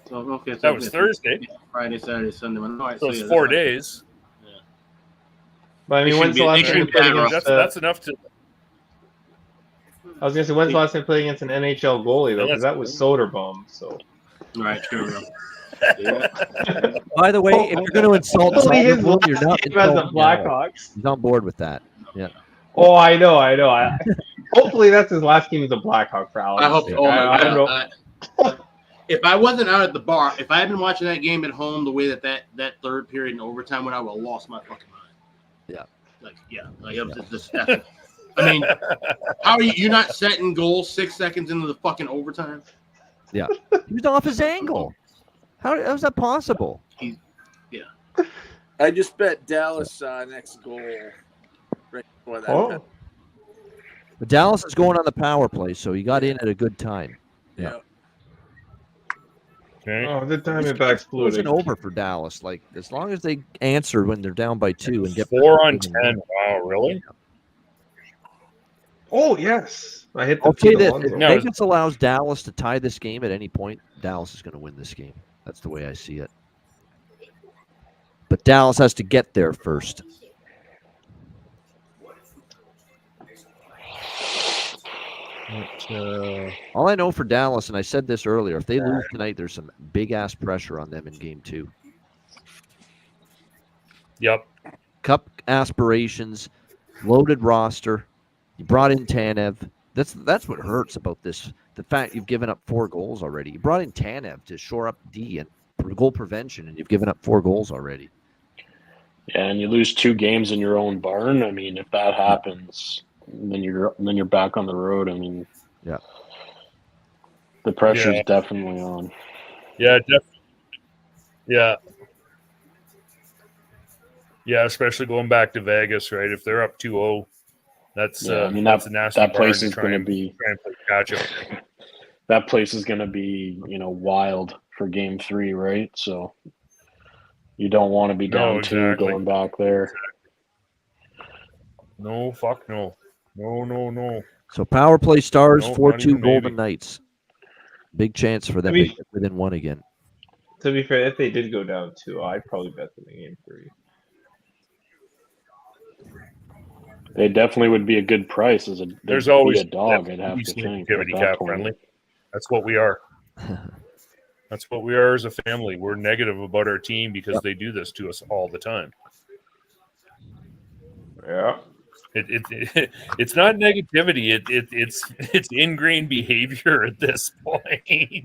So okay, so that was Thursday. Yeah, Friday, Saturday, Sunday, Monday. Right, so it's 4 days. Yeah. But I mean, when's the last time you played against? That's enough to. I was gonna say, when's the last time you played against an NHL goalie though? Because that was Soderbaum. So. Right. True. Yeah. By the way, if you're going to insult Soderblom, you're not insulting the Blackhawks. He's on board with that. Yeah. Oh, I know. Hopefully, that's his last game as a Blackhawk for Alex. I hope. Yeah. Oh my I don't know. If I wasn't out at the bar, if I had been watching that game at home the way that third period in overtime when I would have lost my fucking mind. Yeah. I mean, how are you not setting goals 6 seconds into the fucking overtime? Yeah. He was off his angle. How is that possible? I just bet Dallas next goal right before that. Oh. But Dallas is going on the power play, so he got in at a good time. Yeah. Okay. Oh, the Diamondbacks blew it. It wasn't over for Dallas. Like, as long as they answer when they're down by 2 and get 4 on 10. Wow, really? Oh, yes. I hit the I'll say this. If No. Vegas allows Dallas to tie this game at any point, Dallas is going to win this game. That's the way I see it. But Dallas has to get there first. All I know for Dallas, and I said this earlier, if they lose tonight, there's some big-ass pressure on them in Game 2. Yep. Cup aspirations, loaded roster. You brought in Tanev. That's what hurts about this. The fact you've given up 4 goals already. You brought in Tanev to shore up D and goal prevention, and you've given up 4 goals already. Yeah, and you lose 2 games in your own barn. I mean, if that happens, then you're back on the road. I mean, yeah, the pressure's definitely on. Yeah, definitely. Yeah, especially going back to Vegas, right? If they're up 2-0, that's I mean, that's a nasty that place barn is going to be try and play catch up. That place is going to be, wild for Game 3, right? So you don't want to be down 2 going back there. No, fuck no. No. So power play Stars, No, 4-2 Golden Knights. Big chance for them to get within 1 again. To be fair, if they did go down 2, I'd probably bet them in Game 3. They definitely would be a good price as There's always a dog. I'd have to think. Cap friendly. That's what we are. That's what we are as a family. We're negative about our team because they do this to us all the time. Yeah. It's not negativity. It's ingrained behavior at this point. Hey,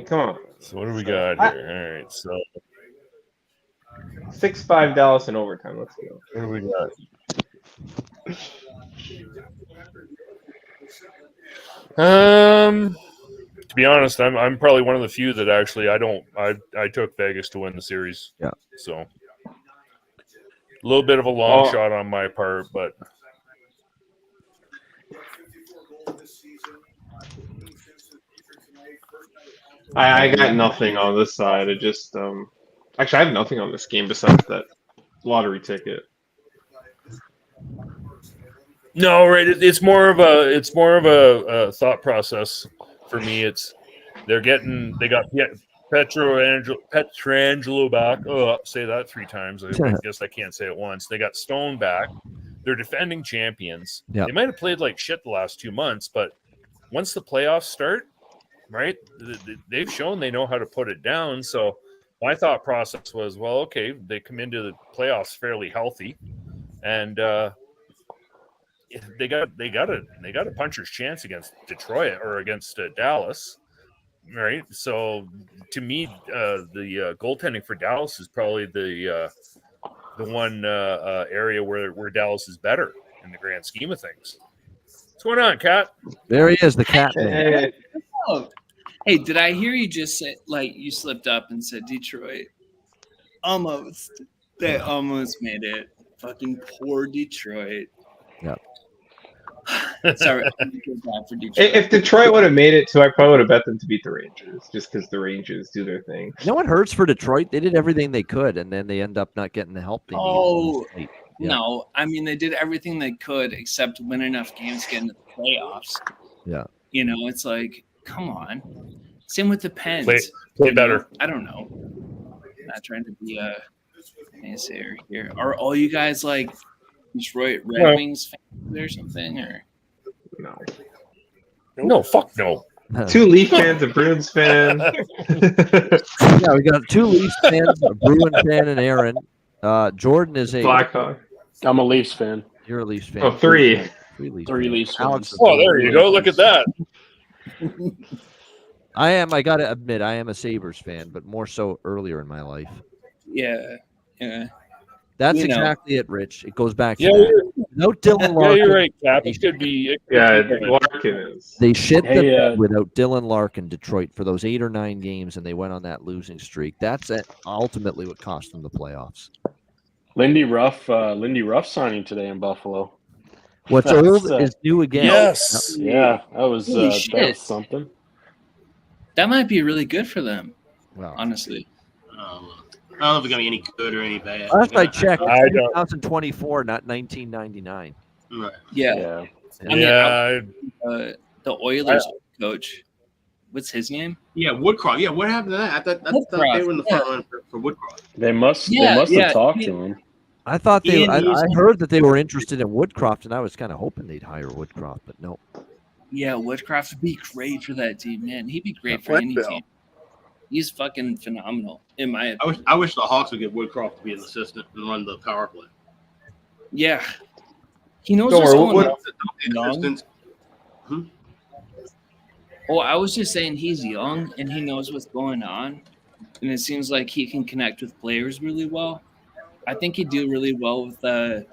come on. So what do we got here? All right, so 6-5 Dallas in overtime. Let's go. what do we got? To be honest, I'm probably one of the few that actually I took Vegas to win the series. Yeah. So a little bit of a long shot on my part, but I got nothing on this side. It just actually I have nothing on this game besides that lottery ticket. no, right. It's more of a thought process for me. They got Petrangelo back. Oh, say that 3 times. I guess I can't say it once. They got Stone back. They're defending champions. Yeah. They might have played like shit the last 2 months, but once the playoffs start, right, they've shown they know how to put it down. So my thought process was, well, okay, they come into the playoffs fairly healthy, and they got a puncher's chance against Detroit or against Dallas, right? So to me, the goaltending for Dallas is probably the one area where Dallas is better in the grand scheme of things. What's going on, Cat? There he is, the cat man. Hey, Hey, did I hear you just say, like, you slipped up and said Detroit? Almost. They almost made it. Fucking poor Detroit. Yeah. Sorry, I'm gonna go back for Detroit. if Detroit would have made it too, I probably would have bet them to beat the Rangers, just because the Rangers do their thing. You know what hurts for Detroit? They did everything they could, and then they end up not getting the help they need. No. I mean, they did everything they could except win enough games to get into the playoffs. Yeah. You know, it's like, come on. Same with the Pens. Play better. I don't know. I'm not trying to be a naysayer here. Are all you guys like Detroit Red Wings fans or something? Or No, fuck no. 2 Leaf fans, a Bruins fan. Yeah, we got 2 Leafs fans, a Bruin fan, and Aaron. Jordan is a Blackhawk. I'm a Leafs fan. You're a Leafs fan. Oh, 3. 3 Leafs. 3 Leafs Alex. fans. Oh, there you go. Look at that. I got to admit, I am a Sabres fan, but more so earlier in my life. Yeah. That's You know. exactly it, Rich. It goes back to Yeah, that. No Dylan Larkin. Yeah, you're right, Cap. It could be. Larkin is. They shit the Hey, bed without Dylan Larkin, Detroit, for those 8 or 9 games, and they went on that losing streak. That's ultimately what cost them the playoffs. Lindy Ruff signing today in Buffalo. What's old is new again. Yes. Yeah, that was Holy shit. something. That might be really good for them, Well, honestly. I don't know if it's gonna be any good or any bad. last I checked, I it's don't- 2024, not 1999. Right. Yeah. Yeah. The Oilers coach, what's his name? Yeah, Woodcroft. Yeah, what happened to that? I thought they were in the front run for Woodcroft. They must Yeah, have talked to him. I thought they. Ian I Easton. heard that they were interested in Woodcroft, and I was kind of hoping they'd hire Woodcroft, but no. Yeah, Woodcroft would be great for that team, man. He'd be great for any team. He's fucking phenomenal, in my opinion. I wish the Hawks would get Woodcroft to be an assistant and run the power play. Yeah. He knows Don't what's worry, going what- on. Assistants. Oh, I was just saying he's young and he knows what's going on. And it seems like he can connect with players really well. I think he'd do really well with the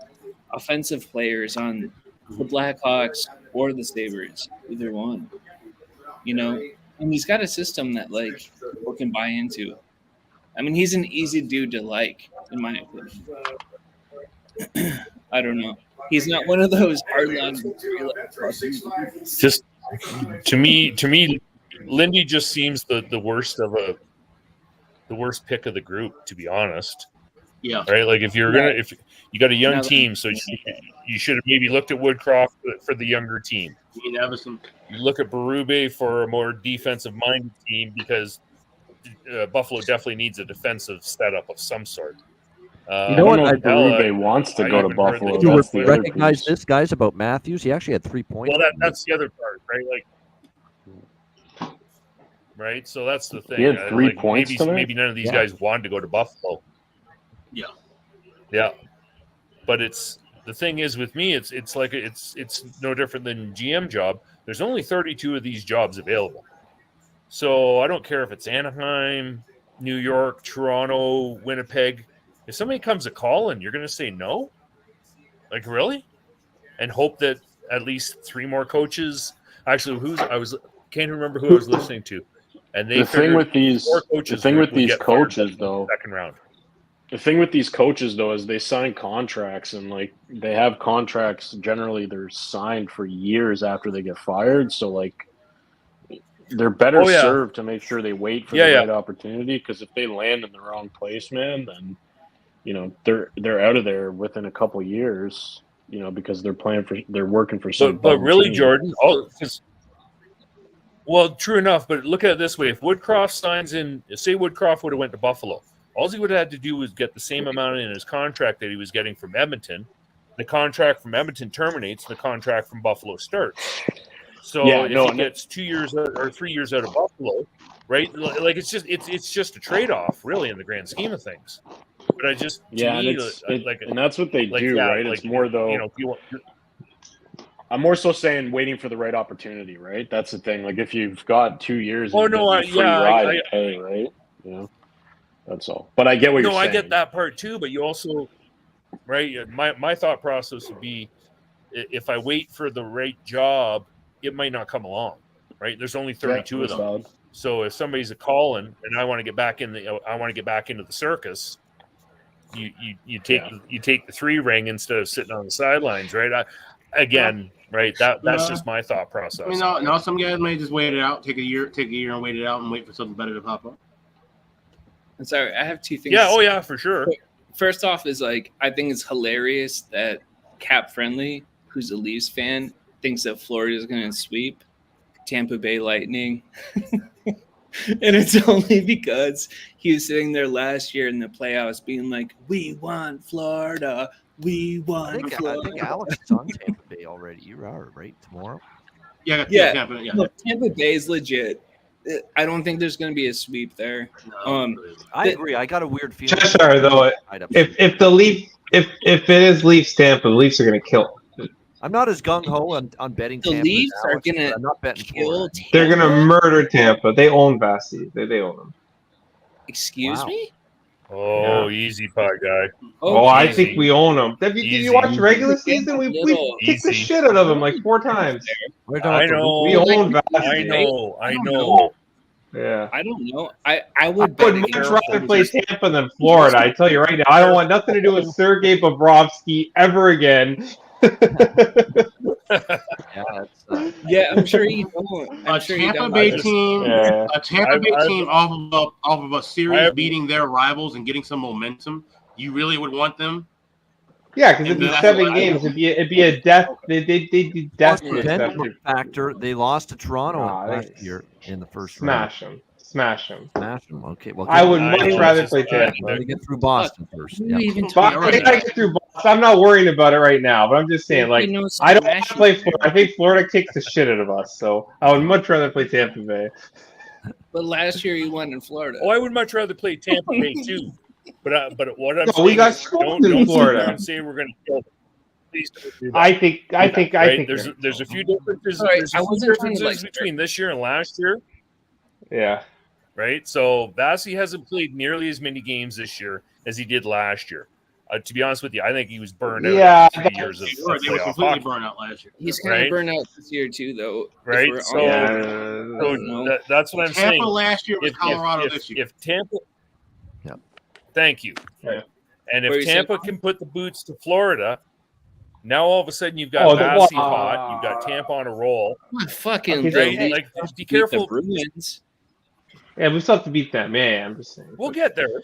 offensive players on the Blackhawks or the Sabres, either one. You know, and he's got a system that like people can buy into. I mean, he's an easy dude to like, in my opinion. I don't know. He's not one of those hardline. Just to me, Lindy just seems the worst pick of the group, to be honest. Yeah. Right. Like if you got a young team, so you should have maybe looked at Woodcroft for the younger team. You have some. You look at Berube for a more defensive-minded team because Buffalo definitely needs a defensive setup of some sort. You know what? I Hell, Berube wants to go to even heard that Buffalo. he That's was the other recognize piece. this, guys, about Matthews. He actually had 3 points. Well, that's the other part, right? Right. So that's the thing. He had 3 points tonight? Maybe none of these guys wanted to go to Buffalo. Yeah. Yeah. But the thing is with me, it's no different than GM job. There's only 32 of these jobs available. So I don't care if it's Anaheim, New York, Toronto, Winnipeg. If somebody comes a call and you're going to say no, like really, and hope that at least 3 more coaches. Actually, can't remember who I was listening to, and they The thing with these coaches though, second round. The thing with these coaches though is they sign contracts, and like they have contracts. Generally, they're signed for years after they get fired. So like, they're better served to make sure they wait for the right opportunity. Because if they land in the wrong place, man, then they're out of there within a couple years. Because they're working for some. But really, team. Jordan, true enough. But look at it this way: if Woodcroft signs in, say Woodcroft would have went to Buffalo. All he would have had to do was get the same amount in his contract that he was getting from Edmonton. The contract from Edmonton terminates. The contract from Buffalo starts. So if he gets 2 years or 3 years out of Buffalo, right? Like it's just a trade-off, really, in the grand scheme of things. But and that's what they do, right? It's more though. I'm more so saying waiting for the right opportunity, right? That's the thing. Like if you've got 2 years, free ride to pay, right? That's all. But I get what you're saying. No, I get that part too. But you also, right? My thought process would be, if I wait for the right job, it might not come along, right? There's only 32 of them. Valid. So if somebody's a calling and I want to get back into the circus, you take the 3 ring instead of sitting on the sidelines, right? That's just my thought process. I mean, no, some guys may just wait it out, take a year and wait it out and wait for something better to pop up. I'm sorry, I have 2 things. Yeah, oh yeah, for sure. First off is I think it's hilarious that Cap Friendly, who's a Leafs fan, thinks that Florida is going to sweep Tampa Bay Lightning. And it's only because he was sitting there last year in the playoffs being like, we want Florida. We want Florida. I think Alex is on Tampa Bay already. You are, right? Tomorrow? Yeah. Tampa Bay is legit. I don't think there's going to be a sweep there. I agree. I got a weird feeling. Just sorry though. If it is Leafs Tampa, the Leafs are going to kill. I'm not as gung ho on betting. The Tampa Leafs as Alex, are going to I'm not betting kill Florida. Tampa. They're going to murder Tampa. They own Vasi. They own them. Excuse me? Oh, easy pot guy. Oh, I think we own them. Did you watch the regular season? We kicked the shit out of them like 4 times. I know. We own Vasi. I know. Yeah. I don't know. I would much rather play Tampa than Florida. I tell you right now. I don't want nothing to do with Sergei Bobrovsky ever again. Yeah, I'm sure you don't. A Tampa Bay team off of a series beating their rivals and getting some momentum. You really would want them? Yeah, because it'd be 7 games. It'd be a death. They do death factor. They lost to Toronto last year in the first round. Smash them. Okay. Well, I would much rather play Tampa. They get through Boston first. Yeah. I get through Boston. I'm not worrying about it right now, but I'm just saying, I don't want to play Florida. I think Florida kicks the shit out of us, so I would much rather play Tampa Bay. But last year you won in Florida. Oh, I would much rather play Tampa Bay too. But what I'm saying, we got smoked in Florida. I'm saying we're going to kill them. Please don't do that. I think there's a few differences. Right, There's a few differences between this year and last year. Yeah. Right. So Vasi hasn't played nearly as many games this year as he did last year. To be honest with you, I think he was burned out. Yeah, after 3 years of they were completely hockey. burned out last year. He's kind of burned out this year too, though. Right. That's what I'm saying. Tampa last year was Colorado this year. If Tampa, thank you. Yeah. And if Tampa can put the boots to Florida, now all of a sudden you've got Vasi hot, you've got Tampa on a roll. Fucking right? Like, be careful. Yeah, we still have to beat them. Yeah, I'm just saying. We'll get there.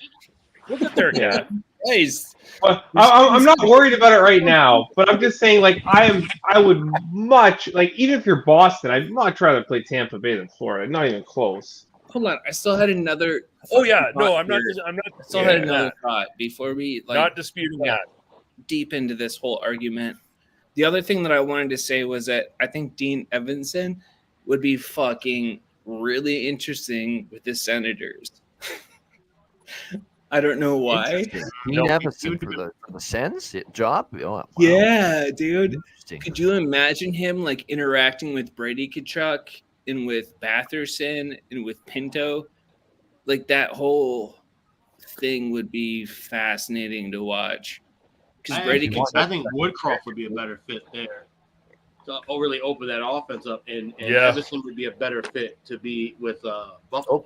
Yeah. Nice. Well, I'm not worried about it right now, but I'm just saying, I would much even if you're Boston, I'd much rather play Tampa Bay than Florida. Not even close. hold on. I still had another. Oh yeah, no, I'm not. here. I'm not. I still had another thought before we not disputing that. Deep into this whole argument. The other thing that I wanted to say was that I think Dean Evanson would be fucking really interesting with the Senators. I don't know why. Dean Evanson for the Sens job? Oh, wow. Yeah, dude. Could you imagine him like interacting with Brady Tkachuk and with Batherson and with Pinto? Like that whole thing would be fascinating to watch. I think Woodcroft would be a better fit there to really open that offense up, and Evanson would be a better fit to be with Buffalo.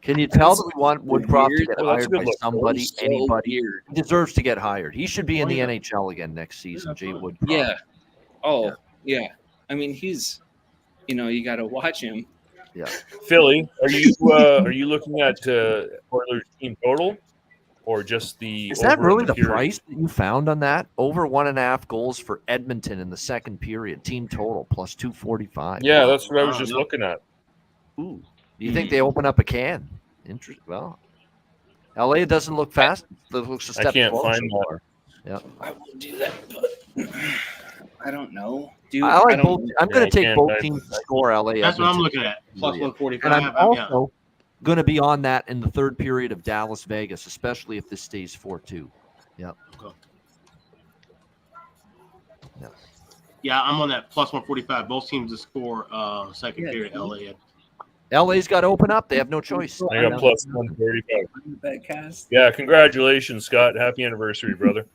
Can you tell that we want Woodcroft to get hired by somebody, anybody? He deserves to get hired. He should be in the NHL again next season, Jay Woodcroft. Yeah. Oh, yeah. I mean, he's, you got to watch him. Yeah. Philly, are you looking at Oilers team total or just the? Is that really the price that you found on that? Over 1.5 goals for Edmonton in the second period, team total plus 245. Yeah, that's what I was just looking at. Ooh. Do you think they open up a can? Well, LA doesn't look fast. It looks a step I can't closer. find that. Yeah. I will do that, but I don't know. Dude, I'm going to take both teams to score LA. That's what I'm looking at. Plus 145. And I'm also going to be on that in the third period of Dallas Vegas, especially if this stays 4-2. Yeah. Yeah, I'm on that plus 145. Both teams to score second period. LA's got to open up. They have no choice. I got plus 135. Betcast. Yeah, congratulations, Scott. Happy anniversary, brother.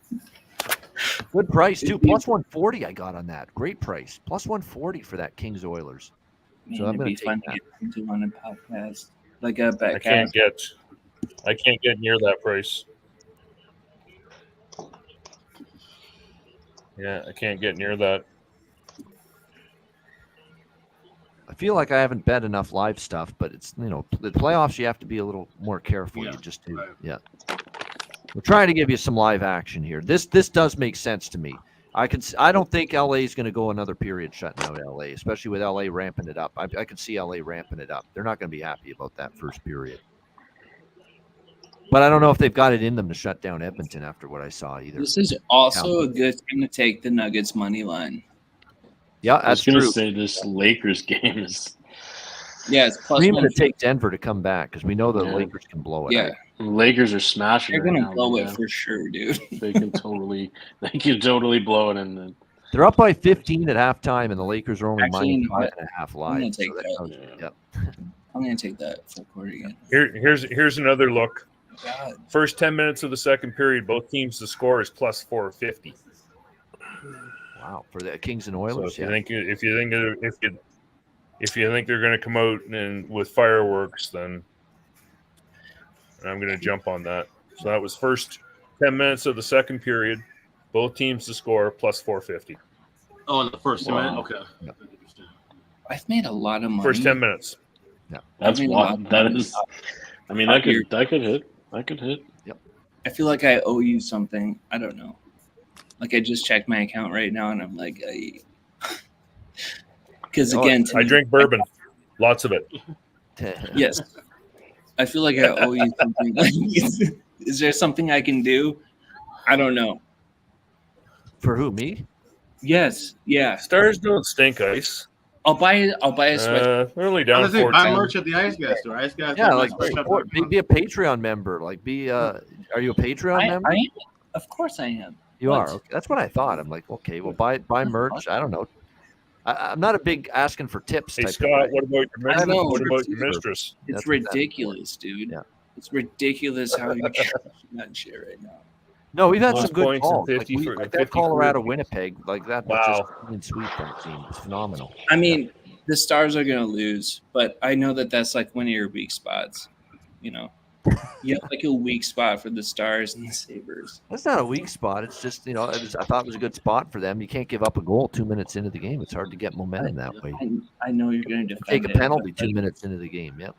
Good price, too. Plus 140 I got on that. Great price. Plus 140 for that Kings Oilers. Man, So I'm it'd going be to fun take to that. get into on a podcast. Like a Betcast. I can't get near that price. Yeah, I can't get near that. I feel like I haven't bet enough live stuff, but it's, the playoffs, you have to be a little more careful. Yeah, You just do. right. Yeah. We're trying to give you some live action here. This does make sense to me. I don't think LA is going to go another period shutting out LA, especially with LA ramping it up. I could see LA ramping it up. They're not going to be happy about that first period. But I don't know if they've got it in them to shut down Edmonton after what I saw either. This is also a good time to take the Nuggets money line. Yeah, I was that's going to true. say this Lakers game is. Yeah, it's plus We're going 1. to take Denver to come back because we know the Lakers can blow it. Yeah. out. Lakers are smashing. They're right gonna now, blow man. it for sure, dude. They can totally blow it, and then They're up by 15 at halftime, and the Lakers are only Actually, minus you know 5.5 I'm live. gonna take so that. Yep. I'm gonna take that full court again. Here's another look. God. First 10 minutes of the second period, both teams to score is plus 450. Wow, for the Kings and So Oilers. if you think they're going to come out and with fireworks, then I'm going to jump on that. So that was first 10 minutes of the second period, both teams to score plus 450. Oh, in the first minute? Okay. I've made a lot of money. First 10 minutes. Yeah. that's I mean, wild. That is. I mean, that could hit. That could hit. Yep. I feel like I owe you something. I don't know. Like I just checked my account right now, and I'm like, because again, I drink bourbon, lots of it. Yes, I feel like I owe you something. Like, is there something I can do? I don't know. For who? Me? Yes. Yeah. Stars don't stink ice. I'll buy a sweatshirt. They're only down 14. Buy 14. merch at the Ice Gas store. Ice Gas. Yeah, like be a Patreon member. Like are you a Patreon member? I am. Of course I am. You are. Okay. That's what I thought. I'm like, okay, well, buy merch. I don't know. I'm not a big asking for tips. Hey type Scott, of what about your mistress? know. What about your mistress? It's That's ridiculous, dude. Yeah. It's ridiculous how you're that shit right now. No, we've had Most some good points calls. and Like, 50 for- like 50 that for- Colorado Winnipeg, like that. Wow. Just sweep that team. It's phenomenal. I mean, the Stars are going to lose, but I know that that's like one of your weak spots. You have like a weak spot for the Stars and the Sabres. That's not a weak spot. It's just, I thought it was a good spot for them. You can't give up a goal 2 minutes into the game. It's hard to get momentum that way. I know you're going to defend Take a it, penalty but, 2 minutes into the game. Yep.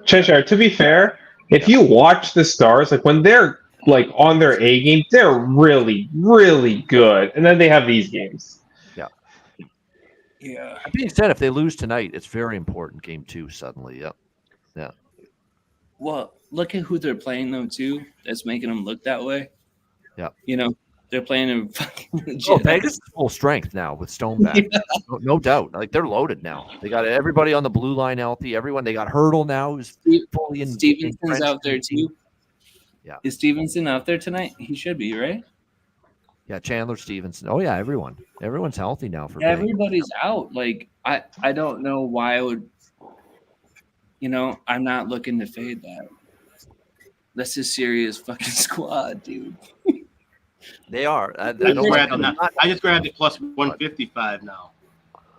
Cheshire, to be fair, if you watch the Stars, like when they're like on their A game, they're really, really good. And then they have these games. Yeah. That being said, if they lose tonight, it's very important. Game 2 suddenly. Yep. Yeah. Well, look at who they're playing though too. That's making them look that way. Yeah. You know, they're playing a fucking legit. Oh, Vegas is full strength now with Stone back. No doubt. Like they're loaded now. They got everybody on the blue line healthy. Everyone. They got Hurdle now who's fully in. Stevenson's out there too. Yeah. Is Stevenson out there tonight? He should be, right? Yeah, Chandler Stevenson. Oh yeah, everyone's healthy now for Vegas. Everybody's out. Like I don't know why I would. You know, I'm not looking to fade that. That's a serious fucking squad, dude. They are. I just grabbed it plus 155 now.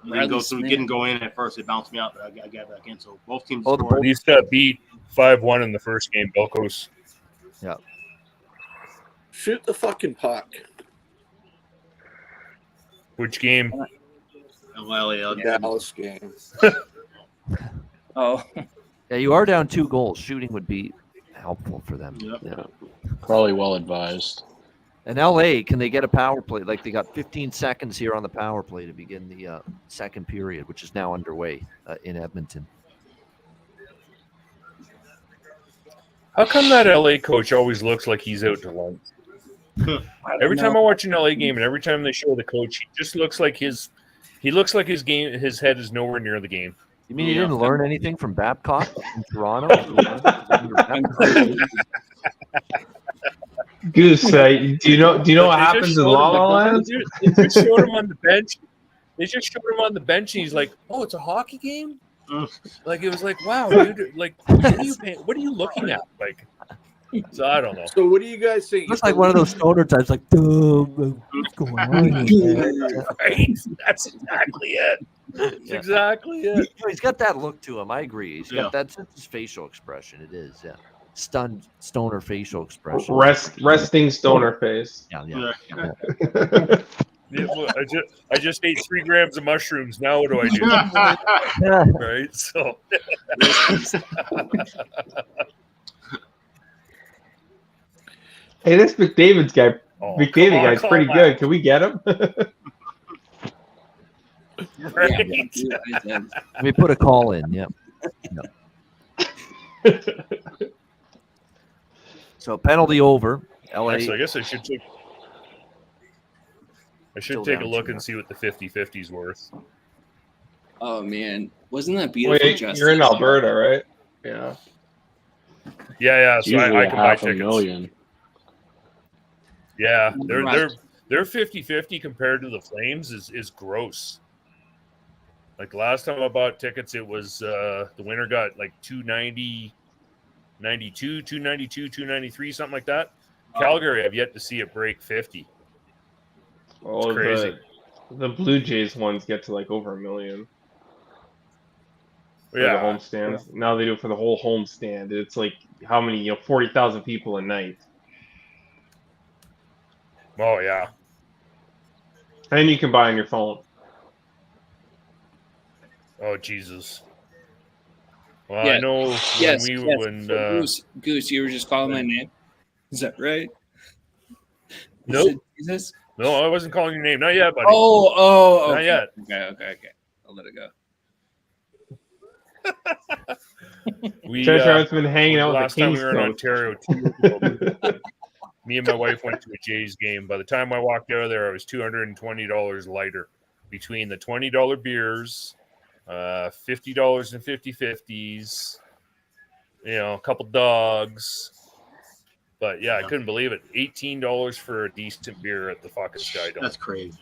Didn't go in at first. It bounced me out, but I got back in. So both teams scored. These got beat 5-1 in the first game. Belkos. Yeah. Shoot the fucking puck. Which game? Dallas game. Oh. Yeah, you are down 2 goals. Shooting would be helpful for them. Yep. Yeah. Probably well advised. And LA, can they get a power play? Like they got 15 seconds here on the power play to begin the second period, which is now underway in Edmonton. How come that LA coach always looks like he's out to lunch? Every time I watch an LA game, and every time they show the coach, he just looks like his game. His head is nowhere near the game. You mean he didn't learn anything from Babcock in Toronto? Goose, do you know what happens in La La Land? They just showed him on the bench. They just showed him on the bench, and he's like, "Oh, it's a hockey game." Like it was like, "Wow, dude! Like, what are you looking at?" Like, so I don't know. So what do you guys think? Looks like one of those stoner types, like, what's going on here? Right? That's exactly it. That's exactly it. He's got that look to him. I agree. He's got that's his facial expression. It is, yeah. Stunned stoner facial expression. Resting stoner face. Yeah. Yeah, well, I just ate 3 grams of mushrooms. Now what do I do? Right? So hey, this McDavid's guy, guy's pretty good. Can we get him? Right. Let me put a call in. Yep. So penalty over. LA. Actually, I guess I should take a look and see what the 50-50 is worth. Oh man, wasn't that beautiful? Wait, you're in Alberta, right? Yeah. Yeah. So I can buy tickets. $500,000. Yeah, their 50-50 compared to the Flames is gross. Like last time I bought tickets, it was the winner got like 290, 92, 292, 293, something like that. Calgary, I've yet to see it break 50. Oh, it's crazy. The Blue Jays ones get to like over $1 million. For the homestands. Now they do it for the whole homestand. It's like how many? 40,000 people a night. Oh yeah. And you can buy on your phone. Oh Jesus. Well, I know when Goose, you were just calling my name. Is that right? Nope. Jesus? No, I wasn't calling your name. Not yet, buddy. Oh, not yet. Okay. I'll let it go. Treasure's been hanging out with last the time Kings we were in Ontario. Me and my wife went to a Jays game. By the time I walked out of there, I was $220 lighter between the $20 beers, $50 in 50-50s, a couple dogs. But yeah, I couldn't believe it. $18 for a decent beer at the fucking Sky Dome. That's crazy.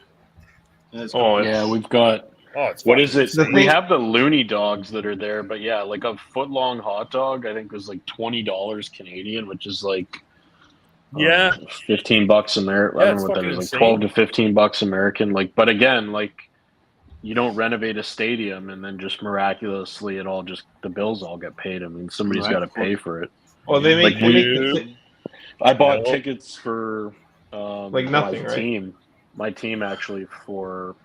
Yeah, we've got. Oh, it's what is it? insane. We have the loony dogs that are there, but yeah, like a foot-long hot dog, I think was like $20 Canadian, which is like $15 American. I don't know what that is, like insane. $12 to $15 American. Like, but again, like you don't renovate a stadium and then just miraculously the bills all get paid. I mean, somebody's got to pay for it. Well, they make, I bought tickets for like nothing, right? Team. My team actually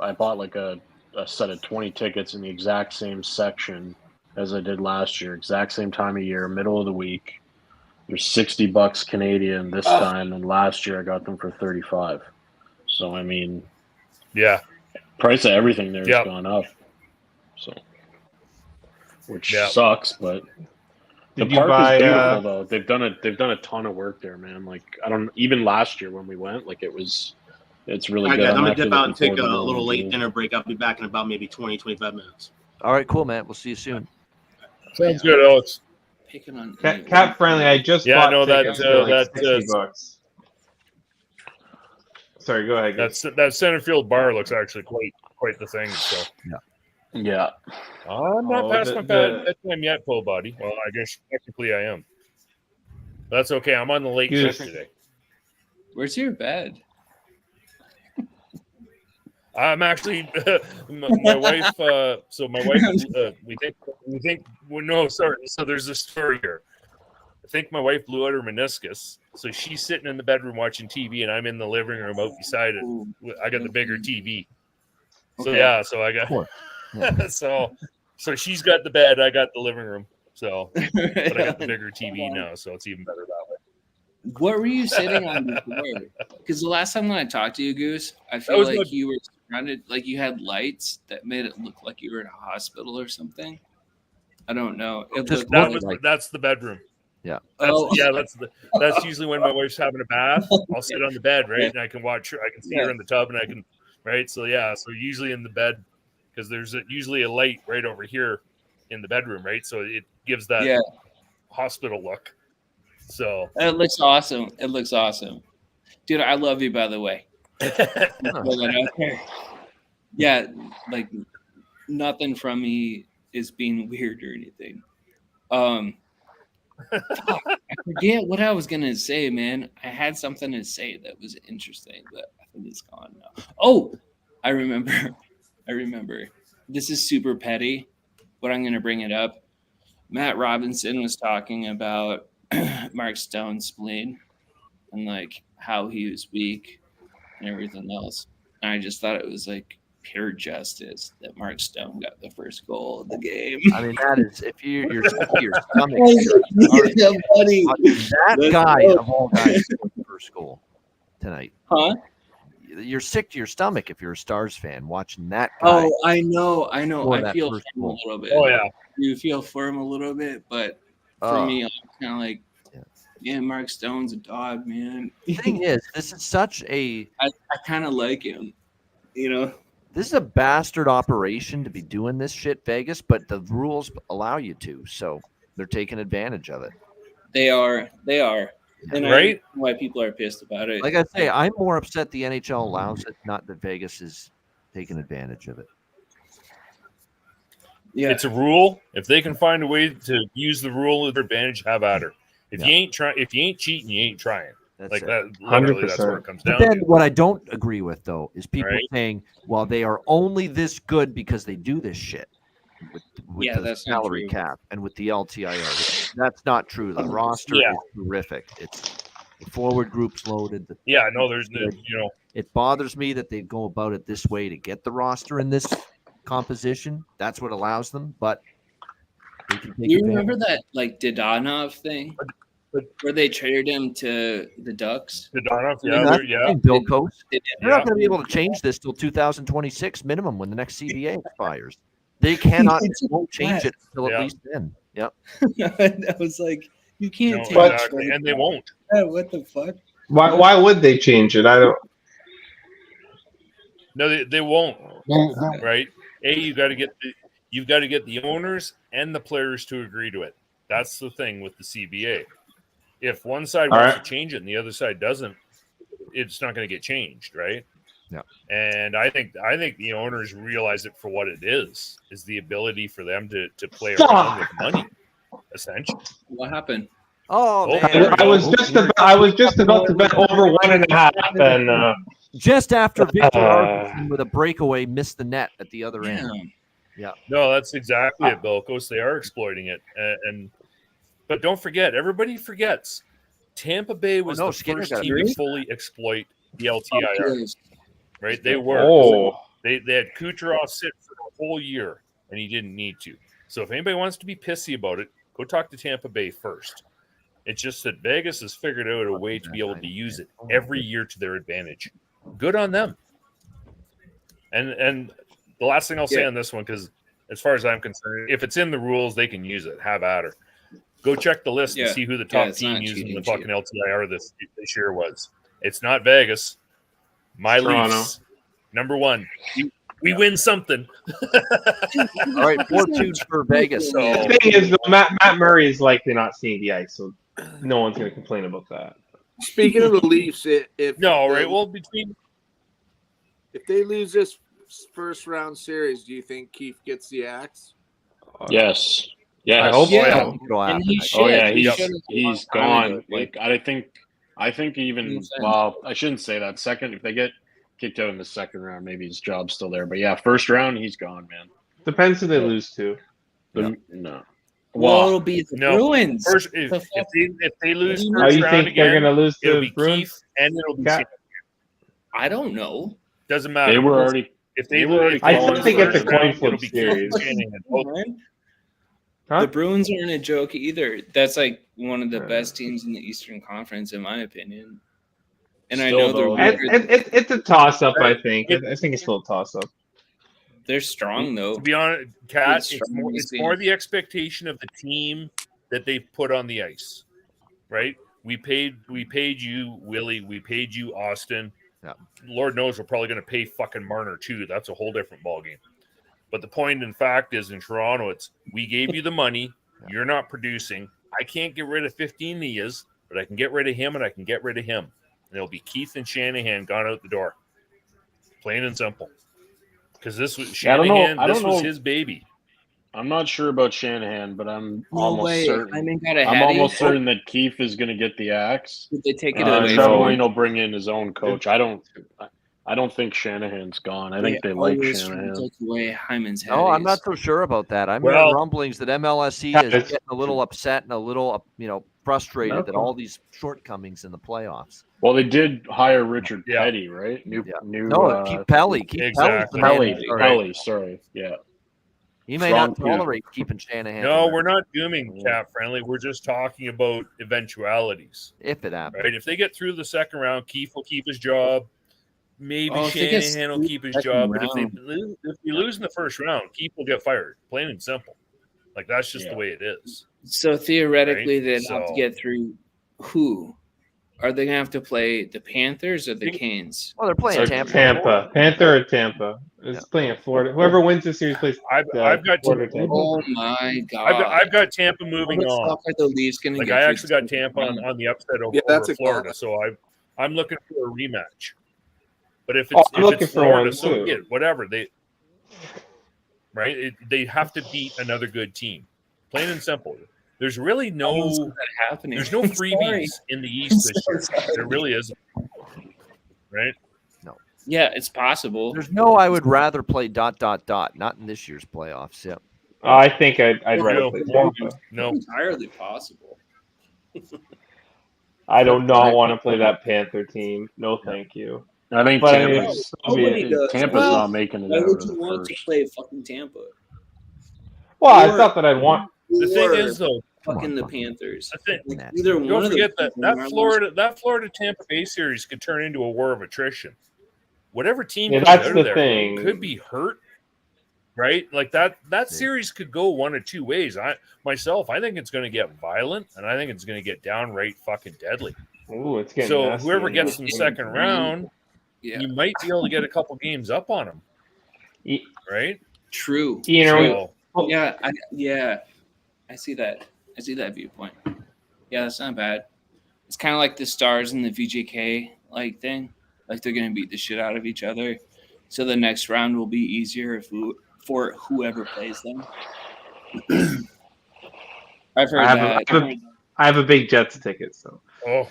I bought like a set of 20 tickets in the exact same section as I did last year, exact same time of year, middle of the week. There's $60 Canadian this time, and last year I got them for $35. So I mean, price of everything there has gone up. So, which sucks, but The Did you park buy? is beautiful though. They've done a ton of work there, man. Like I don't even last year when we went, like it's really All right, good. guys, I'm gonna actually dip out and looking take a forward to going little in late June. dinner break. I'll be back in about maybe 20-25 minutes. All right, cool, man. We'll see you soon. Sounds good, Alex. Picking on Cap friendly. I just bought tickets for like $60. Sorry, go ahead. That center field bar looks actually quite the thing. So yeah. I'm not past my bedtime yet, full body. Well, I guess technically I am. That's okay. I'm on the late shift today. Where's your bed? I'm actually my wife. So my wife. We think. Well, no, sorry. So there's a story here. I think my wife blew out her meniscus, so she's sitting in the bedroom watching TV, and I'm in the living room out beside it. I got the bigger TV. So Okay. yeah, so I got so she's got the bed, I got the living room. So, but I got the bigger TV now, so it's even better that way. What were you sitting on before? Because the last time when I talked to you, Goose, I feel like you were surrounded, like you had lights that made it look like you were in a hospital or something. I don't know. That's the bedroom. Yeah. That's usually when my wife's having a bath. I'll sit on the bed, right, and I can watch her. I can see her in the tub, and I can, right. So yeah, so usually in the bed, because there's usually a light right over here in the bedroom, right. So it gives that hospital look. So it looks awesome. It looks awesome, dude. I love you, by the way. Yeah, like nothing from me is being weird or anything. I forget what I was gonna say, man. I had something to say that was interesting, but I think it's gone now. Oh, I remember. I remember. This is super petty, but I'm gonna bring it up. Matt Robinson was talking about Mark Stone's spleen and like how he was weak and everything else. And I just thought it was like pure justice that Mark Stone got the first goal of the game. I mean, that is if you're sick to your stomach. Buddy. That guy of all guys scored the first goal tonight. Huh? You're sick to your stomach if you're a Stars fan watching that guy. Oh, I know. I feel for him a little bit. Oh yeah, you feel for him a little bit, but for me, I'm kind of like, yeah, Mark Stone's a dog, man. The thing is, this is such a. I kind of like him, you know. This is a bastard operation to be doing this shit, Vegas, but the rules allow you to, so they're taking advantage of it. They are. And right? I know why people are pissed about it. Like I say, I'm more upset the NHL allows it, not that Vegas is taking advantage of it. Yeah, it's a rule. If they can find a way to use the rule to their advantage, have at her. If you ain't cheating, you ain't trying. That's like it. that. Literally, that's where it comes down. But then to. what I don't agree with though is people Right. saying, "Well, they are only this good because they do this shit." With the that's not salary true. cap and with the LTIR. That's not true. The roster is terrific. It's the forward group's loaded. There's It bothers me that they go about it this way to get the roster in this composition. That's what allows them, but they can take You advantage. remember that like Dodonov thing where they traded him to the Ducks? Dodonov, Bill Coates. They did. They're not going to be able to change this till 2026 minimum when the next CBA expires. They cannot won't change it until at least then. Yep. I was like, you can't take exactly, and they won't. What the fuck? Why would they change it? I don't. No, they won't. Right? You've got to get the owners and the players to agree to it. That's the thing with the CBA. If one side wants to change it and the other side doesn't, it's not going to get changed, right? Yeah. And I think the owners realize it for what it is the ability for them to play around with money, essentially. What happened? Oh, man. I was just about to bet over 1.5, and just after Victor Arvidsson with a breakaway missed the net at the other end. Yeah. No, that's exactly it, Bill. Of course, they are exploiting it, but don't forget, everybody forgets, Tampa Bay was the first team to fully exploit the LTIR. Right, they were. They had Kucherov sit for a whole year, and he didn't need to. So if anybody wants to be pissy about it, go talk to Tampa Bay first. It's just that Vegas has figured out a way to be able to use it every year to their advantage. Good on them. And the last thing I'll say on this one, because as far as I'm concerned, if it's in the rules, they can use it. Have at her. Go check the list Yeah. and see who the Yeah, top it's team not using cheating the sheet. fucking LTIR this year was. It's not Vegas. My Toronto. Leafs, number one. We win something. All right, 4-2 for Vegas. So, The thing is, though, Matt Murray is likely not seeing the ice, so no one's going to complain about that. Speaking of the Leafs, if Well, if they lose this first round series, do you think Keefe gets the axe? Yes. Yes. I hope Yeah. so. It'll And happen. he I should. Oh yeah, He he's should have he's a long time gone. ago. Like I think even I shouldn't say that. Second, if they get kicked out in the second round, maybe his job's still there. But yeah, first round, he's gone, man. Depends who they lose to. No. Well, it'll be the Bruins. First, if they lose Oh, first you round think they're again, going to lose it'll to be Bruins? Keefe and it'll be Cat? I don't know. doesn't matter. They were already. If they they were already if I they calling lose think for it's a first coin round, flip it'll be Keefe series. and Shanahan. Man, Huh? the Bruins aren't a joke either. That's like one of the best teams in the Eastern Conference, in my opinion. And I know Still, they're though, weird. It's a toss-up, I think. I think it's still a toss-up. They're strong though. To be honest, Kat, It's it's strong more to the expectation of the team that they put on the ice, right? We paid you, Willie. We paid you, Austin. Yeah. Lord knows we're probably going to pay fucking Marner too. That's a whole different ballgame. But the point, in fact, is in Toronto, it's we gave you the money. You're not producing. I can't get rid of 15 Nias, but I can get rid of him, and I can get rid of him. And it'll be Keith and Shanahan gone out the door. Plain and simple. Because this was Shanahan. This was his baby. I'm not sure about Shanahan, but I'm almost certain. I'm almost certain that Keefe is going to get the axe. Did they take it And away? Trevellino will bring in his own coach. I don't think Shanahan's gone. I think they like Shanahan. Took away Hyman's head. No, I'm not so sure about that. I'm hearing rumblings that MLSE is getting a little upset and a little, frustrated that all these shortcomings in the playoffs. Well, they did hire Richard Petty, right? Keep Pelly. Pelly, sorry. Yeah. He may not tolerate keeping Shanahan. No, we're not dooming Cat Friendly. We're just talking about eventualities. If it happens. Right? If they get through the second round, Keefe will keep his job. Maybe Shanahan will keep his job. But if we lose in the first round, Keefe will get fired. Plain and simple. Like, that's just the way it is. So theoretically, Right? they'd have to get through who? Are they going to have to play the Panthers or the Canes? Well, they're playing Tampa. Panther or Tampa. It's playing at Florida. Whoever wins the series plays. I've got Florida. Tampa. Oh my god! I've got Tampa moving on. Are the Leafs going to Like, get I through actually got Tampa on the upset over Florida, so I'm looking for a rematch. But if it's Florida, so be it. Whatever they have to beat another good team. Plain and simple. There's really no happening. There's no freebies in the East this year. There really isn't. Right? No. Yeah, it's possible. There's no I would rather play ... Not in this year's playoffs. Yeah. I think I'd rather play Tampa. No. Entirely possible. I do not want to play that Panther team. No, thank you. I think Tampa's not making it Why out would of you the want first. to play fucking Tampa? Well, it's not that I'd want. The thing is, though, fucking the Panthers. Like, either don't one of forget them. that Florida Tampa Bay series could turn into a war of attrition. Whatever team comes that's out the of there thing. could be hurt, right? Like that series could go one of two ways. I think it's going to get violent, and I think it's going to get downright fucking deadly. Ooh, it's getting so nasty. whoever gets in the second round, you might be able to get a couple games up on them, right? True. So, I see that. I see that viewpoint. Yeah, that's not bad. It's kind of like the Stars and the VJK thing. Like, they're going to beat the shit out of each other. So the next round will be easier for whoever plays them. I've heard that. I have a big Jets ticket, so. Oh.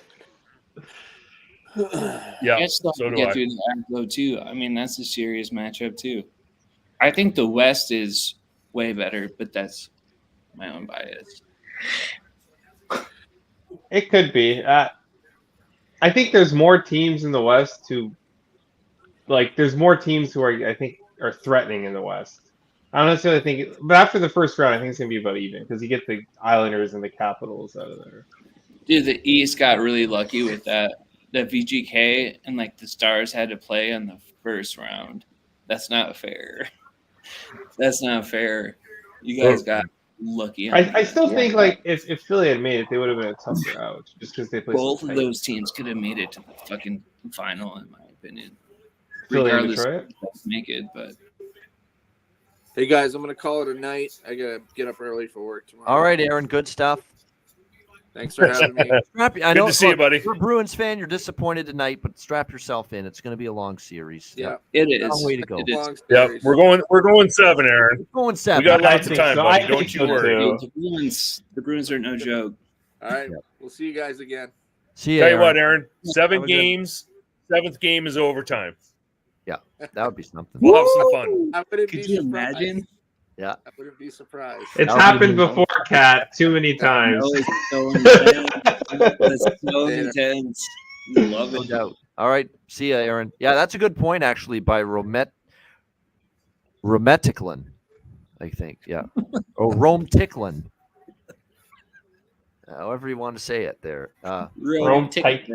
Yeah, Jets don't so do get I. through the though too. I mean, that's a serious matchup too. I think the West is way better, but that's my own bias. It could be. I think there's more teams in the West there's more teams who are threatening in the West. I don't necessarily think, but after the first round, I think it's gonna be about even because you get the Islanders and the Capitals out of there. Dude, the East got really lucky with that. The VGK and the Stars had to play on the first round. That's not fair. That's not fair. You guys got lucky. I still think like if Philly had made it, they would have been a tougher out just because they played Both so of tight. those teams could have made it to the fucking final, in my opinion. Philly and Regardless, Detroit? of make it, but Hey guys, I'm gonna call it a night. I gotta get up early for work tomorrow. All right, Aaron. Good stuff. Thanks for having me. I know, to see you, buddy. You're a Bruins fan. You're disappointed tonight, but strap yourself in. It's going to be a long series. Yeah, it is. Long way to go. It is. Yeah, we're going 7, Aaron. We're going 7. We got I lots of think time, so. buddy. I Don't think you so, worry. too. The Bruins are no joke. All right, we'll see you guys again. See you. Tell you Aaron. what, Aaron. 7 Have a good- games. 7th game is overtime. Yeah, that would be something. We'll have some fun. I wouldn't Could be you surprised. imagine? Yeah. I wouldn't be surprised. It's That would happened be- before, Kat, too many times. That was so intense. That's so Later. intense. Love No it. doubt. All right. See ya, Aaron. Yeah, that's a good point, actually, by Rometiclin, I think. Yeah. Or Rome Ticklin. However you want to say it there. Rome tight.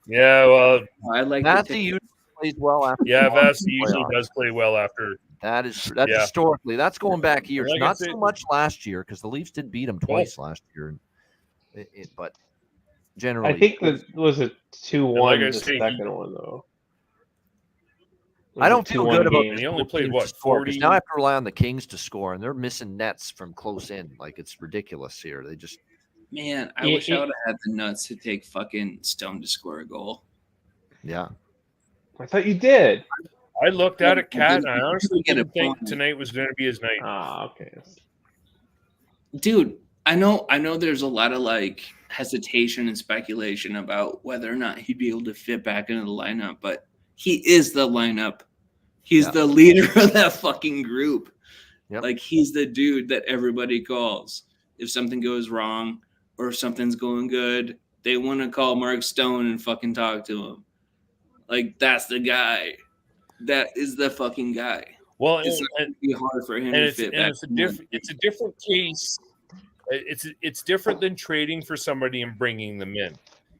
Yeah, well, I like That's the the usually plays well after. yeah, the Vasi usually playoffs. does play well after. That's Yeah. historically. That's going back years. Like I Not said- so much last year because the Leafs did beat them twice last year. But generally, I think that was a 2-1 Like I the say, second one, though. It I was a don't feel 2-1 good about game. And he only both played, teams what, to score, 'cause 40? Now I have to rely on the Kings to score, and they're missing nets from close in. Like it's ridiculous here. They just Man, I wish I would have had the nuts to take fucking Stone to score a goal. yeah. I thought you did. I looked at it, Cat, and I Get honestly a didn't think point. tonight was going to be his night. Ah, okay. Dude, I know there's a lot of like hesitation and speculation about whether or not he'd be able to fit back into the lineup, but he is the lineup. He's the leader of that fucking group. Yep. Like he's the dude that everybody calls. If something goes wrong or if something's going good, they want to call Mark Stone and fucking talk to him. Like that's the guy. That is the fucking guy. Well, It's not gonna be hard for him and to it's, fit and back. it's a different case. It's different than trading for somebody and bringing them in.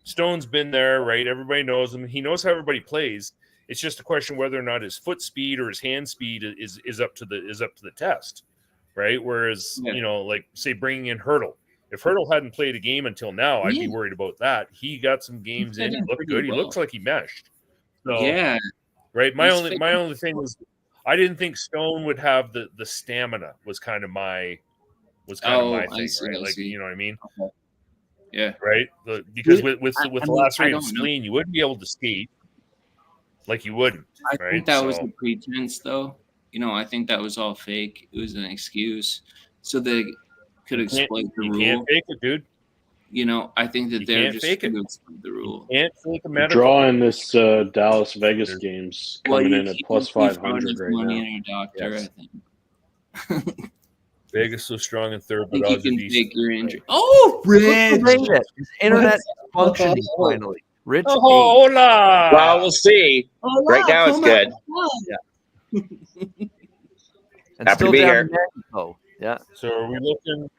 Stone's been there, right? Everybody knows him. He knows how everybody plays. It's just a question whether or not his foot speed or his hand speed is up to the test, right? Whereas like say bringing in Hurdle. If Hurdle hadn't played a game until now, I'd be worried about that. He got some games in. He looked good. He looks like he meshed. So, yeah. Right. My He's only thing was I didn't think Stone would have the stamina was kind of my thing, right? Like you know what I mean? Okay. Yeah. Right? Because with I the mean, last I rate don't of know. spleen, you wouldn't be able to skate like you wouldn't. I right? think that was So- the pretense, though. I think that was all fake. It was an excuse so they could You can't- exploit the you rule. can't fake it, dude. I think that You they're can't just fake it. going to exploit the rule. Can't fake a medical. Drawing this Dallas Vegas games coming you in at can't plus be 500 fraudulent right money now. in your doctor, Yes. I think. Vegas so strong in third, I think but you odds are can decent. fake your injury. Oh, Rich! His internet is functioning finally. Rich. Oh, hola! Well, we'll see. Oh, Right now it's good. And Happy to still be down here. in Mexico. Yeah. So are we looking?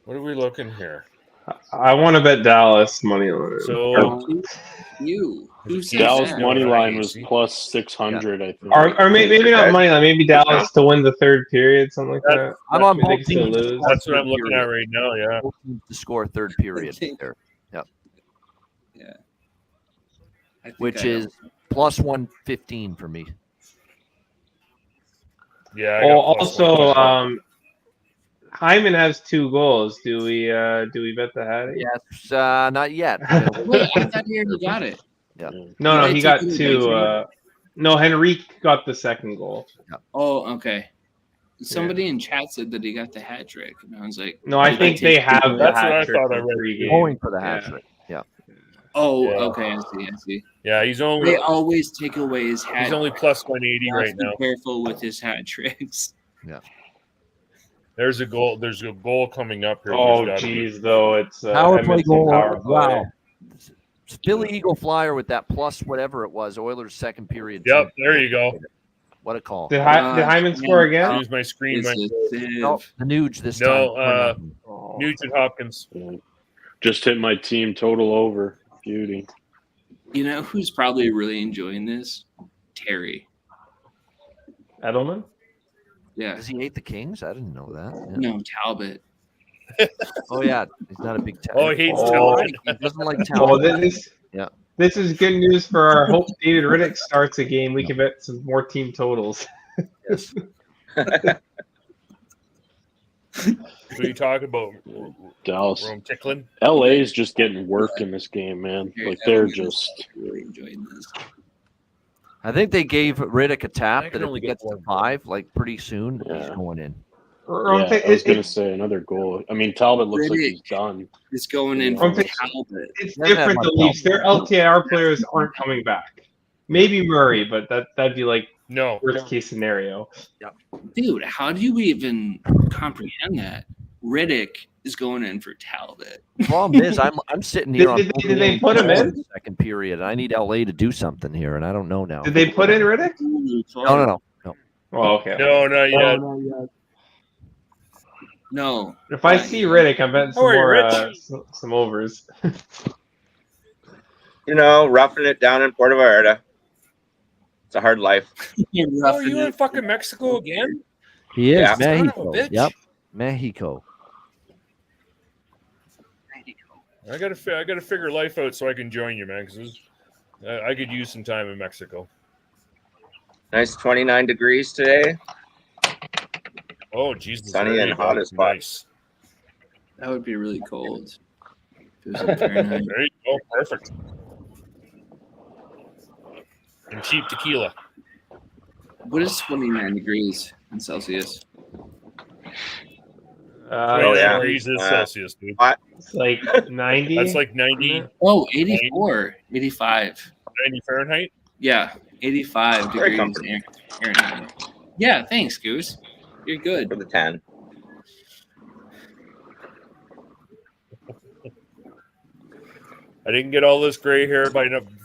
What are we looking here? I want to bet Dallas money line. So Who said Dallas that? money line was plus 600, I think. Or maybe not money line. Maybe Dallas to win the third period, something like that. I'm on They both can still teams. lose. That's what I'm looking at right now. Yeah. Both teams to score third period there. Yep. Yeah. I think Which I is plus 115 for me. Yeah. I Oh, got plus also, 110. Hyman has 2 goals. Do we bet the Hattie? Yes, not yet. Wait, I thought he already got it. Yeah. No, Did he I got take it 2. away? No, Henrique got the second goal. Oh, okay. Somebody in chat said that he got the hat trick, and I was like, No, I did think take they it have away? the That's what I hat trick thought I for read. pregame. Going for the hat Yeah. trick. Yeah. Oh, Yeah. okay. I see. Yeah, he's only They always take away his hat. he's only plus 180 You have right to be now. careful with his hat tricks. Yeah. There's a goal. There's a goal coming up here. Oh, There's gotta be- geez, though. It's Power play Edmonton goal. power play. Wow. Philly Eagle Flyer with that plus whatever it was. Oilers second period. Yep, there you go. What a call. Did Hyman score again? Use my screen. It's My, a sieve. No, the Nuge this no, time. Nugent Hopkins. Just hit my team total over. Beauty. You know who's probably really enjoying this? Terry. Edelman? Yeah. Does he hate the Kings? I didn't know that. Yeah. No, Talbot. Oh yeah, he's not a big Oh, he hates You're Talbot. right. He doesn't like Oh, Talbot. Yeah. This is good news for our hope David Riddick starts a game. We can bet some more team totals. Yes. Who are you talking about? Dallas. Rome Tickling? LA is just getting work in this game, man. Like they're just really enjoying this. I think they gave Riddick a tap can that if only he get gets to 5, like pretty soon, he's going in. Yeah, I was gonna say another goal. I mean, Talbot looks like he's done. He's going in Yeah. for Talbot. It's different. The Leafs, their LTIR players aren't coming back. Maybe Murray, but that'd be like worst case scenario. Dude, how do you even comprehend that? Riddick is going in for Talbot. The problem is, I'm sitting here Did on they put him in? the second period. And I need LA to do something here, and I don't know now. Did they put in Riddick? No. Oh, okay. No, not yet. No. If I see Riddick, I'm betting some more some overs. You know, roughing it down in Puerto Vallarta. It's a hard life. Oh, you in fucking Mexico again? He is Yeah. Son of a Mexico. bitch. Yep, Mexico. I gotta figure life out so I can join you, man. Because I could use some time in Mexico. Nice 29 degrees today. Oh, Jesus! Sunny there and you go. hot as fuck. Nice. That would be really cold. If it was in Fahrenheit. There you go. Perfect. And cheap tequila. What is 29 degrees in Celsius? 29 degrees is Celsius, dude. It's like 90. That's like 90. Oh, 84, 85. 90 Fahrenheit? Yeah, 85 Very degrees Fahrenheit. Yeah, thanks, Goose. You're good. For the 10. I didn't get all this gray hair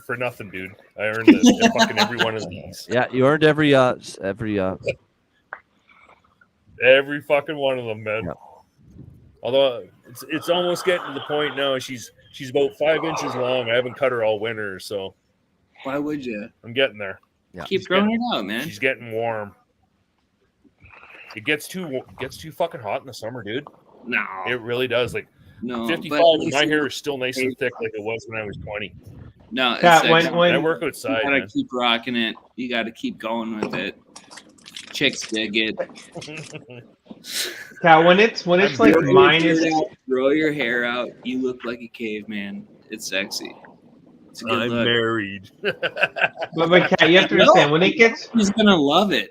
for nothing, dude. I earned this fucking every one of these. Yeah, you earned every Every fucking one of them, man. Yeah. Although it's almost getting to the point now. She's about 5 inches long. I haven't cut her all winter, so why would you? I'm getting there. Yeah. Keep growing it out, man. She's getting warm. It gets too fucking hot in the summer, dude. No, it really does. Like 55, and my hair is still nice and thick, like it was when I was 20. No, it's I work outside. You gotta Man. keep rocking it. You gotta keep going with it. Chicks dig it. Yeah, when it's like minus. Grow your hair out. You look like a caveman. It's sexy. It's a good I'm look. married. But Kat, you have to understand when it gets. He's gonna love it.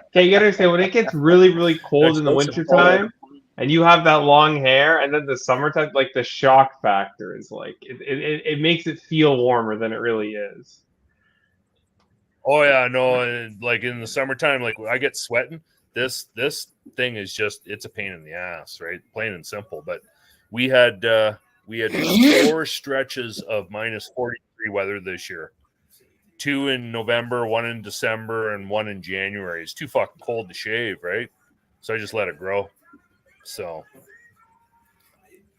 Okay, you gotta understand when it gets really, really cold in the wintertime and you have that long hair, and then the summertime, like the shock factor is like it makes it feel warmer than it really is. Oh yeah, no, and like in the summertime, like I get sweating. This thing is it's a pain in the ass, right? Plain and simple. But we had 4 stretches of minus 43 weather this year. 2 in November, 1 in December, and 1 in January. It's too fucking cold to shave, right? So I just let it grow. So,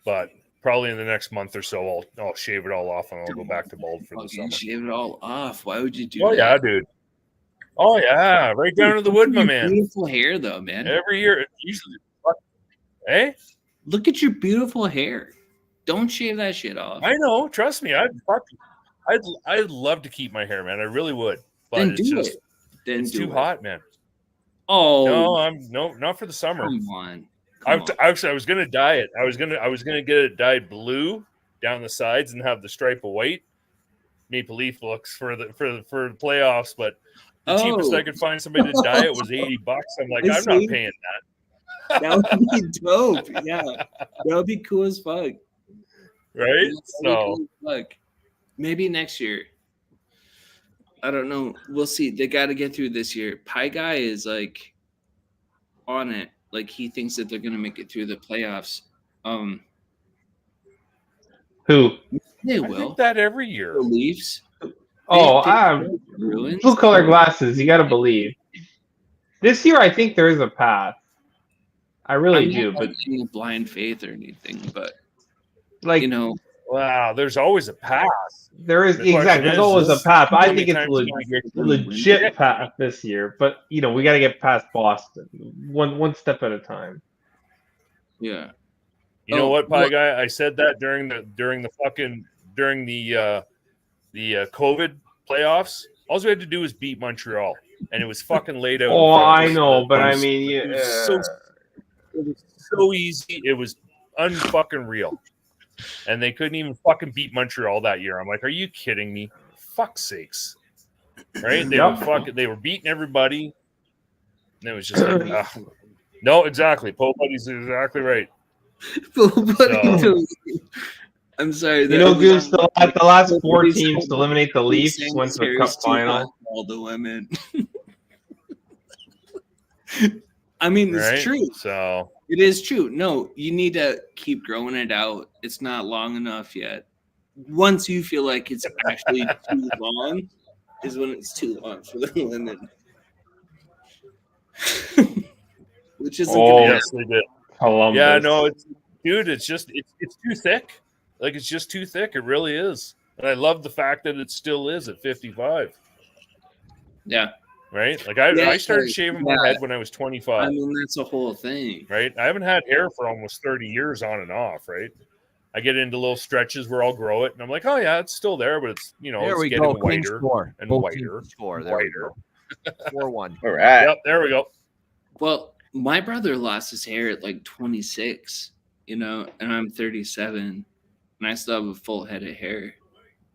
but probably in the next month or so, I'll shave it all off and I'll go back to bald for the summer. Shave it all off. Why would you do Oh that? yeah, dude. Oh yeah, right down to the wood, my man. Beautiful hair, though, man. Every year, it's usually. Hey, look at your beautiful hair. Don't shave that shit off. I know. Trust me. I'd love to keep my hair, man. I really would. But Then it's do just it. Then it's do too it. hot, man. Oh no, not for the summer. Come on. Actually, I was gonna dye it. I was gonna get it dyed blue down the sides and have the stripe of white Maple Leaf looks for the playoffs. But the cheapest I could find somebody to dye it was $80. I'm like, I'm not paying that. That would be dope. Yeah, that would be cool as fuck. Right? So maybe next year. I don't know. We'll see. They got to get through this year. Pie Guy is like on it. Like he thinks that they're gonna make it through the playoffs. Who? They I will. think that every year. The Leafs. Blue color glasses. You got to believe. This year, I think there is a path. I really do, but in blind faith or anything, but like Wow, there's always a path. There is The question exactly. There's is, always a this- path. how I many think it's times can we get legit path this year, but we got to get past Boston one step at a time. Yeah. You know what, Pie Guy? I said that during the COVID playoffs. All we had to do was beat Montreal, and it was fucking laid out. Oh, I It know, but I was- mean, it was so easy. It was unfucking real, and they couldn't even fucking beat Montreal that year. I'm like, are you kidding me? Fuck sakes, right? They were beating everybody, and it was just like, no, exactly. Poe Buddy's exactly right. I'm sorry. Goose, the last 4 teams to eliminate the Leafs went to the Cup final. All the women. I mean, it's Right? true. So it is true. No, you need to keep growing it out. It's not long enough yet. Once you feel like it's actually too long, is when it's too long for the women. Which isn't gonna yes, they did. Columbus. Yeah, no, it's just it's too thick. Like, it's just too thick. It really is. And I love the fact that it still is at 55. Yeah. Right? Like, I started shaving my head when I was 25. I mean, that's a whole thing. Right? I haven't had hair for almost 30 years on and off, right? I get into little stretches where I'll grow it, and I'm like, oh, yeah, it's still there, but it's, There it's we getting go. Clean whiter score. and Both whiter. teams score. And There we whiter. go. 4-1. All right. Yep, there we go. Well, my brother lost his hair at like 26, and I'm 37, and I still have a full head of hair.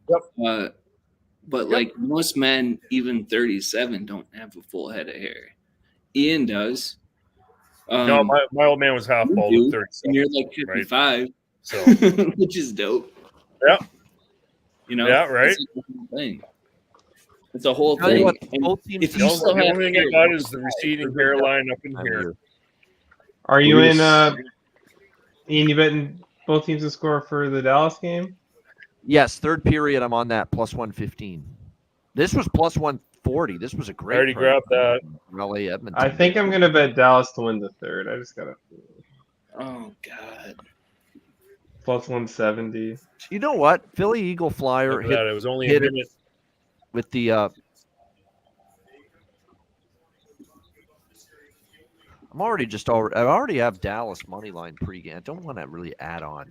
Yep. But like most men, even 37, don't have a full head of hair. Ian does. No, my old man was half bald at 37. And you're like 55, right? So which is dope. Yeah. Yeah, right. It's a whole thing. It's a whole Tell you thing. what, And both teams if you still the have only thing hair, I got is the receding hairline up in here. Are you in? Ian, you betting both teams to score for the Dallas game? Yes, third period. I'm on that plus 115. This was plus 140. This was a great. I already grabbed that. LA Edmonton. I think I'm gonna bet Dallas to win the third. I just gotta. Oh God. Plus 170. You know what? Philly Eagle Flyer hit. It was only a hit it minute. with the. I already have Dallas money line pregame. I don't want to really add on.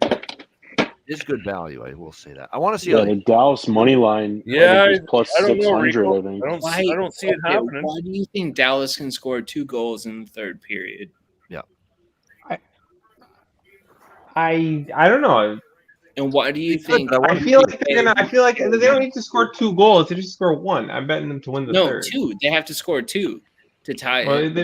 It's good value. I will say that. I want to see. Yeah, the Dallas money line. Yeah, is plus I don't know, 600. Rico. I think. I don't see it happening. Why do you think Dallas can score 2 goals in the third period? Yeah. I don't know. And why do you think? I feel like they're gonna. I feel like they don't need to score 2 goals. They just score 1. I'm betting them to win the third. 2. They have to score 2 to tie Well, it.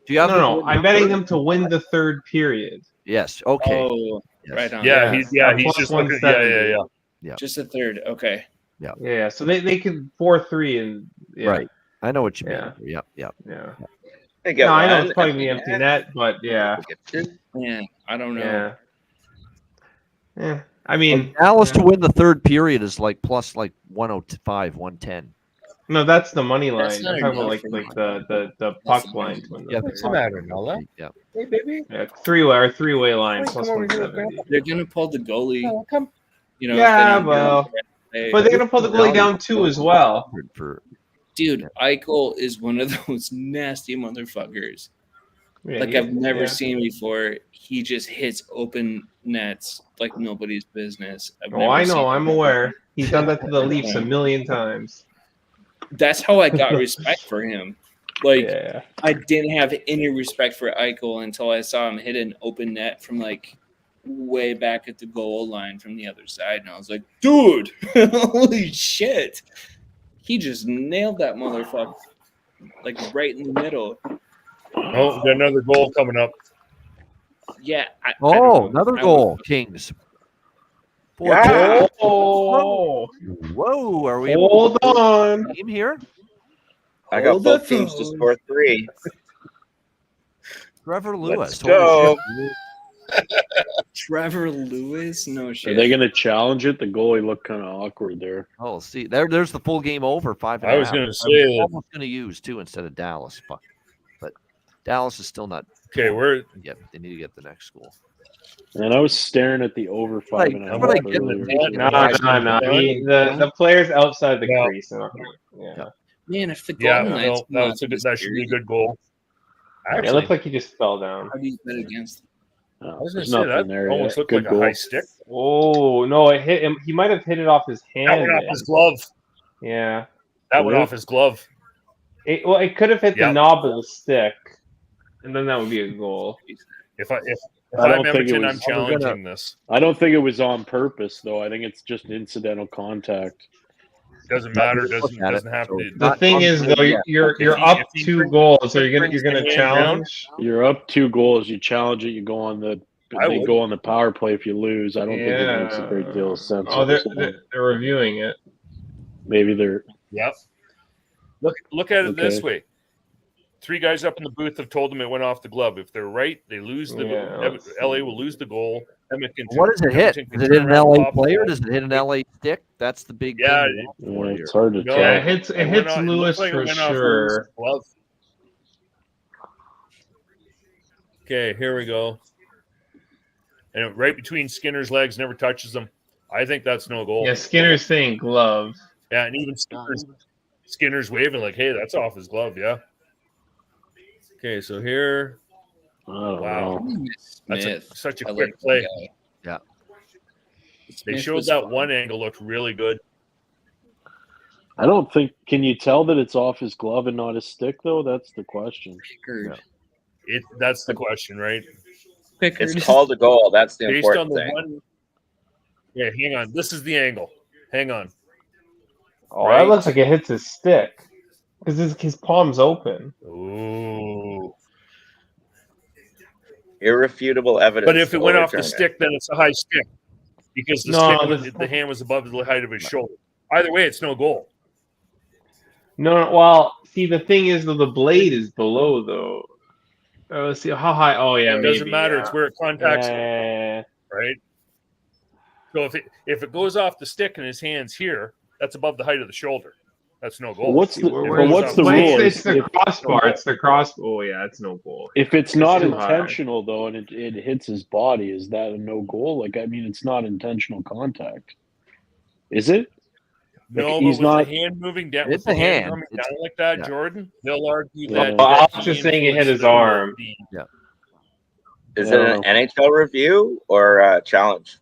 Do you have no. I'm betting them to win the third period. Yes. Okay. Oh, right on. Yeah, he's plus just looking. 170. Yeah. Just a third. Okay. Yeah. So they could 4-3 and Right. I know what you mean. Yeah. Yep. Yeah. They get No, I know one, it's probably the empty net, but yeah. Yeah, I don't know. Yeah. I mean, Dallas to win the third period is like plus like 105, 110. no, that's the money That's line. not I'm talking about enough the puck line to win the Yeah, third. what's the matter, Nola? Yeah. Hey, baby. Yeah, three-way line plus come over here, 170. They're gonna pull the goalie. Come. You know. Yeah, if they don't well, get but they're gonna pull the goalie down too as well. Dude, Eichel is one of those nasty motherfuckers. Yeah, Like yeah, I've never yeah. seen before. He just hits open nets like nobody's business. Oh, I know. I'm aware. He's done that to the Leafs a million times. That's how I got respect for him. Like Yeah. I didn't have any respect for Eichel until I saw him hit an open net from like way back at the goal line from the other side, and I was like, dude, holy shit. He just nailed that motherfucker. Like right in the middle. Oh, got another goal coming up. Yeah. I Oh, don't know. another I goal, Kings. Yeah. Oh. Whoa, are we Hold on. team here? I got Hold both the teams to phone. score 3. Trevor Lewis. Let's Holy go. shit. Trevor Lewis? No Are shit. they going to challenge it? The goalie looked kind of awkward there. Oh, see, there's the full game over. 5.5. I was gonna say I was that- almost going to use 2 instead of Dallas, but Dallas is still not. Okay, we're Yeah, they need to get the next goal. And I was staring at the over 5.5 earlier. No. The players outside the crease. Yeah. Man, if the Golden Knights that should be a good goal. Actually, it looked like he just fell down. How do you bet against them? I was going to say that almost looked like a high stick. Oh no! It hit him. He might have hit it off his hand. That went off his glove. Yeah, that went off his glove. It could have hit the knob of the stick, and then that would be a goal. If I'm Edmonton, I'm challenging this. I don't think it was on purpose, though. I think it's just incidental contact. Doesn't matter. Doesn't have to. The thing is, though, you're up 2 goals. So you're gonna challenge. You're up 2 goals. You challenge it. You go on the. They go on the power play if you lose. I don't think it makes a great deal of sense. Oh, they're reviewing it. Maybe they're. Yep. Look at it this way. 3 guys up in the booth have told them it went off the glove. If they're right, they lose the goal. LA will lose the goal. What does it hit? Does it hit an LA player? Does it hit an LA stick? That's the big thing. It's hard to tell. Yeah, it hits Lewis for sure. Okay, here we go. And right between Skinner's legs, never touches them. I think that's no goal. Yeah, Skinner's saying glove. Yeah, and even Skinner's waving like, hey, that's off his glove, yeah. Okay, so here. Oh, wow. That's such a quick play. Yeah. They showed that one angle looked really good. I don't think. Can you tell that it's off his glove and not his stick, though? That's the question. Yeah. That's the question, right? It's called a goal. That's the important thing. Yeah, hang on. This is the angle. Hang on. Oh, that looks like it hits his stick because his palm's open. Ooh. Irrefutable evidence. But if it went off the stick, then it's a high stick because the hand was above the height of his shoulder. Either way, it's no goal. No, well, see, the thing is, though, the blade is below, though. Let's see how high. Oh, yeah, it doesn't matter. It's where it contacts it, right? So if it goes off the stick and his hand's here, that's above the height of the shoulder. That's no goal. What's the rule? It's the crossbar. It's the cross. Oh, yeah, it's no goal. If it's not intentional, though, and it hits his body, is that a no goal? Like, I mean, it's not intentional contact. Is it? No, but with the hand moving down, with the hand coming down like that, Jordan, they'll argue that. I was just saying it hit his arm. Yeah. Is it an NHL review or a challenge?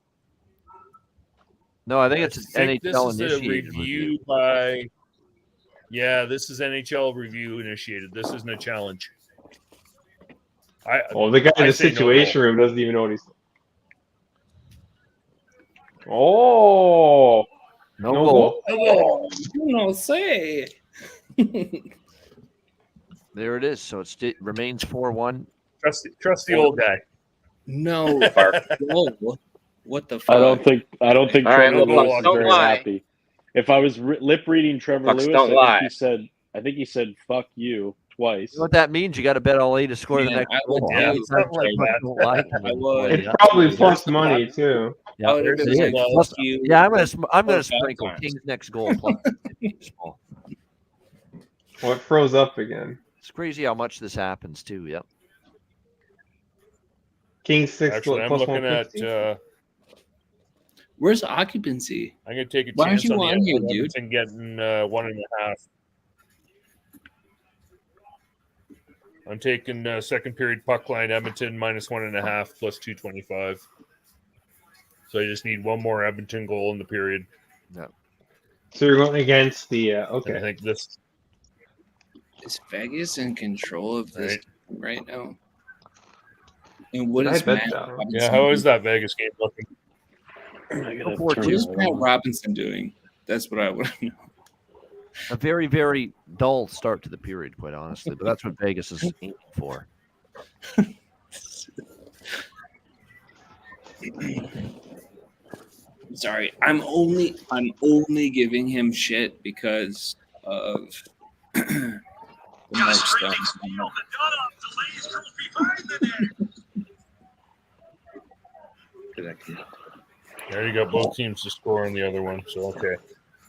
No, I think it's an NHL initiated review by. Yeah, this is NHL review initiated. This isn't a challenge. The guy in the situation room doesn't even know what he's. Oh. No goal. No say. There it is. So it remains 4-1. Trust the old guy. No. Whoa. What the fuck? I don't think Trevor Lewis is very lie. happy. If I was lip reading Trevor Lewis, I think he said "fuck you" twice. You know what that means? You got to bet LA to score the next goal. It's probably plus money too. Yeah, I'm gonna sprinkle King's next goal. Well, it froze up again. It's crazy how much this happens too. Yep. King's 6. Actually, I'm looking at. Where's occupancy? I'm gonna take a Why chance aren't you on on here, the dude? and getting 1.5. I'm taking second period puck line Edmonton minus 1.5 plus 225. So I just need one more Edmonton goal in the period. Yeah. So you're going against the okay. And I think this is Vegas in control of this right now. And what is bet Matt that? Robinson Yeah, how is that Vegas game looking? What is Matt Robinson doing? That's what I want to know. A very, very dull start to the period, quite honestly. But that's what Vegas is aiming for. Sorry, I'm only giving him shit because of the Mark stuff. There you go. Both teams to score on the other one. So okay,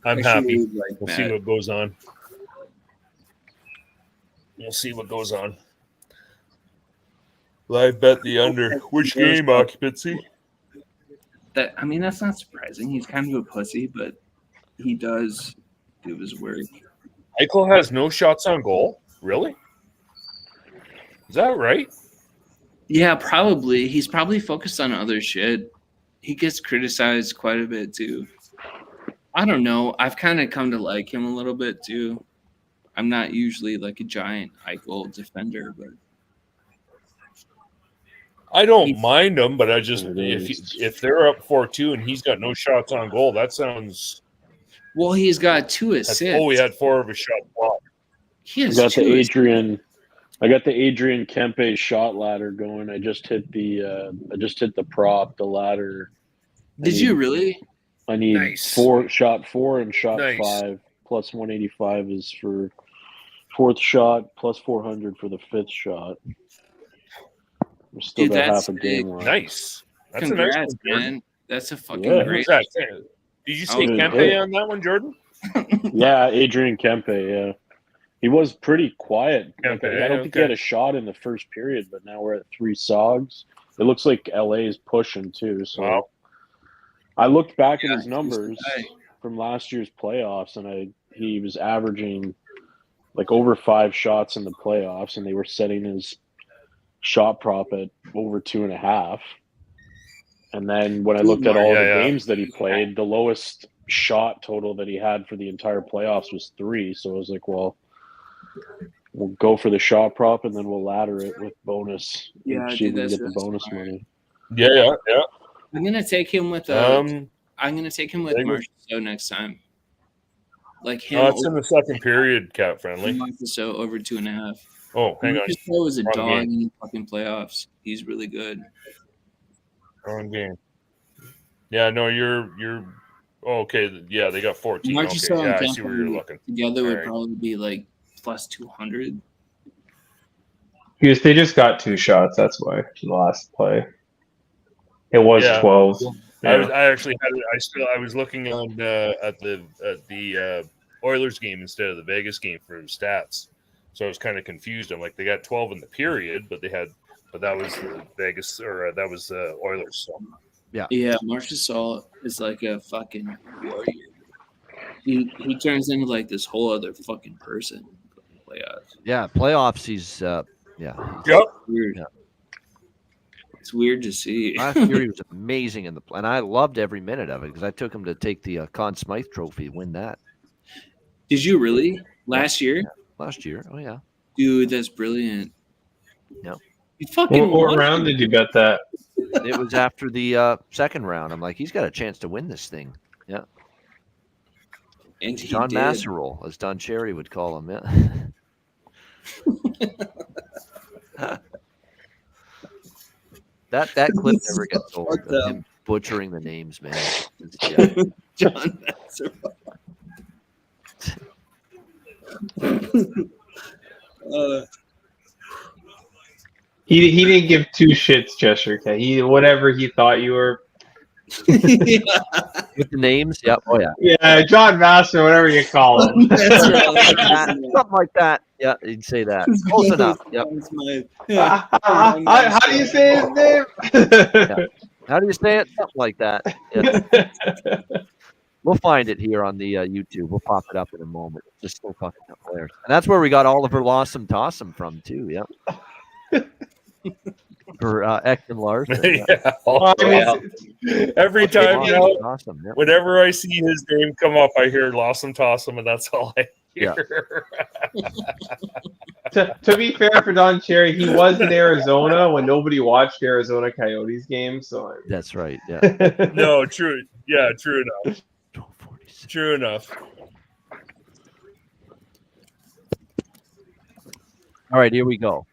I'm happy. We'll see what goes on. We'll see what goes on. Live bet the under. Which game occupancy? That's not surprising. He's kind of a pussy, but he does do his work. Eichel has no shots on goal? Really? Is that right? Yeah, probably. He's probably focused on other shit. He gets criticized quite a bit too. I don't know. I've kind of come to like him a little bit too. I'm not usually like a giant Eichel defender, but I don't mind him, but I just if they're up 4-2 and he's got no shots on goal, that sounds. Well, he's got 2 assists. He had 4 of his shot blocked. He has I got two the assists. Adrian Kempe shot ladder going. I just hit the prop, the ladder. Did you really? I need Nice. shot 4 and shot 5 plus 185 is for 4th shot plus 400 for the 5th shot. We still got half a game left. Nice. That's Congrats, a nice one, man. That's a fucking Yeah. great. Did you say Kempe on that one, Jordan? Yeah, Adrian Kempe, yeah. He was pretty quiet. Kempe, I don't think he had a shot in the first period, but now we're at 3 SOGs. It looks like LA is pushing too. So I looked back at his numbers from last year's playoffs, and he was averaging like over 5 shots in the playoffs, and they were setting his shot prop at over 2.5. And then when I looked at all the games that he played, the lowest shot total that he had for the entire playoffs was 3. So I was like, well, we'll go for the shot prop and then we'll ladder it with bonus. Yeah, see if we can that's get the bonus money. Yeah. I'm gonna take him with Marchessault next time. Like him. It's in the second period, Cat Friendly. Marchessault over 2.5. Oh, hang on. Marchessault was a Wrong dog game. in the fucking playoffs. He's really good. Wrong game. Yeah, no, you're. Okay, yeah, they got 14. Marchessault Okay, yeah, and I see where you're looking. Together would All right. probably be like plus 200. They just got 2 shots. That's why the last play. It was 12. I actually had it. I was looking on at the Oilers game instead of the Vegas game for stats, so I was kind of confused. I'm like, they got 12 in the period, but that was the Vegas or that was the Oilers. So Yeah, Marchessault is like a fucking warrior. He turns into like this whole other fucking person in the playoffs. Yeah, playoffs. He's Weird. Yeah. It's weird to see. Last year he was amazing in and I loved every minute of it because I took him to take the Conn Smythe Trophy, win that. Did you really? Last year? Yeah, last year. Oh yeah. Dude, that's brilliant. No. You fucking What won. round did you bet that? It was after the second round. I'm like, he's got a chance to win this thing. Yeah. And he John did. Masserole, as Don Cherry would call him. Yeah. That clip never gets old. Of him butchering the names, man. John Masserole. He didn't give 2 shits, Cheshire Cat. Whatever he thought you were. With the names, yep. Oh yeah. Yeah, John Master, whatever you call him. That's right. Something like that. Yeah, he'd say that. Close enough. Yep. How do you say his name? Yeah. How do you say it? Something like that. Yeah. We'll find it here on the YouTube. We'll pop it up in a moment. Just so fucking hilarious. And that's where we got Oliver Lawson Tossum from too. Yep. For Ekman Larson. Yeah. Every time now, awesome. Yep. whenever I see his name come up, I hear Lawson Tossum, and that's all I hear. To be fair for Don Cherry, he was in Arizona when nobody watched Arizona Coyotes games. So that's right. Yeah. No, true. Yeah, true enough. True enough. All right, here we go.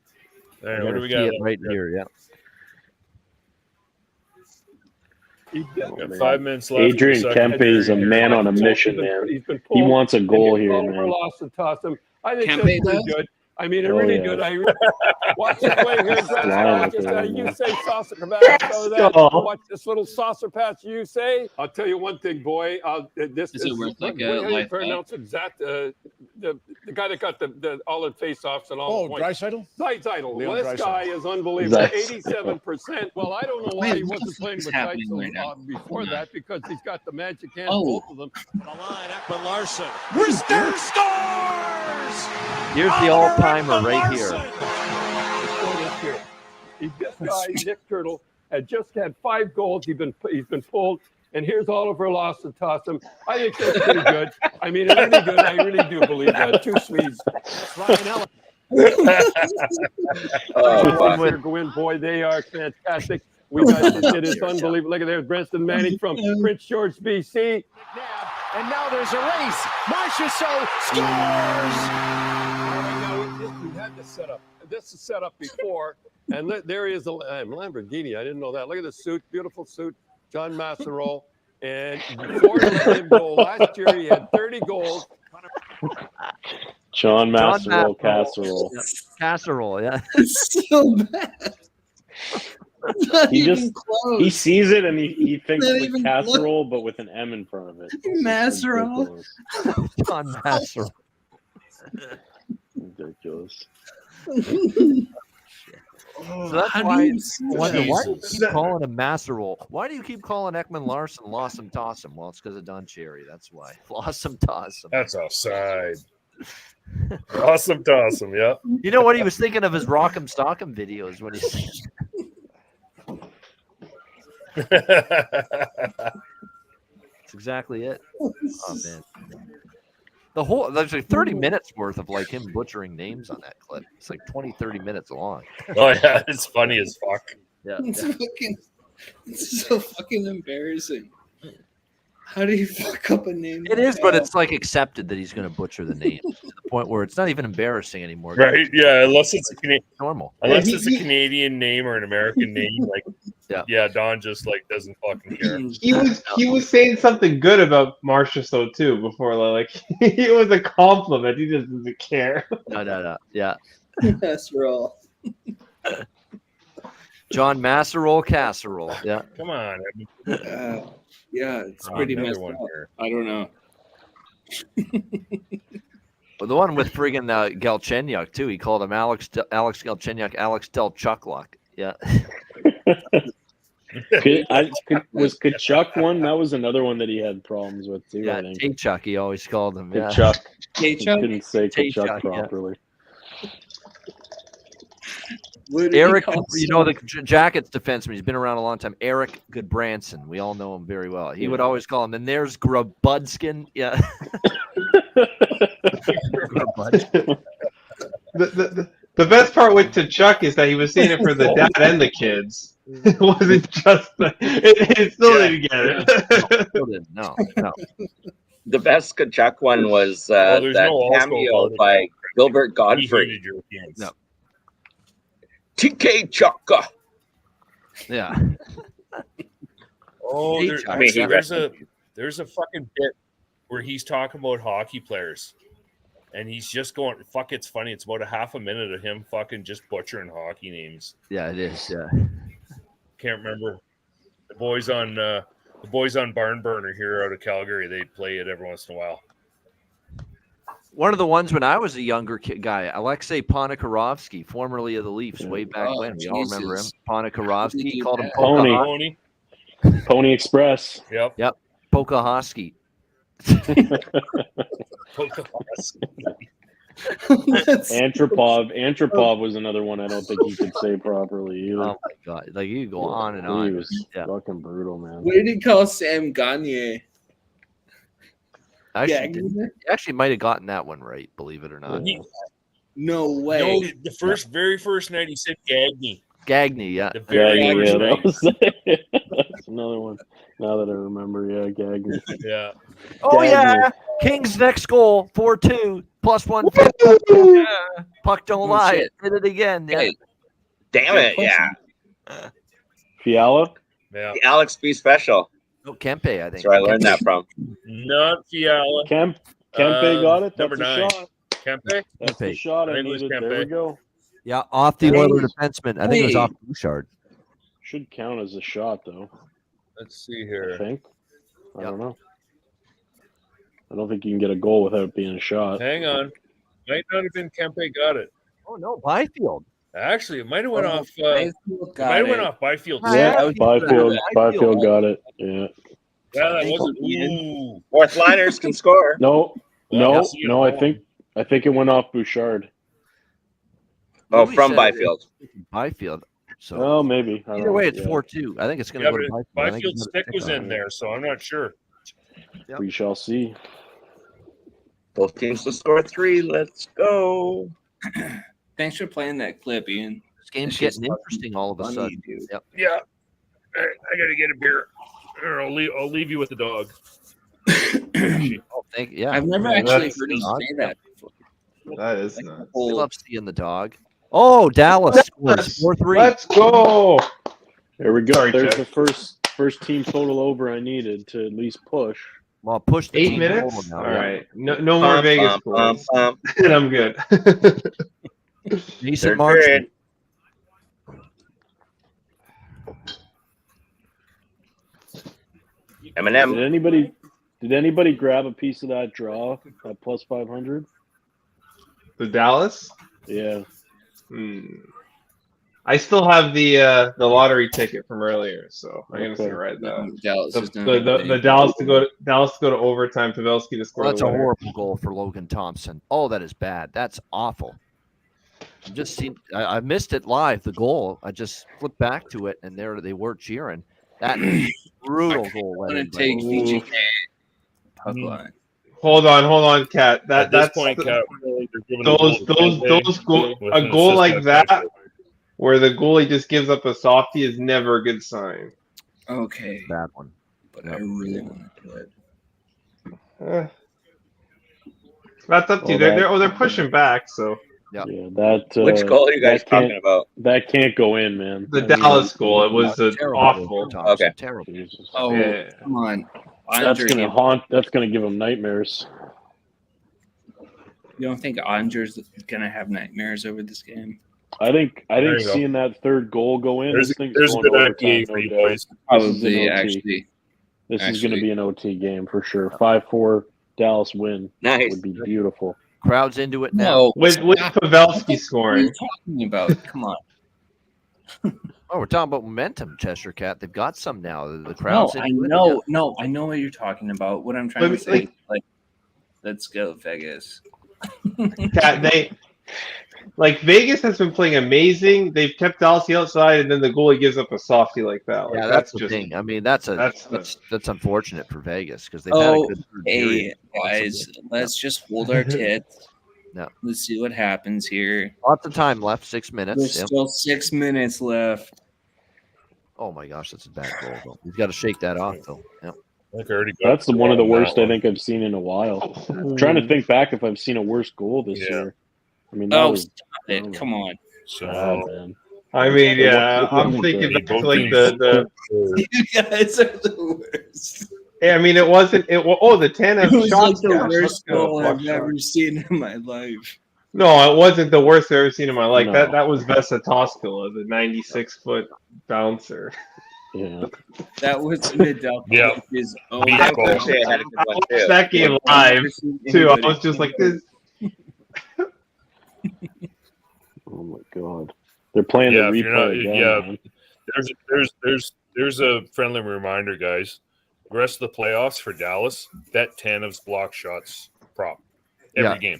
All right, what do we got? Right here, yeah. Got 5 minutes left. Adrian Kempe is a man on a mission, man. He wants a goal here, man. Lawson tossed him. I think Kempe that's pretty does? good. I mean, it really good. I watch the play here. You say saucer pass. So that watch this little saucer pass. You say. I'll tell you one thing, boy. This is it worth like a how you life pronounce it? The guy that got the all in face-offs and all. Oh, Draisaitl? Draisaitl. Leon This Draisaitl. guy is unbelievable. 87%. Well, I don't know why he wasn't playing with Draisaitl before that, because he's got the magic hands, both of them. The line, Ekman Larson. Worcester scores! Here's the all-timer right here. This guy, Nick Turtle, had just had 5 goals. He's been pulled, and here's Oliver Lawson toss him. I think that's pretty good. I mean, it's really good. I really do believe that. 2 Swedes. Ryan Ellis. Go in, boy. They are fantastic. We got it is unbelievable. Look at there's Brenton Manning from Prince George, BC. And now there's a race. Marchessault scores! We had this set up. This is set up before, and there is a Lamborghini. I didn't know that. Look at the suit, beautiful suit, John Masserole. And before he let him go last year, he had 30 goals. John Masserole casserole. Yeah. Casserole, yeah. So bad. He sees it and he thinks like casserole, but with an M in front of it. Masserole. John Masserole. Ridiculous. So that's why I wonder, why do you keep calling him Masserole? Why do you keep calling Ekman Larson Lawsome Tossum? Well, it's because of Don Cherry. That's why. Lawsome Tossum. That's offside. Awesome Tossum, yeah. You know what he was thinking of his Rock'em Stock'em videos when he's That's exactly it. Oh man. There's like 30 minutes worth of like him butchering names on that clip. It's like 20-30 minutes long. Oh yeah, it's funny as fuck. Yeah. It's so fucking embarrassing. How do you fuck up a name? It is, but it's like accepted that he's going to butcher the name to the point where it's not even embarrassing anymore. Right? Yeah, unless it's a normal. Unless it's a Canadian name or an American name, like yeah, Don just like doesn't fucking care. He was saying something good about Marchessault too before, like it was a compliment. He just doesn't care. No. Yeah. Masserole. John Masserole casserole. Yeah. Come on. Yeah, it's pretty messed up. I don't know. Well, the one with friggin' Galchenyuk too. He called him Alex Galchenyuk, Alex Del Chuckluck. Yeah. Was Kachuk one? That was another one that he had problems with too. Yeah, Taychuk, he always called him. Yeah. Kachuk. He couldn't say Taychuk, Kachuk properly. Eric, you know the Jackets defenseman. He's been around a long time. Eric Goodbranson. We all know him very well. He would always call him. And there's Grubudskin. Yeah. The best part with Tkachuk is that he was saying it for the dad and the kids. It wasn't just it still didn't get it. No. The best Tkachuk one was that cameo by Gilbert Godfrey. No. TK Chaka. Yeah. Oh, there's a fucking bit where he's talking about hockey players, and he's just going, "Fuck, it's funny." It's about a half a minute of him fucking just butchering hockey names. Yeah, it is. Yeah. Can't remember the boys on Barn Burner here out of Calgary. They play it every once in a while. One of the ones when I was a younger guy, Alexei Ponikarovsky, formerly of the Leafs, way back when. We all remember him. Ponikarovsky, called him Pony Express. Yep. Pokahosky. Antropov was another one I don't think he could say properly either. Oh my god! Like you go on and on. He was fucking brutal, man. What did he call Sam Gagne? Actually might have gotten that one right, believe it or not. No way. No, the very first night he said Gagne. Gagne, yeah. The very first night. That's another one. Now that I remember, Gagne. Yeah. Oh yeah, Kings next goal 4-2 +150. Yeah. Puck don't lie. It did it again. Yeah. Hey, damn it! Yeah. Fiala. Yeah. The Alex B special. Oh, Kempe, I think. That's where I learned that from. Not Fiala. Kempe got it. Number That's 9. a shot. Kempe? That's the Kempe. shot I I think it was needed. There we Kempe. go. Yeah, off the Oiler defenseman. I think it was off Bouchard. Should count as a shot, though. Let's see I here. think. I don't know. I don't think you can get a goal without it being a shot. Hang on. Might not have been Kempe got it. Oh no, Byfield. Actually, it might have went off. Byfield It got might have went it. off Byfield. Yeah, Byfield got it. Yeah. Yeah, that wasn't. Ooh. Fourth liners can score. No, Well, no. I think it went off Bouchard. Oh, from Byfield. Byfield. So Oh, maybe. I don't either way, know. it's Yeah. 4-2. I think it's going to Yeah, go to but Byfield. I think Byfield's he's stick gonna was pick on in it. there, so I'm not sure. Yep. We shall see. Both teams to score 3. Let's go. Thanks for playing that clip, Ian. This game's It's just getting interesting all of a funny, sudden. dude. Yep. Yeah. All right, I got to get a beer. Or I'll leave you with the dog. Oh, thank yeah. I've never actually heard him say that before. That is nice. We love seeing the dog. Oh, Dallas scores 4-3. Let's go. There we go. Sorry, There's Jeff. the first team total over I needed to at least push. Well, push the 8 team minutes. total All now. yeah. right. No more Vegas goals. And I'm good. Decent Third margin. period. Eminem. Did anybody grab a piece of that draw at plus 500? The Dallas. Yeah. I still have the lottery ticket from earlier, so I'm gonna say right now. Dallas is The Dallas to go to overtime. Pavelski to score. Well, that's the a winner. horrible goal for Logan Thompson. Oh, that is bad. That's awful. I missed it live, the goal. I just flipped back to it, and there they were cheering. That is brutal goal. I'm let gonna in by take Logan. VGK puck line. Hold on, Kat. At this point, Kat, a goal like that, where the goalie just gives up a softie, is never a good sign. Okay. Bad one. But I really want to do it. That's up to you. They're pushing back, so. Yeah. That. Which goal are you guys talking about? That can't go in, man. The Dallas goal. It was awful. Okay. Terrible. Oh, Yeah. come on. That's Andre, gonna haunt. That's gonna give him nightmares. you don't think Andre's gonna have nightmares over this game? I think you go. seeing that third goal go in. There's this thing's a going good to IPA overtime, for you no doubt. boys. Probably, OT. actually. This is going to Actually. be an OT game for sure. 5-4 Dallas win. Nice. Would be beautiful. Crowd's into it now. No. With Pavelski What are scoring. you talking about? Come on. Oh, we're talking about momentum, Cheshire Cat. They've got some now. The No, crowd's I into it. know. No, I know what you're talking about. What I'm trying to But, say is, like, let's go, Vegas. Kat, Vegas has been playing amazing. They've kept Dallas outside, and then the goalie gives up a softie like that. Like, Yeah, that's the thing. I mean, that's unfortunate for Vegas because they've had a good third Hey, period. guys, let's just hold our tits. No. Let's see what happens here. Lots of time left. 6 minutes. There's Yep. still 6 minutes left. Oh my gosh, that's a bad goal. Though. You've got to shake that off, though. Yep. That's one of the worst I think I've seen in a while. I'm trying to think back if I've seen a worse goal this year. I mean, that was Stop it. Come on. bad, man. I mean, yeah, I'm thinking back to like the. You guys are the worst. Yeah, I mean, it wasn't. The Tanev It was shot. like the worst goal I've ever seen in my life. No, it wasn't the worst I've ever seen in my life. No. That was Vesa Toskala, the 96-foot bouncer. Yeah. That was Nadal. Yeah. His I own. was gonna say I had a good I one watched too. that game live too. I was just like this. Oh my god. They're playing Yeah, the if you're not, replay again. yeah. Man. There's a friendly reminder, guys. The rest of the playoffs for Dallas, bet Tanev's block shots prop every game.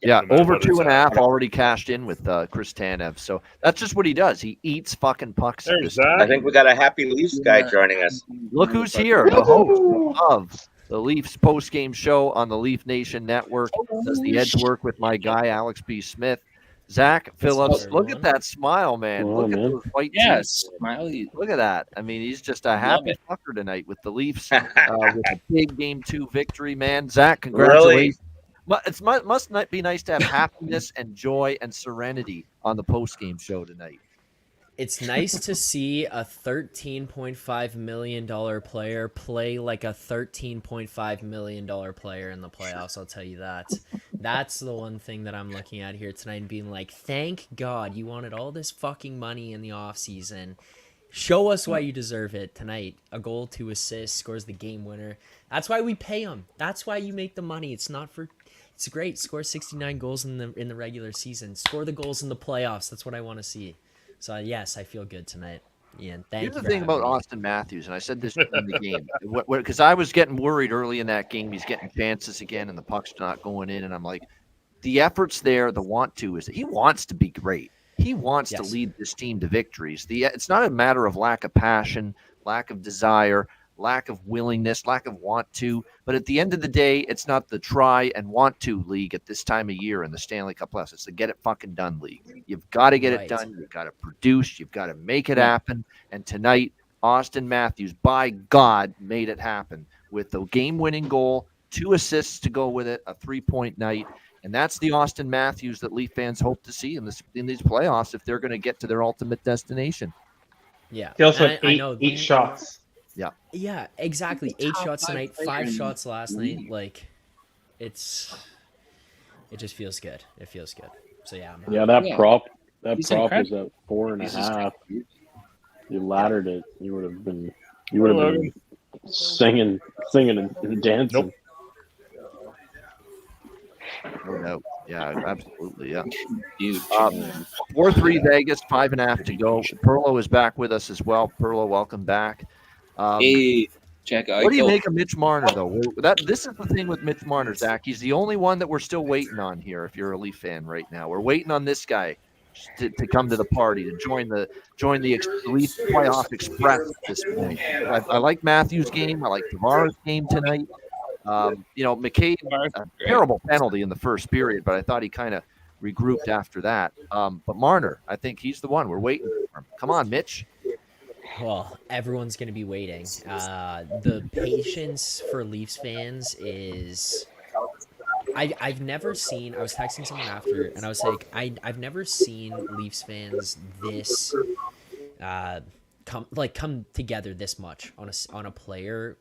Yeah, No matter over what it's 2.5 at. already cashed in with Chris Tanev. So that's just what he does. He eats fucking pucks. There's that. I think we got a happy Leafs guy joining us. Look who's here, the host of the Leafs post-game show on the Leaf Nation Network. Does the edge work with my guy, Alex B. Smith. Zach Phillips, look at that smile, man. Come Look on, at man. those white Yes, teeth. smiley. Look at that. I mean, he's just a happy fucker tonight with the Leafs with a big Game 2 victory, man. Zach, congratulations. It must not be nice to have happiness and joy and serenity on the post-game show tonight. It's nice to see a $13.5 million player play like a $13.5 million player in the playoffs. I'll tell you that. That's the one thing that I'm looking at here tonight and being like, thank God you wanted all this fucking money in the offseason. Show us why you deserve it tonight. A goal, 2 assists, scores the game winner. That's why we pay him. That's why you make the money. It's not for... It's great. Score 69 goals in the regular season. Score the goals in the playoffs. That's what I want to see. So, yes, I feel good tonight. Ian, thank you. Here's the thing about Austin Matthews, and I said this in the game, because I was getting worried early in that game. He's getting chances again, and the puck's not going in. And I'm like, the effort's there, the want to is that he wants to be great. He wants to lead this team to victories. It's not a matter of lack of passion, lack of desire, lack of willingness, lack of want to. But at the end of the day, it's not the try and want to league at this time of year in the Stanley Cup playoffs. It's the get it fucking done league. You've got to get it done. You've got to produce. You've got to make it happen. And tonight, Austin Matthews, by God, made it happen with the game-winning goal, 2 assists to go with it, a 3-point night. And that's the Austin Matthews that Leaf fans hope to see in these playoffs if they're going to get to their ultimate destination. Yeah. He also had eight shots. Yeah. Yeah, exactly. 8 shots tonight, 5 shots last night. Like, it just feels good. It feels good. So yeah. That prop was at 4.5. You laddered it. You would have been singing and dancing. No doubt. Yeah, absolutely. Yeah. 4-3 Vegas, 5.5 to go. Perlo is back with us as well. Perlo, welcome back. Hey, check out. What do you make of Mitch Marner, though? This is the thing with Mitch Marner, Zach. He's the only one that we're still waiting on here. If you're a Leaf fan right now, we're waiting on this guy to come to the party, to join the Leaf playoff express at this point. I like Matthews' game. I like Tavares' game tonight. McCabe, a terrible penalty in the first period, but I thought he kind of regrouped after that. But Marner, I think he's the one. We're waiting for him. Come on, Mitch. Well, everyone's going to be waiting. The patience for Leafs fans is... I've never seen... I was texting someone after, and I was like, I've never seen Leafs fans this... come together this much on a player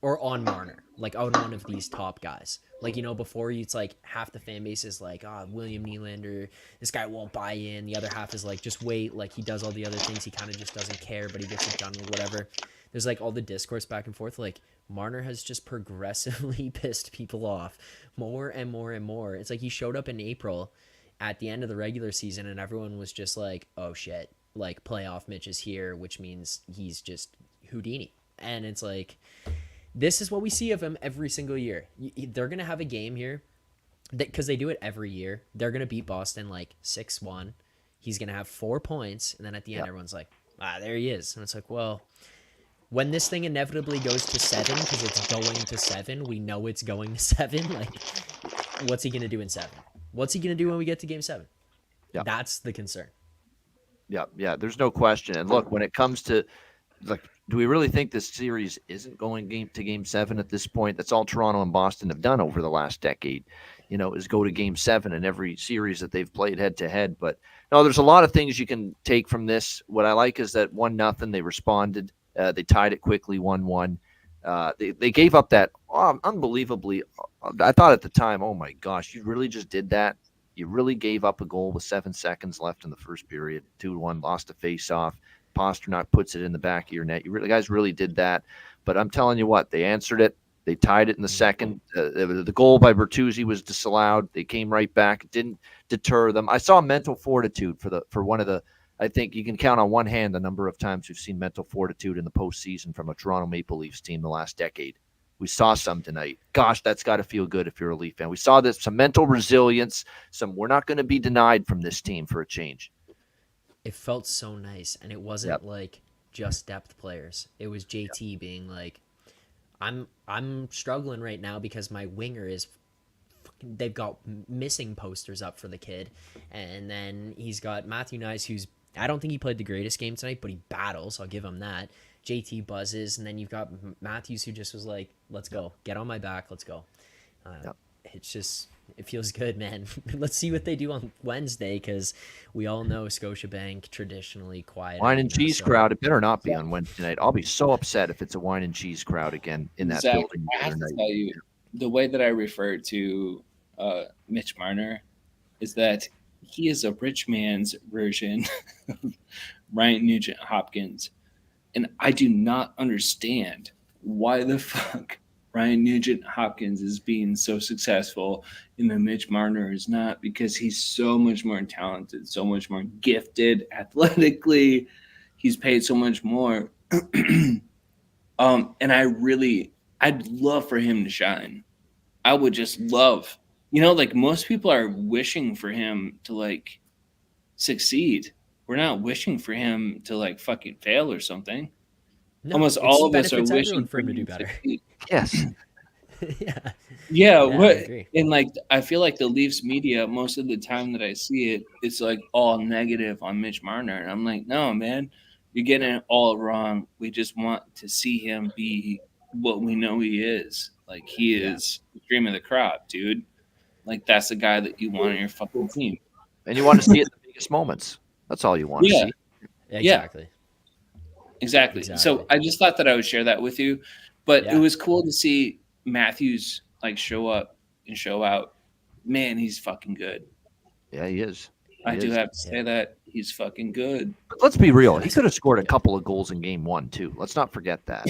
or on Marner, like on one of these top guys. Like, before it's like half the fan base is like, William Nylander, this guy won't buy in. The other half is like, just wait. Like, he does all the other things. He kind of just doesn't care, but he gets it done with whatever. There's like all the discourse back and forth. Like, Marner has just progressively pissed people off more and more and more. It's like he showed up in April at the end of the regular season and everyone was just like, oh shit, like playoff Mitch is here, which means he's just Houdini. And it's like, this is what we see of him every single year. They're going to have a game here because they do it every year. They're going to beat Boston like 6-1. He's going to have 4 points. And then at the end, everyone's like, there he is. And it's like, well, when this thing inevitably goes to 7, because it's going to 7, we know it's going to 7. Like, what's he going to do in 7? What's he going to do when we get to game 7? Yeah. That's the concern. Yeah. There's no question. And look, when it comes to, like, do we really think this series isn't going game 7 at this point? That's all Toronto and Boston have done over the last decade, is go to game 7 in every series that they've played head to head. But no, there's a lot of things you can take from this. What I like is that 1-0, they responded. They tied it quickly, 1-1. They gave up that unbelievably. I thought at the time, oh my gosh, you really just did that? You really gave up a goal with 7 seconds left in the first period, 2-1, lost a face-off. Pasternak puts it in the back of your net. You guys really did that. But I'm telling you what, they answered it. They tied it in the second. The goal by Bertuzzi was disallowed. They came right back. It didn't deter them. I saw mental fortitude for one of the. I think you can count on one hand the number of times we've seen mental fortitude in the postseason from a Toronto Maple Leafs team the last decade. We saw some tonight. Gosh, that's got to feel good if you're a Leaf fan. We saw this, some mental resilience. We're not going to be denied from this team for a change. It felt so nice, and it wasn't like just depth players. It was JT being like, I'm struggling right now because my winger is they've got missing posters up for the kid. And then he's got Matthew Nyes, who's I don't think he played the greatest game tonight, but he battles. I'll give him that. JT buzzes, and then you've got Matthews, who just was like, let's go. Get on my back. Let's go. it's just it feels good, man. Let's see what they do on Wednesday because we all know Scotiabank traditionally quiet. Wine and cheese crowd. It better not be on Wednesday night. I'll be so upset if it's a wine and cheese crowd again in that Zach, building. I have to tell you, the way that I refer to Mitch Marner is that he is a rich man's version of Ryan Nugent Hopkins. And I do not understand why the fuck Ryan Nugent Hopkins is being so successful and then Mitch Marner is not, because he's so much more talented, so much more gifted athletically. He's paid so much more. And I'd love for him to shine. I would just love, like most people are wishing for him to like succeed. We're not wishing for him to like fucking fail or something. No, almost all of us are benefits wishing everyone for him to him do better. succeed. Yes. Yeah, I what agree. and like I feel like the Leafs media, most of the time that I see it, it's like all negative on Mitch Marner. And I'm like, no, man, you're getting it all wrong. We just want to see him be what we know he is. Like he is the cream of the crop, dude. Like that's the guy that you want on your fucking team. And you want to see it in the biggest moments. That's all you want to see. Exactly. So I just thought that I would share that with you. But it was cool to see Matthews like show up and show out. Man, he's fucking good. Yeah, he is. I do have to say that he's fucking good. But let's be real. He could have scored a couple of goals in game one, too. Let's not forget that.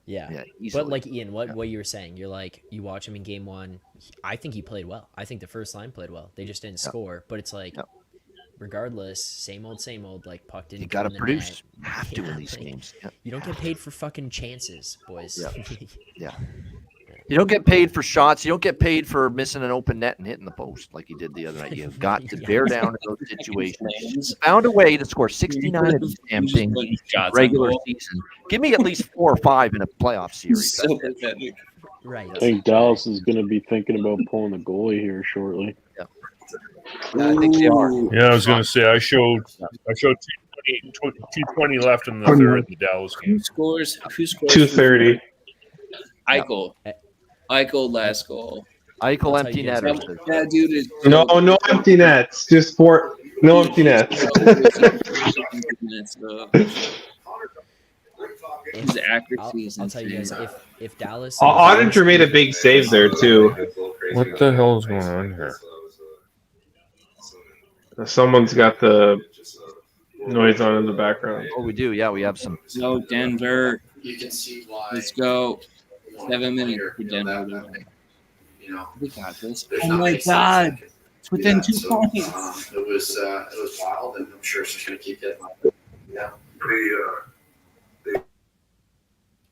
Yeah. Easily. But like Ian, what you were saying, you're like, you watch him in game one. I think he played well. I think the first line played well. They just didn't score. But it's like, regardless, same old, like puck didn't. You got to go in the produce. net. Have to in these games. You don't get paid for fucking chances, boys. Yeah. You don't get paid for shots. You don't get paid for missing an open net and hitting the post like you did the other night. You've got to bear down in those situations. You found a way to score 69 of these damn things regular season. Give me at least 4 or 5 in a playoff series. So pathetic. Right. I think Dallas is going to be thinking about pulling the goalie here shortly. Yeah, I think they are. Yeah, I was going to say I showed 220 left in the third of the Dallas game. Who scores? 230. Eichel last goal. Eichel empty netter. Yeah, dude. No empty nets. Just no empty nets. His accuracy is I'll tell you guys, if Dallas, Ottinger made a big save there too. What the hell is going on here? Someone's got the noise on in the background. Oh, we do. Yeah, we have some. No, Denver. Let's go. 7 minutes for Denver. We got this. Oh my God! It's within 2 points. It was wild, and I'm sure it's just going to keep getting. Yeah, pretty.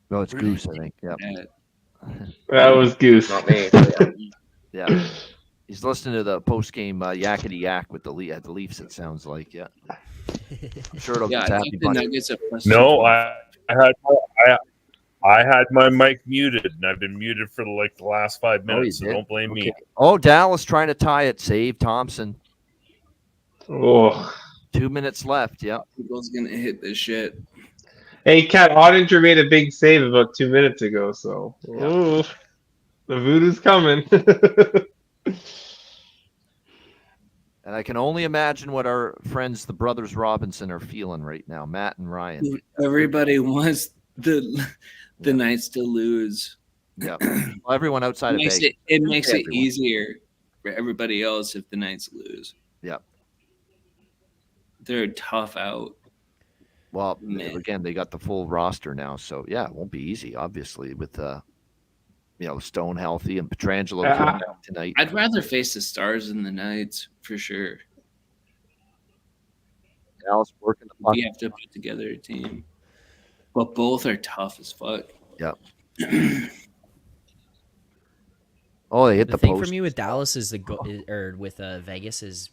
No, it's Goose, I think. Yeah. That was Goose. Not me. Yeah. He's listening to the post game yakety yak with the Leafs. It sounds like, yeah. I'm sure it'll be happy bunch. No, I had my mic muted, and I've been muted for the last 5 minutes. So don't blame me. Oh, Dallas trying to tie it. Save Thompson. Oh, 2 minutes left. Yeah. People's gonna hit this shit. Hey, Kat, Ottinger made a big save about 2 minutes ago, so the voodoo's coming. And I can only imagine what our friends, the brothers Robinson, are feeling right now. Matt and Ryan. Everybody wants the Knights to lose. Yeah. Well, everyone outside of Vegas. It makes it easier for everybody else if the Knights lose. Yeah. They're tough out. Well, again, they got the full roster now, so yeah, it won't be easy. Obviously, with Stone healthy and Pietrangelo coming out tonight. I'd rather face the Stars than the Knights for sure. Dallas working the puck. We have to put together a team, but both are tough as fuck. Yeah. Oh, they hit the thing post. for me with Dallas is or with Vegas is,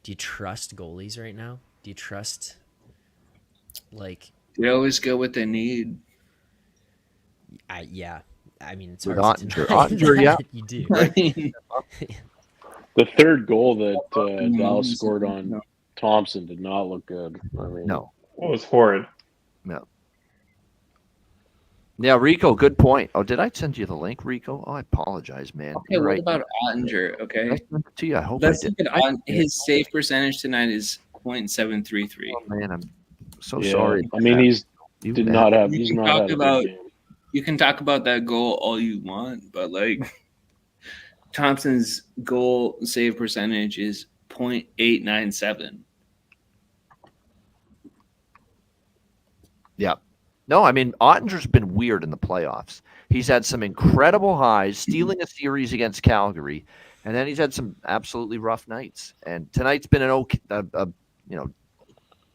do you trust goalies right now? Do you trust? They always go what they need. Yeah. I mean, it's With hard to Ottinger, deny yeah. that you do. The third goal that Dallas scored on Thompson did not look good. I mean, no, it was horrid. No, Yeah, Rico, good point. Oh, did I send you the link, Rico? Oh, I apologize, man. Okay, You're what right. about Ottinger? I Okay, sent it to you. I hope let's I look did. at his save percentage tonight is .733. Oh, man, I'm so Yeah, sorry. I mean, he's You did bet. not have. You He's can not talk had a about good game. you can talk about that goal all you want, but like Thompson's goal save percentage is .897. Yeah. No, I mean, Ottinger's been weird in the playoffs. He's had some incredible highs, stealing a series against Calgary, and then he's had some absolutely rough nights. And tonight's been an okay,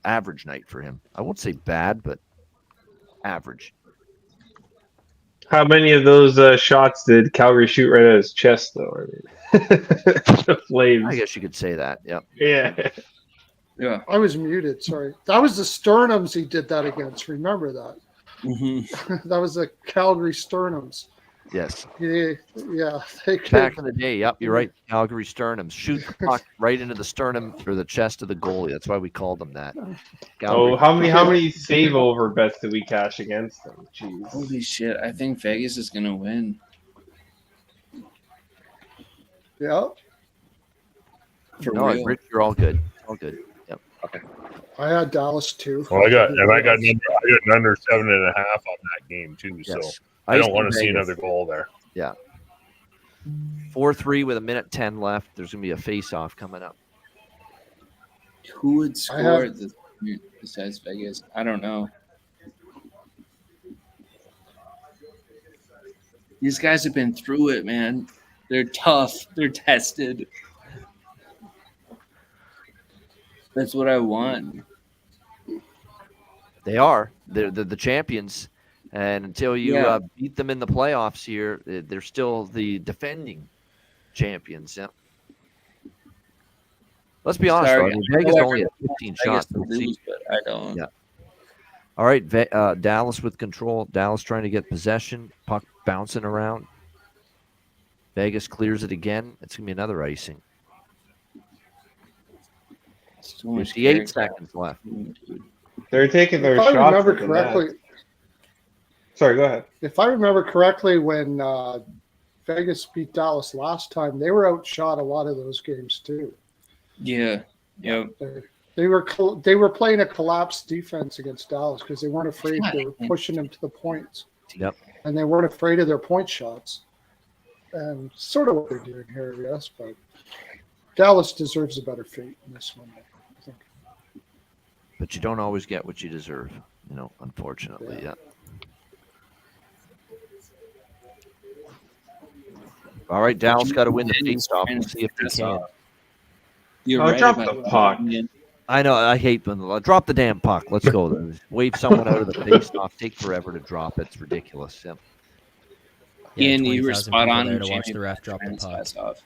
average night for him. I won't say bad, but average. How many of those shots did Calgary shoot right at his chest, though? I mean, the Flames. I guess you could say that. Yep. Yeah. Yeah. I was muted. Sorry. That was the Sternums he did that against. Remember that? Mm-hmm. That was the Calgary Sternums. Yes. Yeah. They could. Back in the day, yep, you're right. Calgary sternum. Shoot the puck right into the sternum or the chest of the goalie. That's why we called them that. Calgary. Oh, how many save over bets did we cash against them? Jeez. Holy shit! I think Vegas is gonna win. Yeah. No, real. Rich, you're all good. All good. Yep. Okay. I had Dallas too. Well, I got an under 7.5 on that game too. Yes. So I don't want to see Vegas. another goal there. Yeah. 4-3 with 1:10 left. There's gonna be a face-off coming up. Who would score besides Vegas? I don't know. These guys have been through it, man. They're tough. They're tested. That's what I want. They are. They're the champions, and until you beat them in the playoffs here, they're still the defending champions. Yeah. Let's be honest, though. I mean, Vegas only had 15 shots. But I don't. Yeah. All right, Dallas with control. Dallas trying to get possession. Puck bouncing around. Vegas clears it again. It's gonna be another icing. 58 seconds left. They're taking their If shots. I remember at the correctly, net. Sorry, go ahead. if I remember correctly, when Vegas beat Dallas last time, they were outshot a lot of those games too. Yeah. Yeah. They were playing a collapsed defense against Dallas because they weren't afraid. They were pushing them to the points. Yep. And they weren't afraid of their point shots. And sort of what they're doing here, yes, but Dallas deserves a better fate in this one, I think. But you don't always get what you deserve, unfortunately. Yeah. All right, Dallas got to win the face-off. We'll see if they can. You're right drop about the puck. I know. I hate when drop the damn puck. Let's go. Wave someone out of the face-off. Take forever to drop it. It's ridiculous. Yep. Ian, you were spot on. there to watch the ref drop the puck. Off.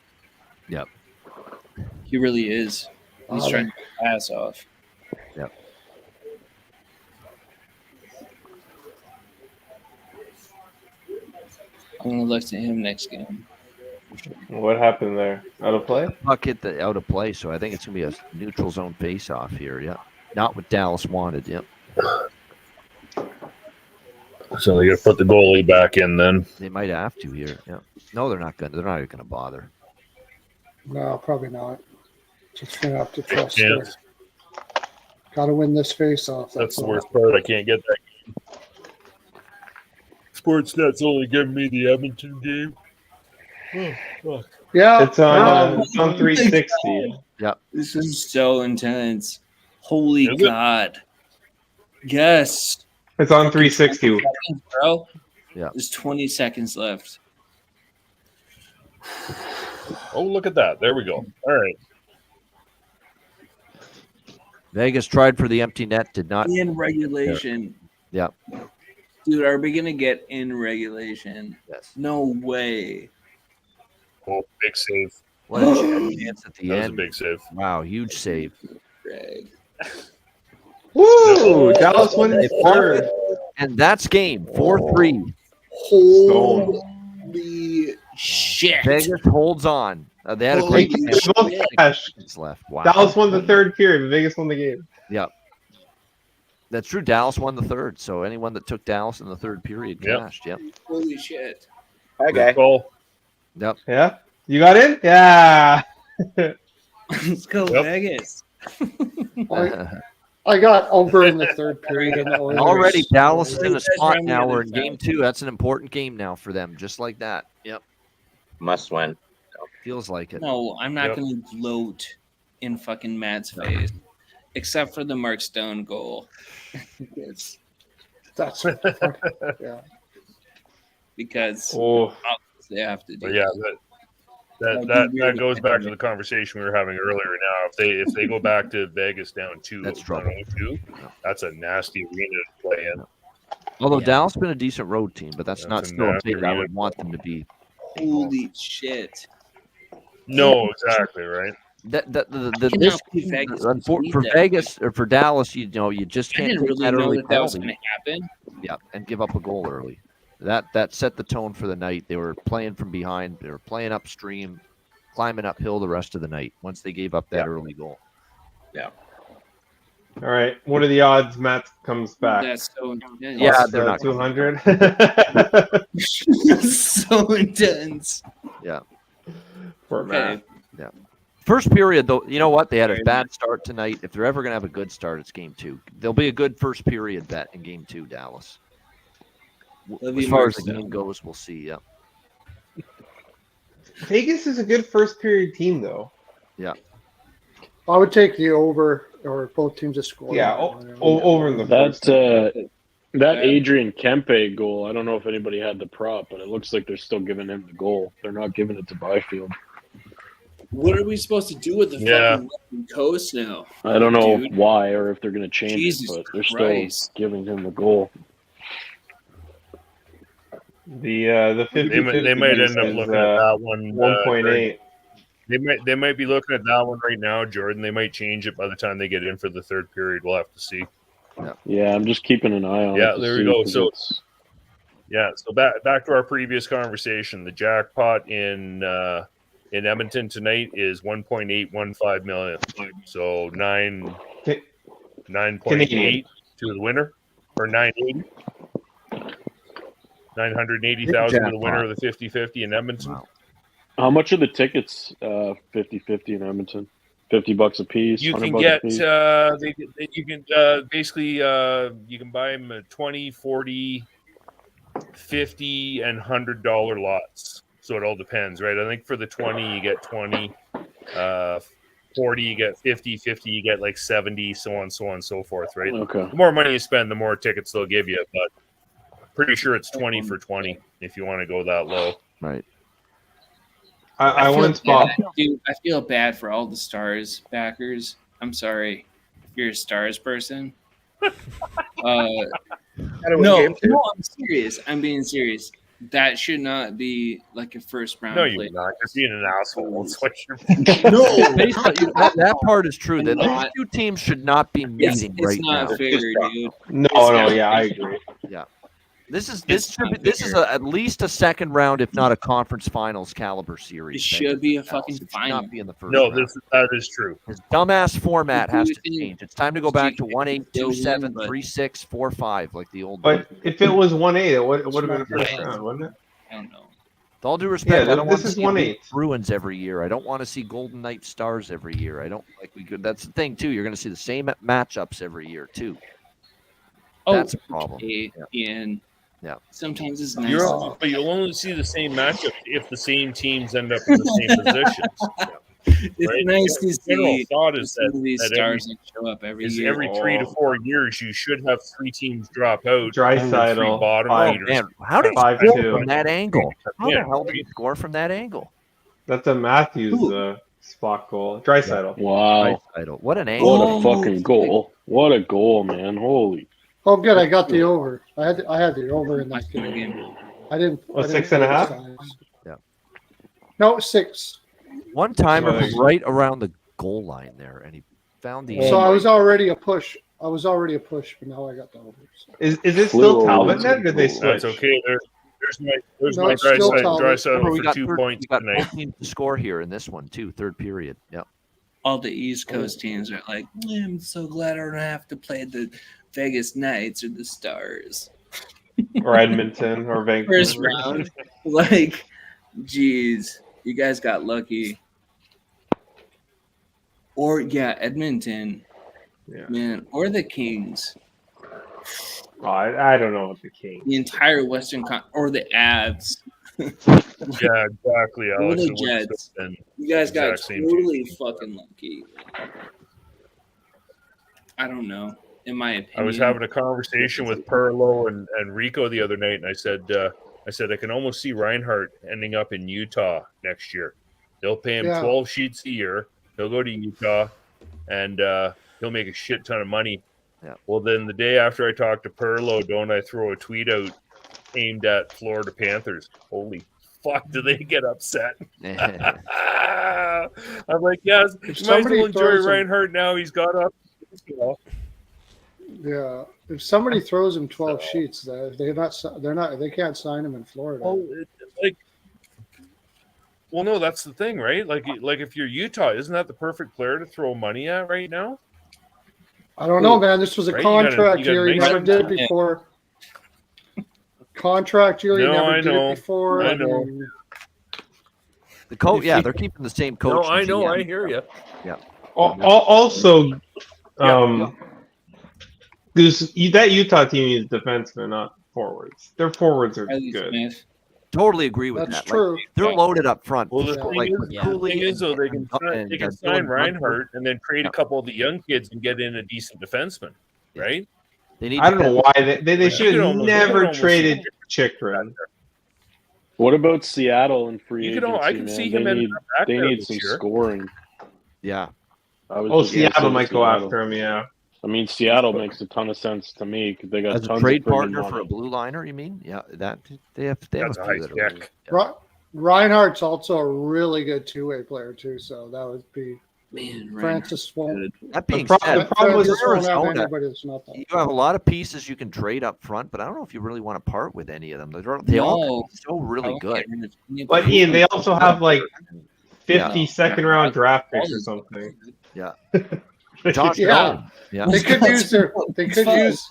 Yep. He really is. He's trying to pass off. Yep. I'm gonna look to him next game. What happened there? Out of play? Puck hit the out of play, so I think it's gonna be a neutral zone face-off here. Yeah. Not what Dallas wanted. Yep. So they got to put the goalie back in then. They might have to here. Yeah. No, they're not gonna. They're not gonna bother. No, probably not. Just gonna have to trust Chance. Got to win this face-off. That's the worst part. I can't get that game. Sportsnet's only giving me the Edmonton game. Oh, fuck. Yeah. It's on 360. Yep. This is so intense. Holy God. Yes. It's on 360. Bro. Yeah. There's 20 seconds left. Oh, look at that. There we go. All right. Vegas tried for the empty net. Did not. In regulation. Yeah. Dude, are we going to get in regulation? Yes. No way. Oh, big save. What a chance at the That was end. a big save. Wow, huge save. Greg. Woo! Dallas wins third. And that's game 4-3. Holy shit. Vegas holds on. They had a great Holy game. shit. 6 seconds left. Wow. Dallas won the third period, but Vegas won the game. Yep. That's true. Dallas won the third, so anyone that took Dallas in the third period cashed. Yep. Holy shit. Okay. Goal. Yep. Yeah. You got in? Yeah. Let's go, Vegas. I got over in the third period. And the Oilers Already, Dallas is in a Guys spot around the now. other We're in side. game 2. That's an important game now for them, just like that. Yep. Must win. Feels like it. No, I'm not going to gloat in fucking Matt's face, except for the Mark Stone goal. That's yeah. Because Oh. they have to do. But yeah, that goes back to the conversation we were having earlier. Now, if they go back to Vegas down 2, That's trouble. 2, that's a nasty arena to play in. Although Dallas has been a decent road team, but that's not a still a nasty favorite I arena. would want them to be. Holy shit. No, exactly right. For Vegas or for Dallas, you just I can't didn't take really that know early that was penalty. going to happen. Yeah, and give up a goal early. That set the tone for the night. They were playing from behind. They were playing upstream, climbing uphill the rest of the night. Once they gave up that early goal. Yeah. All right. What are the odds Matt comes back? That's so Yeah, they're not 200. So intense. Yeah. For Okay. Matt. Yeah. First period, though, you know what? They had a bad start tonight. If they're ever going to have a good start, it's game 2. There'll be a good first period bet in game 2, Dallas. As far as the game goes, we'll see. Yeah. Vegas is a good first period team, though. Yeah. I would take the over or both teams to score. Yeah, over in the first. That Adrian Kempe goal, I don't know if anybody had the prop, but it looks like they're still giving him the goal. They're not giving it to Byfield. What are we supposed to do with the fucking Western Coast now? I don't know Dude. why or if they're going to change Jesus it, but they're Christ. still giving him the goal. The 50 They might end up looking at that one. 1.8. They might be looking at that one right now, Jordan. They might change it by the time they get in for the third period. We'll have to see. Yeah, I'm just keeping an eye on it. Yeah, to there see, we go. 'cause So it's- so back to our previous conversation. The jackpot in Edmonton tonight is 1.815 million. So 9.8 to the winner, or 980. 980,000 to the winner of the 50-50 in Edmonton. How much are the tickets? 50-50 in Edmonton. $50 a piece. You can $100 get a piece? you can basically you can buy them at 20, 40, 50, and $100 lots. So it all depends, right? I think for the 20 you get 20, 40 you get 50, 50 you get like 70, so on and so forth, right? Okay. The more money you spend, the more tickets they'll give you, but pretty sure it's 20 for 20 if you want to go that low. Right. I feel once bought. bad, dude, I feel bad for all the Stars backers. I'm sorry if you're a Stars person. No, I'm serious. I'm being serious. That should not be like a first round. No, play. you're not. You're being an asshole. That's what you're No, that part is true. That these not. two teams should not be meeting It's right not now. fair, dude. No, yeah, I agree. Yeah. This is at least a second round, if not a conference finals caliber series. It should be a fucking It should final. not be in the first No, round. that is true. This dumbass format has to Who do you change. It's time to go back to 1-8, They'll win, 2-7, but- 3-6, 4-5 like the old But days. if it was 1-8, it would have been a first Yeah. round, wouldn't it? I don't know. With all due respect, Yeah, I don't want this to is see 1-8. Bruins every year. I don't want to see Golden Knight Stars every year. I don't like we could. That's the thing too. You're going to see the same matchups every year too. That's a problem. Okay, Ian. Yeah. Sometimes it's nice. But you'll only see the same matchup if the same teams end up in the same positions. It's Right? nice to General see thought is some that, of these that stars every, that show up every is year. every 3 to 4 years you should have 3 teams drop out. Draisaitl, only 3 bottom five. feeders. Man, how did he 5-2. score from that angle? How Yeah. the hell did he score from that angle? That's a Matthews spot goal. Draisaitl. Wow. Draisaitl. What an angle! What a fucking goal. What a goal, man. Holy. Oh, good. I got the over. I had the over in that game. I didn't. Oh, I didn't 6.5? play the size. Yeah. No, 6. One timer Right. right around the goal line there, and he found the. So I was already a push. But now I got the over. So. Is it still Flew Talbot over. net? Or did they switch? That's okay. There's No, my it's still Talbot. Draisaitl Remember, we for got 2 third- points we got tonight. both teams to score here in this one too. Third period. Yep. All the East Coast teams are like, I'm so glad I don't have to play the Vegas Knights or the Stars. Or Edmonton or Vancouver. First round. Like, geez, you guys got lucky. Or, yeah, Edmonton. Yeah. Man, or the Kings. Oh, I don't know what the Kings. The entire Western or the Avs. Yeah, exactly, Or Alex. the It would have Jets. been You guys the got exact same totally team. fucking lucky. I don't know. In my opinion, I was having a conversation with Perlo and Rico the other night, and I said I can almost see Reinhardt ending up in Utah next year. They'll pay him 12 sheets a year. He'll go to Utah, and he'll make a shit ton of money. Yeah. Well, then the day after I talked to Perlo, don't I throw a tweet out aimed at Florida Panthers? Holy fuck, do they get upset? I'm like, yes, you might as well enjoy Reinhardt now. He's got up. Yeah, if somebody throws him 12 sheets, they can't sign him in Florida. Well, no, that's the thing, right? Like if you're Utah, isn't that the perfect player to throw money at right now? I don't know, man. This was a Right? contract You got a year. He nice never did it before. Contract year. He No, never I did know. it before. I know. The coach, yeah, they're keeping the same coach. No, I and know. GM. I hear you. Yeah. Also, that Utah team needs defensemen, not forwards. Their forwards are good. Totally agree with That's that. true. Like, they're loaded up front. Well, the for sure. thing Like, is, with the Cooley thing is, though, they can and sign Dylan Reinhardt and then trade a couple of the young kids and get in a decent defenseman, right? They need. I don't know why they should have never almost- traded Chychrun. What about Seattle and free You agency? could I can man? see They him need, ending up back they there need this some year. scoring. Yeah. Seattle might go after him. Yeah. I mean, Seattle makes a ton of sense to me because they got As a tons trade of friggin' partner money. for a blue liner, you mean? Yeah, that they have That's a a few high that are check. Reinhardt's also a really good two-way player too. So that would be man. Francis won't. That being The said, problem with Francis won't have Arizona, anybody that's not that. you have a lot of pieces you can trade up front, but I don't know if you really want to part with any of them. They all could be so really good. But Ian, they also have like 50 second-round draft picks or something. Yeah. Josh Yeah. Doan. Yeah. They could use their. They could use.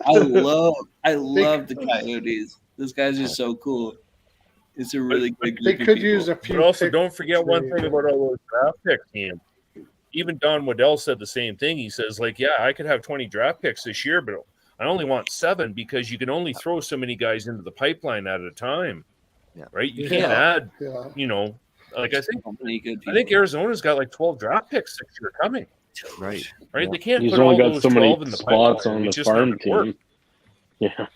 I love the Coyotes. Those guys are so cool. It's a really good group. They of could people. use a few. But also, pick don't forget one trade. thing about all those draft picks, Ian. Even Don Waddell said the same thing. He says, like, yeah, I could have 20 draft picks this year, but I only want 7 because you can only throw so many guys into the pipeline at a time. Yeah. Right? You can't add, like I think Arizona's got like 12 draft picks this year coming. Right. Right? They can't He's put only all got those so many 12 in the spots pipeline. on the It's just not farm gonna work. team. Yeah.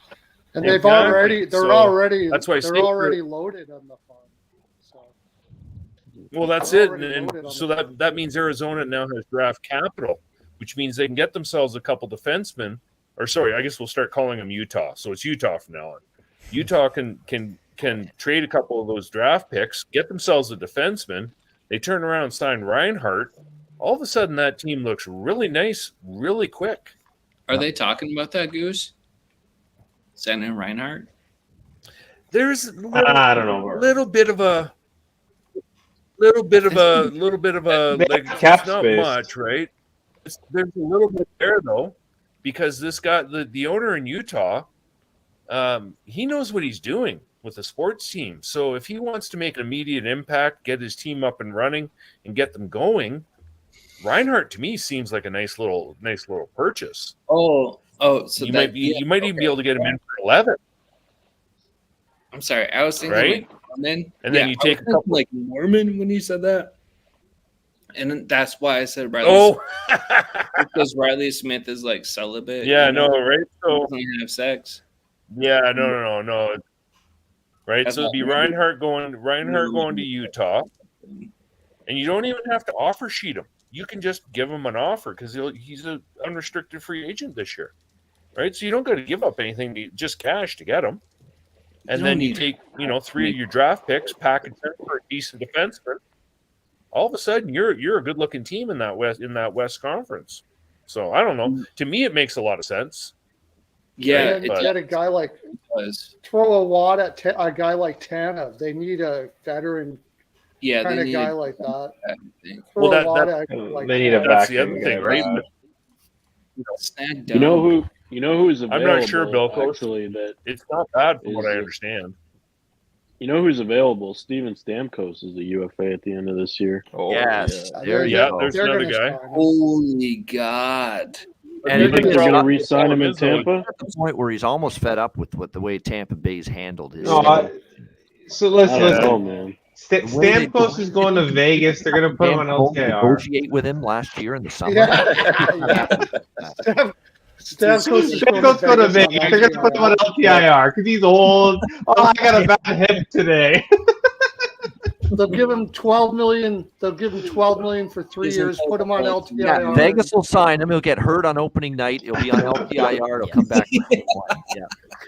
And they've Exactly. already. They're That's why I They're say already loaded on the farm. So. Well, that's They're it. already And loaded on so the that means Arizona now has draft capital, which means they can get themselves a couple defensemen. Or sorry, I guess we'll start calling them Utah. So it's Utah from now on. Utah can trade a couple of those draft picks, get themselves a defenseman. They turn around and sign Reinhardt. All of a sudden, that team looks really nice, really quick. Are they talking about that, Goose? Signing Reinhardt? There's I don't know. little bit of a like cap it's not space. much, right? There's a little bit there though, because this guy, the owner in Utah, he knows what he's doing with the sports team. So if he wants to make an immediate impact, get his team up and running, and get them going, Reinhardt to me seems like a nice little purchase. So you might even be able to get him in for 11. I'm sorry, I was thinking Right? like Norman, And then you I was take a thinking couple- like Norman when you said that, and then that's why I said Riley. Oh, because Riley Smith is like celibate. yeah, you know? no, right? So Doesn't have sex. yeah, no. Right, That's so it'd be not- Reinhardt going to Utah, and you don't even have to offer sheet him. You can just give him an offer because he's an unrestricted free agent this year, right? So you don't got to give up anything, just cash to get him. And then you take, 3 of your draft picks, package them for a decent defenseman. All of a sudden, you're a good-looking team in that West Conference. So I don't know. To me, it makes a lot of sense. Yeah, And get a guy like throw a wad at a guy like Tanev. They need a veteran kind of guy like that. Throw a wad at a guy like They need a That's the backup other thing, guy, right? right? Snagged You know who? You know who's I'm available? not sure, Bill. Actually, that it's not bad from what I is- understand. You know who's available? Steven Stamkos is a UFA at the end of this year. Oh, Yes, yeah. there you Yeah, go. there's They're another gonna guy. sign him. Holy God. And you think they're going to he's re-sign him in Tampa? at the point where he's almost fed up with the way Tampa Bay's handled his. No, so I listen, don't know, listen. man. Stamkos is going to Vegas. They're going to put him on LTIR. Negotiate with him last year in the summer. Stamkos Go to Vegas. They're going to put him on LTIR because he's old. Oh, I got a bad hip today. They'll give him $12 million. They'll give him $12 million for 3 years. Put him on LTIR. Yeah, Vegas will sign him. He'll get hurt on opening night. He'll be on LTIR. He'll come back. Yeah,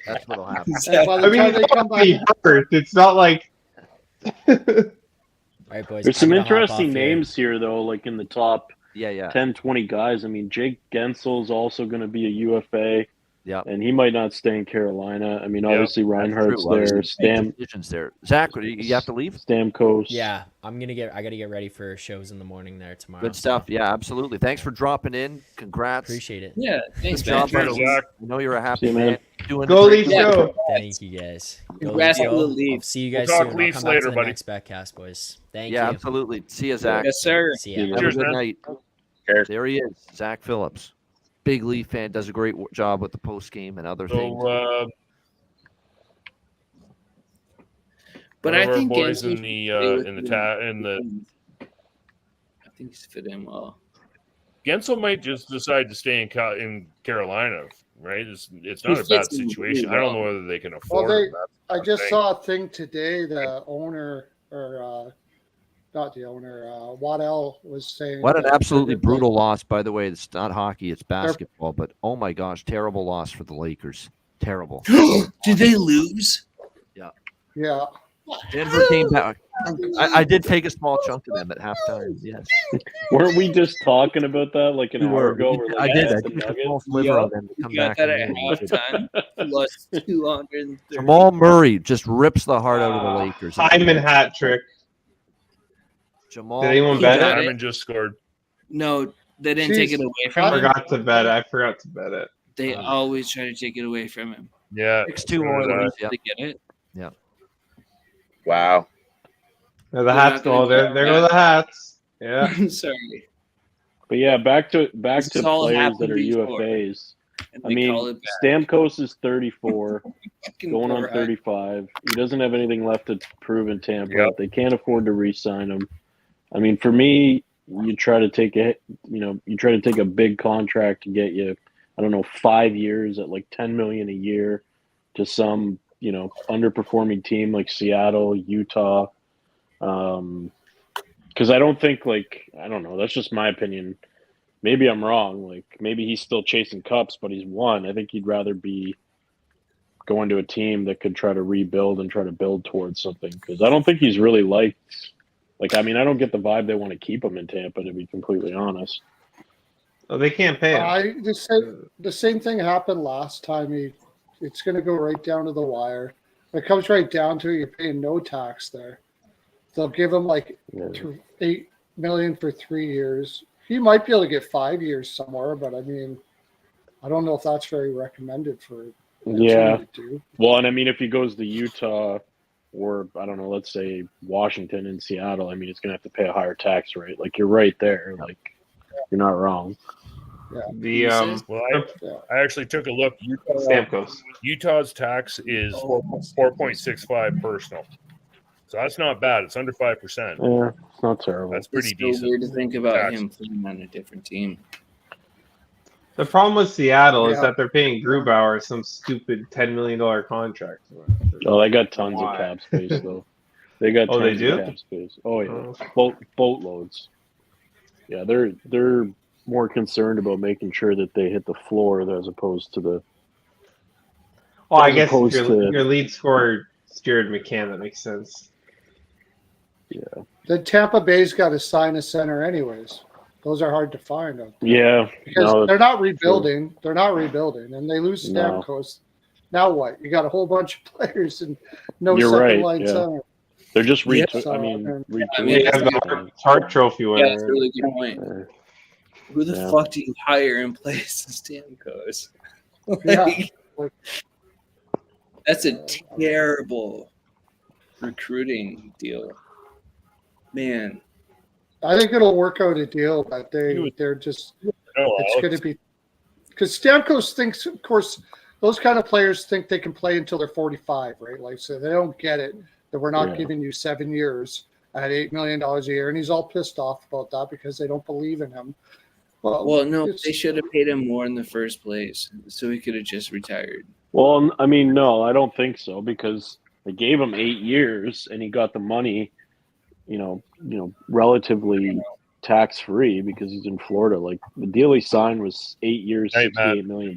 that's what'll happen. And by the time they come back, hurt. It's not like. All right, boys. There's some I'm gonna hop interesting off here. names here, though, like in the top Yeah. 10, 20 guys. I mean, Jake Gensel's also going to be a UFA. Yeah. And he might not stay in Carolina. I mean, obviously Reinhardt's true. there. Decisions there. Zach, you have to leave? Stamkos. Yeah, I gotta get ready for shows in the morning there tomorrow. Good stuff. Yeah, absolutely. Thanks for dropping in. Congrats. Appreciate it. Yeah, thanks, Good man. job, Cheers, Zach. I know you're a happy See you, man. man. Doing Go a great Leafs, job. go. Thank you guys. Go Congrats Leafs, to go. the Leafs. I'll see you guys We'll talk soon. Leafs I'll come back later, to the buddy. next Betcast, boys. Thank Yeah, you. absolutely. See you, Zach. Yes, sir. See ya. Have Cheers, a good man. night. Cheers. There he is, Zach Phillips. Big Leaf fan, does a great job with the post game and other things. So, But one I of our think boys Gensel in should the stay with in the them. ta- in the I think he's fit in well. Gensel might just decide to stay in Carolina, right? It's not a fits bad in situation. really I don't know well. whether they can well, afford him. I That's just the saw a thing today. The owner, or not the owner, Waddell was saying. What an that absolutely they're- brutal loss, by the way. It's not hockey, it's basketball. But oh my gosh, terrible loss for the Lakers. Terrible. Did they lose? Yeah. Denver came back. I did take a small chunk of them at halftime. Yes. Weren't we just talking about that like an You hour were. ago? We're I like, did. yeah, I the took a Nuggets. small sliver on them to come You got back. that and at win. halftime. Plus 230. Jamal Murray just rips the heart out of the Lakers. Hyman hat trick. Jamal. Did anyone He bet got it? it. Hyman just scored. No, they didn't Jeez. take it away I from him. forgot to bet it. I forgot to bet it. They always try to take it away from him. Yeah. 6-2 Oilers. Yeah. They get it. Wow. There the We're hats not gonna go. There do go that. the hats. Yeah. Sorry. But yeah, back to This has all players happened that are before. UFAs. And I they mean, call it back. Stamkos is 34, Fucking going on poor 35. He doesn't have anything left to prove in Tampa. Yep. They can't afford to re-sign him. I mean, for me, you try to take a big contract to get you, I don't know, 5 years at like $10 million a year to some, underperforming team like Seattle, Utah. Because I don't think I don't know. That's just my opinion. Maybe I'm wrong. Like maybe he's still chasing cups, but he's won. I think he'd rather be going to a team that could try to rebuild and try to build towards something. Because I don't think he's really liked. I don't get the vibe they want to keep him in Tampa, to be completely honest. Oh, they can't pay him. The same thing happened last time. It's going to go right down to the wire. When it comes right down to it, you're paying no tax there. They'll give him $8 million for 3 years. He might be able to get 5 years somewhere, but I mean, I don't know if that's very recommended for a team to do. Well, and I mean, if he goes to Utah or I don't know, let's say Washington and Seattle, I mean, it's going to have to pay a higher tax rate. You're right there. You're not wrong. Yeah. Well, I actually took a look. Utah's tax is 4.65 personal. So that's not bad. It's under 5%. Yeah, it's not terrible. That's pretty It's so decent. weird to think about tax. him playing on a different team. The problem with Seattle is Yeah. that they're paying Grubauer some stupid $10 million contract. Oh, they got tons of cap space though. They got Oh, tons they do? of cap space. Oh yeah, Oh. boatloads. Yeah, they're more concerned about making sure that they hit the floor as opposed to the. Well, I as guess if opposed your lead scorer is Jared McCann, that makes sense. Yeah. Then Tampa Bay's got to sign a center anyways. Those are hard to find out there. Yeah. Because no, they're not rebuilding. They're not rebuilding, and they lose No. Stamkos. Now what? You got a whole bunch of players and no You're second right, line yeah. center. They're just So, retooling. They have the Hart Trophy winner. Yeah, that's a really good point. Who the fuck do you hire in place of Stamkos? Yeah. That's a terrible recruiting deal. Man. I think it'll work out a deal, but they're just it's going to be because Stamkos thinks, of course, those kind of players think they can play until they're 45, right? Like, so they don't get it that we're not giving you 7 years at $8 million a year, and he's all pissed off about that because they don't believe in him. Well, no, they should have paid him more in the first place, so he could have just retired. Well, I mean, no, I don't think so because they gave him 8 years and he got the money, relatively tax free because he's in Florida. Like the deal he signed was 8 years, $68 million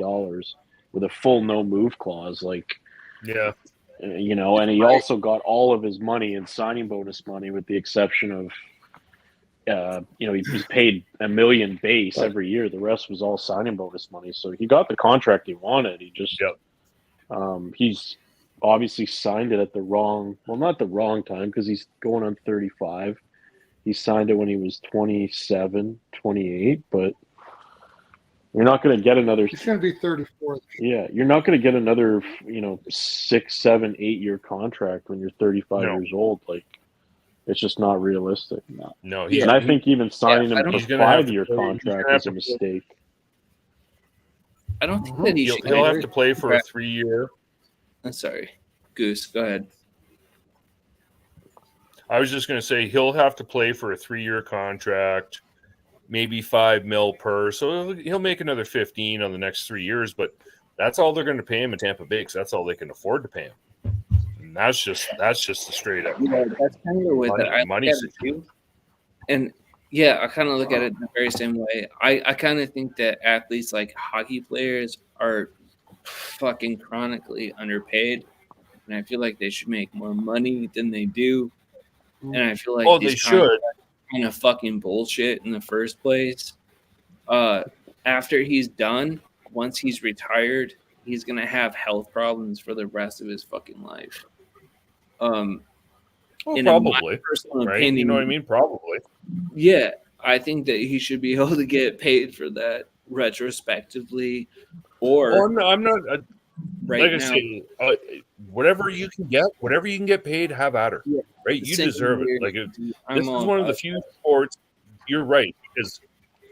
with a full no move clause. Like, and he also got all of his money in signing bonus money, with the exception of, he's paid $1 million base every year. The rest was all signing bonus money. So he got the contract he wanted. He just, he's obviously signed it at not the wrong time because he's going on 35. He signed it when he was 27, 28, but you're not going to get another. He's going to be 34. Yeah, you're not going to get another, 6, 7, 8 year contract when you're 35 years old. Like, it's just not realistic. No, and I think even signing him for a 5-year contract is a mistake. I don't think that he'll have to play for a 3-year. I'm sorry, Goose. Go ahead. I was just going to say he'll have to play for a 3-year contract, maybe $5 million per. So he'll make another 15 on the next 3 years, but that's all they're going to pay him in Tampa Bay because that's all they can afford to pay him. And that's just a straight up. That's kind of the way that I money look at it too. And yeah, I kind of look at it the very same way. I kind of think that athletes like hockey players are fucking chronically underpaid, and I feel like they should make more money than they do. And I feel like they should kind of fucking bullshit in the first place. After he's done, once he's retired, he's gonna have health problems for the rest of his fucking life. Probably, right? Opinion, you know what I mean? Probably. Yeah, I think that he should be able to get paid for that retrospectively, or no, I'm not. Right like now, I say, whatever you can get paid, have at her. Yeah, right? You deserve it. Like this is all one of the about few sports. You're right, because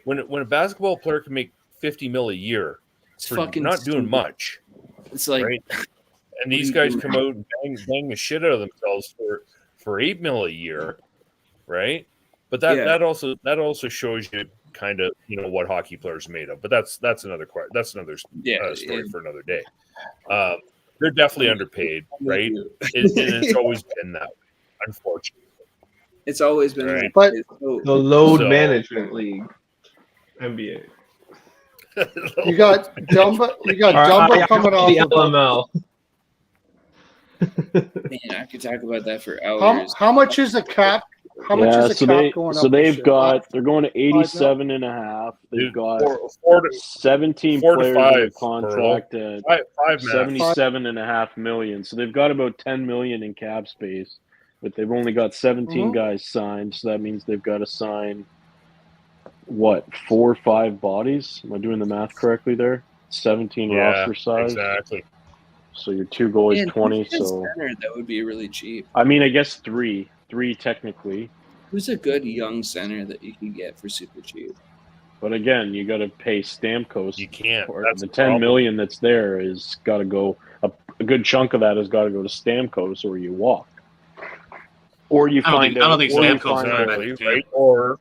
when a basketball player can make $50 million a year for fucking not doing stupid. much, It's like, right? And these guys come out and bang the shit out of themselves for $8 million a year, right? But that also shows you kind of what hockey players are made of. But that's another story for another day. They're definitely underpaid, right? And it's always been that way, unfortunately. It's always been right. But the load management league, NBA. You got Dumba coming off the LML. Man, I could talk about that for hours. How much is a cap? How much is a cap going up? So they're going to 87.5. They've got 17 players under contract at $77.5 million. So they've got about $10 million in cap space, but they've only got 17 guys signed. So that means they've got to sign 4 or 5 bodies. Am I doing the math correctly there? 17 roster size. Exactly. So your 2 goalies, Man, 20. who's a So center that would be really cheap. I mean, I guess 3 technically. Who's a good young center that you can get for super cheap? But again, you got to pay Stamkos. You can't. The $10 million that's there is got to go. A good chunk of that has got to go to Stamkos, or you walk, or you find. I don't think Stamkos is right. Or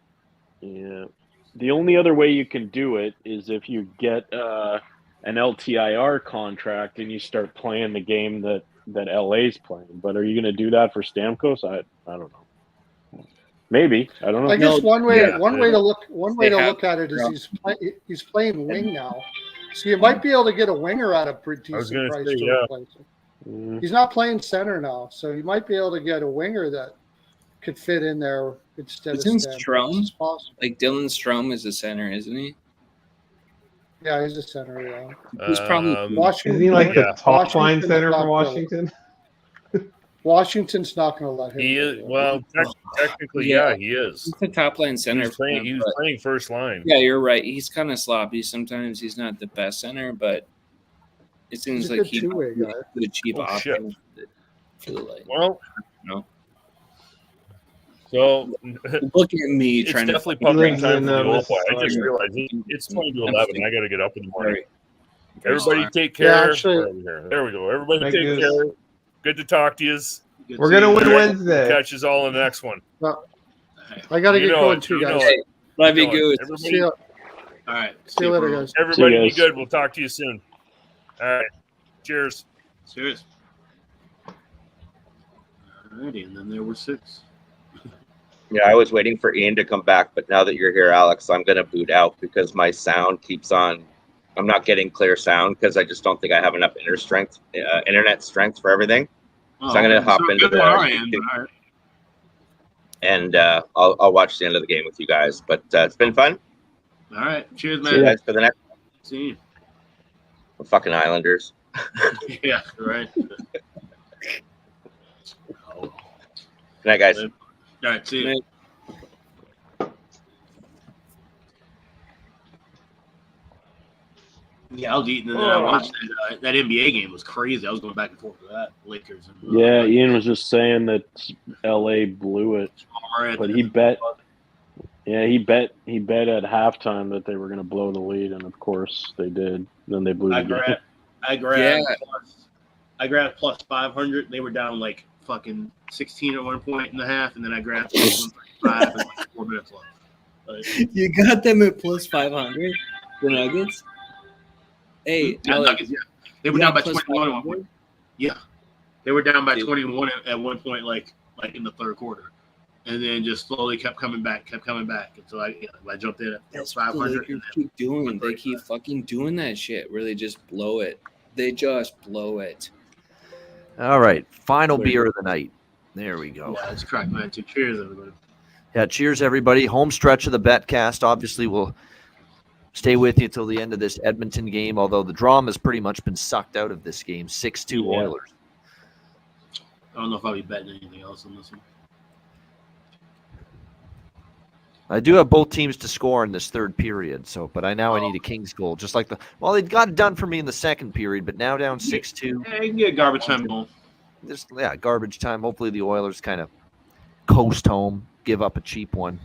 the only other way you can do it is if you get an LTIR contract and you start playing the game that LA's playing. But are you going to do that for Stamkos? I don't know. Maybe, I don't know. I guess one way to look at it is he's playing wing now, so you might be able to get a winger at a pretty decent price to replace him. He's not playing center now, so you might be able to get a winger that could fit in there instead of Strome. Like Dylan Strome is a center, isn't he? Yeah, he's a center. Yeah, he's probably Washington. Isn't he like the top line center for Washington? Washington's not going to let him. He is technically, Yeah. he is. He's the top line center. He was playing first line. Yeah, you're right. He's kind of sloppy. Sometimes he's not the best center, but it seems He's a like good he's two-way guy. the cheap Oh, shit. option for the light. Well, no. So Look at me it's trying to definitely pumping time for the old boy. I Mississauga. just realized it's 20 to 11. I got to get up in the morning. Very Everybody smart. take care. Yeah, actually- Where are we here? There we go. Everybody Thank take you. care. Good to talk to you. We're gonna win We'll Wednesday. catch us all in the next one. Well, I got to You get know going it. too, You know guys. it. Love you, know it. Goose. Everybody, See you, All right. see you later, guys. everybody See you be guys. good. We'll talk to you soon. All right. Cheers. Serious. Alrighty, and then there were 6. Yeah, I was waiting for Ian to come back, but now that you're here, Alex, I'm going to boot out because my sound keeps on. I'm not getting clear sound because I just don't think I have enough internet strength for everything. So I'm going to hop into the YouTube, and I'll watch the end of the game with you guys. But it's been fun. All right. Cheers, See you man. guys for the next See you. one. Fucking Islanders. Yeah, right. Good night, guys. All right, see you. Yeah, I was eating, and then I watched that NBA game. Was crazy. I was going back and forth with that Lakers. And, Yeah, Ian was just saying that LA blew it, but he bet. Yeah, he bet at halftime that they were going to blow the lead, and of course they did. Then they blew the game. I grabbed plus 500. They were down like fucking 16 at one point in the half, and then I grabbed plus 135 and like 4 minutes left. Like, You got them at plus 500, the Nuggets? Hey, yeah, Alex, Nuggets, yeah. They were you down by got plus 21 at one 500? point. Yeah, they were down by 21 at one point, like in the third quarter, and then just slowly kept coming back until I jumped in at That's what the 500. Lakers keep doing. They keep fucking doing that shit where they just blow it. They just blow it. All right. Final beer of the night. There we go. Yeah, that's correct, man. Cheers, everybody. Yeah, cheers, everybody. Home stretch of the Betcast. Obviously, we'll stay with you till the end of this Edmonton game, although the drama has pretty much been sucked out of this game. 6-2 Oilers. I don't know if I'll be betting anything else on this one. I do have both teams to score in this third period, but I need a Kings goal. Just like they got it done for me in the second period, but now down 6-2. Yeah, you can get a garbage time goal. Garbage time. Hopefully the Oilers kind of coast home, give up a cheap one.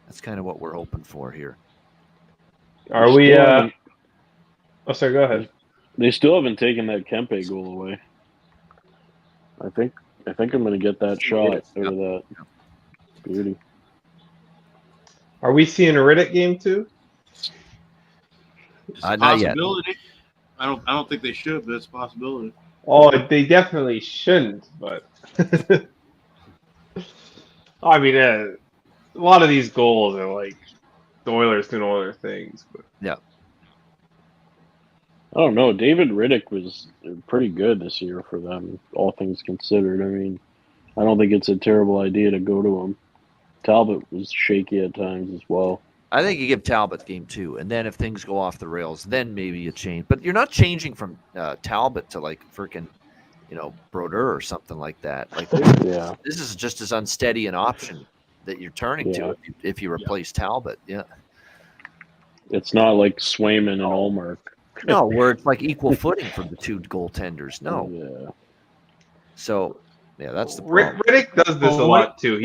That's kind of what we're hoping for here. Are we? Oh, sorry. Go ahead. They still haven't taken that Kempe goal away. I think I'm going to get that shot out of that. Beauty. Are we seeing a Riddick game too? It's a Not yet. possibility. I don't think they should, but it's a possibility. Oh, they definitely shouldn't. But I mean, a lot of these goals are like the Oilers doing Oiler things. But yeah, I don't know. David Riddick was pretty good this year for them, all things considered. I mean, I don't think it's a terrible idea to go to him. Talbot was shaky at times as well. I think you give Talbot game 2, and then if things go off the rails, then maybe you change. But you're not changing from Talbot to like freaking, Brodeur or something like that. Like, this is just as unsteady an option that you're turning to if you replace Talbot. Yeah, it's not like Swayman and Allmark. No, where it's like equal footing for the two goaltenders. No. Yeah. So, that's the problem. Riddick does this a lot too.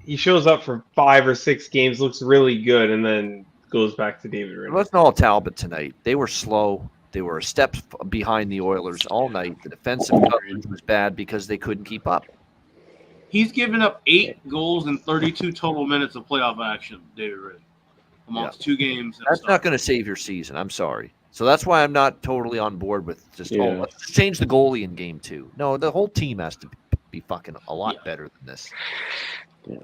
He shows up for 5 or 6 games, looks really good, and then goes back to David Riddick. It wasn't all Talbot tonight. They were slow. They were a step behind the Oilers all night. The defensive coverage was bad because they couldn't keep up. He's given up 8 goals in 32 total minutes of playoff action, David Riddick, amongst 2 games. That's not going to save your season. I'm sorry. So that's why I'm not totally on board with let's just change the goalie in game 2. No, the whole team has to be fucking a lot better than this. Yeah.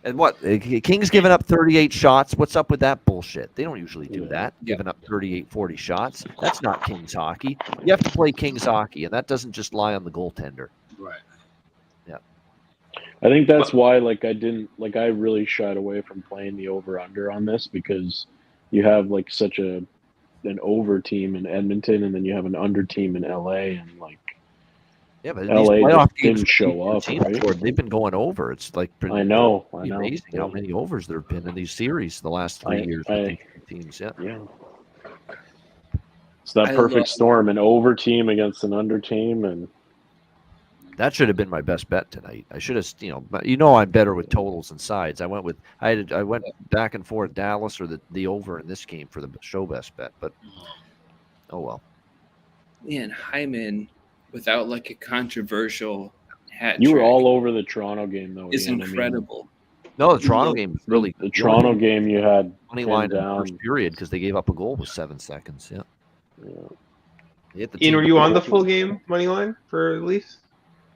And what? Kings giving up 38 shots. What's up with that bullshit? They don't usually do that, giving up 38, 40 shots. That's not Kings hockey. You have to play Kings hockey, and that doesn't just lie on the goaltender. Right. Yeah. I think that's why I really shied away from playing the over-under on this because you have like such an over team in Edmonton and then you have an under team in LA and like Yeah, but LA these playoff just games didn't show up, teams right? scored, they've been going over. It's like pretty, I know. amazing how many overs there have been in these series the last 3 years with these teams. Yeah. It's that perfect storm, an over team against an under team, and that should have been my best bet tonight. I should have, I'm better with totals and sides. I went back and forth Dallas or the over in this game for the show best bet, but oh well. Man, Hyman without like a controversial hat you were trick all over the Toronto game though. is Ian. I mean, incredible. No, the Toronto game was really the Toronto game. You had money line in the down first period because they gave up a goal with 7 seconds. Yeah. Ian, were you on the full game money line for Leafs?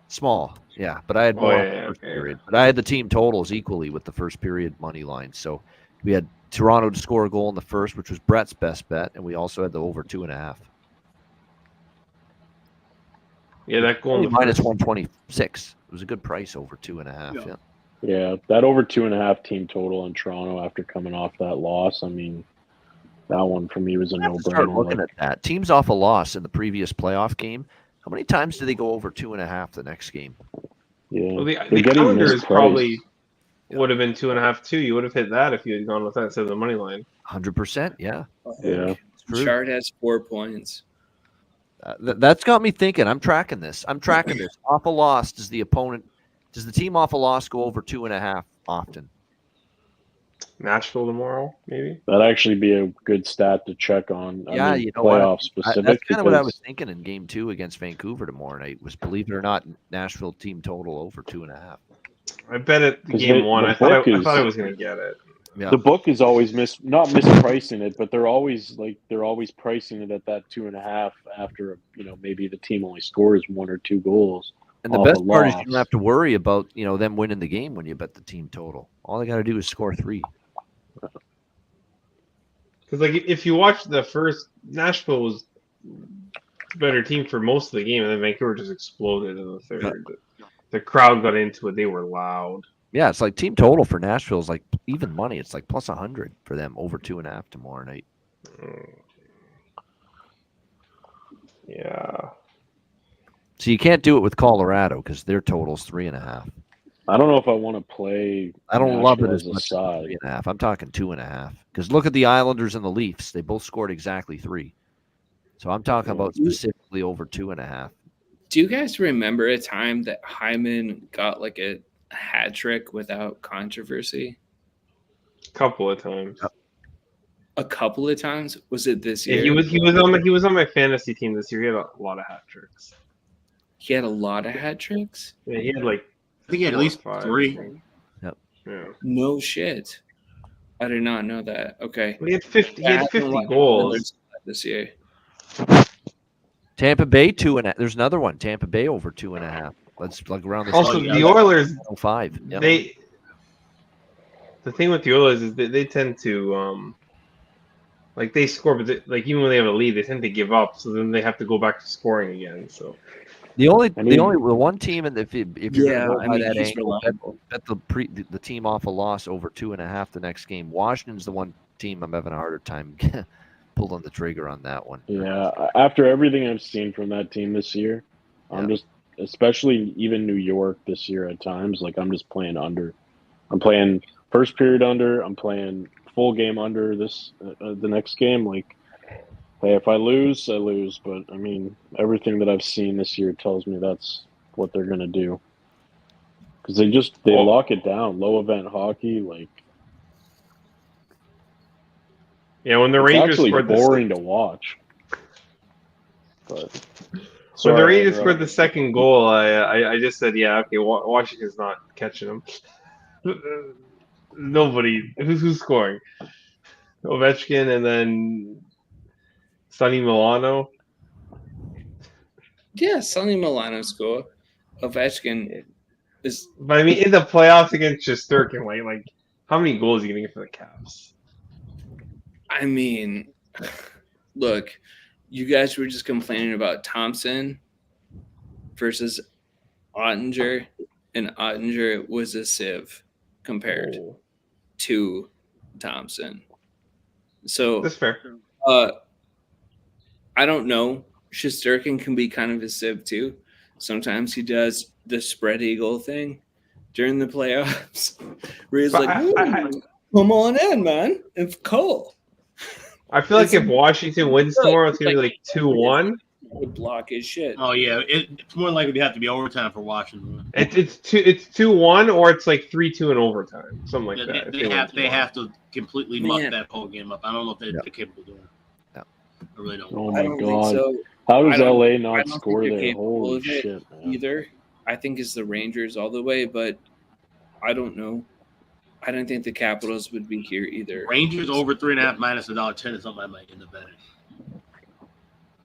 Small, yeah, but I had more on the first period. But I had the team totals equally with the first period money line. So we had Toronto to score a goal in the first, which was Brett's best bet, and we also had the over 2.5. Yeah, that goal minus 126. It was a good price over 2.5. Yeah, that over 2.5 team total in Toronto after coming off that loss. I mean, that one for me was a no-brainer. Start looking at that. Teams off a loss in the previous playoff game. How many times do they go over 2.5 the next game? Yeah, well, the calendar is probably would have been 2.5 too. You would have hit that if you had gone with that instead of the money line. 100%. Yeah. Yeah. Chart has 4 points. That's got me thinking. I'm tracking this. Off a loss, does the team off a loss go over 2.5 often? Nashville tomorrow, maybe. That'd actually be a good stat to check on. Yeah, I mean, playoff specific. That's kind of what I was thinking in Game 2 against Vancouver tomorrow night. Was, believe it or not, Nashville team total over 2.5. I bet it Game 1. I thought I was going to get it. Yeah. The book is always not mispricing it, but they're always pricing it at that 2.5 after maybe the team only scores 1 or 2 goals. And the best part is you don't have to worry about them winning the game when you bet the team total. All they got to do is score 3. Because if you watch the first, Nashville was a better team for most of the game, and then Vancouver just exploded in the third. The crowd got into it; they were loud. Yeah, it's like team total for Nashville is like even money. It's like plus 100 for them over 2.5 tomorrow night. Yeah. So you can't do it with Colorado because their total's 3.5. I don't know if I want to play. I don't love it as a much as side. 3.5. I'm talking 2.5. Because look at the Islanders and the Leafs; they both scored exactly 3. So I'm talking about specifically over 2.5. Do you guys remember a time that Hyman got like a hat trick without controversy? A couple of times. A couple of times? Was it this year? Yeah, he was on my fantasy team this year. He had a lot of hat tricks. He had a lot of hat tricks? Yeah, he had like I think he had at least 3. Yep. Yeah. No shit. I did not know that. Okay. He had 50 goals this year. Tampa Bay 2.5. There's another one. Tampa Bay over 2.5. Let's like around this. Also, the Oilers 5. Yep. The thing with the Oilers is that they tend to like they score, but even when they have a lead, they tend to give up. So then they have to go back to scoring again. So the one team, and if you're going by that angle, bet the team off a loss over 2.5 the next game. Washington's the one team I'm having a harder time pulling the trigger on that one. Yeah, after everything I've seen from that team this year, I'm just, especially even New York this year at times, like I'm just playing under. I'm playing first period under. I'm playing full game under this the next game. Like, hey, if I lose, I lose. But I mean, everything that I've seen this year tells me that's what they're gonna do. Because they lock it down, low event hockey. Like, yeah, when the Rangers actually scored boring to watch. But when the Rangers scored the second goal, I just said, yeah, okay, Washington's not catching them. Nobody. Who's scoring? Ovechkin and then Sonny Milano. Yeah, Sonny Milano score. Ovechkin is. But I mean, in the playoffs against Shesterkin, like how many goals are you going to get for the Caps? I mean, look, you guys were just complaining about Thompson versus Ottinger, and Ottinger was a sieve compared to Thompson. So that's fair. I don't know. Shesterkin can be kind of a sieve too, Sometimes he does the spread eagle thing during the playoffs, where he's But like, "Come on in, man. It's cool." I feel like if Washington wins tomorrow, it's gonna be like 2-1. Would block his shit. Oh yeah, it's more likely to have to be overtime for Washington. It's 2-1 or it's like 3-2 in overtime, something like that. They have to completely muck that whole game up. I don't know if they're capable of doing it. I really don't. Oh I my don't god! think so. How does I don't- LA I not don't score think they're there? capable Holy of it shit, man! either. I think it's the Rangers all the way, but I don't know. I don't think the Capitals would be here either. Rangers over 3.5 minus $1.10 is something I might end up betting.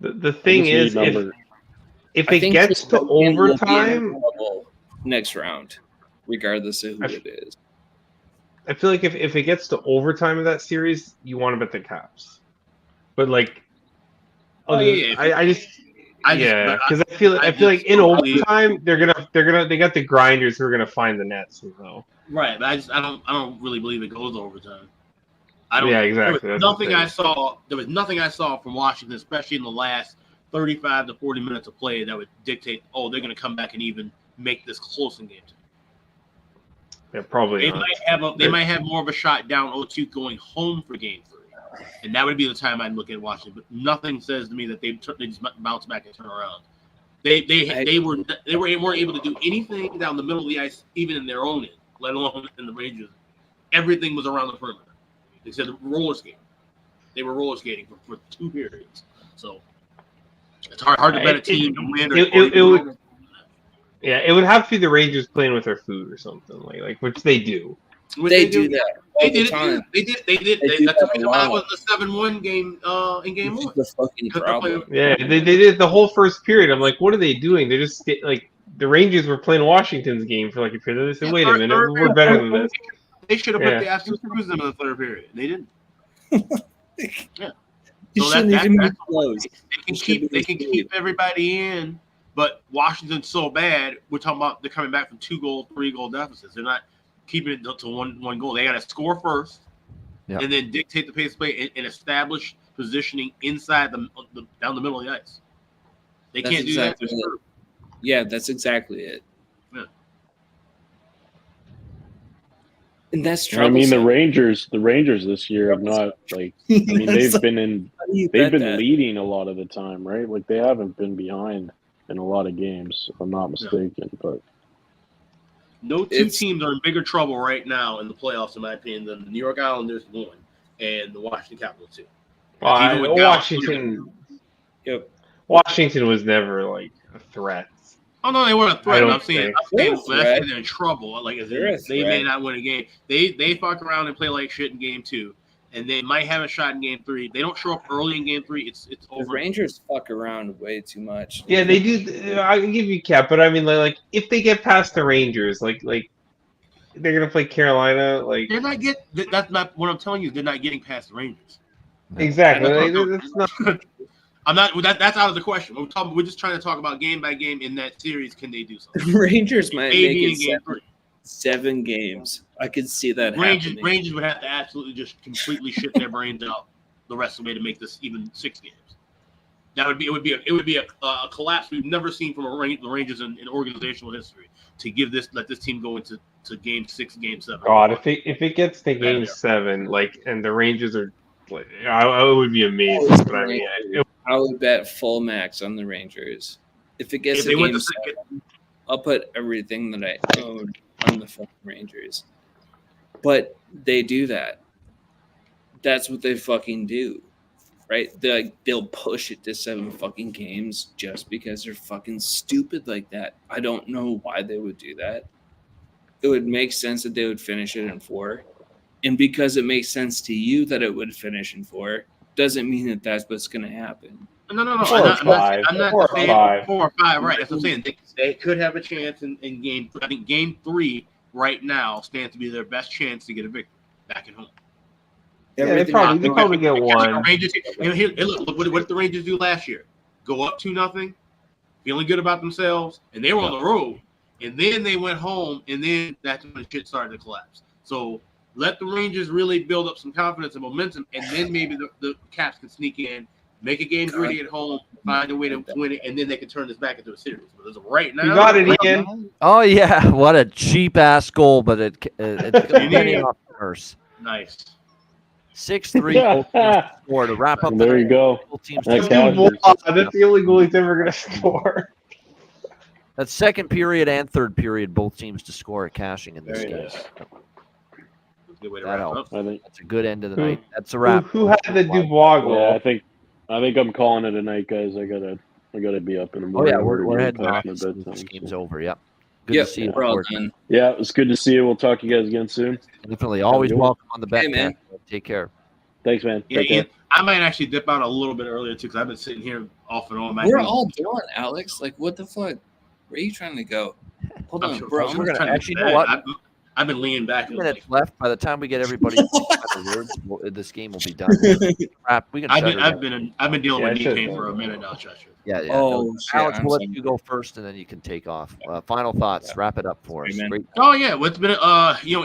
The thing is, if it gets to overtime, next round, regardless of who it is. I feel like if it gets to overtime of that series, you want to bet the Caps. But like, because I feel like in overtime they got the grinders who are gonna find the net somehow. Right, but I don't really believe it goes to overtime. I don't. Yeah, exactly. There was nothing I saw from Washington, especially in the last 35 to 40 minutes of play, that would dictate, they're going to come back and even make this close in game 2. Yeah, probably. They might have more of a shot down 0-2 going home for game 3, and that would be the time I'd look at Washington. But nothing says to me that they just bounce back and turn around. They weren't able to do anything down the middle of the ice, even in their own end, let alone in the Rangers. Everything was around the perimeter. They said roller skating. They were roller skating for 2 periods. So it's hard to bet a team to win. It would have to be the Rangers playing with their food or something like which they do. They do that. They did it. They did. That's the reason why it was the 7-1 game in game 1. The fucking problem. Yeah, they did the whole first period. I'm like, what are they doing? They just like the Rangers were playing Washington's game for like a period. They said, wait a minute, we're better than this. They should have put the absolute screws them in the third period. They didn't. Yeah. So they can keep everybody in, but Washington's so bad. We're talking about they're coming back from 2-goal, 3-goal deficits. They're not keeping it to one goal. They got to score first, and then dictate the pace of play and establish positioning inside the down the middle of the ice. They can't do that. Yeah, that's exactly it. Yeah. And that's troublesome. I mean, the Rangers this year have not like. I mean, they've been leading a lot of the time, right? Like they haven't been behind in a lot of games, if I'm not mistaken. But no two teams are in bigger trouble right now in the playoffs, in my opinion, than the New York Islanders 1 and the Washington Capitals 2. Washington was never like a threat. Oh no, they weren't a threat. I'm saying they're in trouble. Like they may not win a game. They fuck around and play like shit in game 2, and they might have a shot in game 3. They don't show up early in game 3. It's over. The Rangers fuck around way too much. Yeah, they do. I can give you Cap, but I mean, like if they get past the Rangers, like they're gonna play Carolina. Like they're not get. That's not what I'm telling you. They're not getting past the Rangers. Exactly. That's not. I'm not. That's out of the question. We're just trying to talk about game by game in that series. Can they do something? The Rangers might make it game 3. 7 games. I could see that Rangers happening. would have to absolutely just completely shit their brains out the rest of the way to make this even 6 games. It would be a collapse we've never seen from the Rangers in organizational history to let this team go into game 6, game 7. God, if it gets to game 7, and the Rangers are, I would be amazing. But I mean, I would bet full max on the Rangers. If it gets to game 7, I'll put everything that I own on the fucking Rangers. But they do that. That's what they fucking do, right? They'll push it to 7 fucking games just because they're fucking stupid like that. I don't know why they would do that. It would make sense that they would finish it in 4. And because it makes sense to you that it would finish in 4, doesn't mean that that's what's going to happen. No. 4 or 5. I'm not saying 4 or 5. Right. That's what I'm saying. They could have a chance in game. I think game 3 right now stands to be their best chance to get a victory back at home. Yeah, they probably get 1. Look what did the Rangers do last year? Go up 2-0, feeling good about themselves, and they were on the road. And then they went home, and then that's when shit started to collapse. So let the Rangers really build up some confidence and momentum, and then maybe the Caps can sneak in, make a game gritty at home, find a way to win it, and then they can turn this back into a series. But as of right now, You got it, Ian. Oh yeah, what a cheap ass goal, but it's getting off the nurse. Nice. 6-3 both teams to score to wrap up. There you go. Both teams That to That's the only goal he's ever gonna score. That second period and third period, both teams to score at cashing in this Very game. nice. Good way to That wrap helps. up. I think. That's a good end of the Who- night. That's a wrap. Who had the Dubois goal? Yeah, I think I'm calling it a night, guys. I gotta be up in the Oh morning. yeah, we're heading past off. my bedtime, This game's so. over. Yep. Good Yep, to see you. we're all Ford. done. Yeah, it was good to see you. We'll talk to you guys again soon. Definitely. Always Have a good one. welcome on the Hey, Betcast. man. Take care. Thanks, man. Yeah, Take care. Ian, I might actually dip out a little bit earlier too, because I've been sitting here off and on. We're all done, Alex. Like, what the fuck? Where are you trying to go? Hold on, bro. we're gonna trying to actually get know to what? bed. I've been leaning back. 2 minutes left. By the time we get everybody words, this game will be done. Wrap. We can. I've shut been her down. I've been dealing Yeah, with I knee should've pain done for a that. minute now, Chester. Yeah, yeah. Oh, no. shit, Alex, I'm we'll let sorry. you go first, and then you can take off. Final thoughts. Wrap it up for us. Amen. Great. Oh yeah, well, it's been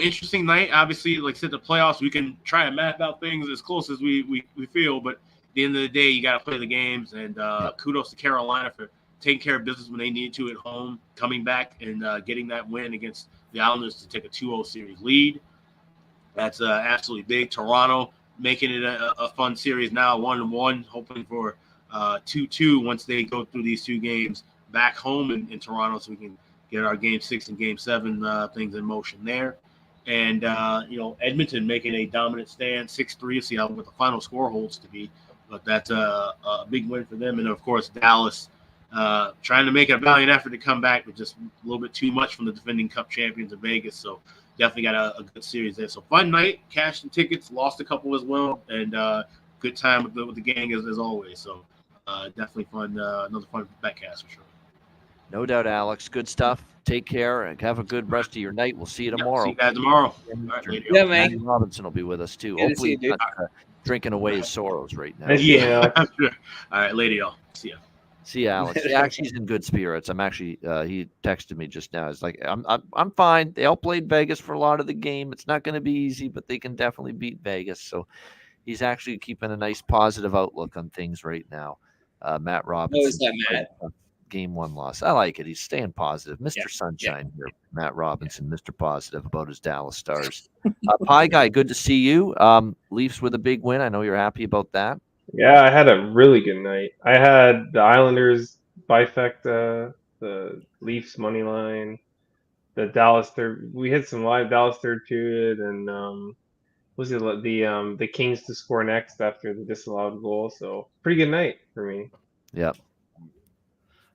interesting night. Obviously, like I said, the playoffs, we can try and map out things as close as we feel, but at the end of the day, you got to play the games. And kudos to Carolina for taking care of business when they needed to at home, coming back and getting that win against the Islanders to take a 2-0 series lead. That's absolutely big. Toronto making it a fun series now, 1-1, hoping for 2-2 once they go through these 2 games back home in Toronto, so we can get our Game 6 and Game 7 things in motion there. And Edmonton making a dominant stand, 6-3. See how what the final score holds to be, but that's a big win for them. And of course, Dallas trying to make a valiant effort to come back, but just a little bit too much from the defending Cup champions of Vegas. So definitely got a good series there. So fun night, cashed some tickets, lost a couple as well, and good time with the gang as always. So definitely fun, another fun Betcast for sure. No doubt, Alex. Good stuff. Take care and have a good rest of your night. We'll see you tomorrow. See you guys tomorrow. All right, later. Yeah, man. Andy Robinson will be with us too. Good to Hopefully, see you, he's not drinking away his sorrows right now. Nice seeing you, Yeah. Alex. All right, later, y'all. See ya. See you, Alex. Yeah, actually, he's in good spirits. I'm actually. He texted me just now. It's like I'm fine. They outplayed Vegas for a lot of the game. It's not going to be easy, but they can definitely beat Vegas. So he's actually keeping a nice positive outlook on things right now. Matt Robinson. How is that, Matt? Game 1 loss. I like it. He's staying positive. Mr. Yeah. Sunshine here, Matt Robinson, Mr. Positive about his Dallas Stars. Pie Guy, good to see you. Leafs with a big win. I know you're happy about that. Yeah, I had a really good night. I had the Islanders bifecta, the Leafs money line, the Dallas third. We hit some live Dallas third period, and was it the Kings to score next after the disallowed goal? So pretty good night for me. Yep.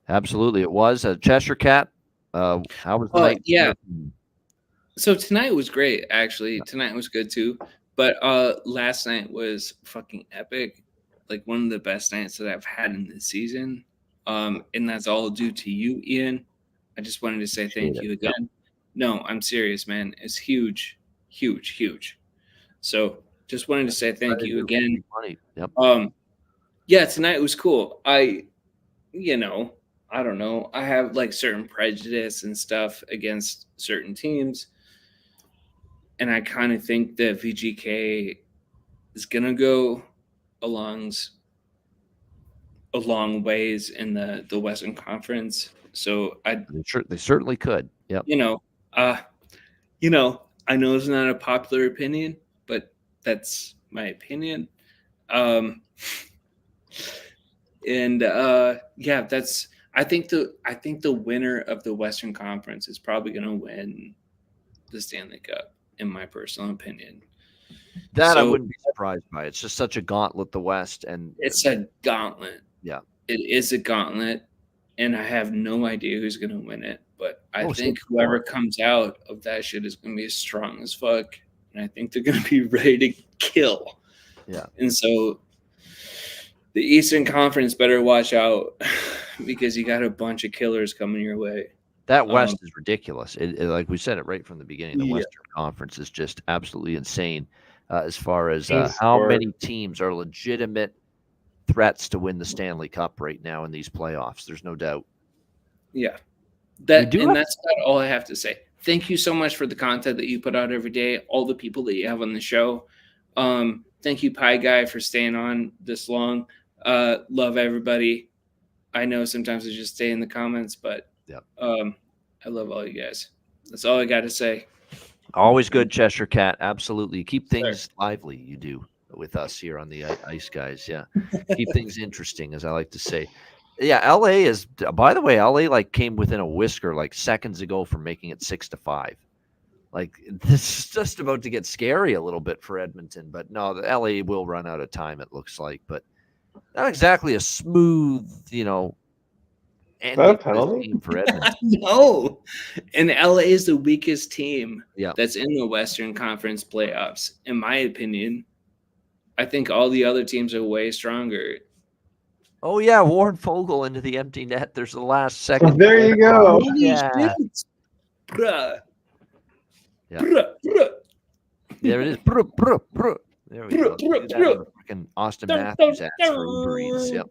Absolutely, it was a Cheshire Cat. How was the night? Yeah. So tonight was great, actually. Tonight was good too. But last night was fucking epic. Like one of the best nights that I've had in this season. And that's all due to you, Ian. I just wanted to say thank you again. No, I'm serious, man. It's huge, huge, huge. So just wanted to say thank you again. Yep. Yeah, tonight was cool. I don't know. I have like certain prejudice and stuff against certain teams. And I kind of think that VGK is going to go a long ways in the Western Conference. So they certainly could. Yep. I know it's not a popular opinion, but that's my opinion. I think the winner of the Western Conference is probably going to win the Stanley Cup, in my personal opinion. That I wouldn't be surprised by. It's just such a gauntlet, the West, and it's a gauntlet. Yeah, it is a gauntlet, and I have no idea who's going to win it. But I think so whoever comes out of that shit is going to be as strong as fuck, and I think they're going to be ready to kill. Yeah, and so the Eastern Conference better watch out because you got a bunch of killers coming your way. That West is ridiculous. Like we said it right from the beginning, the Western Conference is just absolutely insane as far as how many teams are legitimate threats to win the Stanley Cup right now in these playoffs. There's no doubt. Yeah. That's about all I have to say. Thank you so much for the content that you put out every day, all the people that you have on the show. Thank you, Pie Guy, for staying on this long. Love everybody. I know sometimes I just stay in the comments, but I love all you guys. That's all I got to say. Always good, Cheshire Cat. Absolutely. You keep things lively, you do, with us here on the Ice Guys. Yeah. Keep things interesting, as I like to say. Yeah, LA is, by the way, LA like came within a whisker like seconds ago from making it 6-5. Like, this is just about to get scary a little bit for Edmonton, but no, the LA will run out of time, it looks like. But not exactly a smooth, ending for this team for Edmonton. No. And LA is the weakest team Yeah. that's in the Western Conference playoffs, in my opinion. I think all the other teams are way stronger. Oh, yeah, Warren Fogle into the empty net. There's the last second. There you go. Holy Yeah. shit. Bruh. Yeah. Bruh, bruh. There it is. Bruh, bruh, bruh. There we go. Do that on the freaking Austin Matthews ads for Uber Eats. Yep.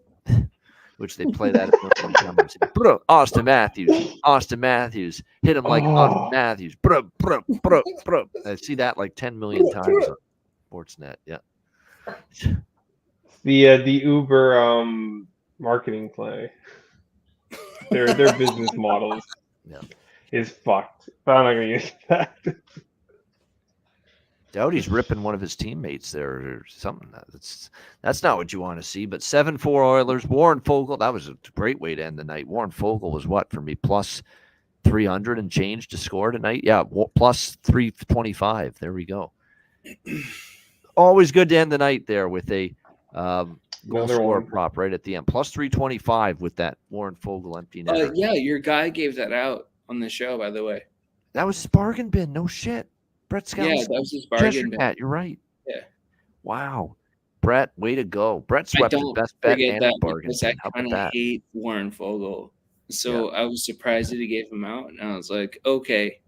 Which they play that at Bro, Austin Matthews, hit him like Austin Matthews. Bro. I see that like 10 million times on Sportsnet. Yeah. The Uber marketing play. Their business model is fucked. But I'm not gonna use that. Doughty's ripping one of his teammates there or something. That's not what you want to see. But 7-4 Oilers. Warren Fogle, that was a great way to end the night. Warren Fogle was what for me? Plus 300 and change to score tonight. Yeah, plus 325. There we go. Always good to end the night there with a goal scorer prop right at the end. Plus 325 with that Warren Fogle empty net. Yeah, your guy gave that out on the show, by the way. That was his bargain bin. No shit. Brett Scott. Yeah, that was his bargain Cheshire bin. Cat, you're right. Yeah. Wow. Brett, way to go. Brett swept his best bet and his bargain because I bin. How about kind of that? hate Warren Fogle. So I was surprised that he gave him out. And I was like, okay,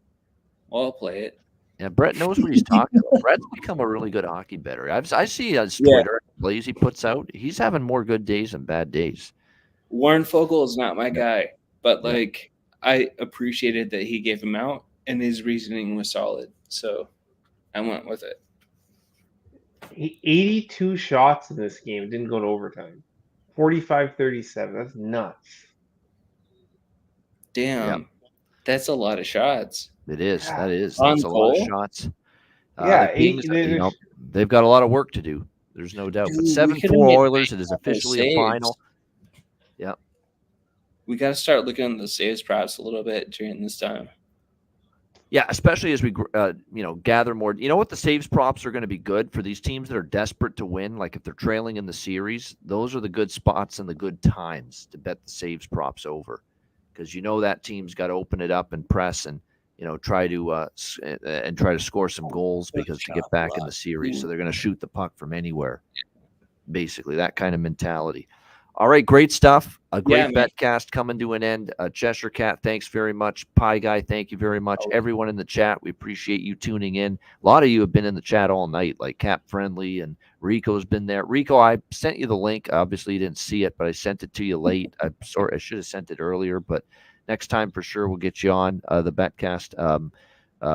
well, I'll play it. Yeah, Brett knows what he's talking about. Brett's become a really good hockey bettor. I see his Twitter plays he puts out. He's having more good days than bad days. Warren Fogle is not my guy, but like I appreciated that he gave him out and his reasoning was solid. So I went with it. 82 shots in this game. Didn't go to overtime. 45-37. That's nuts. Damn. That's a lot of shots. It is. That is. On That's a lot of goal? shots. Yeah, the Kings, they've got a lot of work to do. There's no doubt. But 7-4 Oilers, it is officially a final. Yeah. We got to start looking at the saves props a little bit during this time. Yeah, especially as we gather more. You know what? The saves props are going to be good for these teams that are desperate to win. Like if they're trailing in the series, those are the good spots and the good times to bet the saves props over, because that team's got to open it up and press and try to score some goals because to get back in the series. So they're going to shoot the puck from anywhere. Basically, that kind of mentality. All right, great stuff. A great Betcast coming to an end. Cheshire Cat, thanks very much. Pie Guy, thank you very much. Everyone in the chat, we appreciate you tuning in. A lot of you have been in the chat all night, like Cap Friendly and Rico's been there. Rico, I sent you the link. Obviously, you didn't see it, but I sent it to you late. I should have sent it earlier, but next time for sure we'll get you on the Betcast.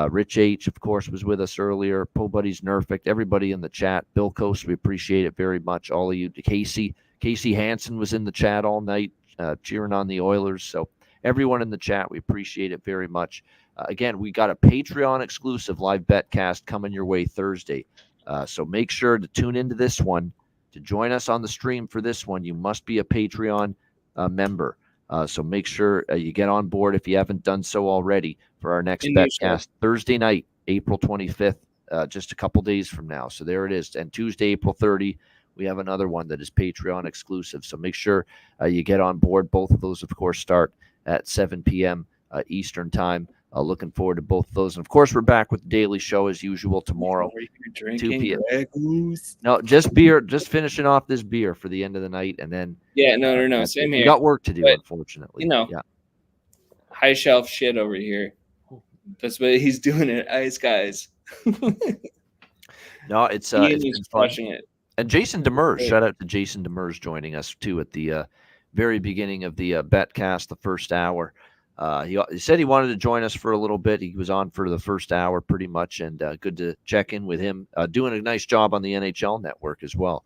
Rich H, of course, was with us earlier. Po Buddies Nerfect, everybody in the chat. Bill Coast, we appreciate it very much. All of you. Casey Hansen was in the chat all night cheering on the Oilers. So everyone in the chat, we appreciate it very much. Again, we got a Patreon exclusive live Betcast coming your way Thursday. So make sure to tune into this one. To join us on the stream for this one, you must be a Patreon member. So make sure you get on board if you haven't done so already for our next Betcast Thursday night, April 25th, just a couple days from now. So there it is. And Tuesday, April 30, we have another one that is Patreon exclusive. So make sure you get on board. Both of those, of course, start at 7 p.m. Eastern time. Looking forward to both of those. And, of course, we're back with the Daily Show as usual tomorrow, 2 p.m. No, just beer. Just finishing off this beer for the end of the night. And then no. Same here. We got work to do, unfortunately. High shelf shit over here. That's what he's doing at Ice Guys. No, it's been fun. And Jason Demers, shout out to Jason Demers joining us too at the very beginning of the Betcast, the first hour. He said he wanted to join us for a little bit. He was on for the first hour pretty much, and good to check in with him. Doing a nice job on the NHL Network as well.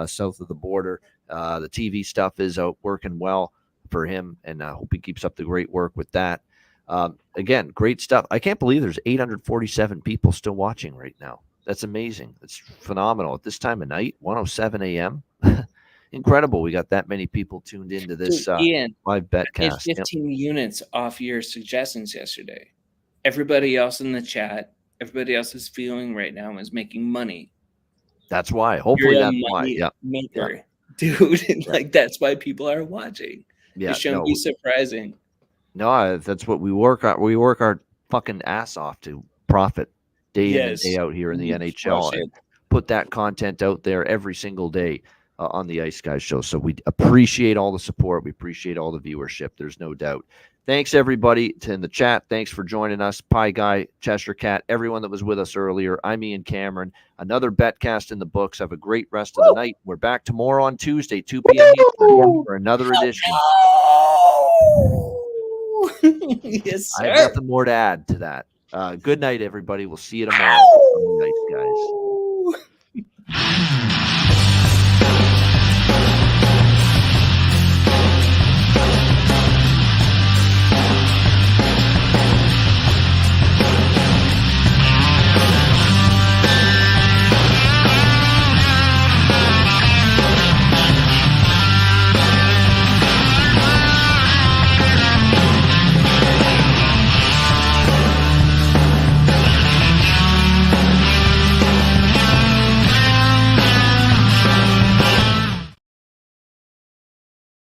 south of the border. The TV stuff is working well for him, and I hope he keeps up the great work with that. Again, great stuff. I can't believe there's 847 people still watching right now. That's amazing. It's phenomenal at this time of night, 1:07 a.m. Incredible. We got that many people tuned into this Ian, live Betcast. Get 15 units off your suggestions yesterday. Everybody else in the chat, everybody else's feeling right now is making money. That's why. Hopefully You're a that's why. money Yeah. maker, dude. Like that's why people are watching. Yeah. It shouldn't be surprising. No, that's what we work on. We work our fucking ass off to profit day in and day out here in the NHL and put that content out there every single day on the Ice Guys show. So we appreciate all the support. We appreciate all the viewership. There's no doubt. Thanks, everybody, in the chat. Thanks for joining us. Pie Guy, Chester Cat, everyone that was with us earlier. I'm Ian Cameron. Another Betcast in the books. Have a great rest of the night. We're back tomorrow on Tuesday, 2 p.m. Eastern for another edition. Yes, sir. I have nothing more to add to that. Good night, everybody. We'll see you tomorrow.